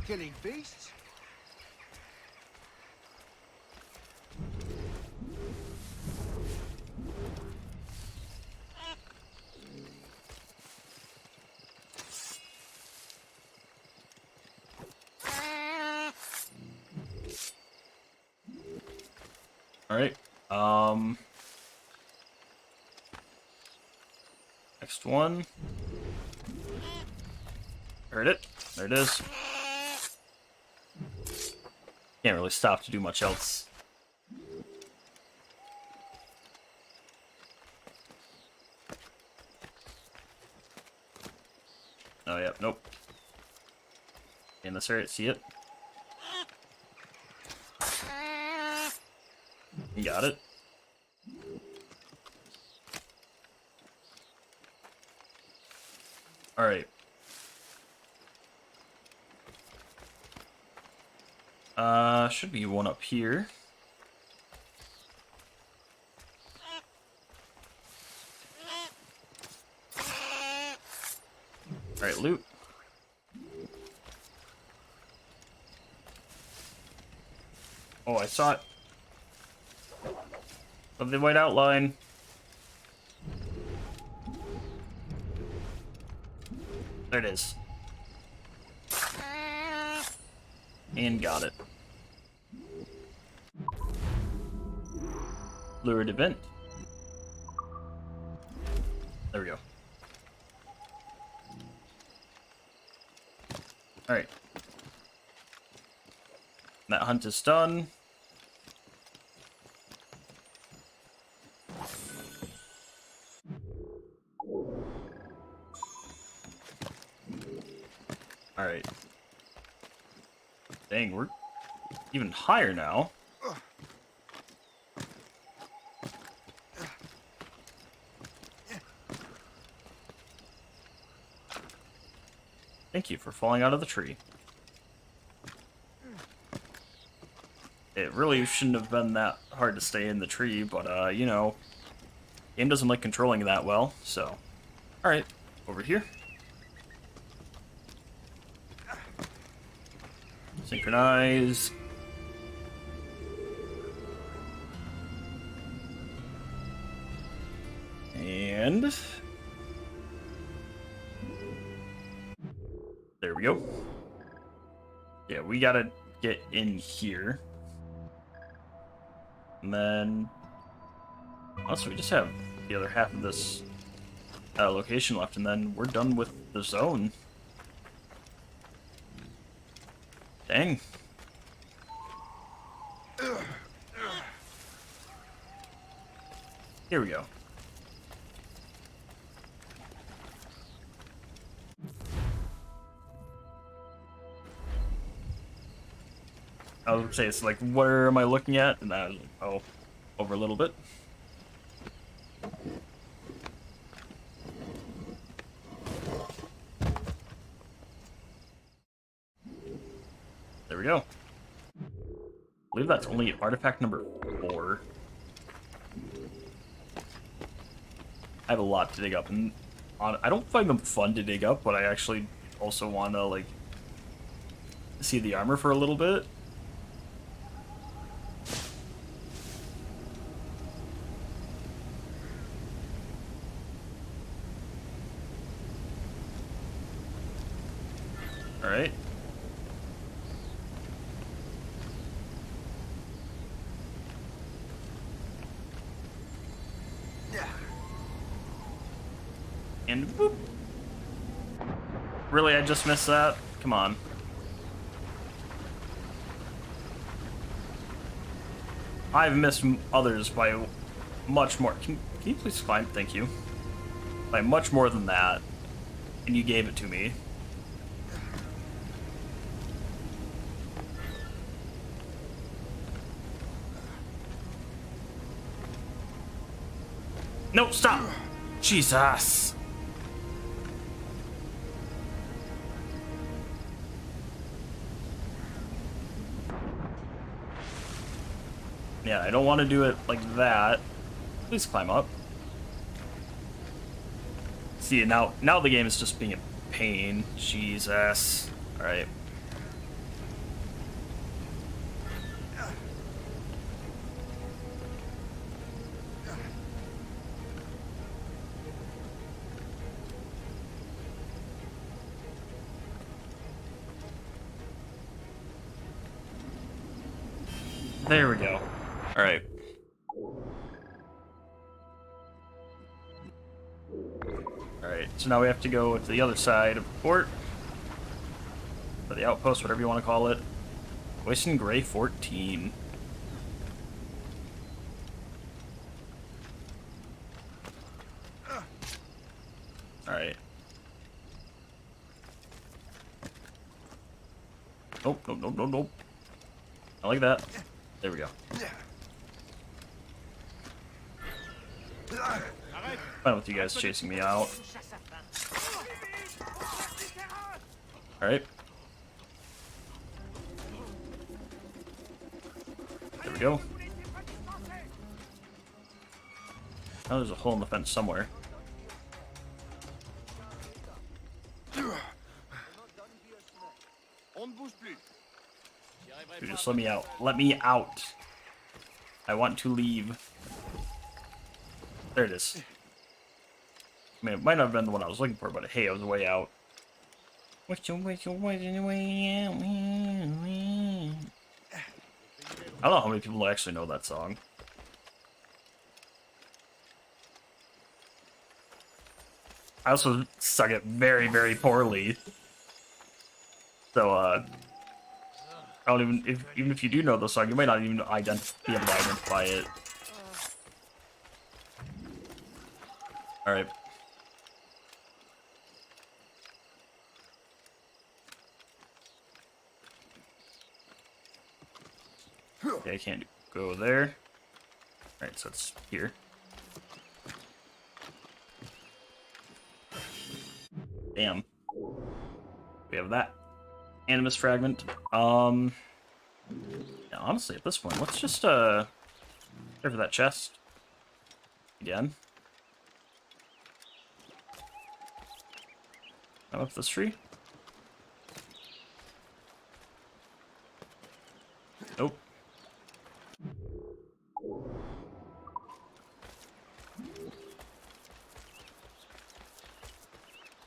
killing beasts. Alright. Next one. Heard it. There it is. Can't really stop to do much else. Oh, yeah, nope. In this area, see it? You got it. All right. Should be one up here. Alright, loot. Oh, I saw it. Of the white outline. There it is. And got it. Lurid event. There we go. Alright. That hunt is done. Alright. Dang, we're even higher now. Thank you for falling out of the tree. It really shouldn't have been that hard to stay in the tree, but, you know, game doesn't like controlling that well, so. Alright, over here. Synchronize. And there we go. Yeah, we gotta get in here. And then also we just have the other half of this location left, and then we're done with the zone. Dang. Here we go. I was gonna say, it's like, where am I looking at? And I was like, oh, over a little bit. There we go. I believe that's only artifact number 4. I have a lot to dig up, and I don't find them fun to dig up, but I actually also want to, like, see the armor for a little bit. Alright. And whoop. Really, I just missed that? Come on. I've missed others by much more. Can you please climb? Thank you. By much more than that. And you gave it to me. No, stop! Jesus! Yeah, I don't want to do it like that. Please climb up. See, now the game is just being a pain. Jesus. Alright. There we go. Alright. Alright, so now we have to go to the other side of the fort. Or the outpost, whatever you want to call it. Oisin Gray 14. Alright. Nope, nope, nope, nope, nope. I like that. There we go. Fine with you guys chasing me out. Alright. we go. Oh, there's a hole in the fence somewhere. Dude, just let me out. Let me out. I want to leave. There it is. I mean, it might not have been the one I was looking for, but hey, I was way out. What's your way out? I don't know how many people actually know that song. I also sung it very, very poorly. So, I don't even if you do know the song, you might not even be able to identify it. Alright. Okay, I can't go there. Alright, so it's here. Damn. We have that. Animus fragment. Yeah, honestly, at this point, let's just, go for that chest. Again. I'm up this tree. Nope.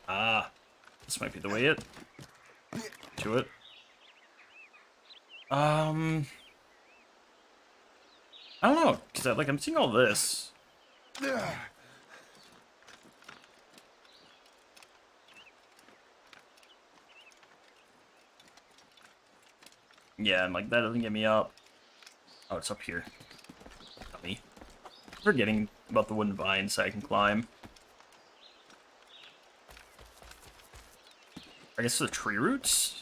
Ah, this might be the way to it. I don't know, cause I'm seeing all this. Yeah, and that doesn't get me up. Oh, it's up here. Dummy. Forgetting about the wooden vines I can climb. I guess the tree roots?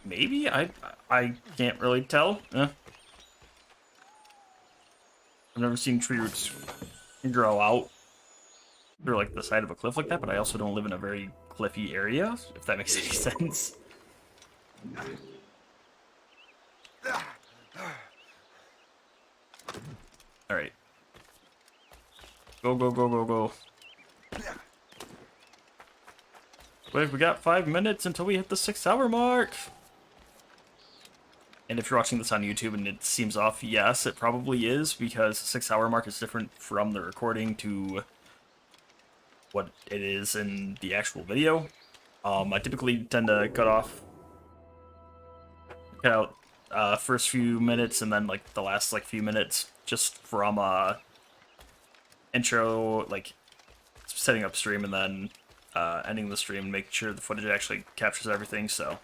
Maybe? I can't really tell. I've never seen tree roots grow out through the side of a cliff like that, but I also don't live in a very cliffy area, if that makes any sense. Alright. Go, go, go, go, go. Wait, we got 5 minutes until we hit the 6-hour mark. And if you're watching this on YouTube and it seems off, yes, it probably is, because the 6-hour mark is different from the recording to what it is in the actual video. I typically tend to cut out first few minutes and then the last few minutes just from intro, setting up stream and then ending the stream, making sure the footage actually captures everything, so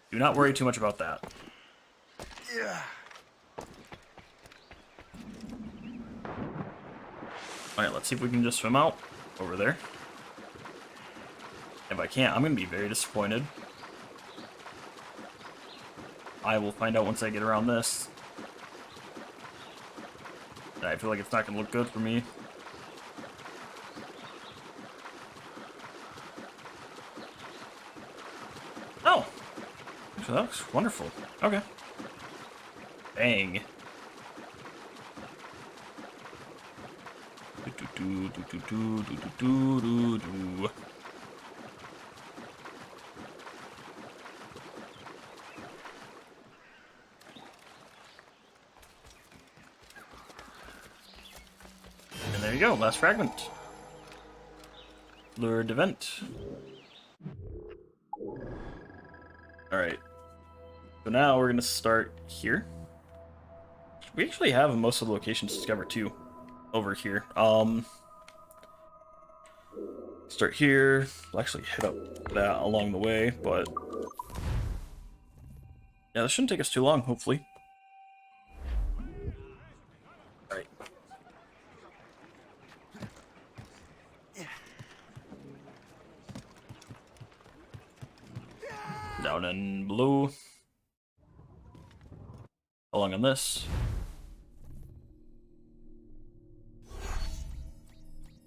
do not worry too much about that. Alright, let's see if we can just swim out over there. If I can't, I'm going to be very disappointed. I will find out once I get around this. I feel like it's not going to look good for me. Oh! Actually, that looks wonderful. Okay. Bang. And there you go, last fragment. Lured event. Alright. So now we're gonna start here. We actually have most of the locations discovered too. Over here. Start here. We'll actually hit up that along the way, but yeah, this shouldn't take us too long, hopefully. Alright. Down in blue. Along on this.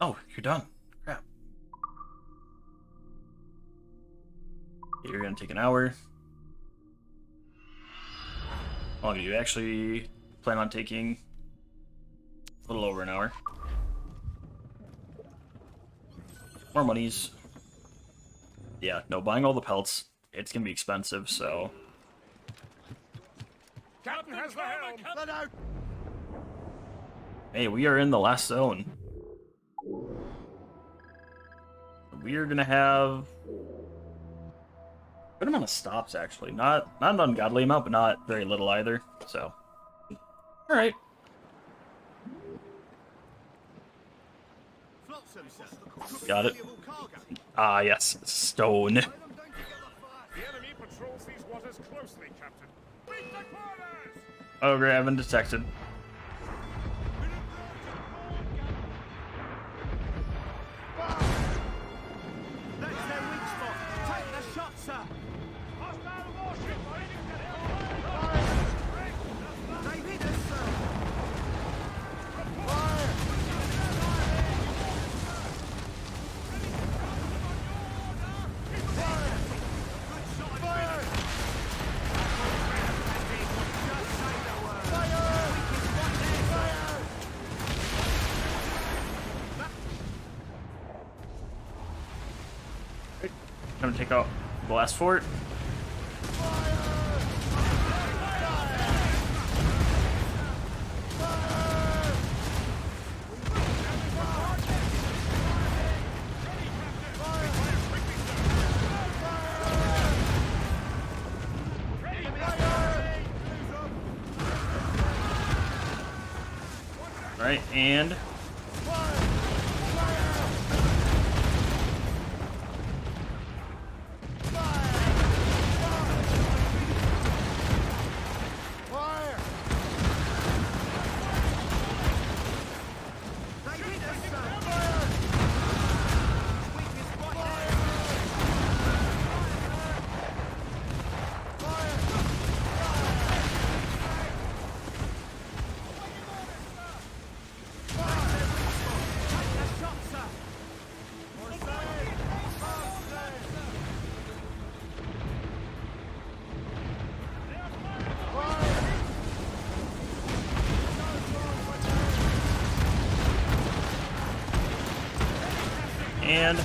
Oh, you're done. Crap. You're gonna take an hour. How long do you actually plan on taking? A little over an hour. More monies. Yeah, no, buying all the pelts, it's gonna be expensive, so. Captain has the helm. Let out! Hey, we are in the last zone. We are gonna have a good amount of stops, actually. Not an ungodly amount, but not very little either. So, all right. Flotsam, sir. Got it. Valuable cargo. Ah, yes, stone. The enemy patrols these waters closely, Captain. Beat the corners! Ogre haven't detected. That's their weak spot. Take the shot, sir. Hostile warship waiting to hit. They hit us, sir. I'm gonna take out the last fort. All right, and They hit us, sir. Weakest spot there. Take the shot, sir. And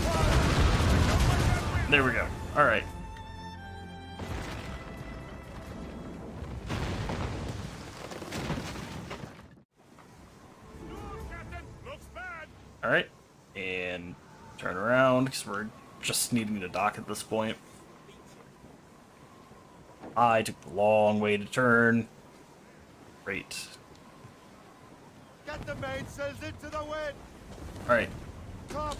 there we go. All right. Captain, looks bad. All right. And turn around because we're just needing to dock at this point. I took the long way to turn. Great. Get the mainsails into the wind! All right. Come!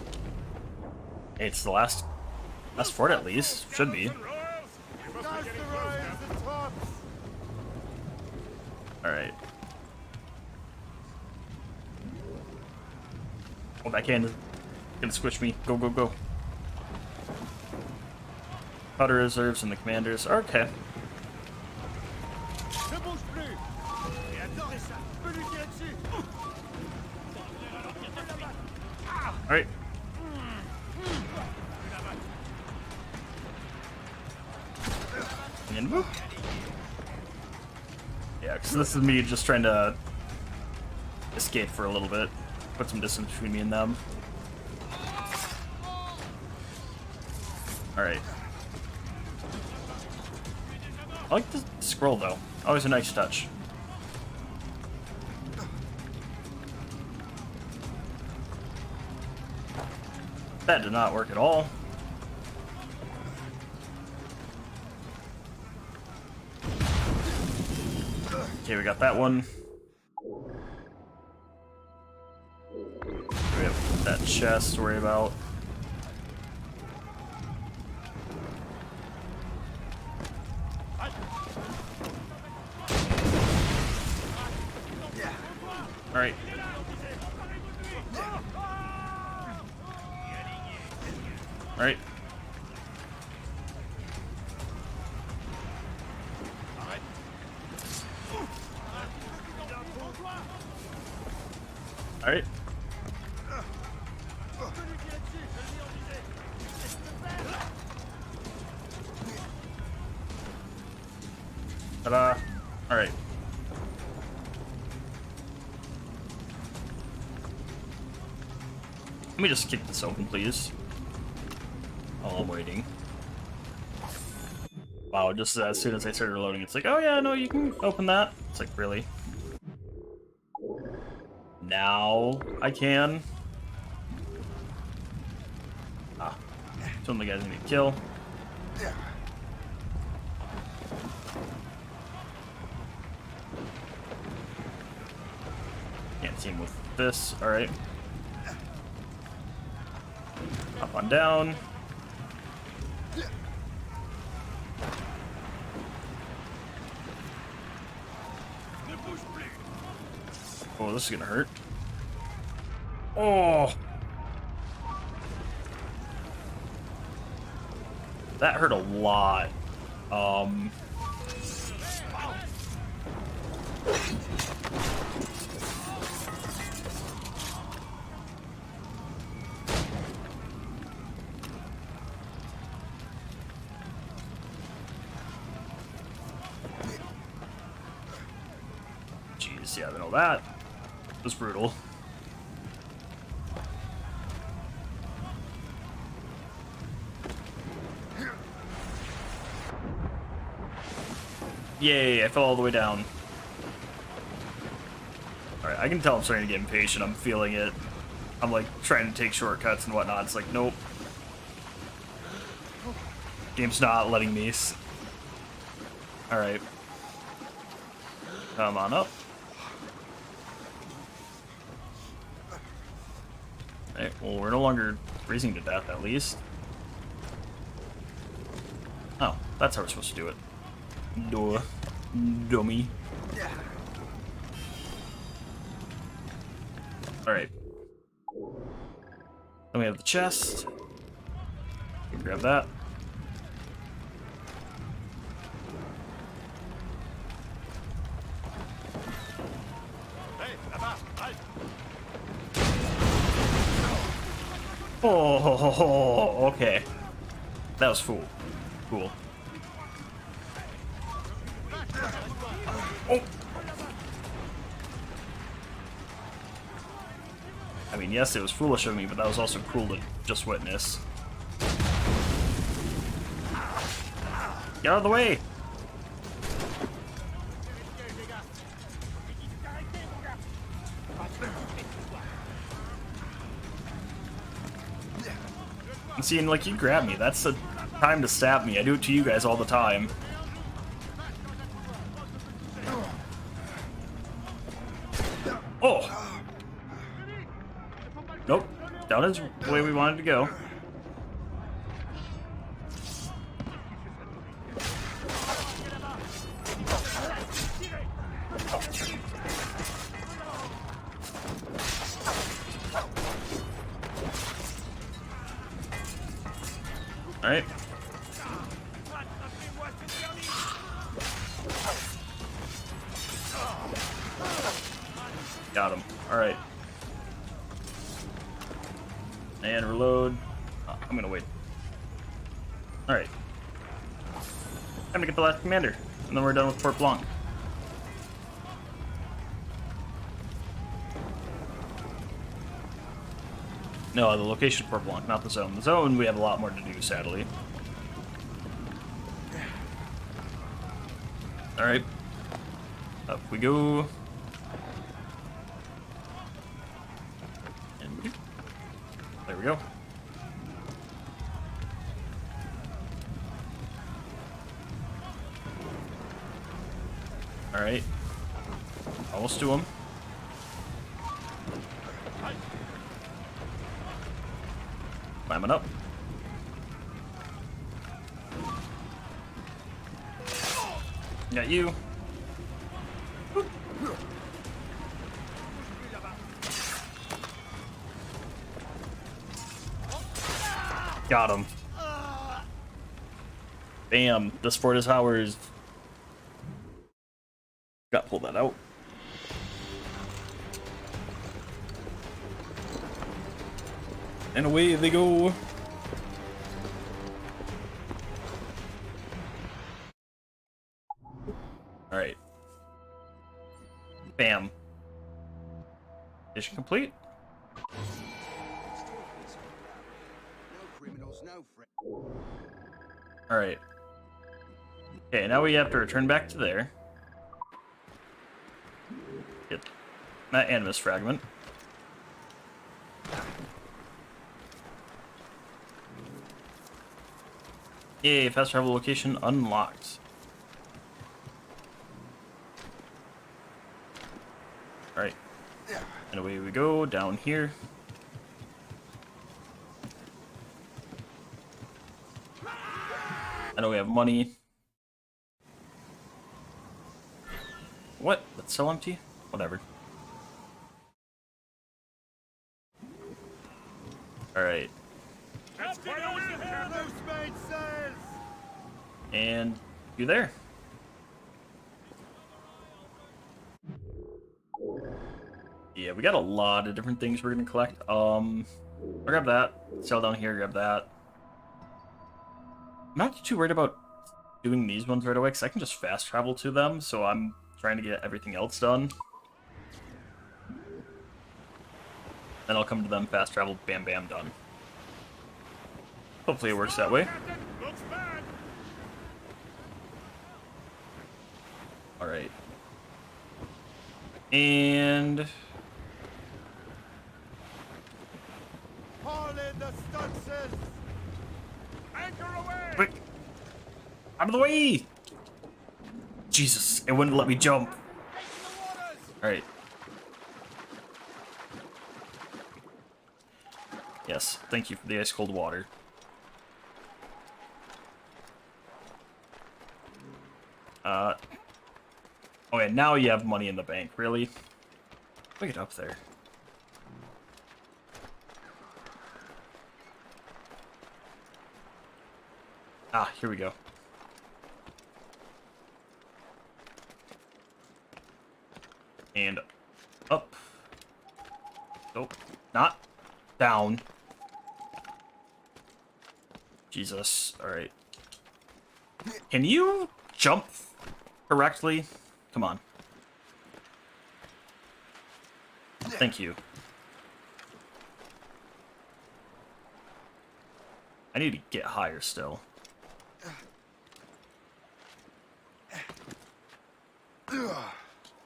It's the last fort at least. Should be. Royals, you must Down be the getting close royals now. and tops! All right. Oh, backhand. Gonna squish me. Go, go, go. Cutter reserves and the commanders. Okay. Ne bouge plus! Et adorez ça! Peux lui tirer dessus! All right. And whoop. Yeah, because this is me just trying to escape for a little bit. Put some distance between me and them. Alright. I like the scroll though. Always a nice touch. That did not work at all. Okay, we got that one. We have that chest to worry about. Alright. Alright. Alright. Ta-da. Alright. Let me just kick this open, please. While I'm waiting. Wow, just as soon as I started reloading, it's like, oh yeah, no, you can open that. It's like, really? Now I can. Ah. It's one of the guys I need to kill. Can't see him with this. Alright. Up on down. Oh, this is gonna hurt. Oh! That hurt a lot. Jeez, yeah, I know that was brutal. Yay, I fell all the way down. Alright, I can tell I'm starting to get impatient. I'm feeling it. I'm like trying to take shortcuts and whatnot. It's like, nope. Game's not letting me. Alright. Come on up. Alright, well, we're no longer freezing to death, at least. Oh, that's how we're supposed to do it. Duh. Dummy. Alright. Then we have the chest. Grab that. Oh, okay. That was cool. Cool. Oh. I mean, yes, it was foolish of me, but that was also cool to just witness. Get out of the way! And seeing, like, you grab me, that's the time to stab me. I do it to you guys all the time. Oh! Nope. Down is the way we wanted to go. Alright. Got him. Alright. And reload. Oh, I'm gonna wait. Alright. Time to get the last commander. And then we're done with Port Blanc. No, the location of Port Blanc, not the zone. The zone, we have a lot more to do, sadly. Alright. Up we go. And there we go. Alright. Almost to him. Climbing up. Got you. Got him. Bam. This fort is ours. Got to pull that out. And away they go. Bam. Mission complete. Alright. Okay, now we have to return back to there. Get that animus fragment. Yay, fast travel location unlocked. Alright. And away we go, down here. I know we have money. What? That's so empty? Whatever. Alright. And you're there. Yeah, we got a lot of different things we're gonna collect. I'll grab that. Sell down here, grab that. I'm not too worried about doing these ones right away, because I can just fast travel to them, so I'm trying to get everything else done. Then I'll come to them, fast travel, bam, bam, done. Hopefully it works that way. Looks bad. Alright. And... Haul in the stunsails! Anchor away. quick! Out of the way! Jesus, it wouldn't let me jump. Alright. Yes, thank you for the ice cold water. Oh yeah, now you have money in the bank, really? Look it up there. Ah, here we go. And up. Nope. Not down. Jesus. Alright. Can you jump correctly? Come on. Thank you. I need to get higher still.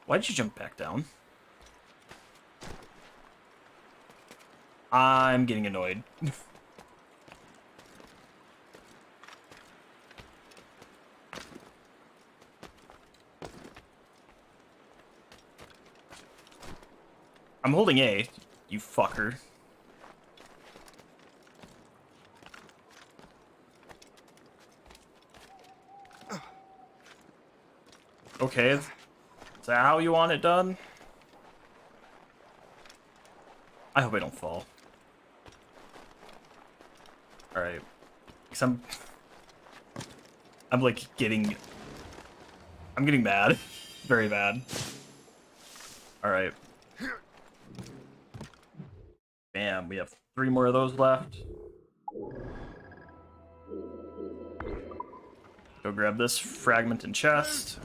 Why'd you jump back down? I'm getting annoyed. I'm holding A, you fucker. Okay, is that how you want it done? I hope I don't fall. Alright. Because I'm like getting... I'm getting mad. Very bad. Alright. Bam, we have 3 more of those left. Go grab this fragment and chest.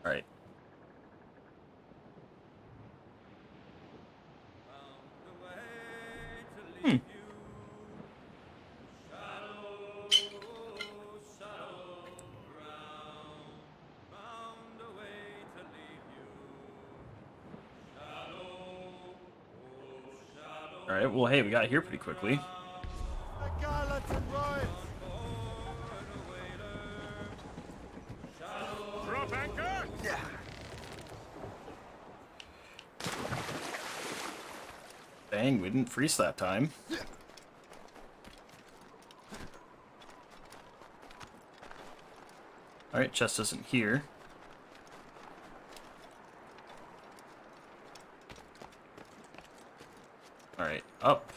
Alright. Alright, well hey, we got here pretty quickly. The gallants and royals! Drop anchor. Dang, we didn't freeze that time. Alright, chest isn't here. Alright, up.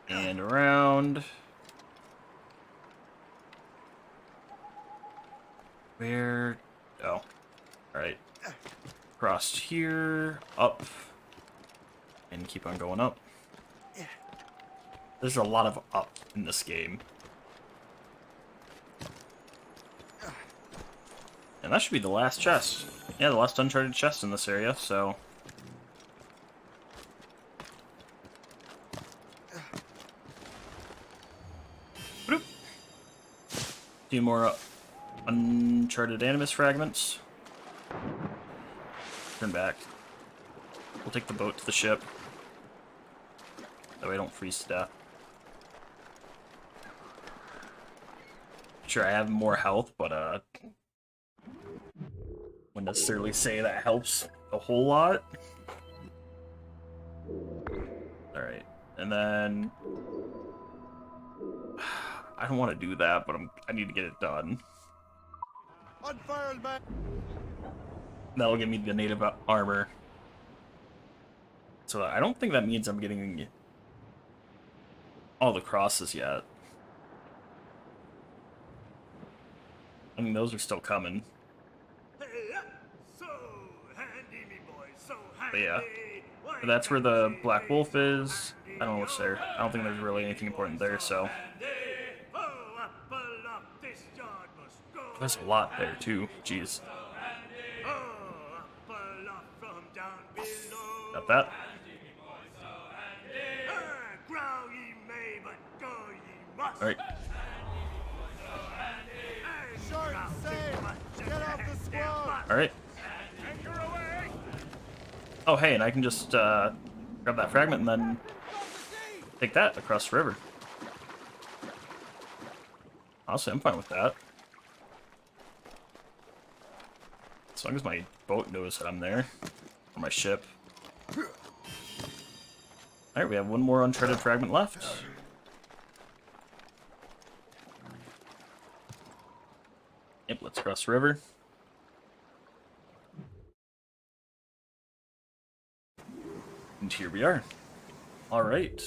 And around. Where? Oh. Alright. Across here, up. And keep on going up. There's a lot of up in this game. And that should be the last chest. Yeah, the last uncharted chest in this area, so... Bloop. Few more uncharted animus fragments. Turn back. We'll take the boat to the ship. That way I don't freeze to death. Sure, I have more health, but wouldn't necessarily say that helps a whole lot. Alright, and then... I don't want to do that, but I need to get it done. Unfurled, man. That'll give me the native armor. So I don't think that means I'm getting all the crosses yet. I mean, those are still coming. So handy, me boy, so But yeah, handy. but that's where the Black Wolf is. I don't know what's there. I don't think there's really anything important there, so... Oh, up aloft, this yard must go. There's a lot there, too. Jeez. Oh, up aloft from down below. Got that? Growl ye may, but go ye must. Alright. Short and safe. Get off the squad. Alright. Anchor away. Oh, hey, and I can just grab that fragment and then take that across the river. Honestly, I'm fine with that. As long as my boat knows that I'm there. Or my ship. Alright, we have one more uncharted fragment left. Yep, let's cross the river. And here we are. Alright.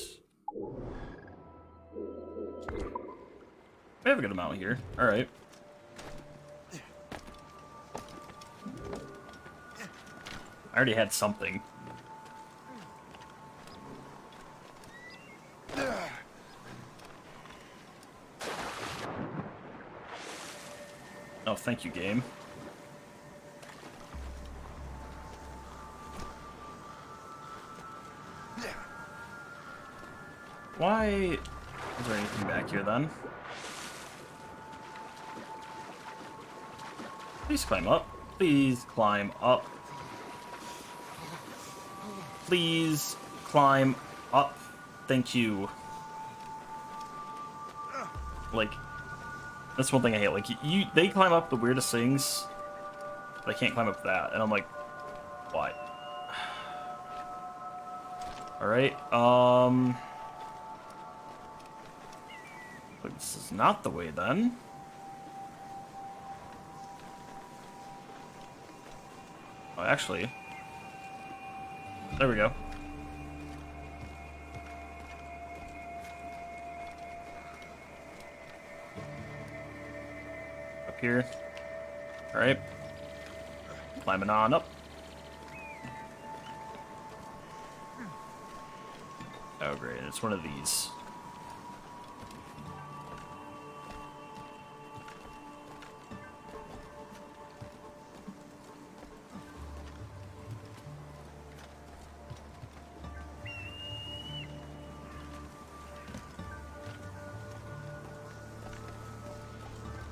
We have a good amount here. Alright. I already had something. Oh, thank you, game. Why is there anything back here then? Please climb up. Please climb up. Please climb up. Thank you. Like, that's one thing I hate. Like, they climb up the weirdest things, but I can't climb up that. And I'm like, why? Alright, but this is not the way then. Oh, actually. There we go. Up here. Alright. Climbing on up. Oh great, it's one of these.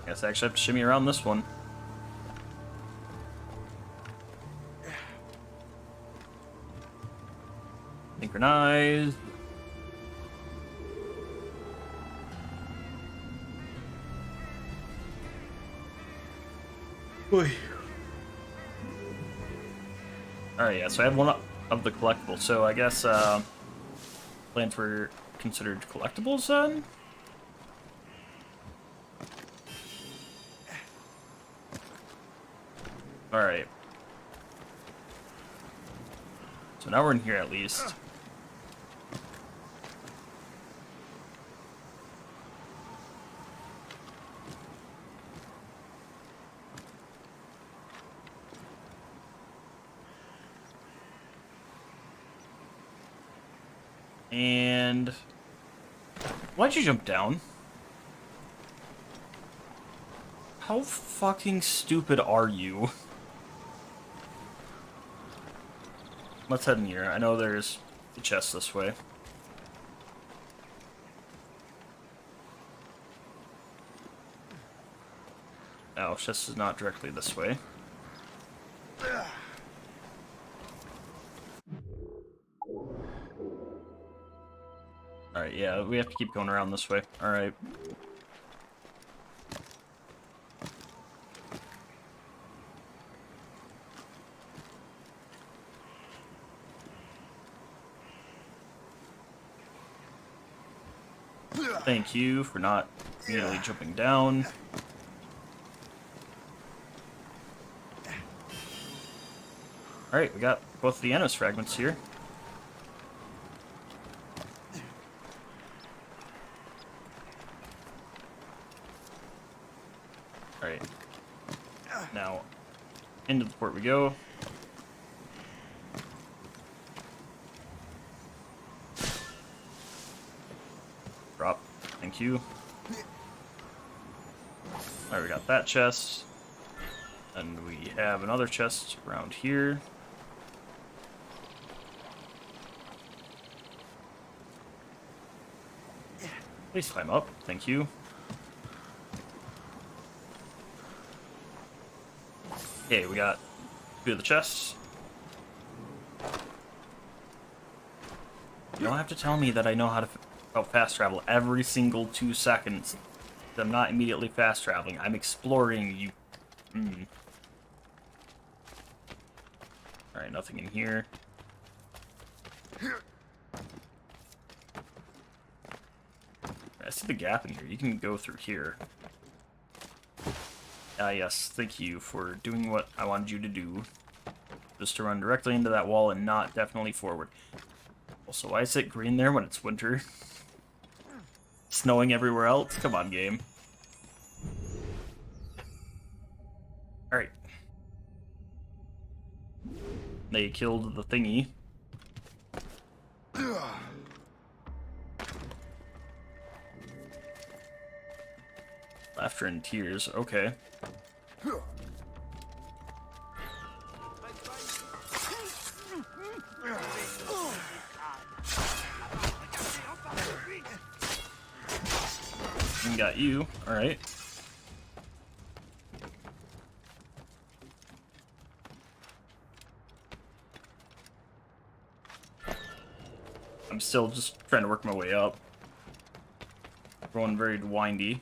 Guess I actually have to shimmy around this one. Synchronize. Alright, yeah, so I have one of the collectibles, so I guess plants were considered collectibles then? Alright. So now we're in here at least. And why'd you jump down? How fucking stupid are you? Let's head in here. I know there's the chest this way. Oh, chest is not directly this way. Alright, yeah, we have to keep going around this way. Alright. Thank you for not immediately jumping down. Alright, we got both the Anos fragments here. Alright. Now, into the port we go. Drop. Thank you. Alright, we got that chest. And we have another chest around here. Please climb up. Thank you. Okay, we got two of the chests. You don't have to tell me that I know how to fast travel every single 2 seconds. I'm not immediately fast traveling. I'm exploring, you... Alright, nothing in here. I see the gap in here. You can go through here. Ah, yes. Thank you for doing what I wanted you to do. Just to run directly into that wall and not definitely forward. Also, why is it green there when it's winter? Snowing everywhere else? Come on, game. Alright. They killed the thingy. Laughter and tears, okay. We got you, alright. I'm still just trying to work my way up. Going very windy.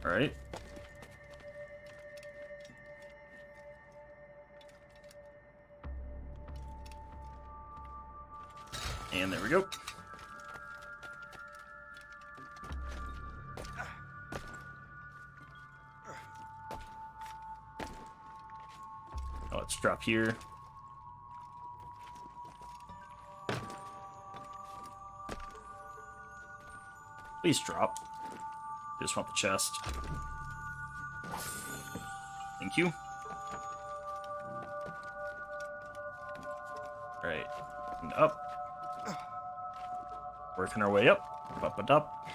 Alright. And there we go. Oh, let's drop here. Please drop. Just want the chest. Thank you. Alright. And up. Working our way up. Up and up.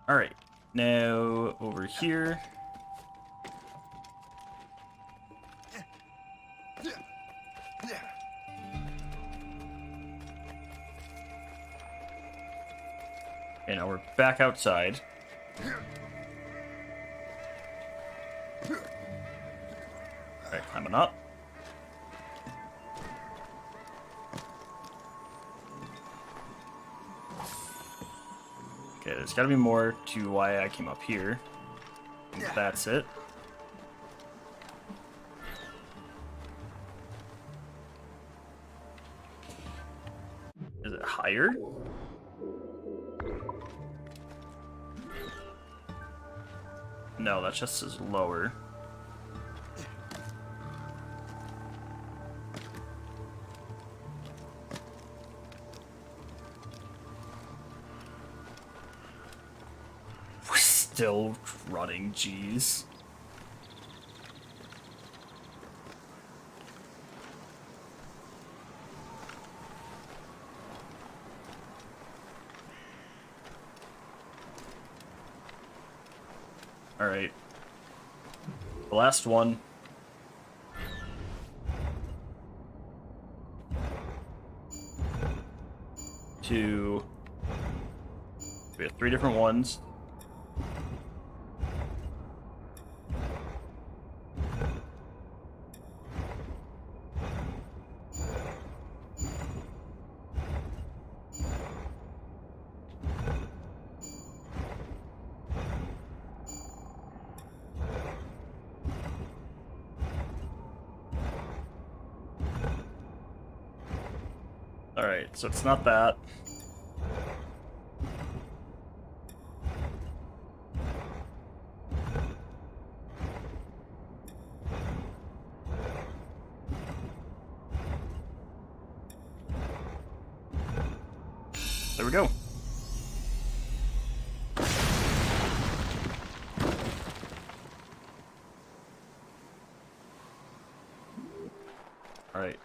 Alright. Now, over here. Okay, now we're back outside. Alright, climbing up. Okay, there's gotta be more to why I came up here. And that's it. Is it higher? No, that just is lower. We're still running, jeez. Alright. The last one. Two. We have 3 different ones. Alright, so it's not that. There we go. Alright.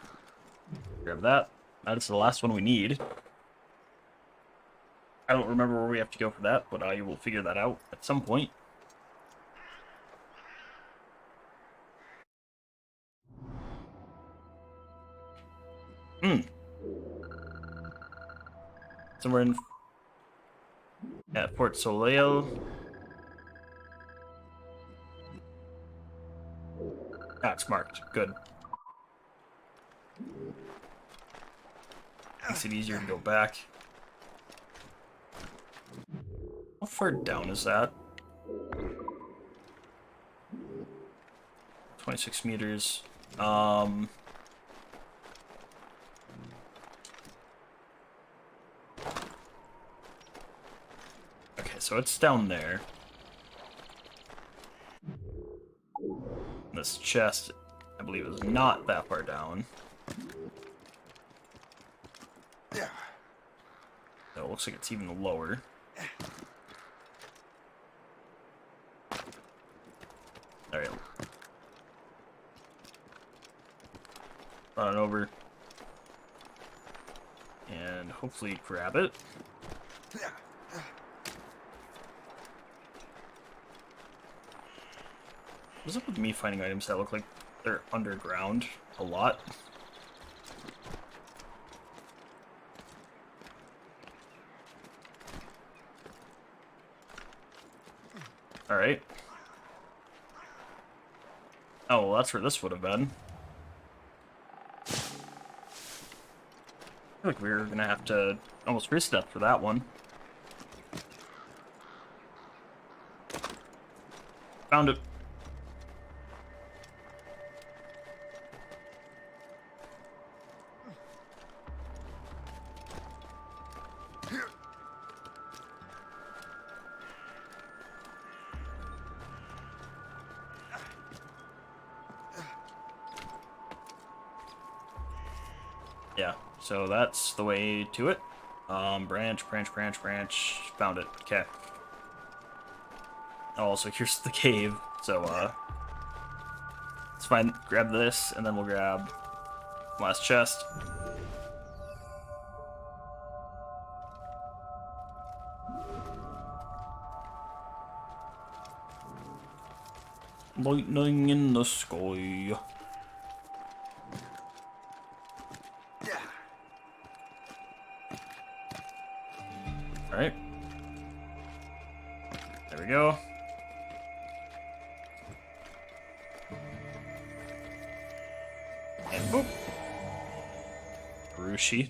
Grab that. That is the last one we need. I don't remember where we have to go for that, but I will figure that out at some point. Somewhere in... at Fort Soleil. Ah, it's marked. Good. Makes it easier to go back. How far down is that? 26 meters. Okay, so it's down there. This chest, I believe, is not that far down. So it looks like it's even lower. Alright. Run it over. And hopefully grab it. What's up with me finding items that look like they're underground a lot? Alright. Oh, well, that's where this would have been. I feel like we were gonna have to almost reset for that one. Found it. Yeah, so that's the way to it. Branch. Found it. Okay. Oh, so here's the cave. So, let's grab this, and then we'll grab last chest. Lightning in the sky. Alright. There we go. And boop. Rushi.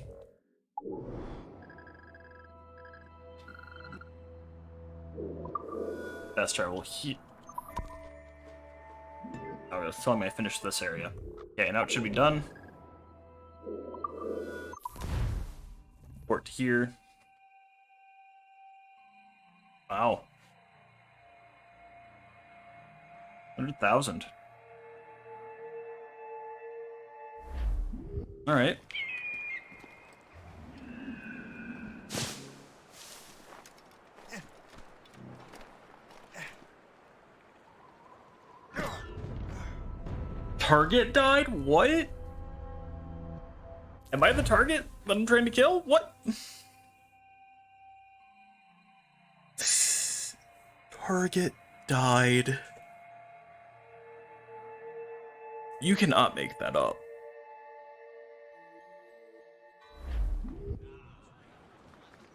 Fast travel heat. Oh, it was telling me I finished this area. Okay, now it should be done. Port here. Wow. 100,000. Alright. Target died? What? Am I the target that I'm trying to kill? What? Target died. You cannot make that up.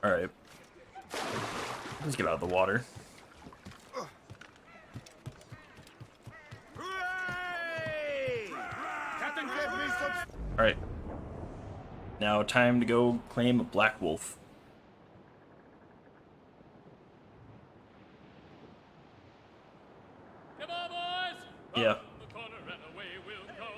Alright. Let's get out of the water. Alright. Now time to go claim a Black Wolf. Come on, boys! Yeah. Round the corner and away we'll go.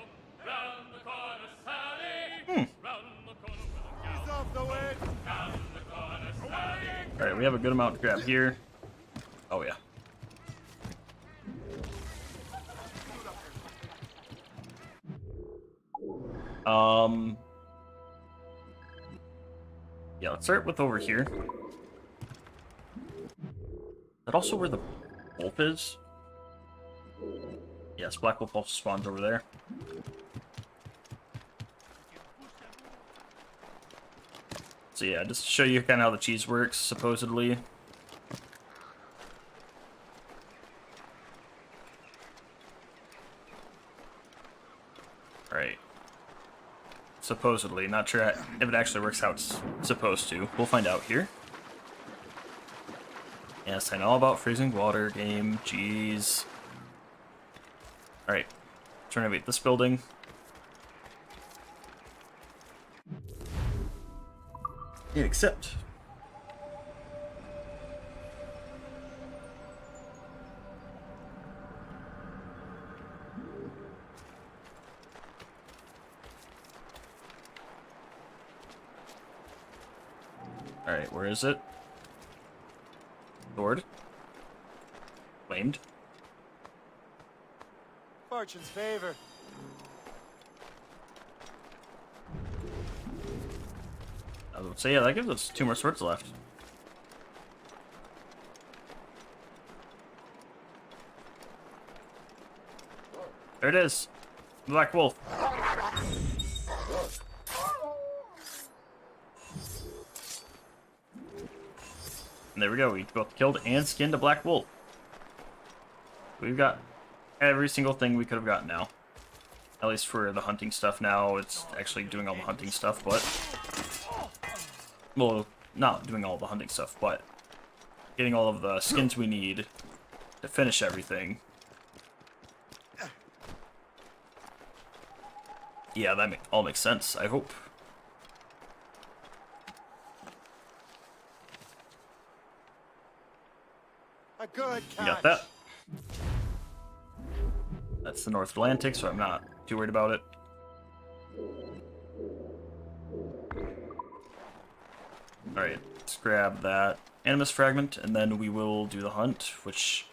Round the corner, Sally. Round the corner with a gal. He's off the way. Round the corner, Sally. Alright, we have a good amount to grab here. Oh yeah. Yeah, let's start with over here. Is that also where the wolf is? Yes, Black Wolf also spawns over there. So yeah, just to show you kind of how the cheese works, supposedly. Right. Supposedly, not sure if it actually works how it's supposed to. We'll find out here. Yes, I know all about freezing water game. Jeez. Alright. Let's renovate this building. Yeah, accept. Alright, where is it? Sword. Claimed. Fortune's favor. I would say, yeah, that gives us 2 more swords left. There it is. Black Wolf. And there we go. We both killed and skinned a Black Wolf. We've got every single thing we could have gotten now. At least for the hunting stuff now. It's actually doing all the hunting stuff, but... Well, not doing all the hunting stuff, but getting all of the skins we need to finish everything. Yeah, that all makes sense, I hope. A good catch. You got that. That's the North Atlantic, so I'm not too worried about it. Alright, let's grab that Animus Fragment, and then we will do the hunt, which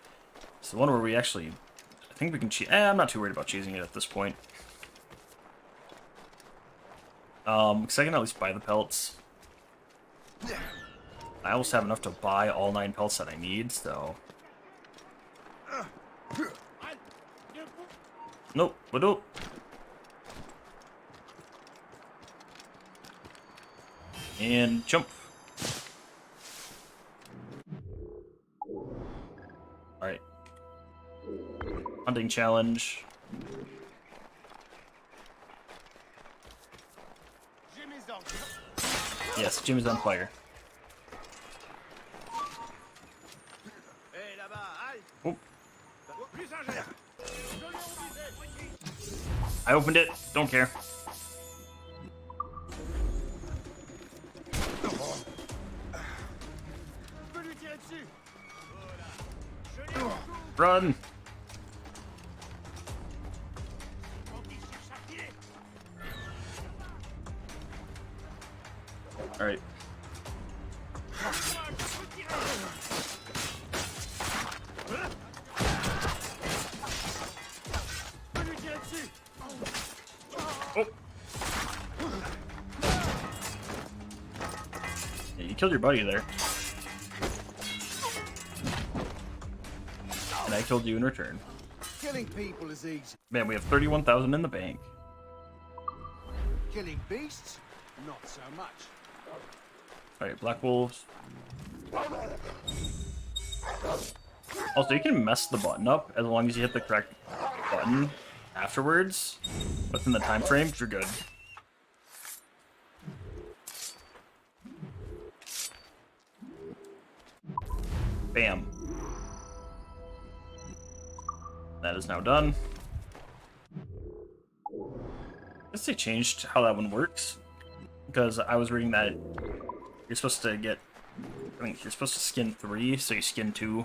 is the one where we actually... I think we can cheese... I'm not too worried about cheesing it at this point. Because I can at least buy the pelts. I almost have enough to buy all 9 pelts that I need, so... Nope, but nope. And jump. Alright. Hunting challenge. Jimmy's on. Yes, Jimmy's on fire. Hey, là-bas, Oh, plus un jet. I opened it. Don't care. Je peux lui tirer dessus. Run! Alright. Je peux lui tirer dessus. Oh! Yeah, you killed your buddy there. And I killed you in return. Killing people is easy. Man, we have 31,000 in the bank. Killing beasts, not so much. Alright, Black Wolves. Also, you can mess the button up as long as you hit the correct button afterwards within the time frame. You're good. Bam. That is now done. I guess they changed how that one works, because I was reading that you're supposed to get, I think you're supposed to skin 3, so you skin 2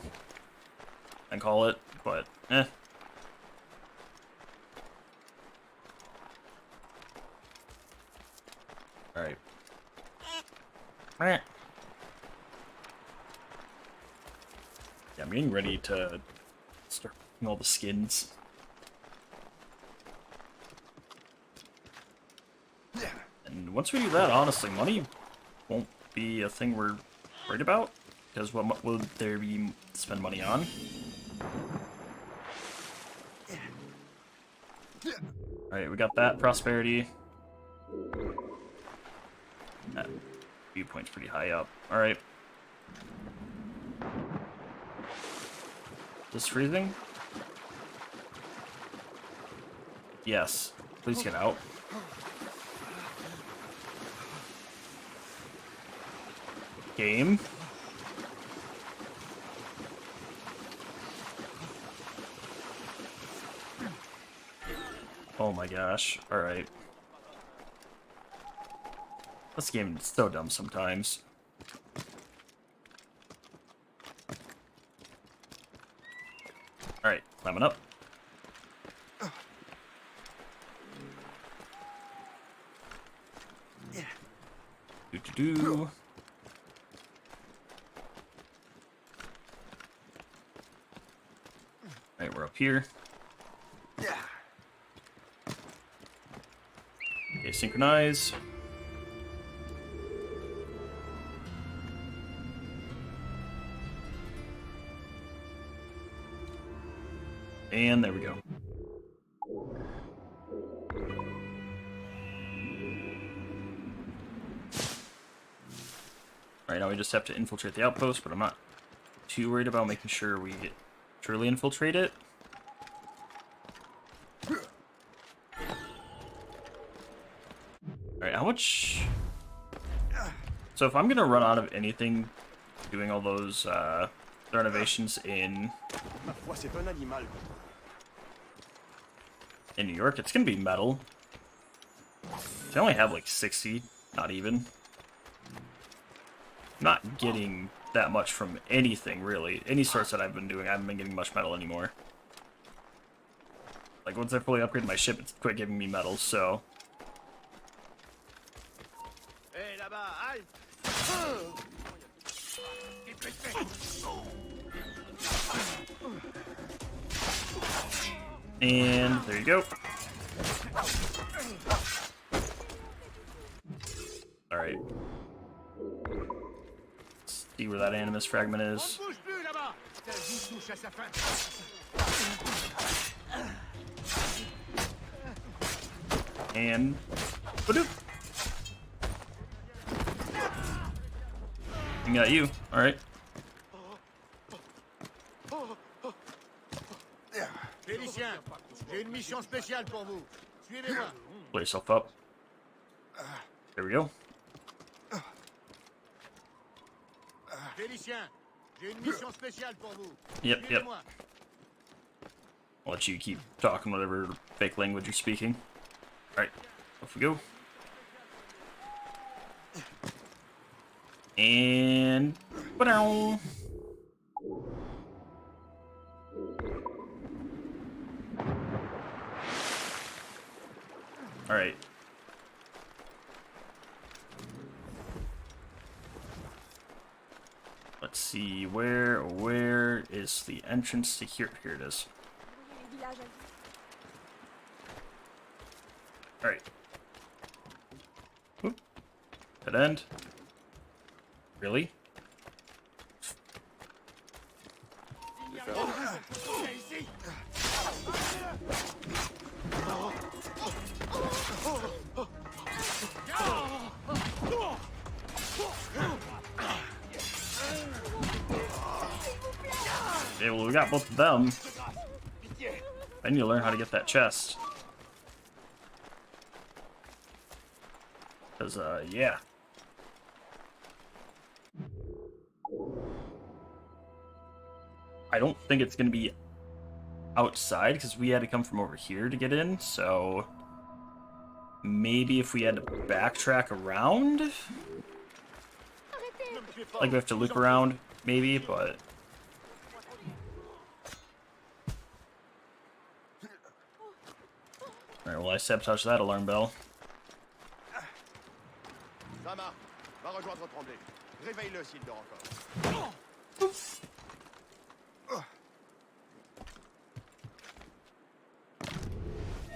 and call it, but eh. Alright. Yeah, I'm getting ready to start picking all the skins. And once we do that, honestly, money won't be a thing we're worried about, because what will there be to spend money on? Alright, we got that prosperity. That viewpoint's pretty high up. Alright. Is this freezing? Yes. Please get out. Game. Oh my gosh. Alright. This game is so dumb sometimes. Alright, climbing up. Do. Alright, we're up here. Okay, synchronize. And there we go. Alright, now we just have to infiltrate the outpost, but I'm not too worried about making sure we truly infiltrate it. Alright, how much... So if I'm gonna run out of anything doing all those renovations in New York, it's gonna be metal. I only have like 60, not even. I'm not getting that much from anything, really. Any source that I've been doing, I haven't been getting much metal anymore. Like, once I fully upgraded my ship, it's quit giving me metal, so... Hey, là-bas, halte! And there you go. Alright. Let's see where that animus fragment is. Bouge plus là-bas! Ta vie touche à sa fin. And... Badoop! I got you. Alright. Félicien, j'ai une mission spéciale pour vous. Suivez-moi. Pull yourself up. There we go. Félicien, j'ai une mission spéciale pour vous. Yep. Suivez-moi. I'll let you keep talking whatever fake language you're speaking. Alright, off we go. And... ba-dow. Alright. Let's see, where is the entrance to here? Here it is. Alright. Whoop. Dead end. Really? Okay, well, we got both of them. I need to learn how to get that chest. Because, yeah. I don't think it's going to be outside, because we had to come from over here to get in, so... Maybe if we had to backtrack around? Like, we have to loop around, maybe, but... Alright, well, I sabotaged that alarm bell. Zama, va rejoindre Tremblay. Réveille-le s'il dort encore.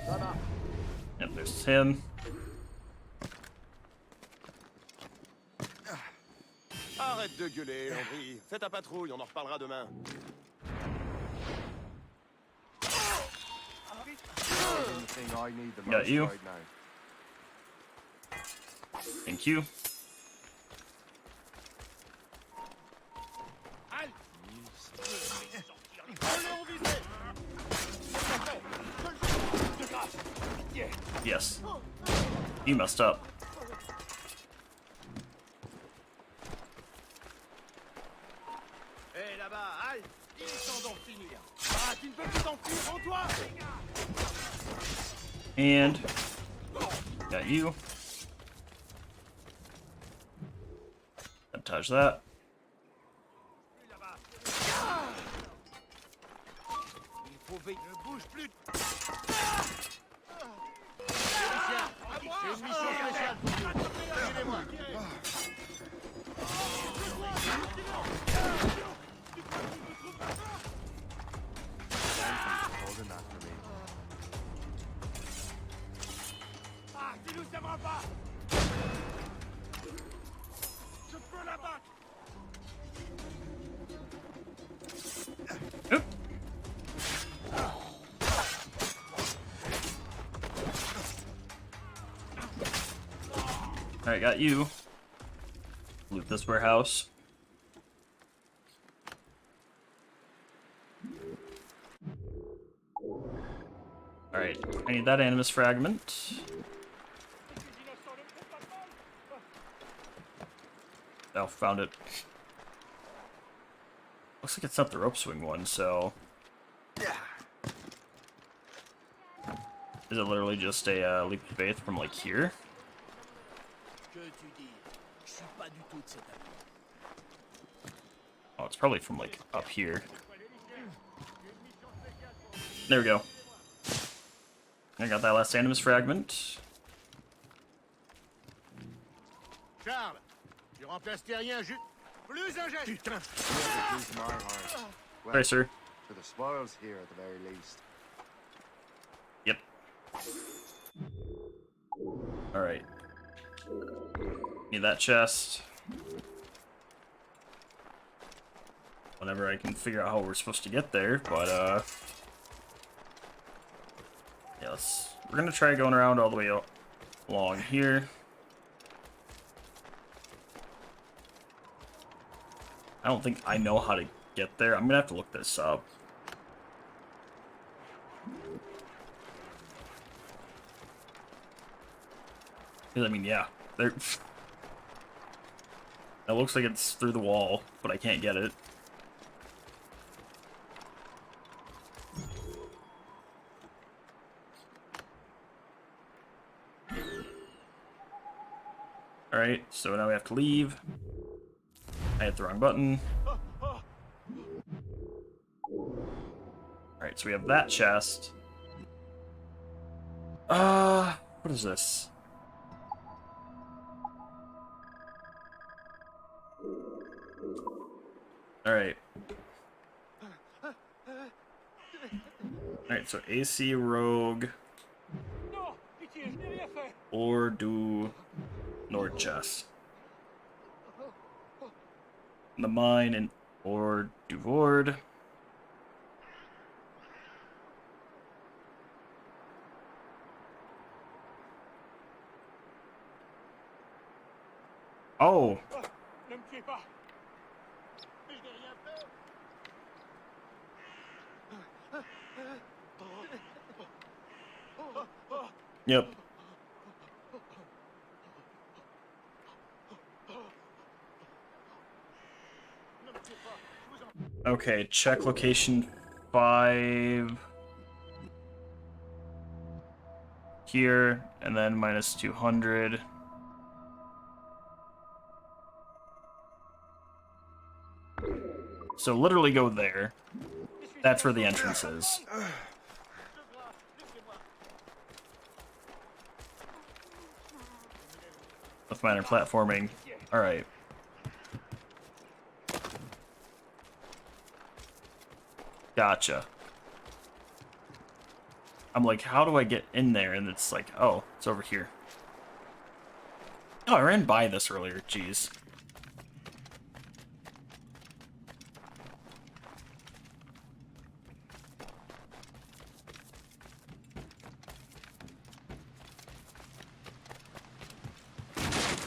Zama, Yep, there's him. arrête de gueuler, Henri. Fais ta patrouille, on en reparlera demain. The thing I need the Got most you. right now. Thank you. Yes. You messed up. Hé, là-bas, Al, il est temps d'en finir. Ah, tu ne peux plus t'enfuir, rends-toi. And got you. Sabotage that. Il faut veiller. Ne bouge plus. J'ai une mission spéciale pour vous. Suivez-moi. Holding that for me. Ah, tu nous aimeras pas. Je peux la battre. Oop. Alright, got you. Loot this warehouse. Alright, I need that animus fragment. Oh, found it. Looks like it's not the rope swing one, so... Is it literally just a leap of faith from, like, here? Que tu dis? Je suis pas du tout de cet avis. Oh, it's probably from, like, up here. There we go. I got that last animus fragment. Charles, tu remplaces Terrien juste... Plus un geste. Putain. Please my heart. Well, Sorry, sir. for the spoils here at the very least. Yep. Alright. Need that chest. Whenever I can figure out how we're supposed to get there, but, yeah, we're gonna try going around all the way along here. I don't think I know how to get there. I'm gonna have to look this up. Because, I mean, yeah, there. It looks like it's through the wall, but I can't get it. Alright, so now we have to leave. I hit the wrong button. Alright, so we have that chest. What is this? Alright. Alright, so AC Rogue Non, pitié, je n'ai rien fait. or do Nord chest. The mine and or Duvord. Oh, Ne me tuez pas. Mais je n'ai rien fait. Yep. Okay, check location 5 here, and then minus 200. So literally go there. That's where the entrance is. With minor platforming. Alright. Gotcha. I'm like, how do I get in there? And it's like, oh, it's over here. Oh, I ran by this earlier. Jeez.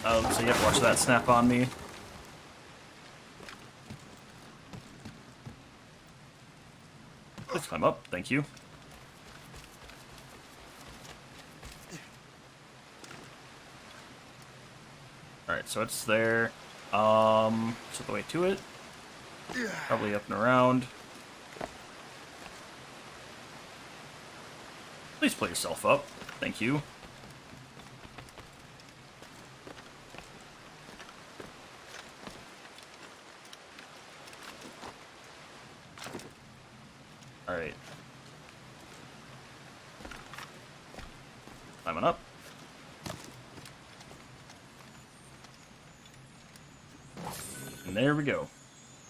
Oh, so you have to watch that snap on me. Please climb up, thank you. Alright, so it's there. So the way to it. Probably up and around. Please pull yourself up. Thank you. Alright. Climbing up. And there we go.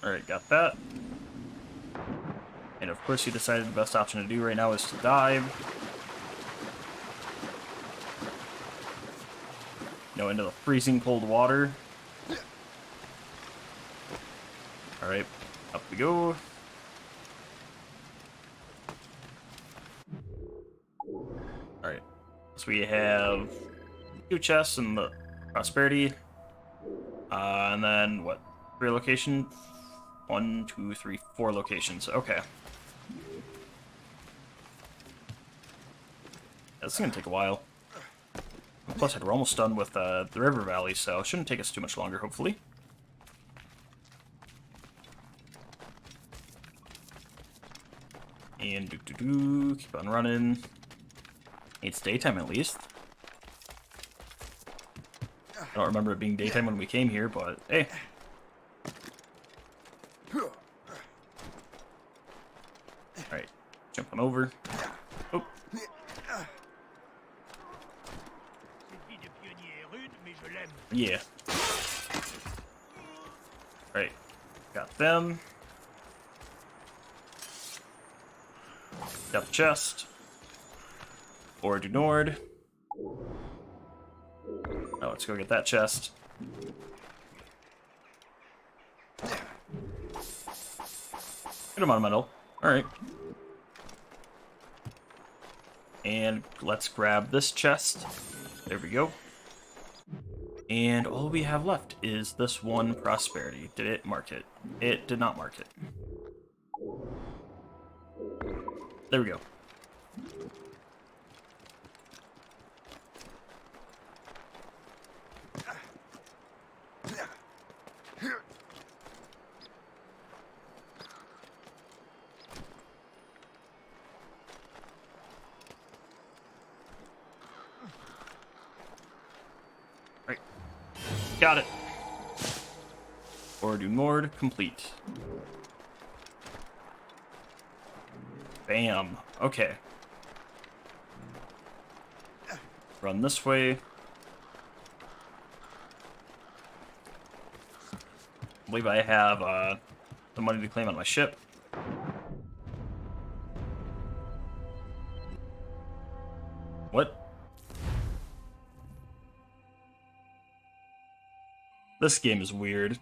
Alright, got that. And of course you decided the best option to do right now is to dive. Into the freezing cold water. Alright, up we go. Alright, so we have 2 chests in the prosperity. And then, what? 3 locations? 1, 2, 3, 4 locations. Okay. This is gonna take a while. Plus, we're almost done with the river valley, so it shouldn't take us too much longer, hopefully. And keep on running. It's daytime at least. I don't remember it being daytime when we came here, but hey. Alright, jumping over. Oh. Yeah. Right. Got them. Got the chest. Or du Nord. Oh, let's go get that chest. Good amount of metal. Alright. And let's grab this chest. There we go. And all we have left is this one prosperity. Did it mark it? It did not mark it. There we go. Got it. Or du Nord complete. Bam. Okay. Run this way. I believe I have the money to claim on my ship. What? This game is weird.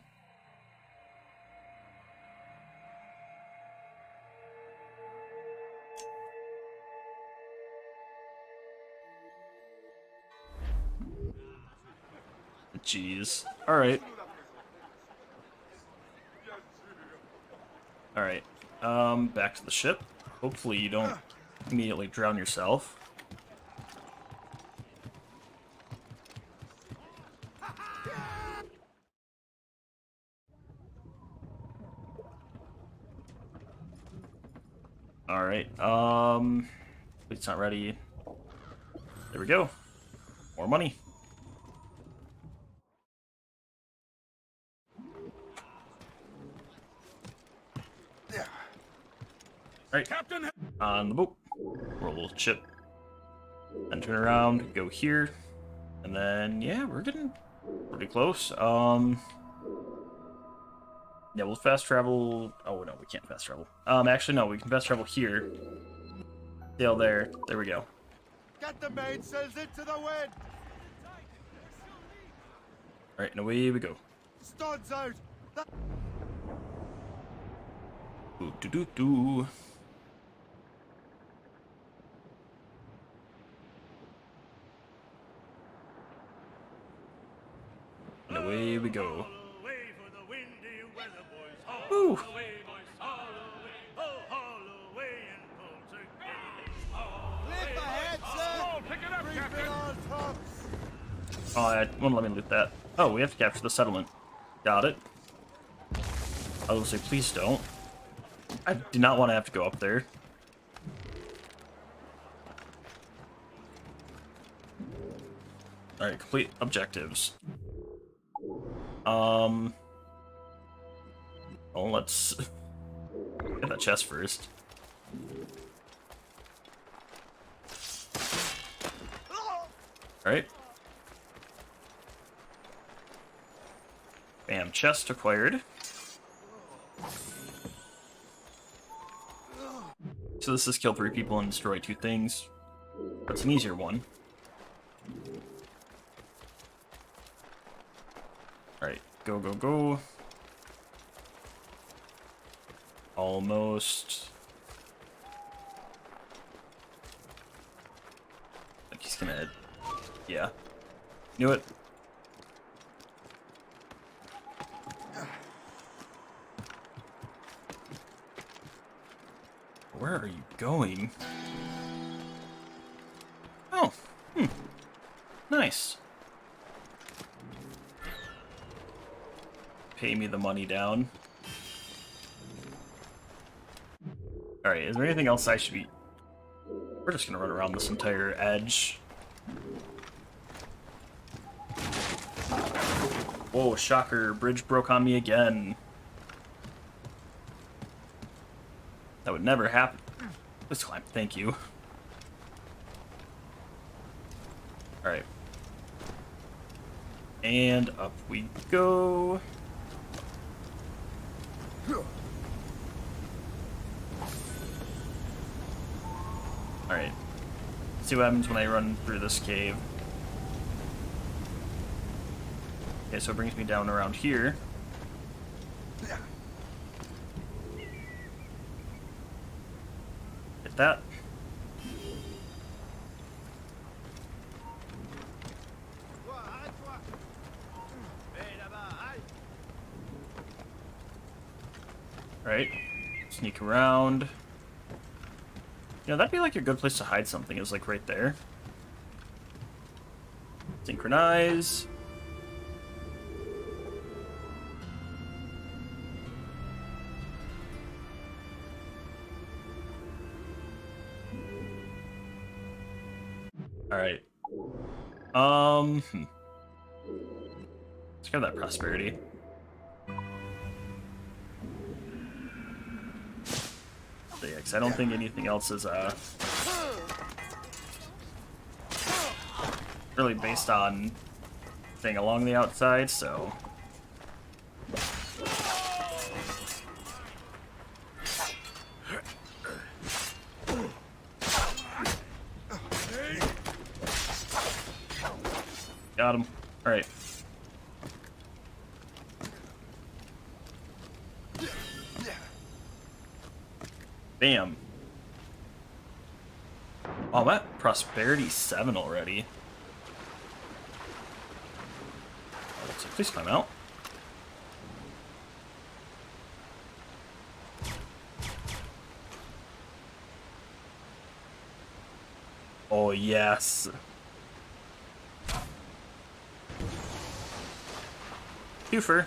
Jeez. Alright. Alright. Back to the ship. Hopefully you don't immediately drown yourself. Alright, it's not ready. There we go. More money. Alright, Captain, on the boat. Roll a little chip. Then turn around, go here. And then, yeah, we're getting pretty close. Yeah, we'll fast travel. Oh, no, we can't fast travel. Actually, no, we can fast travel here. Sail there. There we go. Get the mainsails into the wind! Alright, and away we go. Studs out! That Ooh, doo doo doo. And away we go. away for the windy weather, boys. Haul Woo! away, boys. Haul away. Oh, haul away and pull together. Lift ahead, sir! Pick it up, Brief it all tops! Oh, it won't let me loot that. Oh, we have to capture the settlement. Got it. I will say, please don't. I do not want to have to go up there. Alright, complete objectives. Well, let's get that chest first. Alright. Bam, chest acquired. So this is kill 3 people and destroy 2 things. That's an easier one. Alright, go, go, go. Almost. I think he's gonna... Yeah. Knew it. Where are you going? Oh, nice. Pay me the money down. Alright, is there anything else I should be... We're just gonna run around this entire edge. Whoa, shocker, bridge broke on me again. That would never happen. This climb, thank you. Alright. And up we go. Alright. See what happens when I run through this cave. Okay, so it brings me down around here. Hit that. Alright. Sneak around. You know, that'd be like a good place to hide something, is like right there. Synchronize. Alright. Let's grab that prosperity. So yeah, 'cause I don't think anything else is really based on thing along the outside, so got him. All right. Bam. Oh, I'm at prosperity 7 already. So please climb out. Oh, yes. Twofer.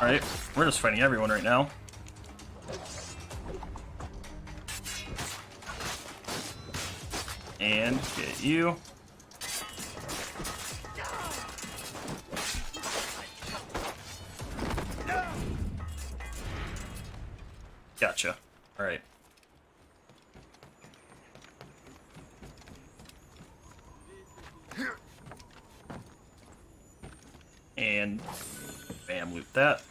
Alright, we're just fighting everyone right now. And get you. Gotcha. Alright. And bam, loot that.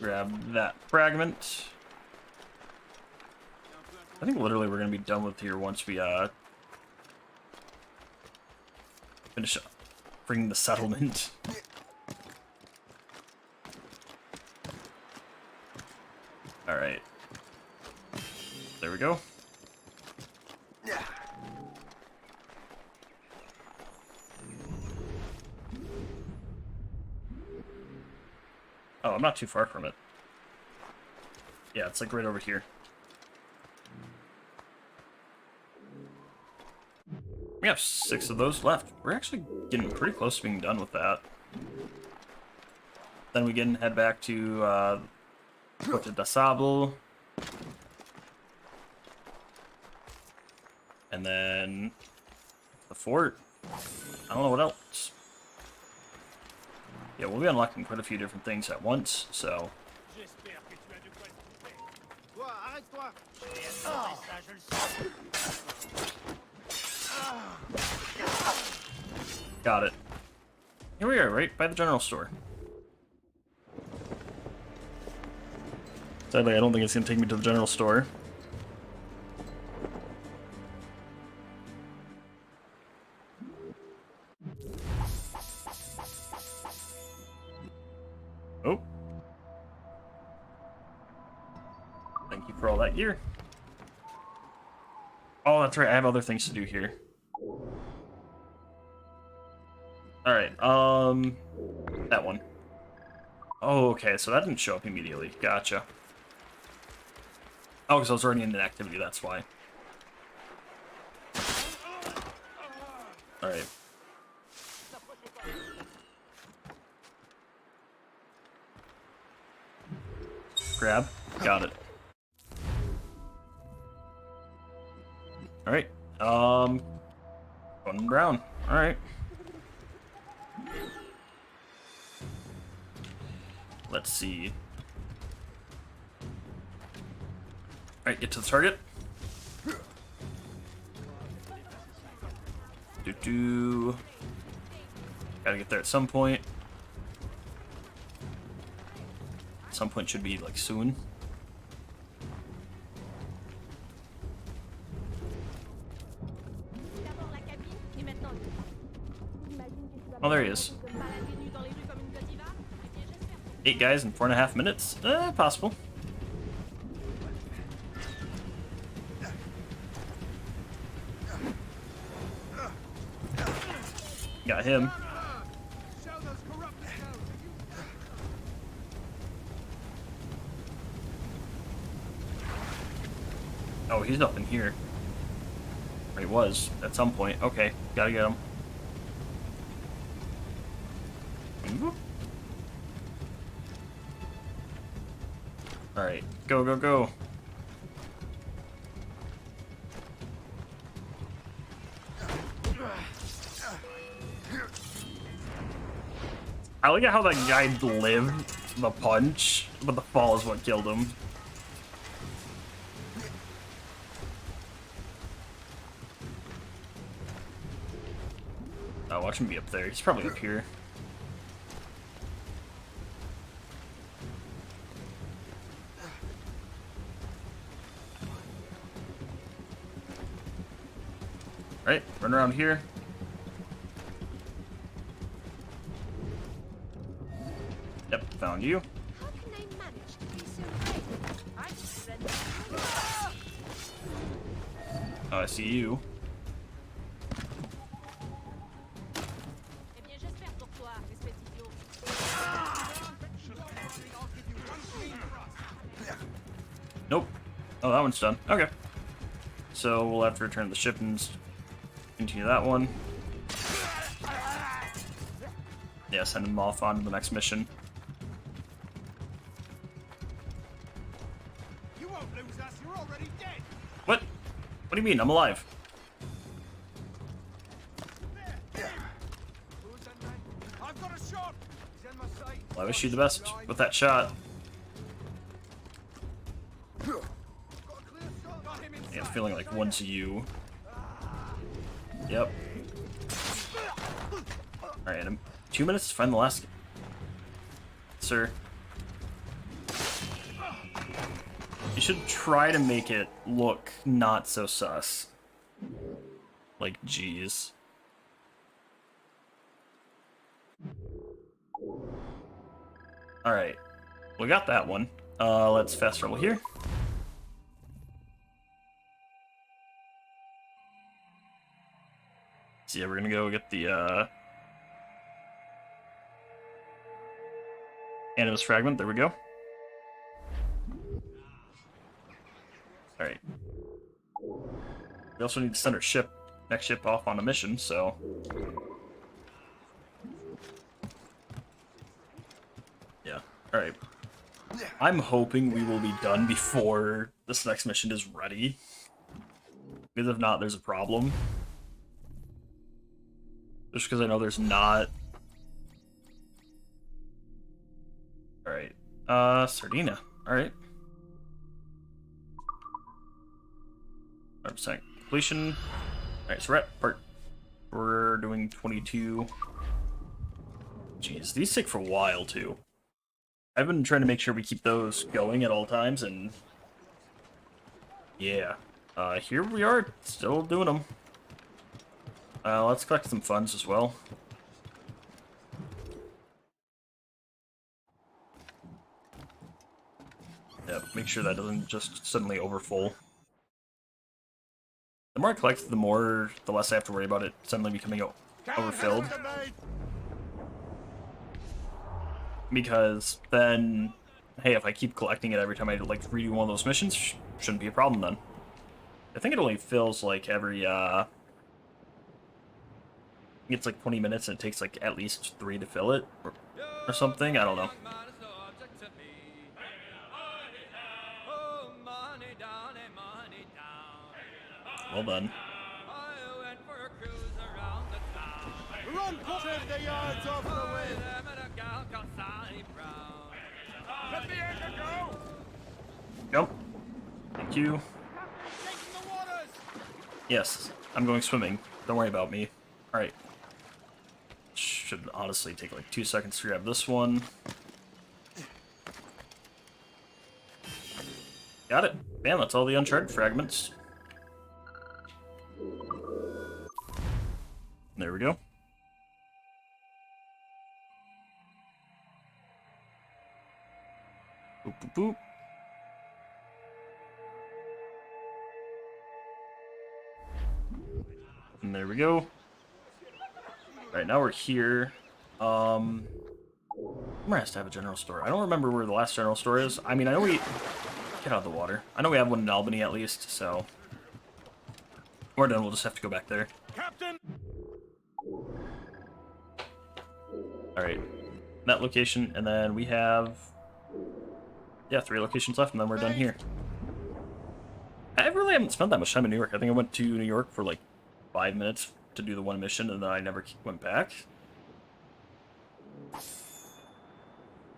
Grab that fragment. I think literally we're gonna be done with here once we finish bringing the settlement. All right. There we go. Oh, I'm not too far from it. Yeah, it's like right over here. We have 6 of those left. We're actually getting pretty close to being done with that. Then we can head back to Porta da Sable. And then the fort. I don't know what else. Yeah, we'll be unlocking quite a few different things at once, so... Toi, arrête-toi. Got it. Here we are, right by the general store. Sadly, I don't think it's going to take me to the general store. Oh. Thank you for all that gear. Oh, that's right. I have other things to do here. Alright, that one. Oh, okay, so that didn't show up immediately. Gotcha. Oh, because I was already in an activity, that's why. Alright. Grab. Got it. Alright, Gordon Brown. Alright. Let's see. Alright, get to the target. Gotta get there at some point. At some point should be like soon. Oh, there he is. 8 guys in 4.5 minutes? Possible. Got him. Oh, he's up in here. Or he was at some point. Okay, gotta get him. Alright, go, go, go. I like how that guy lived the punch, but the fall is what killed him. Oh, watch him be up there. He's probably up here. Right, run around here. Yep, found you. How can they manage to be so brave? I just read Oh, I see you. Eh bien, j'espère pour toi, espèce d'idiot. Nope. Oh, that one's done. Okay. So we'll have to return to the ship and continue that one. Yeah, send him off on to the next mission. You won't lose us. You're already dead. What? What do you mean? I'm alive. I've got a shot. He's in my sight. Well, I wish you the best with that shot. Got a clear shot. Got him inside. Yeah, I'm feeling like one's you. Yep. Alright, 2 minutes to find the last. Sir. You should try to make it look not so sus. Like, jeez. Alright. We got that one. Let's fast travel here. So yeah, we're gonna go get the, Animus Fragment, there we go. Alright. We also need to send our ship, next ship off on a mission, so... Yeah, alright. I'm hoping we will be done before this next mission is ready. Because if not, there's a problem. Just because I know there's not... Alright. Sardina. Alright. 5% completion. Alright, so we're doing 22. Jeez, these take for a while, too. I've been trying to make sure we keep those going at all times, and... Yeah. Here we are, still doing them. Let's collect some funds as well. Yeah, make sure that doesn't just suddenly overfull. The more I collect, the less I have to worry about it suddenly becoming overfilled. Because then, hey, if I keep collecting it every time I like redo one of those missions, shouldn't be a problem then. I think it only fills like every, it's like 20 minutes and it takes like at least 3 to fill it, or something, I don't know. Well done. Run, trim the yards off the wind. Let the anchor go. Nope. Thank you. Taking the waters. Yes, I'm going swimming. Don't worry about me. Alright. Should honestly take like 2 seconds to grab this one. Got it. Man, that's all the Uncharted fragments. There we go. Boop, boop, boop. And there we go. Alright, now we're here. Where has to have a general store? I don't remember where the last general store is. I mean, I know we... Get out of the water. I know we have one in Albany at least, so... When we're done, we'll just have to go back there. Captain. Alright. That location, and then we have... Yeah, 3 locations left, and then we're done here. I really haven't spent that much time in New York. I think I went to New York for like 5 minutes to do the one mission, and then I never went back.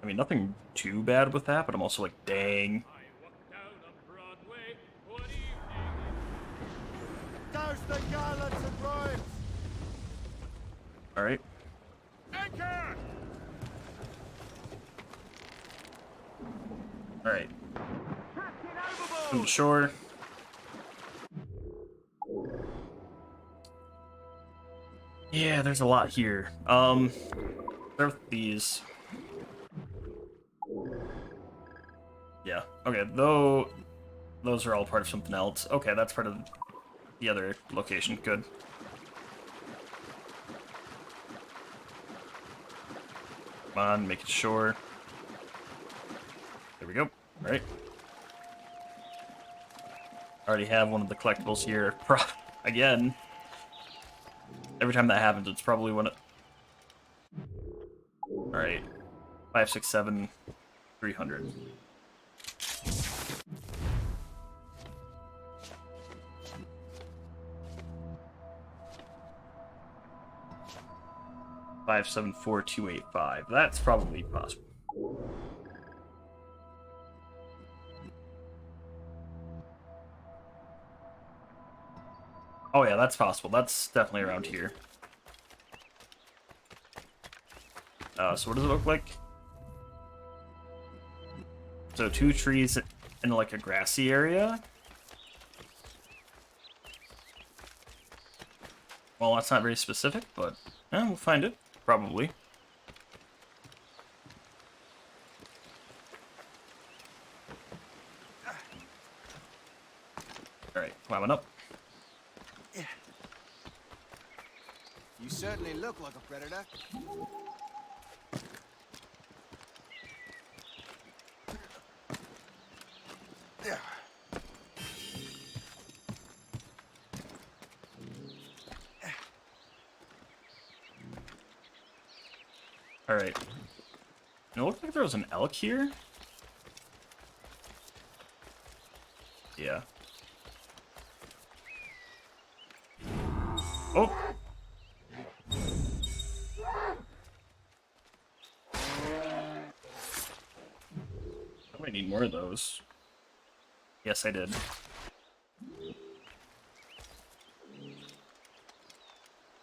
I mean, nothing too bad with that, but I'm also like, dang. Douse the gallants and rhymes. Alright. Anchor. Alright. Come to shore. Yeah, there's a lot here. Start with these. Yeah, okay, though those are all part of something else. Okay, that's part of the other location. Good. Come on, making sure. There we go. Alright. Already have one of the collectibles here. Again. Every time that happens, it's probably one of... Alright. 5, 6, 7, 300. Five, 7, 4, 2, 8, 5. That's probably possible. Oh yeah, that's possible. That's definitely around here. So what does it look like? So 2 trees in like a grassy area. Well, that's not very specific, but we'll find it. Probably. Alright, climbing up. You certainly look like a predator. Alright. It looked like there was an elk here. Yeah. Oh! I might need more of those. Yes, I did.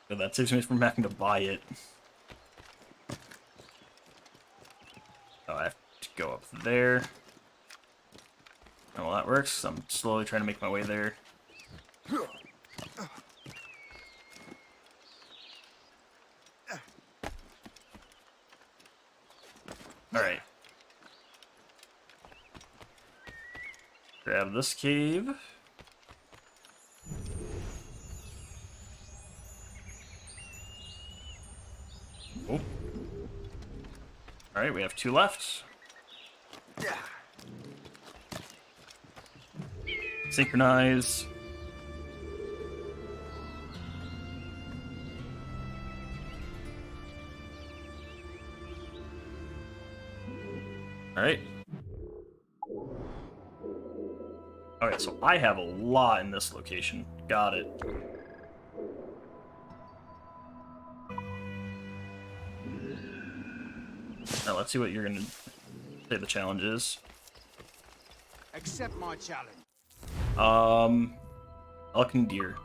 But that saves me from having to buy it. Oh, I have to go up there. Oh, well, that works. I'm slowly trying to make my way there. Alright. Grab this cave. Oh. Alright, we have 2 left. Synchronize. Alright. Okay, so I have a lot in this location. Got it. Now let's see what you're gonna say the challenge is. Accept my challenge. Elk and deer.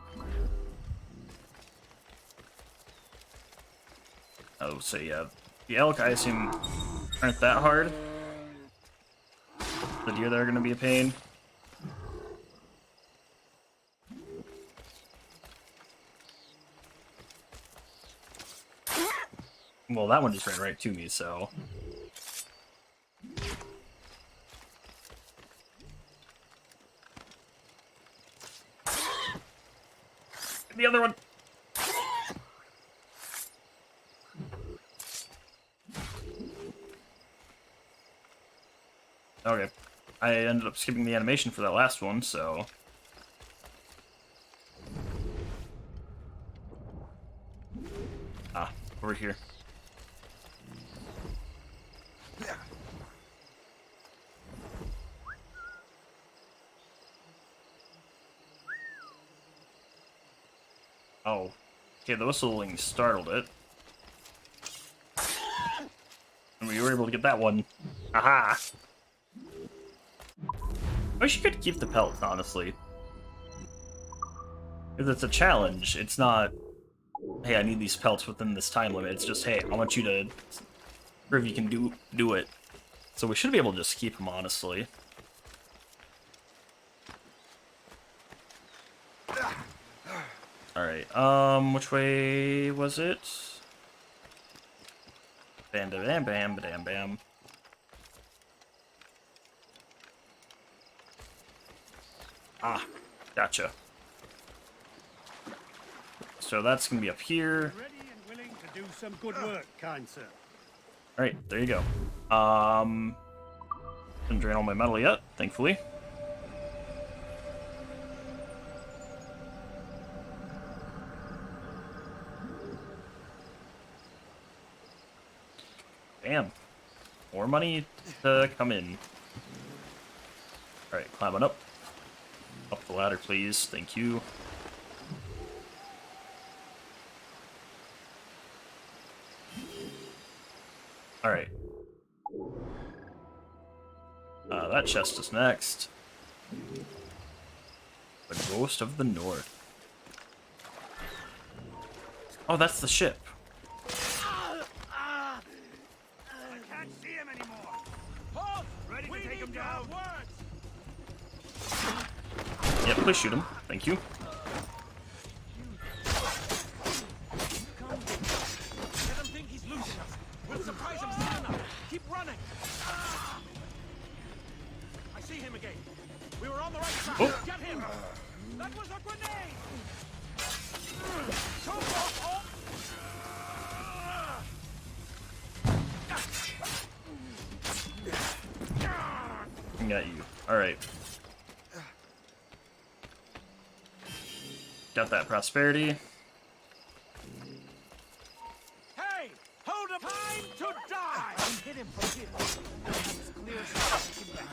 Oh, so yeah. The elk, I assume, aren't that hard. The deer, they're gonna be a pain. Well, that one just ran right to me, so... The other one! Okay. I ended up skipping the animation for that last one, so... Ah, over here. Oh. Okay, the whistling startled it. And we were able to get that one. Aha! I wish you could keep the pelt, honestly. Because it's a challenge. It's not, hey, I need these pelts within this time limit. It's just, hey, I want you to prove you can do it. So we should be able to just keep them, honestly. Alright, which way was it? Bam, bam, bam, bam, bam. Ah, gotcha. So that's gonna be up here. Ready and willing to do some good work, kind sir. Alright, there you go. Didn't drain all my metal yet, thankfully. Bam. More money to come in. Alright, climbing up. Up the ladder, please. Thank you. Alright. That chest is next. The Ghost of the North. Oh, that's the ship. I can't see him anymore. Halt! Ready We to take need him to have down? words! Yeah, please shoot him. Thank you. Let him think he's losing us. We'll surprise him soon enough. Keep running. I see him again. We were on the right track. Oh. Get him! That was a grenade! Choke off all... Got you. Alright. Got that prosperity. Hey! Hold up! Time to die! Hit him from here. It's clear shot. Take him back.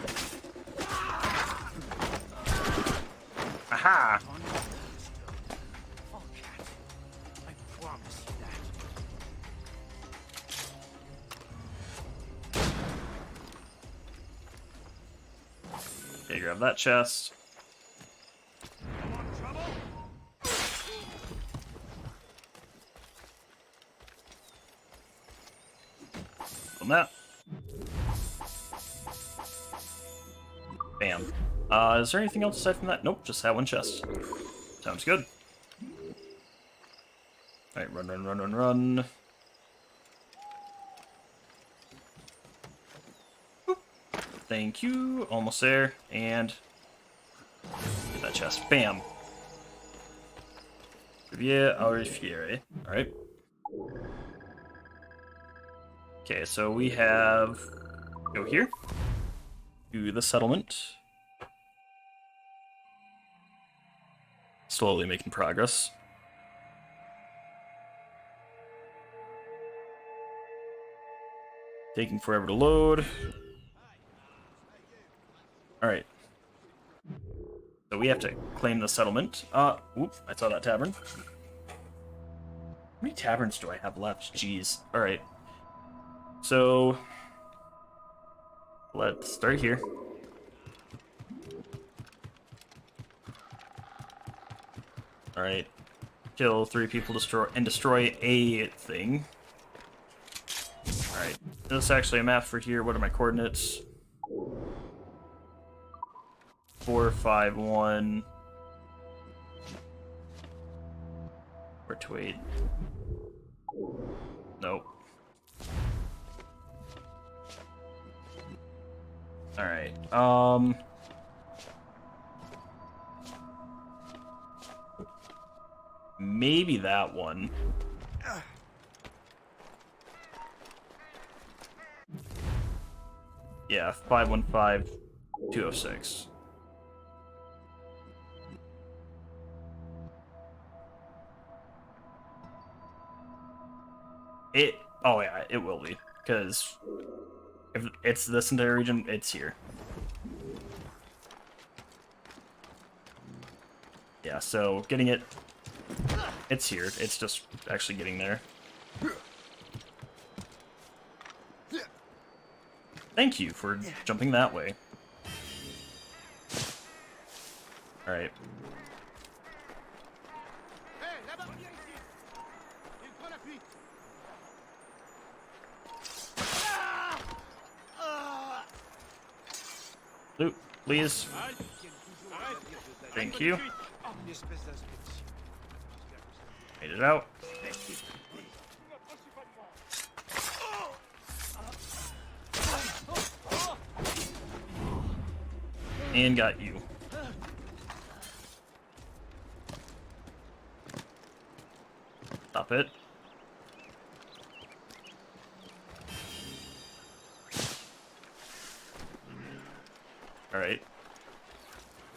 Aha! Oh, cat. I promise you that. Okay, grab that chest. Want trouble? On that. Bam. Is there anything else aside from that? Nope, just that one chest. Sounds good. Alright, run, run, run, run, run. Boop. Thank you. Almost there. And get that chest. Bam. Riviere Aurifiere. Alright. Okay, so we have... Go here. To the settlement. Slowly making progress. Taking forever to load. Alright. So we have to claim the settlement. Oop, I saw that tavern. How many taverns do I have left? Jeez. Alright. So... let's start here. Alright. Kill 3 people, destroy a thing. Alright. This is actually a map for here. What are my coordinates? 4, 5, 1. Where to wait? Nope. Alright. Maybe that one. Yeah, 515 206. Oh yeah, it will be, because if it's this entire region, it's here. Yeah, so getting it, it's here. It's just actually getting there. Thank you for jumping that way. Alright. Hey, là-bas, viens ici. Il prend la fuite. Loot, please. Thank you. Une espèce d'inspection. Made it out. And got you. Stop it. Alright.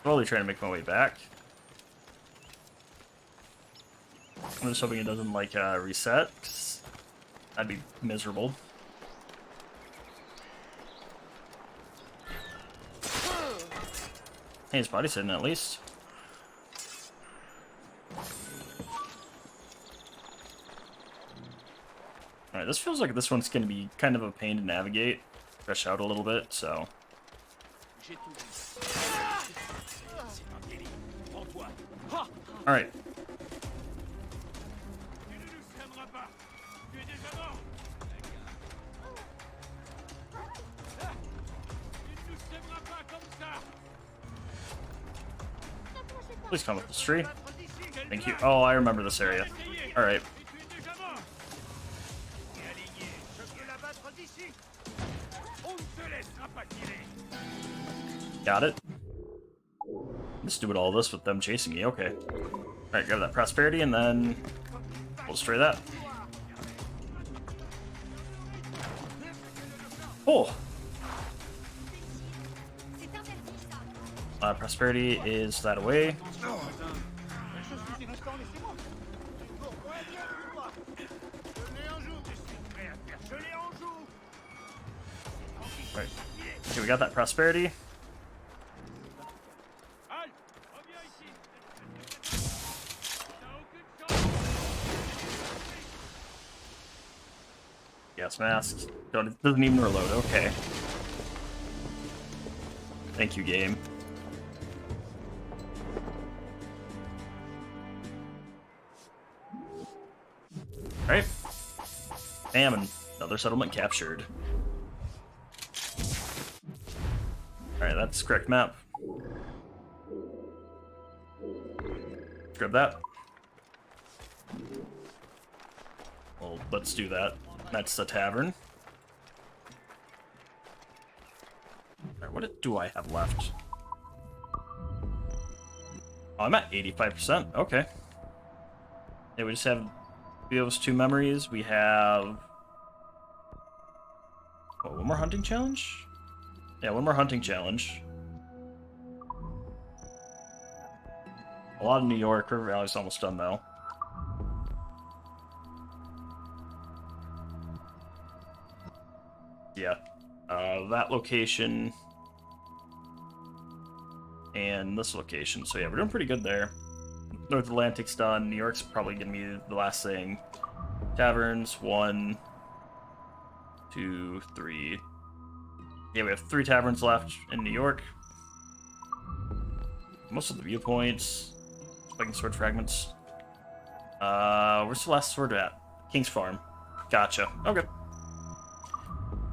Slowly trying to make my way back. I'm just hoping it doesn't, like, reset, 'cause that'd be miserable. Hey, his body's hidden at least. Alright, this feels like this one's gonna be kind of a pain to navigate. Stretch out a little bit, so. J'ai tout vu. C'est un délit. Prends-toi. Alright. Tu ne nous sèmeras pas. Tu es déjà mort. Tu ne nous sèmeras pas comme ça. Please come up this tree. Thank you. Oh, I remember this area. Alright. Tu es déjà mort. Et aligné. Je peux l'abattre d'ici. On ne te laissera pas tirer. Got it. Just doing all this with them chasing me. Okay. Alright, grab that prosperity and then we'll destroy that. Oh! Prosperity is that away. Right. Okay, we got that prosperity. Halt. Reviens ici. T'as aucune chance. Gas mask. It doesn't even reload. Okay. Thank you, game. Alright. Bam, and another settlement captured. Alright, that's the correct map. Grab that. Well, let's do that. That's the tavern. Alright, what do I have left? Oh, I'm at 85%. Okay. Yeah, we just have those 2 memories. We have... Oh, one more hunting challenge? Yeah, one more hunting challenge. A lot of New York. River Valley's almost done, though. Yeah. That location... and this location. So yeah, we're doing pretty good there. North Atlantic's done. New York's probably gonna be the last thing. Taverns, 1, 2, 3. Yeah, we have 3 taverns left in New York. Most of the viewpoints. Spiking sword fragments. Where's the last sword at? King's Farm. Gotcha. Okay.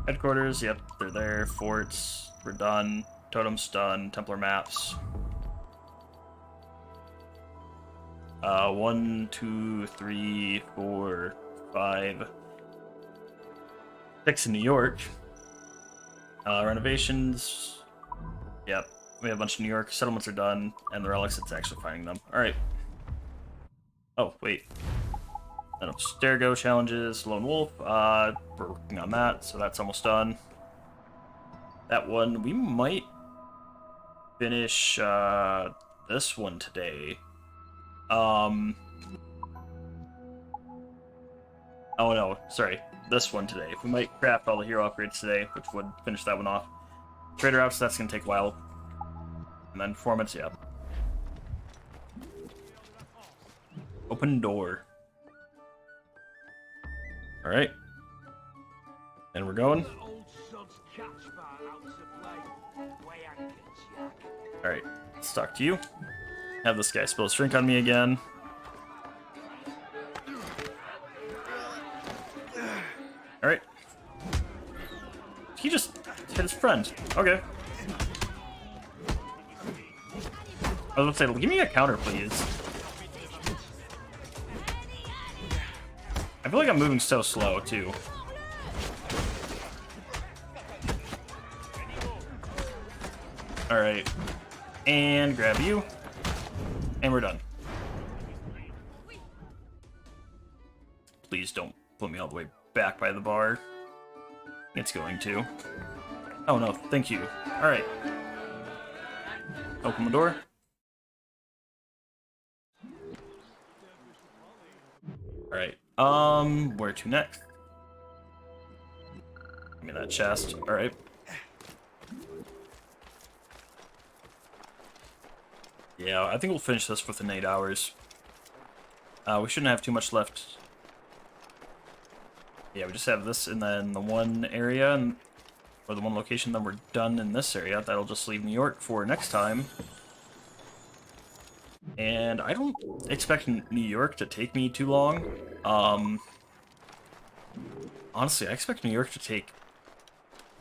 Headquarters, yep, they're there. Forts, we're done. Totem's done. Templar maps. 1, 2, 3, 4, 5, 6 in New York. Renovations. Yep, we have a bunch of New York. Settlements are done, and the relics, it's actually finding them. Alright. Oh, wait. No, Stergo challenges, Lone Wolf. We're working on that, so that's almost done. That one, we might finish this one today. Oh no, sorry, this one today. We might craft all the hero upgrades today, which would finish that one off. Trader outs, that's gonna take a while. And then performance, yeah. Open door. Alright. And we're going. Alright, let's talk to you. Have this guy spill his drink on me again. Alright. He just hit his friend. Okay. I was gonna say, give me a counter, please. I feel like I'm moving so slow, too. Alright. And grab you. And we're done. Please don't put me all the way back by the bar. It's going to. Oh no, thank you. Alright. Open the door. Alright. Where to next? Give me that chest. Alright. Yeah, I think we'll finish this within 8 hours. We shouldn't have too much left. Yeah, we just have this and then the one area, and, or the one location, then we're done in this area. That'll just leave New York for next time. And I don't expect New York to take me too long. Honestly, I expect New York to take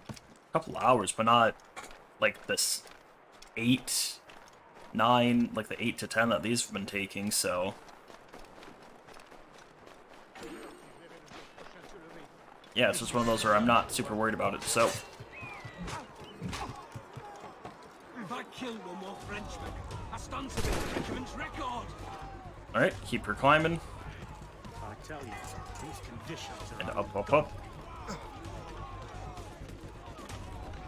a couple hours, but not like this 8, 9, like the 8 to 10 that these have been taking, so... Yeah, it's just one of those where I'm not super worried about it, so... If I kill one more Frenchman, I stand to be the regiment's record. Alright, keep her climbing. I tell you, these conditions are... And up, up, up.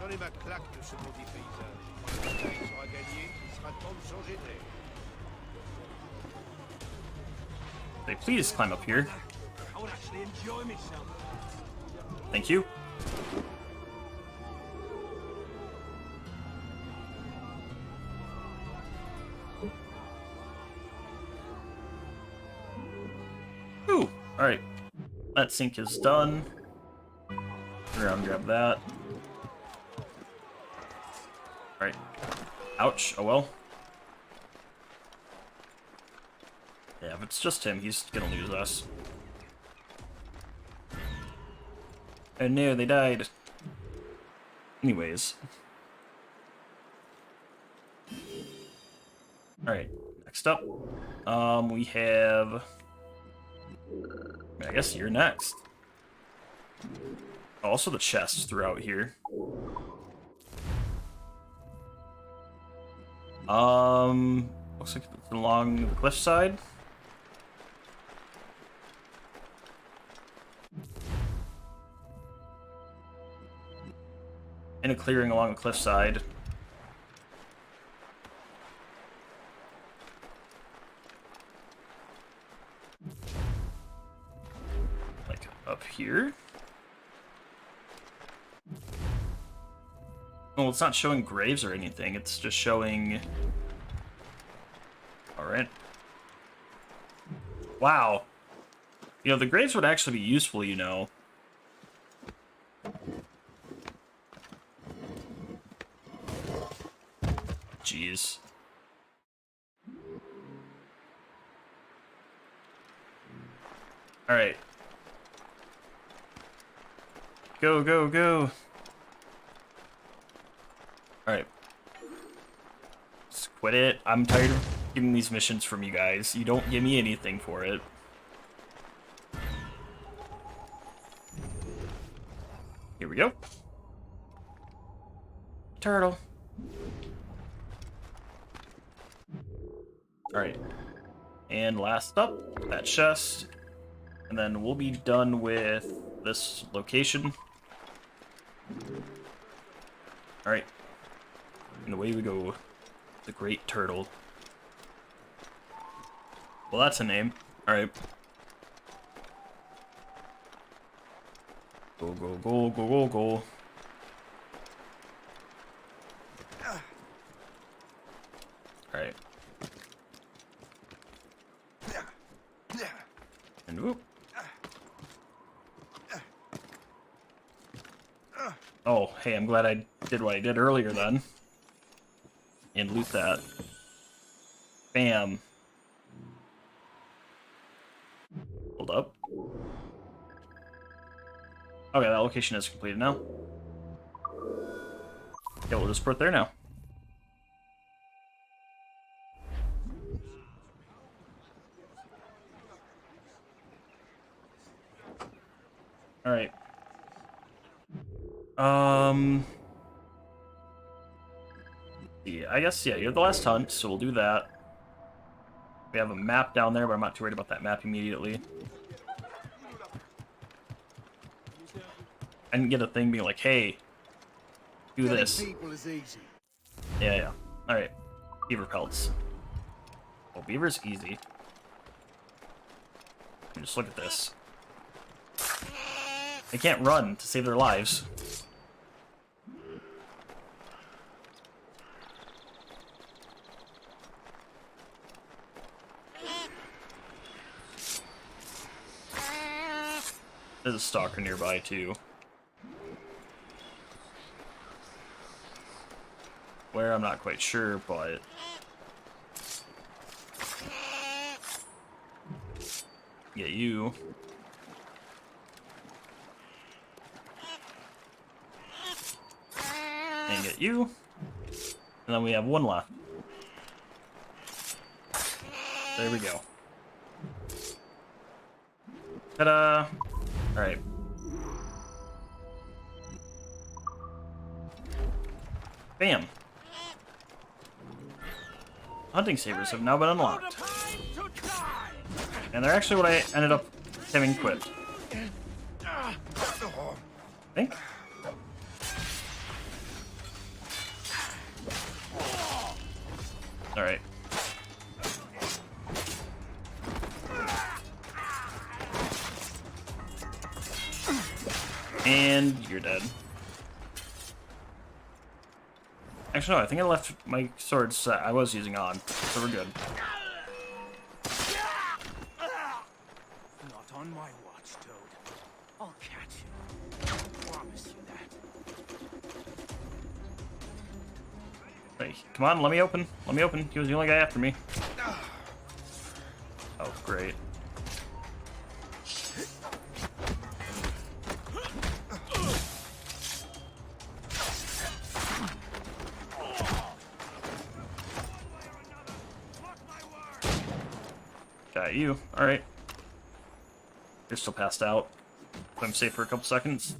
J'en ai ma claque de ce maudit paysage. La bataille sera gagnée, il sera temps de changer d'air. They please climb up here. I would actually enjoy myself. Thank you. Ooh, alright. That sink is done. Turn around and grab that. Alright. Ouch, oh well. Yeah, if it's just him, he's gonna lose us. Oh no, they died. Anyways. Alright, next up. We have... I guess you're next. Also the chests throughout here. Looks like it's along the cliffside. In a clearing along the cliffside. Like up here. Well, it's not showing graves or anything, it's just showing... Alright. Wow. You know, the graves would actually be useful, you know. Jeez. Alright. Go, go, go. Alright. Just quit it. I'm tired of getting these missions from you guys. You don't give me anything for it. Here we go. Turtle. Alright. And last up, that chest. And then we'll be done with this location. Alright. And away we go. The Great Turtle. Well, that's a name. Alright. Go, go, go, go, go, go. Alright. And whoop. Oh, hey, I'm glad I did what I did earlier then. And loot that. Bam. Hold up. Okay, that location is completed now. Yeah, we'll just put there now. Alright. Yeah, I guess, yeah, you're the last hunt, so we'll do that. We have a map down there, but I'm not too worried about that map immediately. I can get a thing being like, hey, do Killing this. people is easy. Yeah, yeah. Alright. Beaver pelts. Well, beaver's easy. Just look at this. They can't run to save their lives. There's a stalker nearby, too. Where, I'm not quite sure, but... Get you. And get you. And then we have one left. There we go. Ta-da! Alright. Bam! Hunting sabers have now been unlocked. And they're actually what I ended up having equipped. I think. Alright. And you're dead. Actually, no, I think I left my swords I was using on, so we're good. Not on my watch, Toad. I'll catch you. I promise you that. Hey, come on, let me open. Let me open. He was the only guy after me. Oh, great. Got you. Alright. You're still passed out. I'm safe for a couple seconds.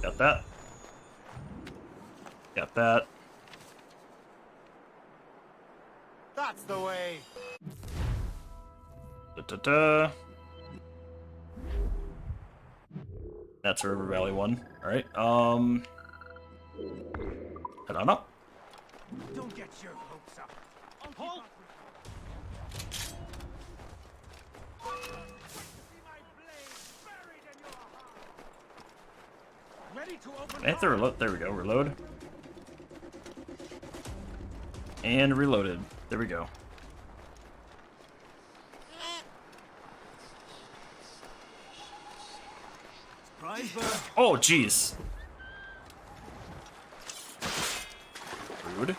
Got that. Got that. That's the way. Da-da-da. That's a River Valley one. Alright, head on up. Don't get your hopes up. Halt! Ready to open. I have to reload. There we go. Reload. And reloaded. There we go. Surprise bird. Oh, jeez. Rude.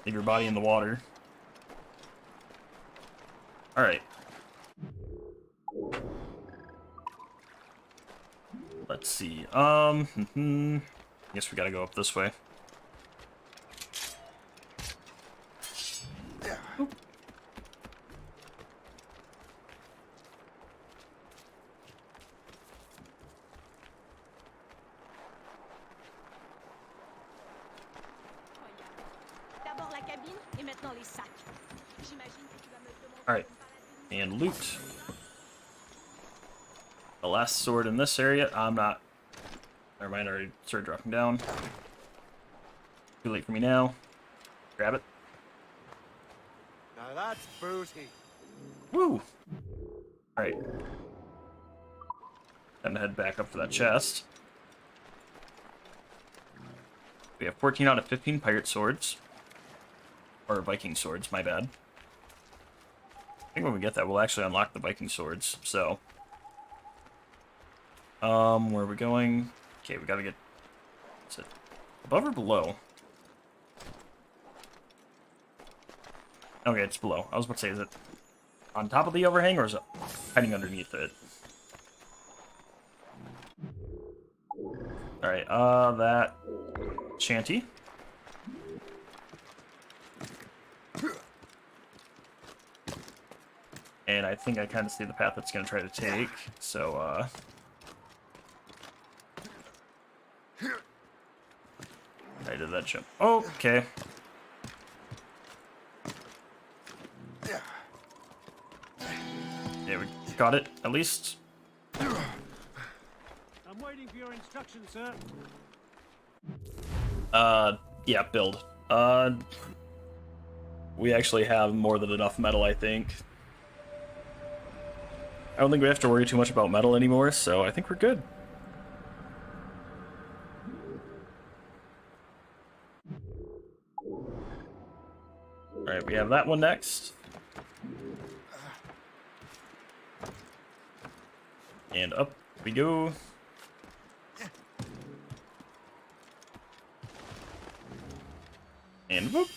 Leave your body in the water. Alright. Let's see. Guess we gotta go up this way. Oop. D'abord la cabine et maintenant les sacs. J'imagine que tu vas me demander. Alright. And loot. The last sword in this area, I'm not... Never mind, I already started dropping down. Too late for me now. Grab it. Now that's booty. Woo! Alright. Time to head back up for that chest. We have 14 out of 15 pirate swords. Or Viking swords, my bad. I think when we get that, we'll actually unlock the Viking swords, so... where are we going? Okay, we gotta get... Is it above or below? Okay, it's below. I was about to say, is it on top of the overhang, or is it hiding underneath it? Alright, that... Shanty. And I think I kind of see the path it's going to try to take, so, I did that jump. Okay. Yeah, we got it, at least. I'm waiting for your instructions, sir. Yeah, build. We actually have more than enough metal, I think. I don't think we have to worry too much about metal anymore, so I think we're good. Alright, we have that one next. And up we go. And whoop.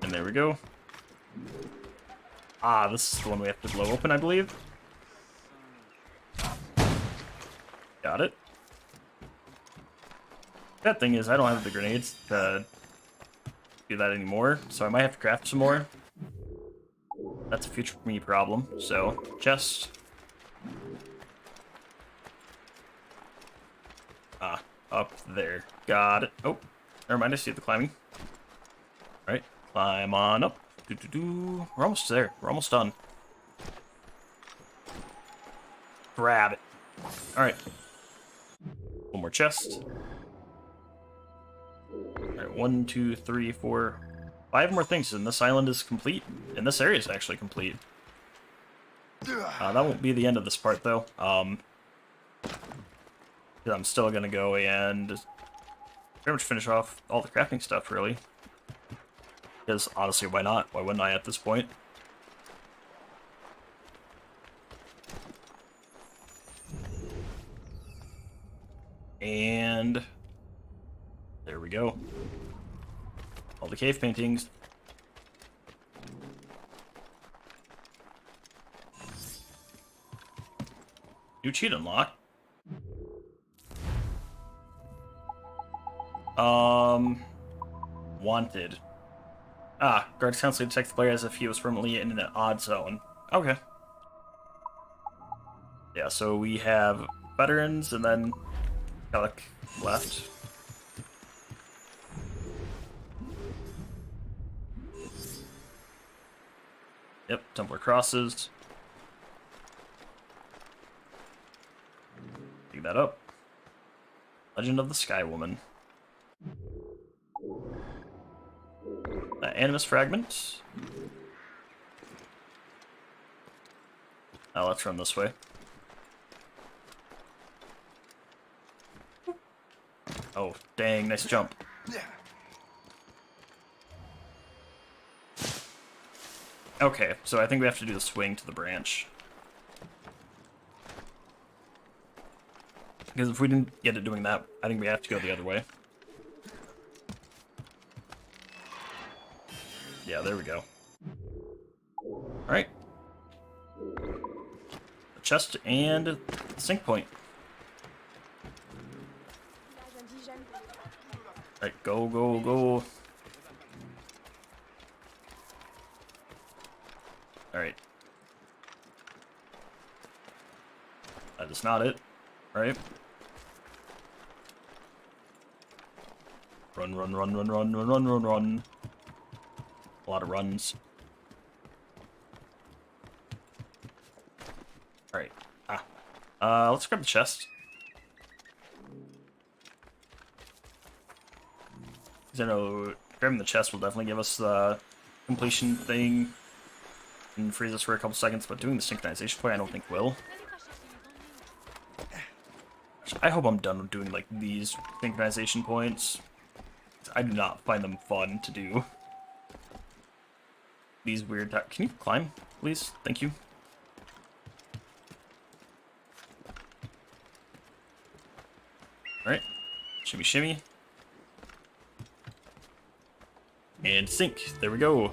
And there we go. Ah, this is the one we have to blow open, I believe. Got it. Bad thing is I don't have the grenades to do that anymore, so I might have to craft some more. That's a future me problem, so chest. Ah, up there. Got it. Oh, never mind, I see the climbing. Alright, climb on up. We're almost there. We're almost done. Grab it. Alright. One more chest. Alright, 1, 2, 3, 4, 5 more things, and this island is complete. And this area is actually complete. That won't be the end of this part, though. I'm still gonna go and pretty much finish off all the crafting stuff, really. Because, honestly, why not? Why wouldn't I at this point? And there we go. All the cave paintings. New cheat unlock. Wanted. Ah, guards constantly detect the player as if he was permanently in an odd zone. Okay. Yeah, so we have veterans and then Kellic left. Yep, Templar crosses. Dig that up. Legend of the Sky Woman. Animus fragment. Now let's run this way. Oh, dang, nice jump. Okay, so I think we have to do the swing to the branch. Because if we didn't get it doing that, I think we have to go the other way. Yeah, there we go. Alright. The chest and the sync point. Alright, go, go, go. Alright. That is not it, right? Run, run, run, run, run, run, run, run, run. A lot of runs. Alright. Let's grab the chest. Because I know grabbing the chest will definitely give us the completion thing and freeze us for a couple seconds, but doing the synchronization point I don't think will. I hope I'm done with doing like these synchronization points. I do not find them fun to do. These weird... Can you climb, please? Thank you. Alright. Shimmy, shimmy. And sink. There we go.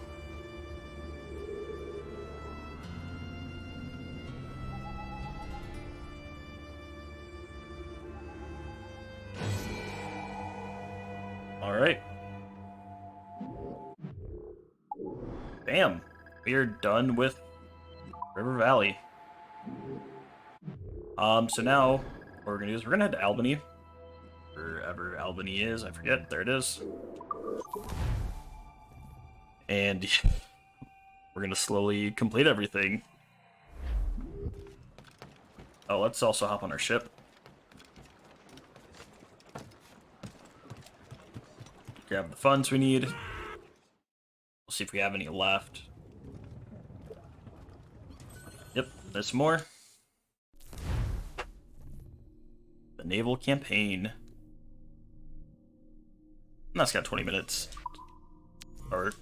Alright. bam, we are done with River Valley. So now what we're gonna do is we're gonna head to Albany. Wherever Albany is, I forget. There it is. And we're gonna slowly complete everything. Oh, let's also hop on our ship. Grab the funds we need. We'll see if we have any left. Yep, there's some more. The naval campaign. And that's got 20 minutes. Or,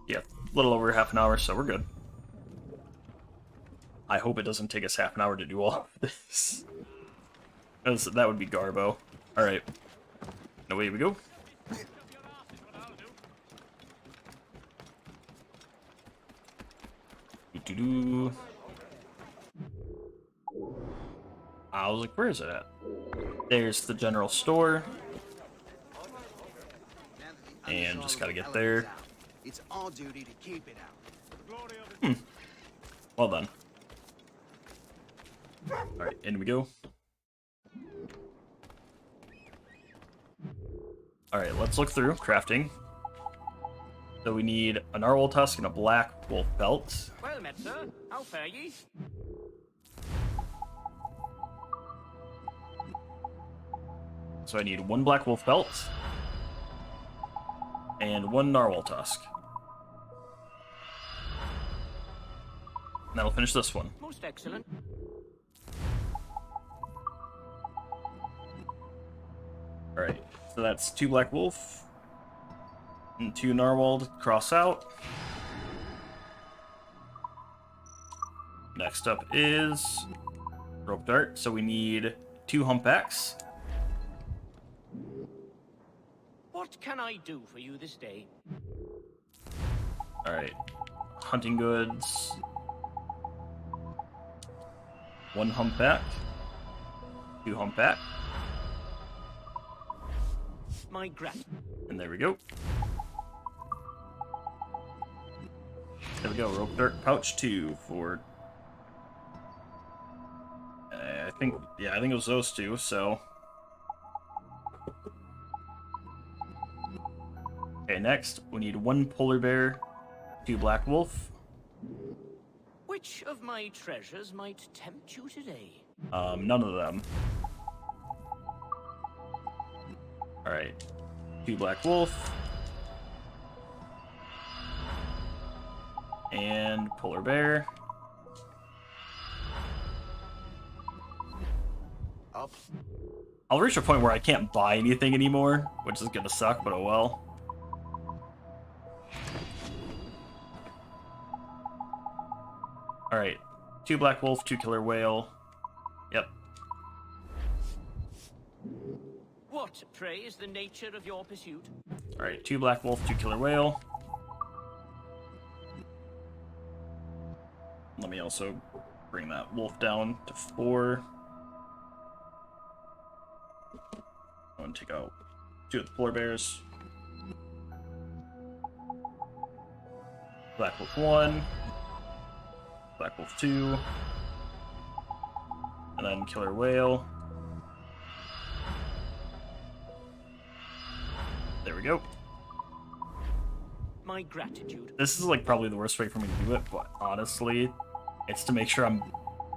yeah, a little over half an hour, so we're good. I hope it doesn't take us half an hour to do all of this. That would be Garbo. Alright. Away we go. Doo-doo-doo. I was like, where is it at? There's the general store. And just gotta get there. It's our duty to keep it out. Well done. Alright, in we go. Alright, let's look through crafting. So we need a narwhal tusk and a black wolf belt. Well met, sir. How fare ye? So I need one black wolf belt and one narwhal tusk. And that'll finish this one. Most excellent. Alright, so that's 2 black wolf and 2 narwhal to cross out. Next up is rope dart, so we need 2 humpbacks. What can I do for you this day? Alright, hunting goods, 1 humpback, 2 humpback, My gratitude. and there we go. There we go, rope dart pouch 2 for... I think it was those 2, so... Okay, next, we need 1 polar bear, 2 black wolf. Which of my treasures might tempt you today? None of them. Alright. 2 black wolf. And polar bear. Up. I'll reach a point where I can't buy anything anymore, which is gonna suck, but oh well. Alright. 2 black wolf, 2 killer whale. Yep. What, pray, is the nature of your pursuit? Alright, 2 black wolf, 2 killer whale. Let me also bring that wolf down to 4. I'm gonna take out 2 of the polar bears. Black wolf 1. Black wolf 2. And then killer whale. There we go. My gratitude. This is like probably the worst way for me to do it, but honestly, it's to make sure I'm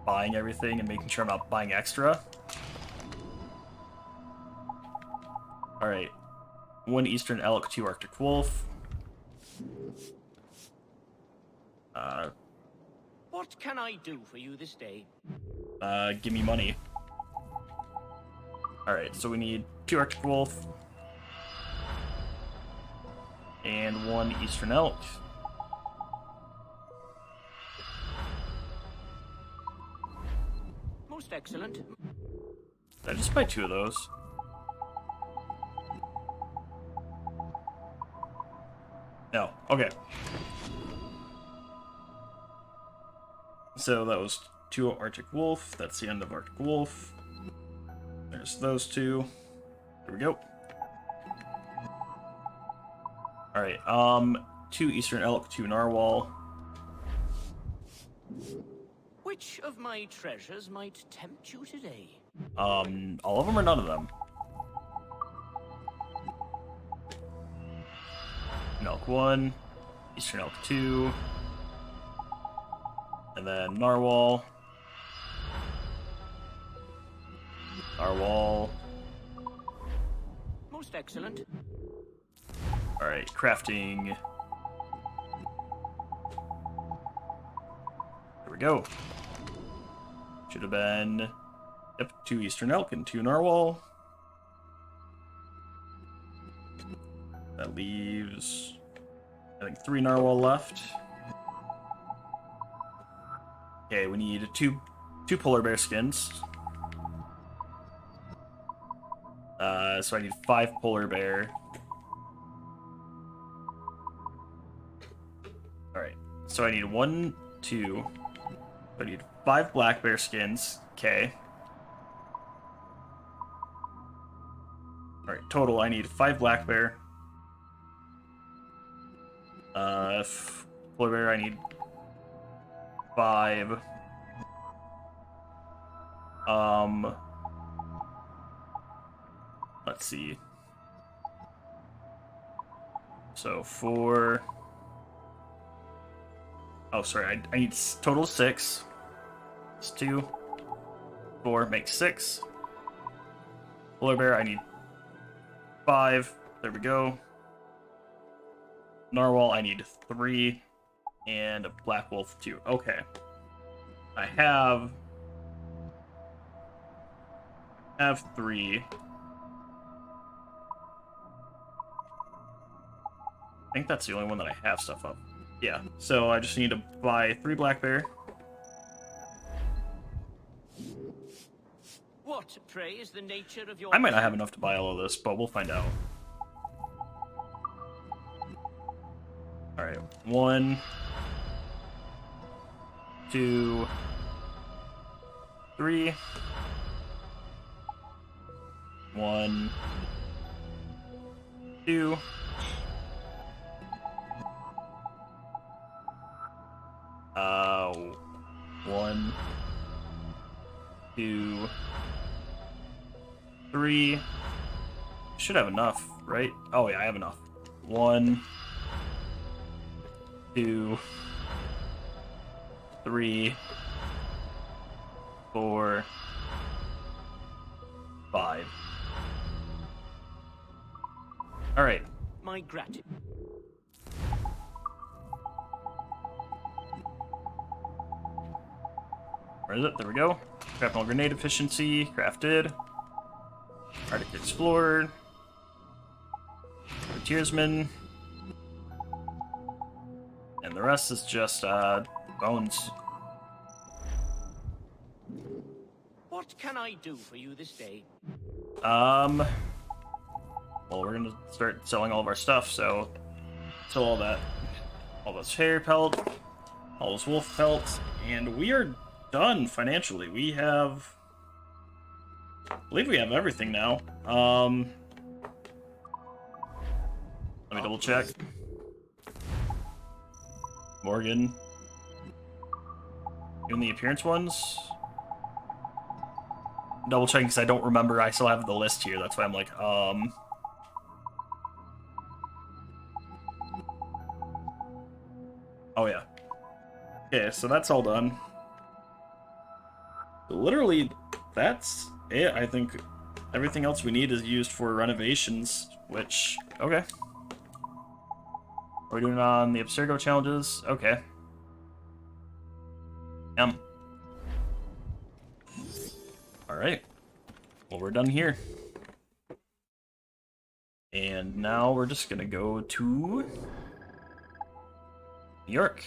buying everything and making sure I'm not buying extra. Alright. 1 eastern elk, 2 arctic wolf. What can I do for you this day? Give me money. Alright, so we need 2 arctic wolf. And 1 eastern elk. Most excellent. Did I just buy 2 of those? No. Okay. So that was 2 Arctic Wolf. That's the end of Arctic Wolf. There's those 2. Here we go. Alright, 2 Eastern Elk, 2 Narwhal. Which of my treasures might tempt you today? All of them or none of them? Elk 1, Eastern Elk 2, and then Narwhal. Narwhal. Most excellent. Alright, crafting. There we go. Should have been, yep, 2 Eastern Elk and 2 Narwhal. That leaves, I think, 3 Narwhal left. Okay, we need two polar bear skins. So I need 5 polar bear. Alright, so I need 1, 2. I need 5 black bear skins. Okay. Alright, total I need 5 black bear. Polar bear I need 5. Let's see. So 4. Oh, sorry. I need total 6. It's 2. 4 makes 6. Polar bear I need 5. There we go. Narwhal I need 3. And a black wolf 2. Okay. I have 3. I think that's the only one that I have stuff up. Yeah, so I just need to buy 3 black bear. What, pray, is the nature of your... I might not have enough to buy all of this, but we'll find out. Alright, 1, 2, 3. 1, 2. 1, 2, 3. Should have enough, right? Oh yeah, I have enough. 1, 2, 3, 4, 5. All right. My gratitude. Where is it? There we go. Shrapnel grenade efficiency, crafted. Arctic Explorer. Frontiersman. And the rest is just, bones. What can I do for you this day? Well, we're gonna start selling all of our stuff, so sell all that. All this hair pelt, all this wolf pelt, and we are done financially. We have... I believe we have everything now. Let me double check. Morgan. Doing the appearance ones? Double checking because I don't remember. I still have the list here. That's why I'm like, Oh yeah. Okay, so that's all done. Literally, that's it. I think everything else we need is used for renovations, which, okay. We're doing on the Abstergo challenges. Okay. Alright. Well, we're done here. And now we're just gonna go to New York.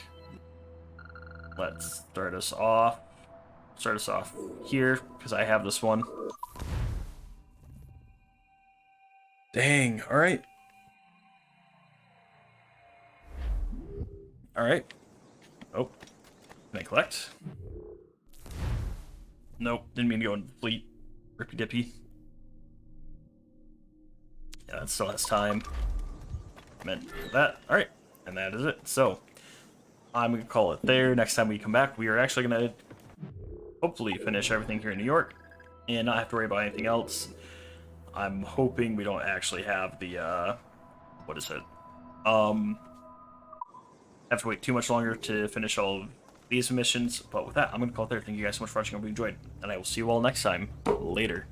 Let's start us off here, because I have this one. Dang, alright. Alright. Oh. Can I collect? Nope, didn't mean to go in fleet. Rippy dippy. Yeah, that still has time. Meant that. Alright, and that is it. So, I'm going to call it there. Next time we come back, we are actually going to hopefully finish everything here in New York and not have to worry about anything else. I'm hoping we don't actually have the, what is it? Have to wait too much longer to finish all of these missions. But with that, I'm going to call it there. Thank you guys so much for watching. I hope you enjoyed. And I will see you all next time. Later.